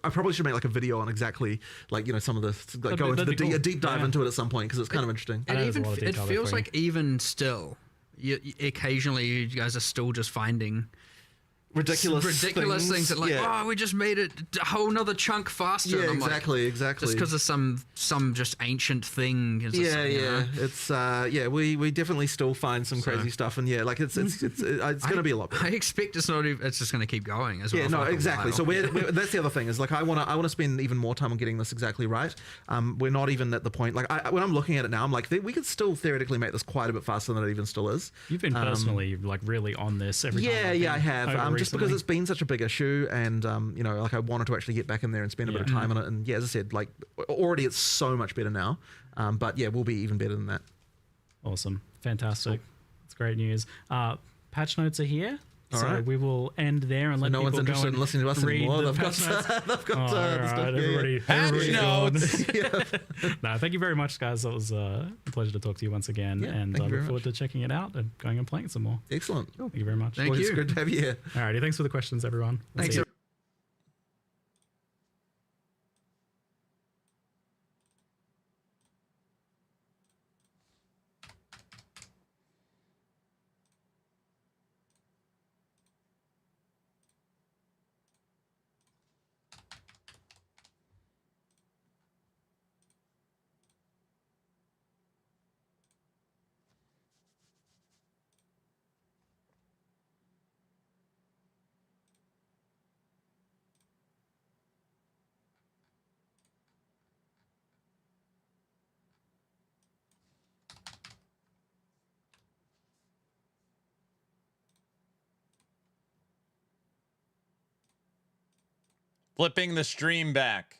S11: probably should make like a video on exactly, like, you know, some of the go into a deep dive into it at some point because it's kind of interesting.
S13: And even it feels like even still, occasionally you guys are still just finding
S11: ridiculous
S13: things that, like, we just made it a whole nother chunk faster.
S11: Yeah, exactly. Just
S13: because of some just ancient thing.
S11: It's we definitely still find some crazy stuff, and it's going to be a lot better.
S13: I expect it's just going to keep going as well.
S11: Yeah, no, exactly. So that's the other thing is, like, I want to spend even more time on getting this exactly right. We're not even at the point, like, when I'm looking at it now, I'm like, we could still theoretically make this quite a bit faster than it even still is.
S10: You've been personally like really on this every time.
S11: I have. Just because it's been such a big issue, and like I wanted to actually get back in there and spend a bit of time on it. And as I said, like already it's so much better now. But we'll be even better than that.
S10: Awesome, fantastic. It's great news. Patch notes are here.
S11: All
S10: so
S11: right.
S10: we will end there and let
S11: no
S10: people
S11: one's interested in listening to us anymore. They've got
S10: the stuff. Everybody,
S1: patch notes.
S10: No, thank you very much, guys. That was a pleasure to talk to you once again, and I look forward to checking it out and going and playing some more.
S11: Excellent.
S10: Thank you very much.
S13: Thank you.
S11: It's good to have you here.
S10: Alrighty, thanks for the questions, everyone.
S13: Thanks.
S1: Flipping the stream back.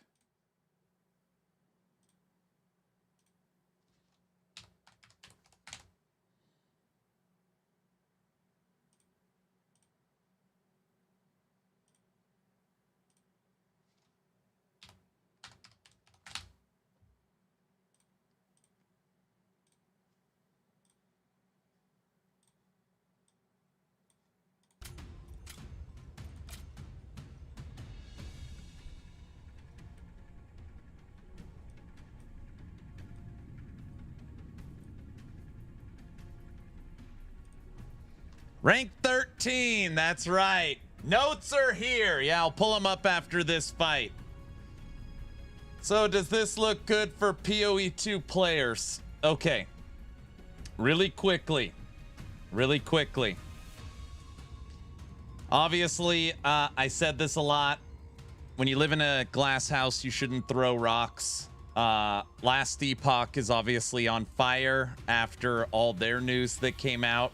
S1: Rank 13, that's right. Notes are here. Yeah, I'll pull them up after this fight. So does this look good for PoE2 players? Okay. Really quickly. Obviously, I said this a lot. When you live in a glass house, you shouldn't throw rocks. Last Epoch is obviously on fire after all their news that came out.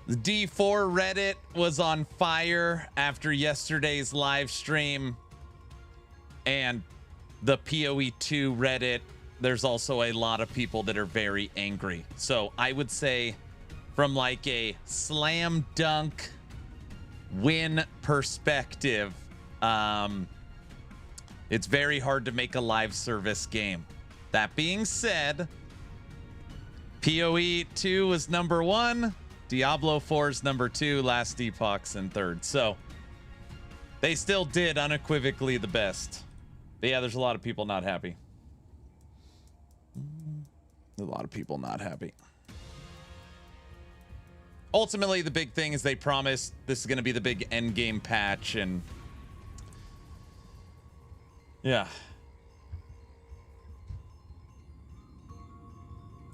S1: The D4 Reddit was on fire after yesterday's live stream. And the PoE2 Reddit, there's also a lot of people that are very angry. So I would say from like a slam dunk win perspective, it's very hard to make a live service game. That being said, PoE 2 is number 1, Diablo 4 is number 2, Last Epoch's in 3rd. So they still did unequivocally the best. But yeah, there's a lot of people not happy. A lot of people not happy. Ultimately, the big thing is they promised this is going to be the big end game patch, and yeah.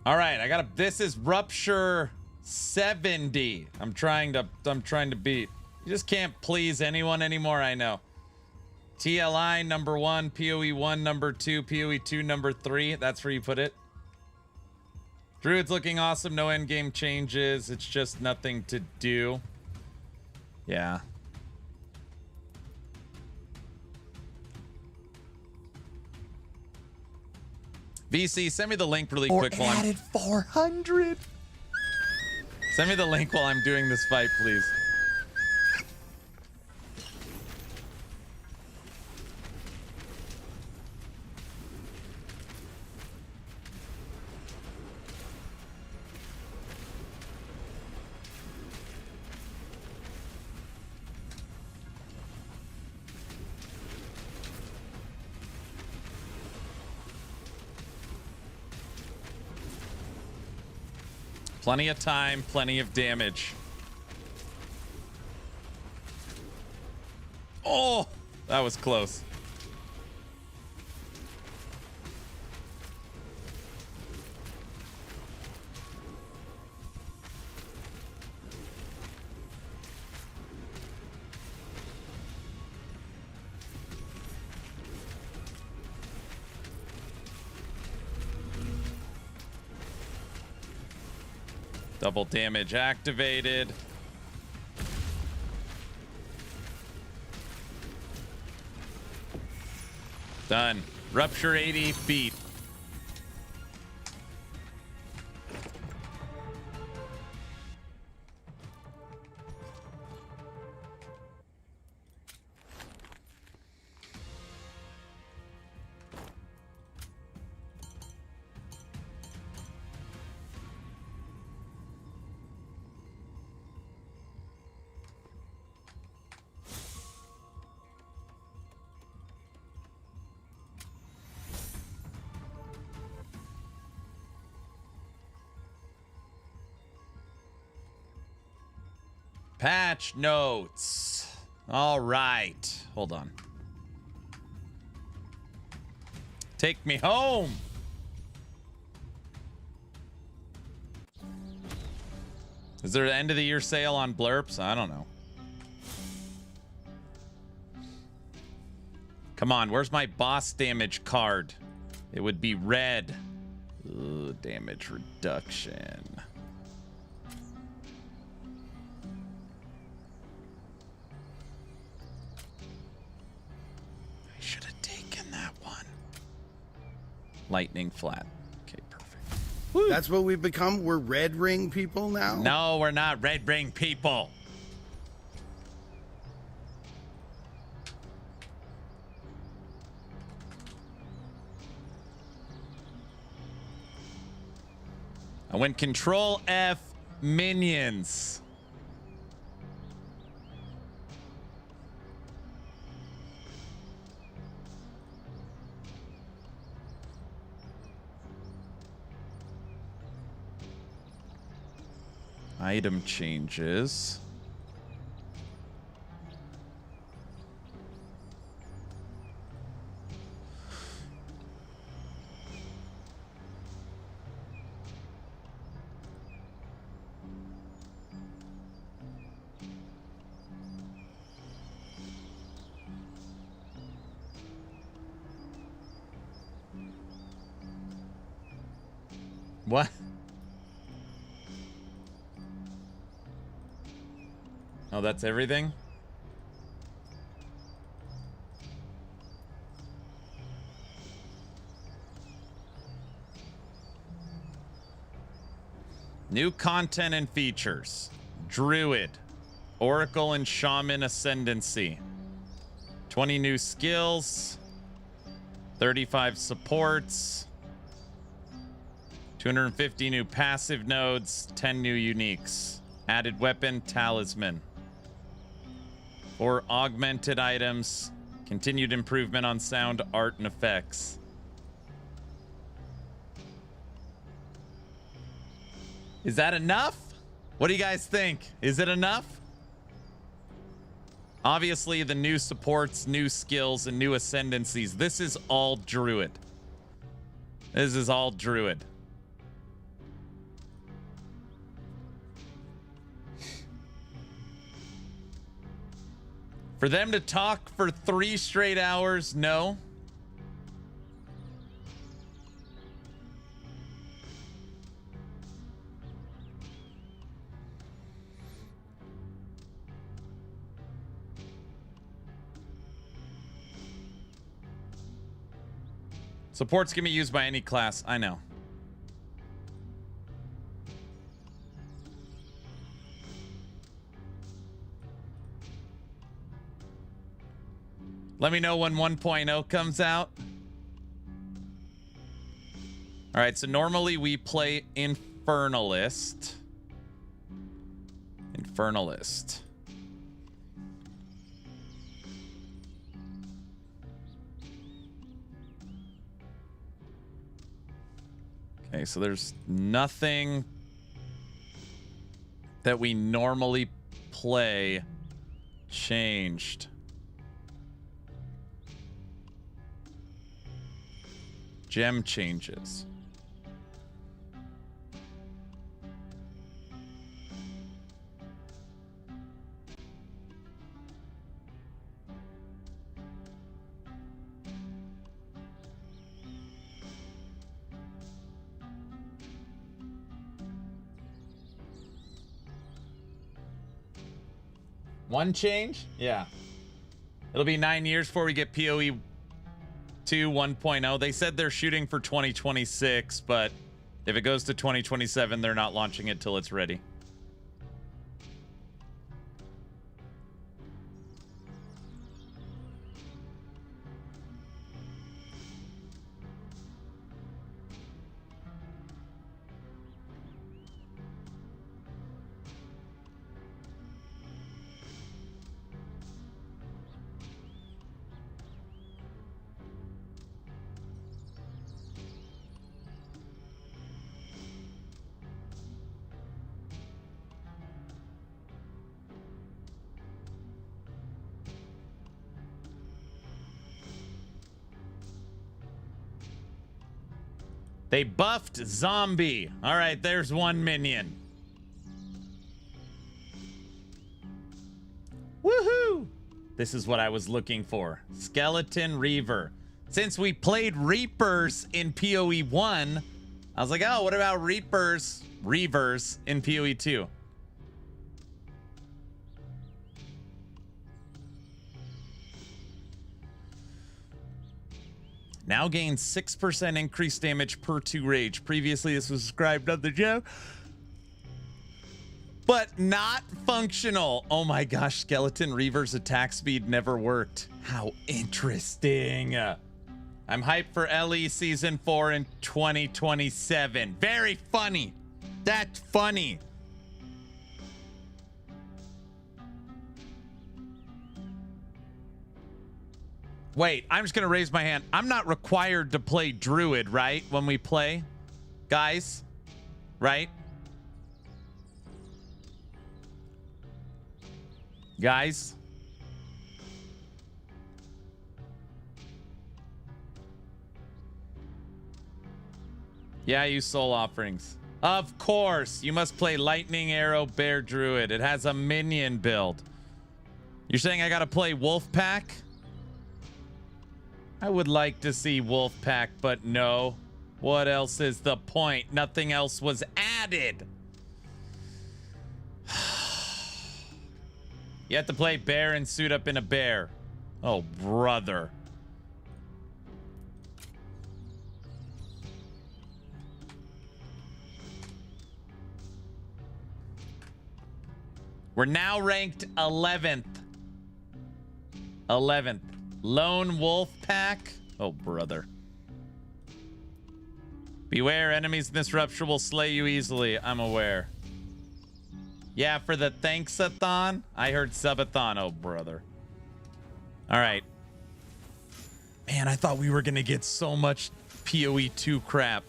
S1: All right, I got this is Rupture 70. I'm trying to beat. You just can't please anyone anymore, I know. TLI number 1, PoE 1 number 2, PoE 2 number 3. That's where you put it. Druid's looking awesome. No end game changes. It's just nothing to do. Yeah. VC, send me the link really quick while
S4: added 400.
S1: Send me the link while I'm doing this fight, please. Plenty of time, plenty of damage. Oh, that was close. Double damage activated. Done. Rupture 80 feet. Patch notes. All right. Hold on. Take me home. Is there an end of the year sale on blurps? I don't know. Come on, where's my boss damage card? It would be red. Ooh, damage reduction. Lightning flat. Okay, perfect.
S12: Woo. That's what we've become? We're red ring people now?
S1: No, we're not red ring people. I went Control F minions. Item changes. What? Oh, that's everything? New content and features. Druid. Oracle and Shaman Ascendancy. 20 new skills. 35 supports. 250 new passive nodes. 10 new uniques. Added weapon, talisman. 4 augmented items. Continued improvement on sound, art, and effects. Is that enough? What do you guys think? Is it enough? Obviously, the new supports, new skills, and new ascendancies. This is all Druid. This is all Druid. For them to talk for 3 straight hours, no. Supports can be used by any class. I know. Let me know when 1.0 comes out. All right, so normally we play Infernalist. Infernalist. Okay, so there's nothing that we normally play changed. Gem changes. One change? Yeah. It'll be 9 years before we get PoE 2 1.0. They said they're shooting for 2026, but if it goes to 2027, they're not launching it till it's ready. They buffed zombie. All right, there's one minion. Woohoo! This is what I was looking for. Skeleton Reaver. Since we played Reapers in PoE 1, I was like, oh, what about Reapers, Reavers in PoE 2? Now gains 6% increased damage per 2 rage. Previously, this was described on the gem, but not functional. Oh my gosh, Skeleton Reaver's attack speed never worked. How interesting. I'm hyped for LE Season 4 in 2027. Very funny. That's funny. Wait, I'm just going to raise my hand. I'm not required to play Druid, right? When we play, guys, right? Guys? Yeah, I use soul offerings. Of course, you must play Lightning Arrow Bear Druid. It has a minion build. You're saying I got to play Wolfpack? I would like to see Wolfpack, but no. What else is the point? Nothing else was added. You have to play bear and suit up in a bear. Oh, brother. We're now ranked 11th. 11th. Lone Wolf Pack. Oh, brother. Beware, enemies in this rupture will slay you easily. I'm aware. Yeah, for the thanks-a-thon? I heard subathon. Oh, brother. All right. Man, I thought we were going to get so much PoE 2 crap.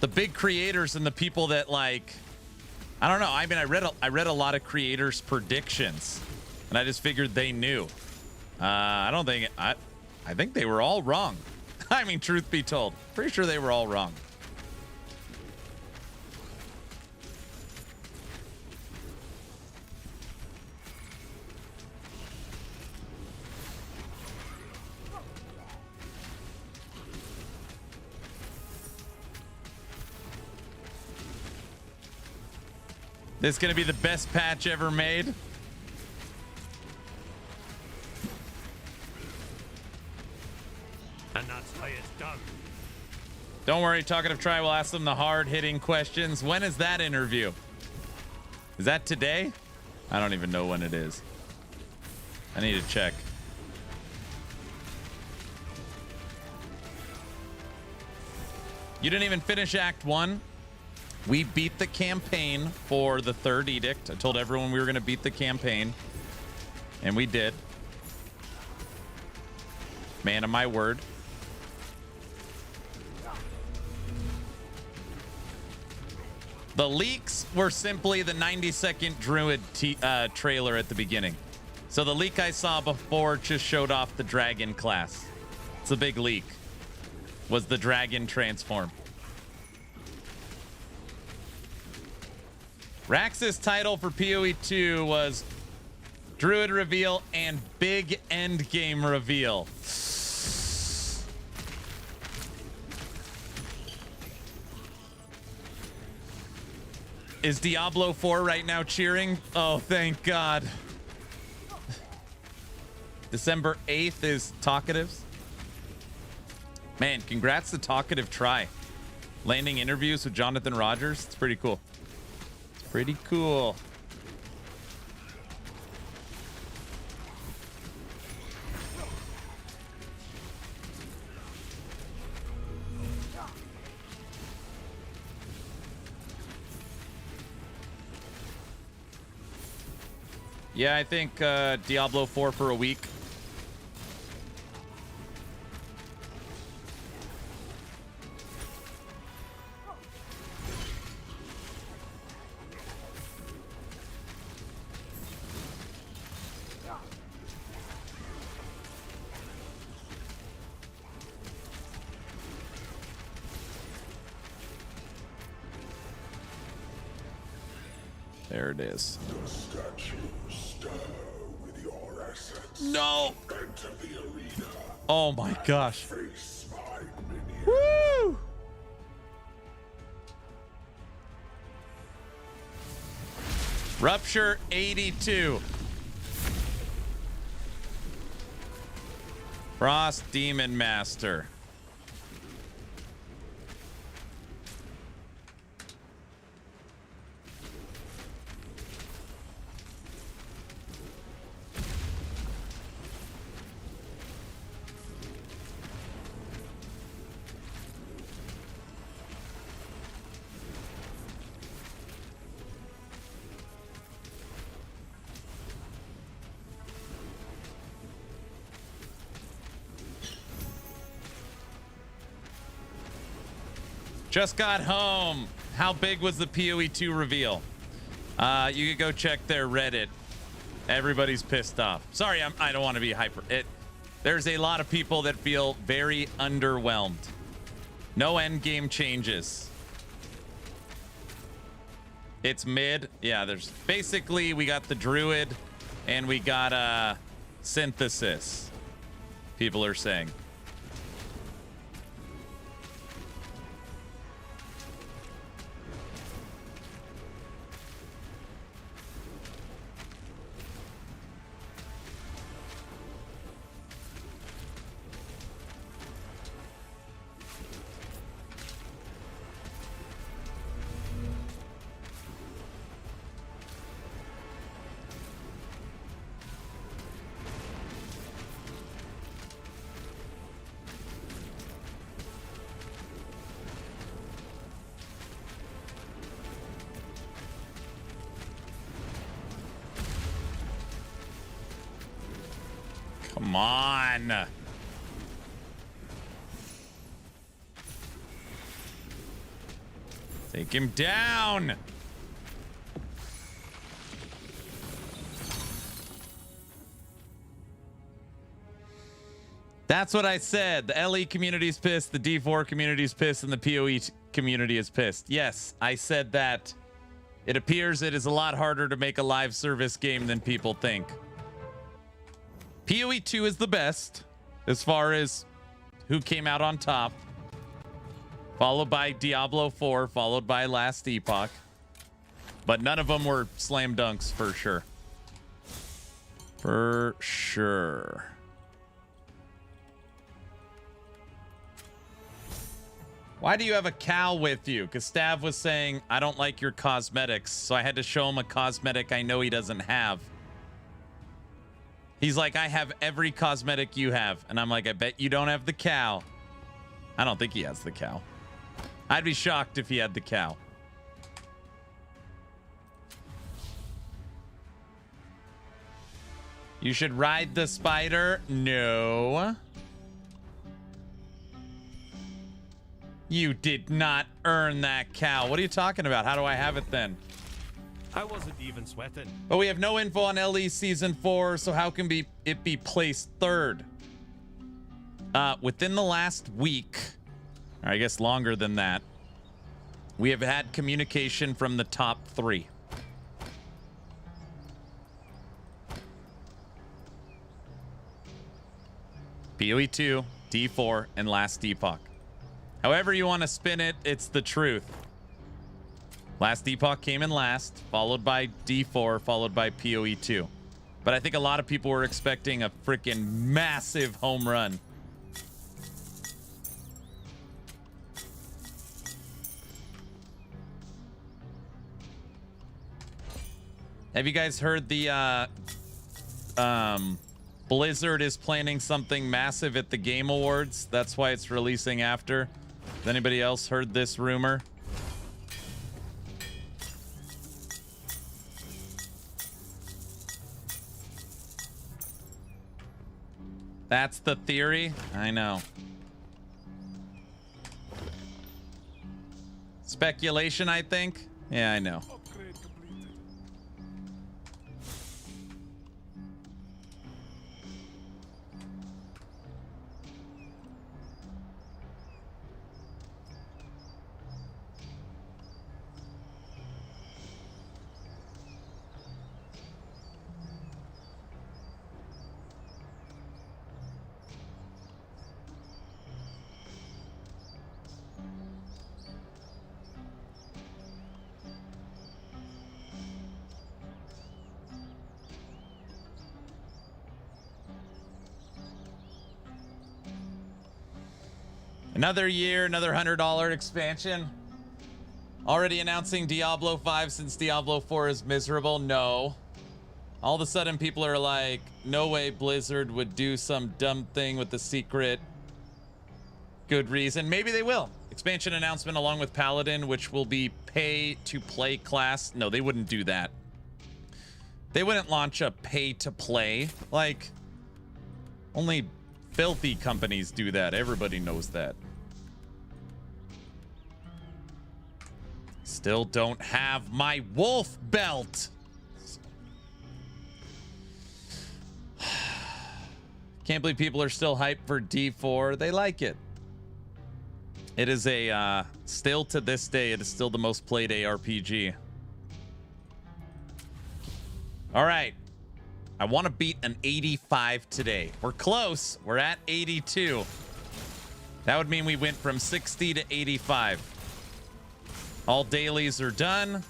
S1: The big creators and the people that, like... I don't know. I mean, I read a lot of creators' predictions, and I just figured they knew. I don't think... I think they were all wrong. I mean, truth be told. Pretty sure they were all wrong. This is going to be the best patch ever made.
S14: And that's how it's done.
S1: Don't worry, Talkative Try will ask them the hard-hitting questions. When is that interview? Is that today? I don't even know when it is. I need to check. You didn't even finish Act 1? We beat the campaign for the third edict. I told everyone we were going to beat the campaign. And we did. Man of my word. The leaks were simply the 90-second Druid trailer at the beginning. So the leak I saw before just showed off the dragon class. It's a big leak. Was the dragon transform. Rax's title for PoE 2 was Druid Reveal and Big Endgame Reveal. Is Diablo 4 right now cheering? Oh, thank God. December 8th is Talkatives. Man, congrats to Talkative Try. Landing interviews with Jonathan Rogers. It's pretty cool. Pretty cool. Yeah, I think Diablo 4 for a week. There it is.
S6: The statue stir with your essence.
S1: No!
S6: Enter the arena.
S1: Oh my gosh.
S6: Face my minion.
S1: Woo! Rupture 82. Frost Demon Master. Just got home. How big was the PoE 2 reveal? You could go check their Reddit. Everybody's pissed off. Sorry, I don't want to be hyper. There's a lot of people that feel very underwhelmed. No end game changes. It's mid. Yeah, there's basically we got the Druid and we got Synthesis. People are saying. Come on. Take him down. That's what I said. The LE community's pissed, the D4 community's pissed, and the PoE community is pissed. Yes, I said that. It appears it is a lot harder to make a live service game than people think. PoE 2 is the best as far as who came out on top. Followed by Diablo 4, followed by Last Epoch. But none of them were slam dunks for sure. For sure. Why do you have a cow with you? Because Stav was saying, I don't like your cosmetics. So I had to show him a cosmetic I know he doesn't have. He's like, I have every cosmetic you have. And I'm like, I bet you don't have the cow. I don't think he has the cow. I'd be shocked if he had the cow. You should ride the spider. No. You did not earn that cow. What are you talking about? How do I have it then?
S2: I wasn't even sweating.
S1: But we have no info on LE Season 4, so how can it be placed third? Within the last week, or I guess longer than that, we have had communication from the top 3. PoE 2, D4, and Last Epoch. However you want to spin it, it's the truth. Last Epoch came in last, followed by D4, followed by PoE 2. But I think a lot of people were expecting a freaking massive home run. Have you guys heard the Blizzard is planning something massive at the Game Awards? That's why it's releasing after. Has anybody else heard this rumor? That's the theory? I know. Speculation, I think? Yeah, I know. Another year, another $100 expansion. Already announcing Diablo 5 since Diablo 4 is miserable. No. All of a sudden people are like, no way Blizzard would do some dumb thing with the secret good reason. Maybe they will. Expansion announcement along with Paladin, which will be pay to play class. No, they wouldn't do that. They wouldn't launch a pay to play. Like, only filthy companies do that. Everybody knows that. Still don't have my wolf belt. Can't believe people are still hyped for D4. They like it. It is a, still to this day, it is still the most played ARPG. All right. I want to beat an 85 today. We're close. We're at 82. That would mean we went from 60 to 85. All dailies are done.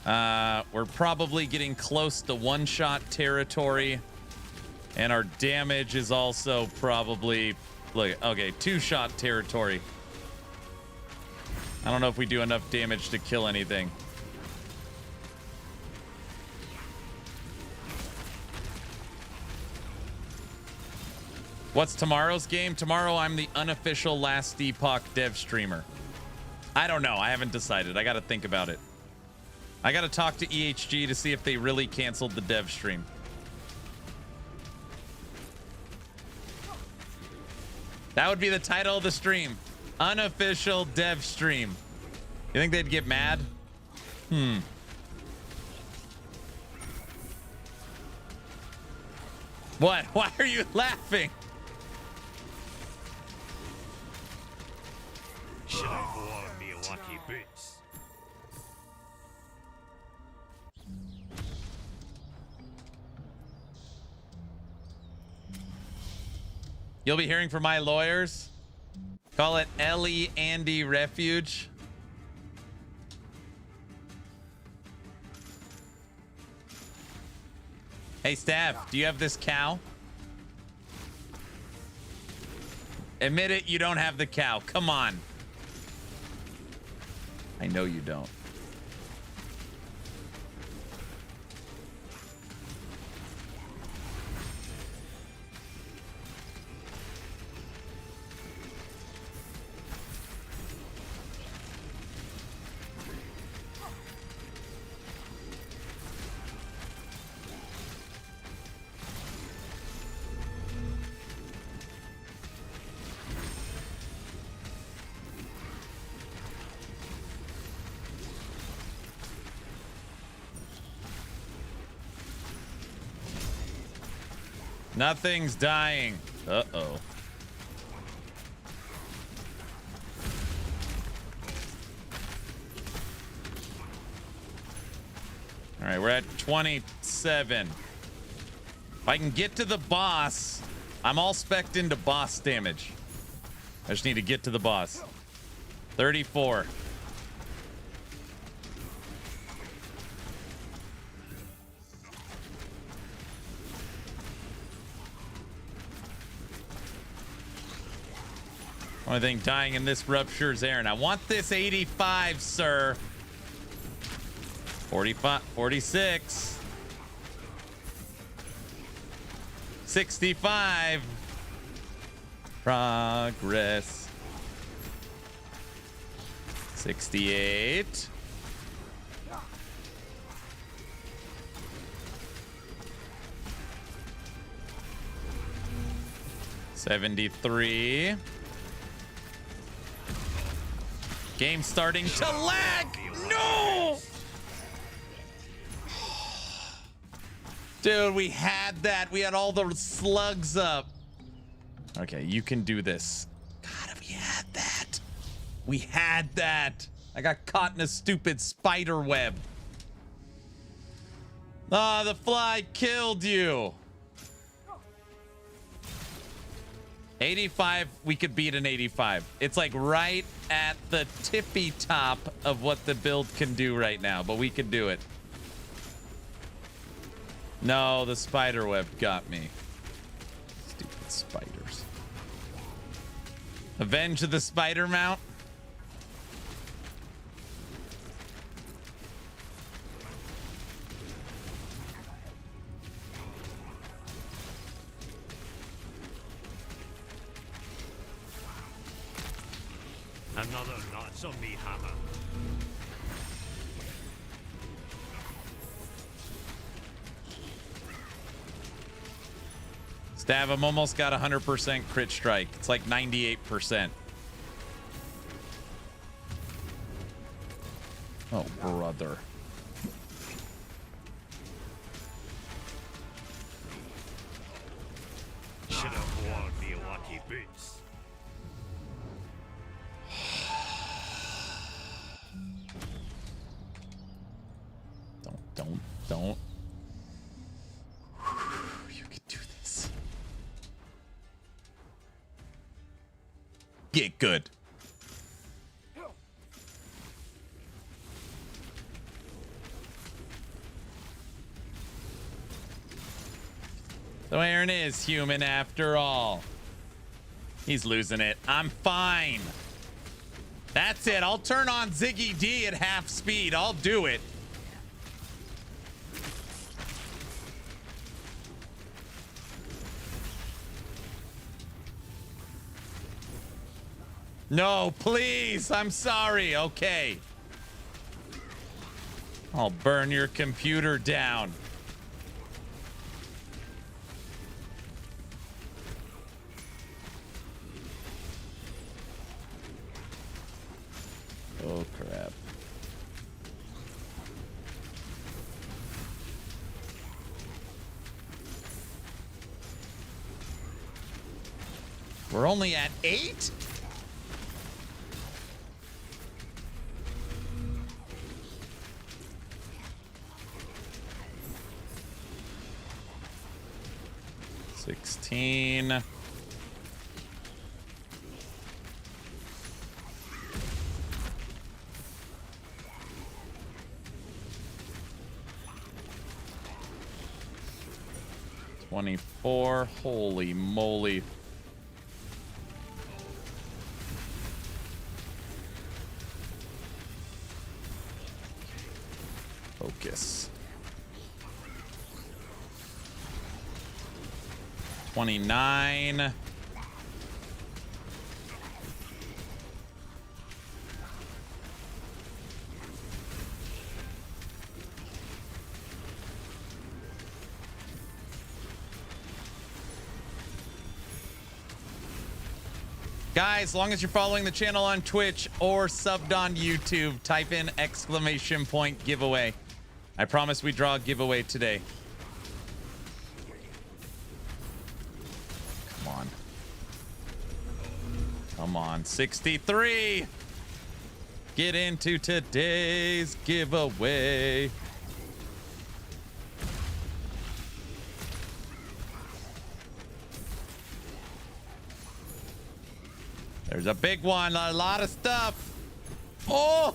S1: We're probably getting close to one-shot territory. And our damage is also probably, look, okay, two-shot territory. I don't know if we do enough damage to kill anything. What's tomorrow's game? Tomorrow I'm the unofficial Last Epoch dev streamer. I don't know. I haven't decided. I got to think about it. I got to talk to EHG to see if they really canceled the dev stream. That would be the title of the stream. Unofficial dev stream. You think they'd get mad? What? Why are you laughing?
S14: Should I go on me lucky boots?
S1: You'll be hearing from my lawyers. Call it Ellie Andy Refuge. Hey, Staff, do you have this cow? Admit it, you don't have the cow. Come on. I know you don't. Nothing's dying. Uh-oh. All right, we're at 27. If I can get to the boss, I'm all spec'd into boss damage. I just need to get to the boss. 34. Only thing dying in this rupture is Aaron. I want this 85, sir. 45, 46. 65. Progress. 68. $73. Game starting to lag. No! Dude, we had that. We had all the slugs up. Okay, you can do this. God, we had that. We had that. I got caught in a stupid spider web. Ah, the fly killed you. 85, we could beat an 85. It's like right at the tippy top of what the build can do right now, but we could do it. No, the spider web got me. Stupid spiders. Avenge the spider mount.
S14: Another notch on me hammer.
S1: Stav, I'm almost got 100% crit strike. It's like 98%. Oh, brother.
S14: Should have worn me lucky boots.
S1: Don't. You can do this. Get good. So Aaron is human after all. He's losing it. I'm fine. That's it. I'll turn on Ziggy D at half speed. I'll do it. No, please. I'm sorry. Okay. I'll burn your computer down. We're only at 8? $16. $24. Holy moly. Focus. 29. Guys, as long as you're following the channel on Twitch or subbed on YouTube, type in !giveaway. I promise we draw a giveaway today. Come on. Come on, 63. Get into today's giveaway. There's a big one, a lot of stuff. Oh!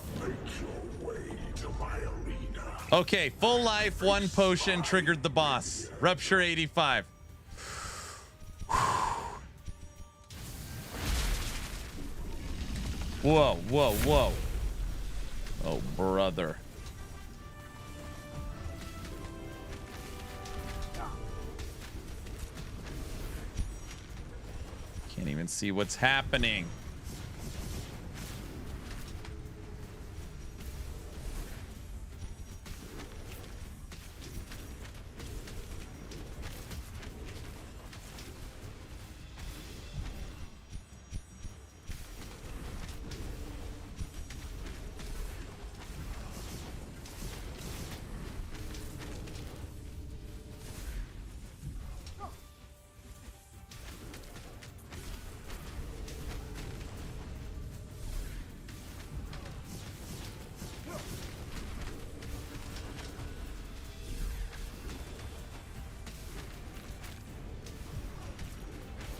S1: Okay, full life, 1 potion triggered the boss. Rupture 85. Whoa, whoa, whoa. Oh, brother. Can't even see what's happening.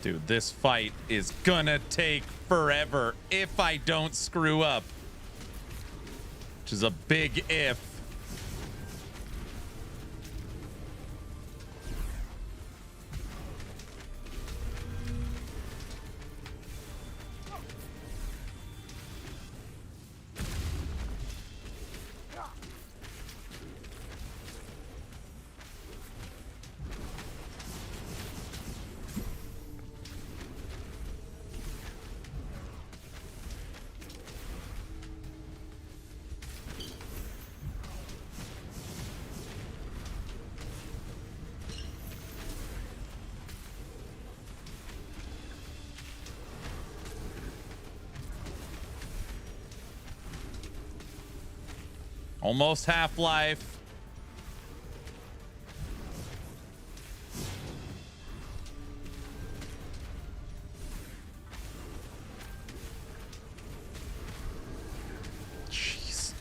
S1: Dude, this fight is gonna take forever if I don't screw up. Which is a big if. Almost half-life. Jeez.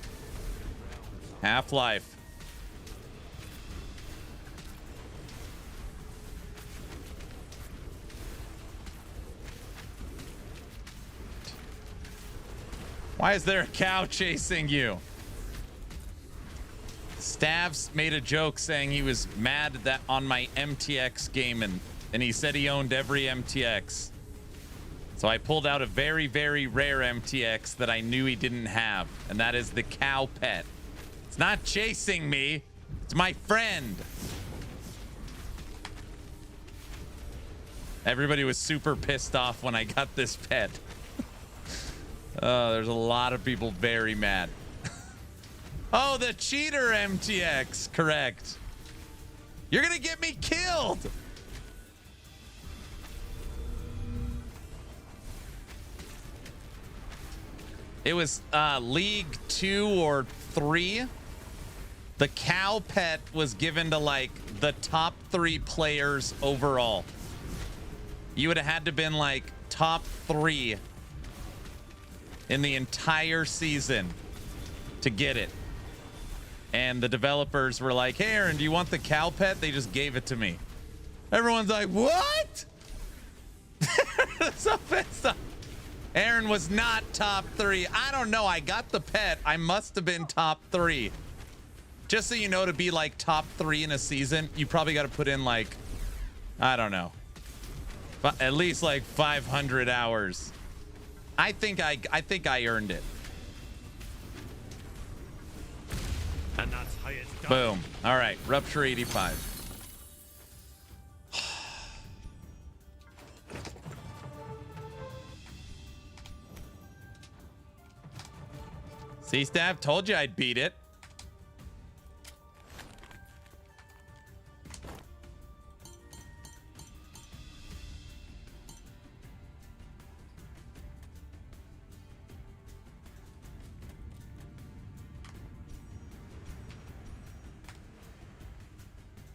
S1: Half-life. Why is there a cow chasing you? Stavs made a joke saying he was mad that on my MTX game and he said he owned every MTX. So I pulled out a very, very rare MTX that I knew he didn't have, and that is the cow pet. It's not chasing me, it's my friend. Everybody was super pissed off when I got this pet. There's a lot of people very mad. Oh, the cheater MTX. Correct. You're gonna get me killed. It was League 2 or 3. The cow pet was given to like the top 3 players overall. You would have had to been like top 3 in the entire season to get it. And the developers were like, hey, Aaron, do you want the cow pet? They just gave it to me. Everyone's like, what? So pissed off. Aaron was not top 3. I don't know. I got the pet. I must have been top 3. Just so you know, to be like top 3 in a season, you probably got to put in like, I don't know, but at least like 500 hours. I think I earned it.
S14: And that's how it's done.
S1: Boom. All right, Rupture 85. See, Stav, told you I'd beat it.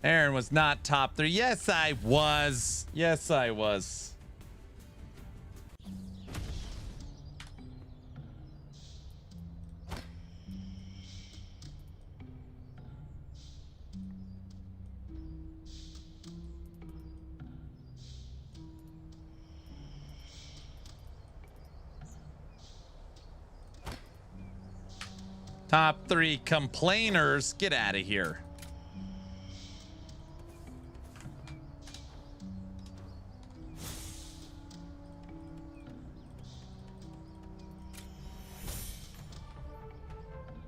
S1: Aaron was not top 3. Yes, I was. Yes, I was. Top 3 complainers, get out of here.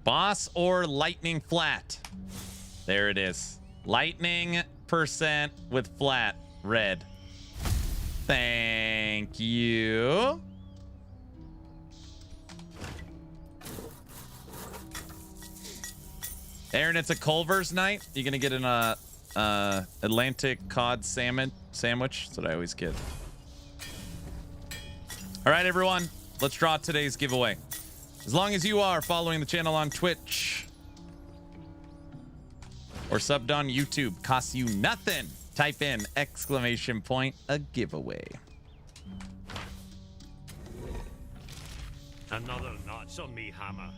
S1: Boss or lightning flat? There it is. Lightning % with flat red. Thank you. Aaron, it's a Culver's night. You gonna get an Atlantic cod salmon sandwich? That's what I always get. All right, everyone, let's draw today's giveaway. As long as you are following the channel on Twitch or subbed on YouTube, costs you nothing. Type in !a giveaway.
S14: Another notch on me hammer.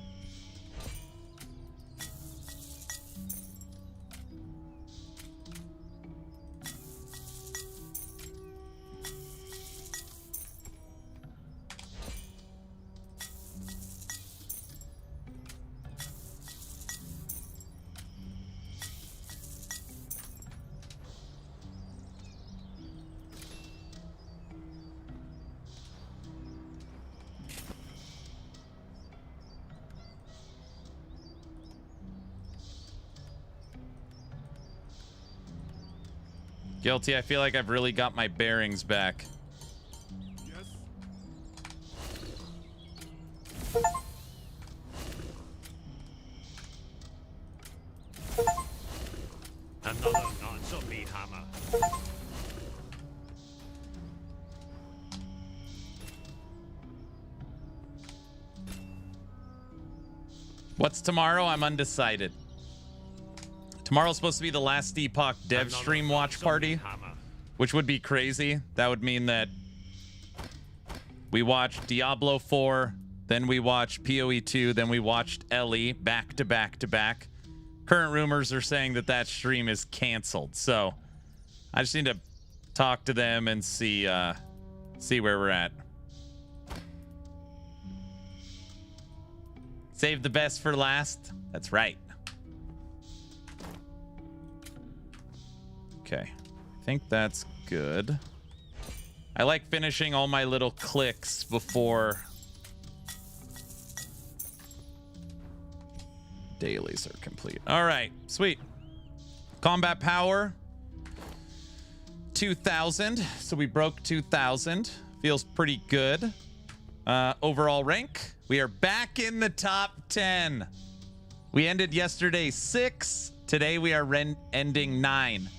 S1: Guilty, I feel like I've really got my bearings back.
S14: Another notch on me hammer.
S1: What's tomorrow? I'm undecided. Tomorrow's supposed to be the Last Epoch dev stream watch party, which would be crazy. That would mean that we watched Diablo 4, then we watched PoE 2, then we watched Ellie back to back to back. Current rumors are saying that that stream is canceled, so I just need to talk to them and see where we're at. Save the best for last. That's right. Okay, I think that's good. I like finishing all my little clicks before dailies are complete. All right, sweet. Combat power 2000, so we broke 2000. Feels pretty good. Overall rank, we are back in the top 10. We ended yesterday 6. Today we are ending 9.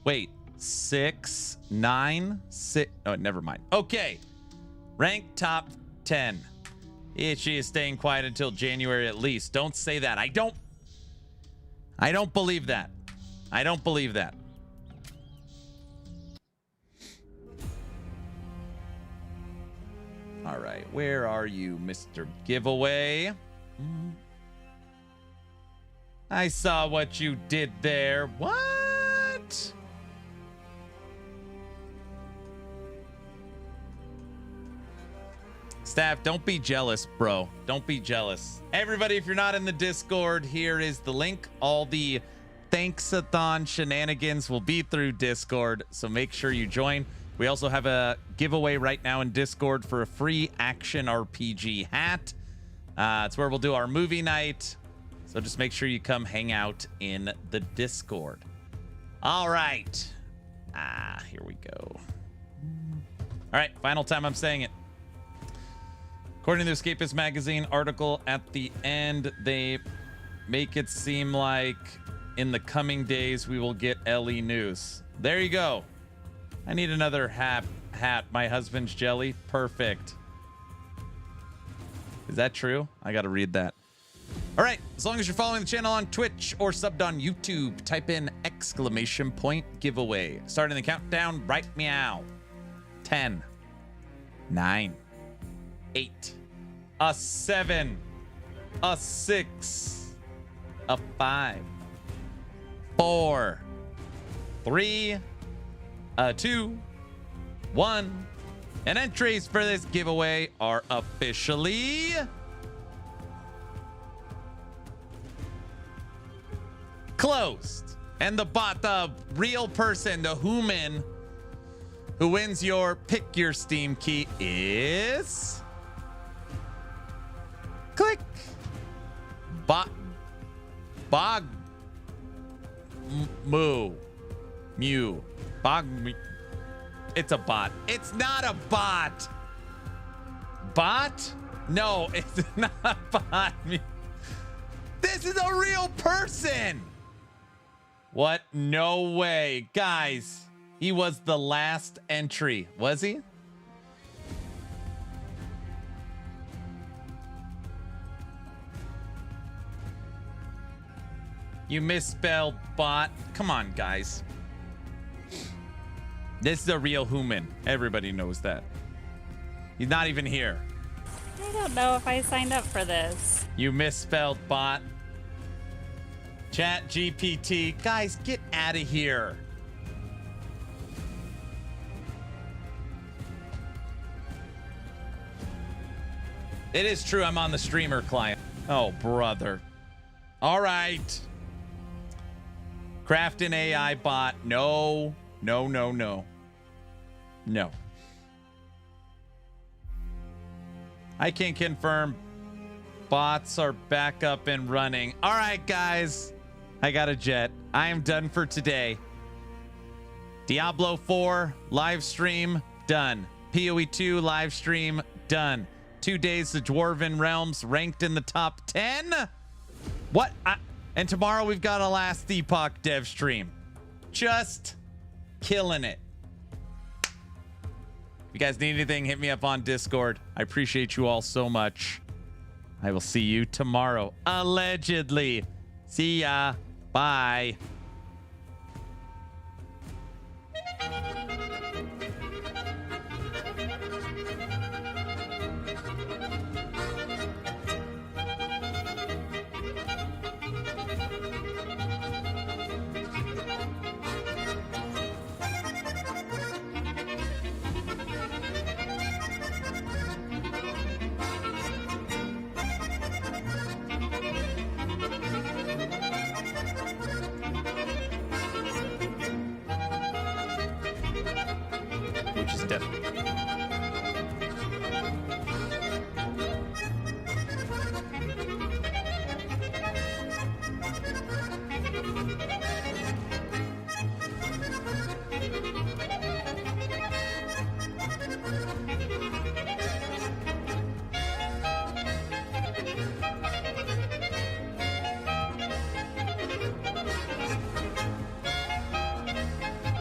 S1: Wait, 6, 9, 6. Oh, never mind. Okay. Rank top 10. Itchy is staying quiet until January at least. Don't say that. I don't believe that. I don't believe that. All right, where are you, Mr. Giveaway? I saw what you did there. What? Staff, don't be jealous, bro. Don't be jealous. Everybody, if you're not in the Discord, here is the link. All the Thanks-a-thon shenanigans will be through Discord, so make sure you join. We also have a giveaway right now in Discord for a free action RPG hat. It's where we'll do our movie night. So just make sure you come hang out in the Discord. All right. Here we go. All right, final time I'm saying it. According to the Escapist magazine article at the end, they make it seem like in the coming days we will get LE news. There you go. I need another hat. My husband's jelly. Perfect. Is that true? I got to read that. All right. As long as you're following the channel on Twitch or subbed on YouTube, type in !giveaway. Starting the countdown right meow. 10, 9, 8, a 7, a 6, a 5, 4, 3, a 2, 1. And entries for this giveaway are officially closed. And the bot, the real person, the human who wins your pick your Steam key is click bot bog moo mew bog me. It's a bot. It's not a bot. Bot? No, it's not a bot. This is a real person. What? No way. Guys, he was the last entry. Was he? You misspelled bot. Come on, guys. This is a real human. Everybody knows that. He's not even here.
S15: I don't know if I signed up for this.
S1: You misspelled bot. Chat GPT. Guys, get out of here. It is true I'm on the streamer client. Oh, brother. All right. Craft an AI bot. No. No, no, no. No. I can confirm bots are back up and running. All right, guys. I got a jet. I am done for today. Diablo 4 live stream done. PoE 2 live stream done. 2 days the Dwarven Realms ranked in the top 10. What? And tomorrow we've got a Last Epoch dev stream. Just killing it. If you guys need anything, hit me up on Discord. I appreciate you all so much. I will see you tomorrow. Allegedly. See ya. Bye. Which is definitely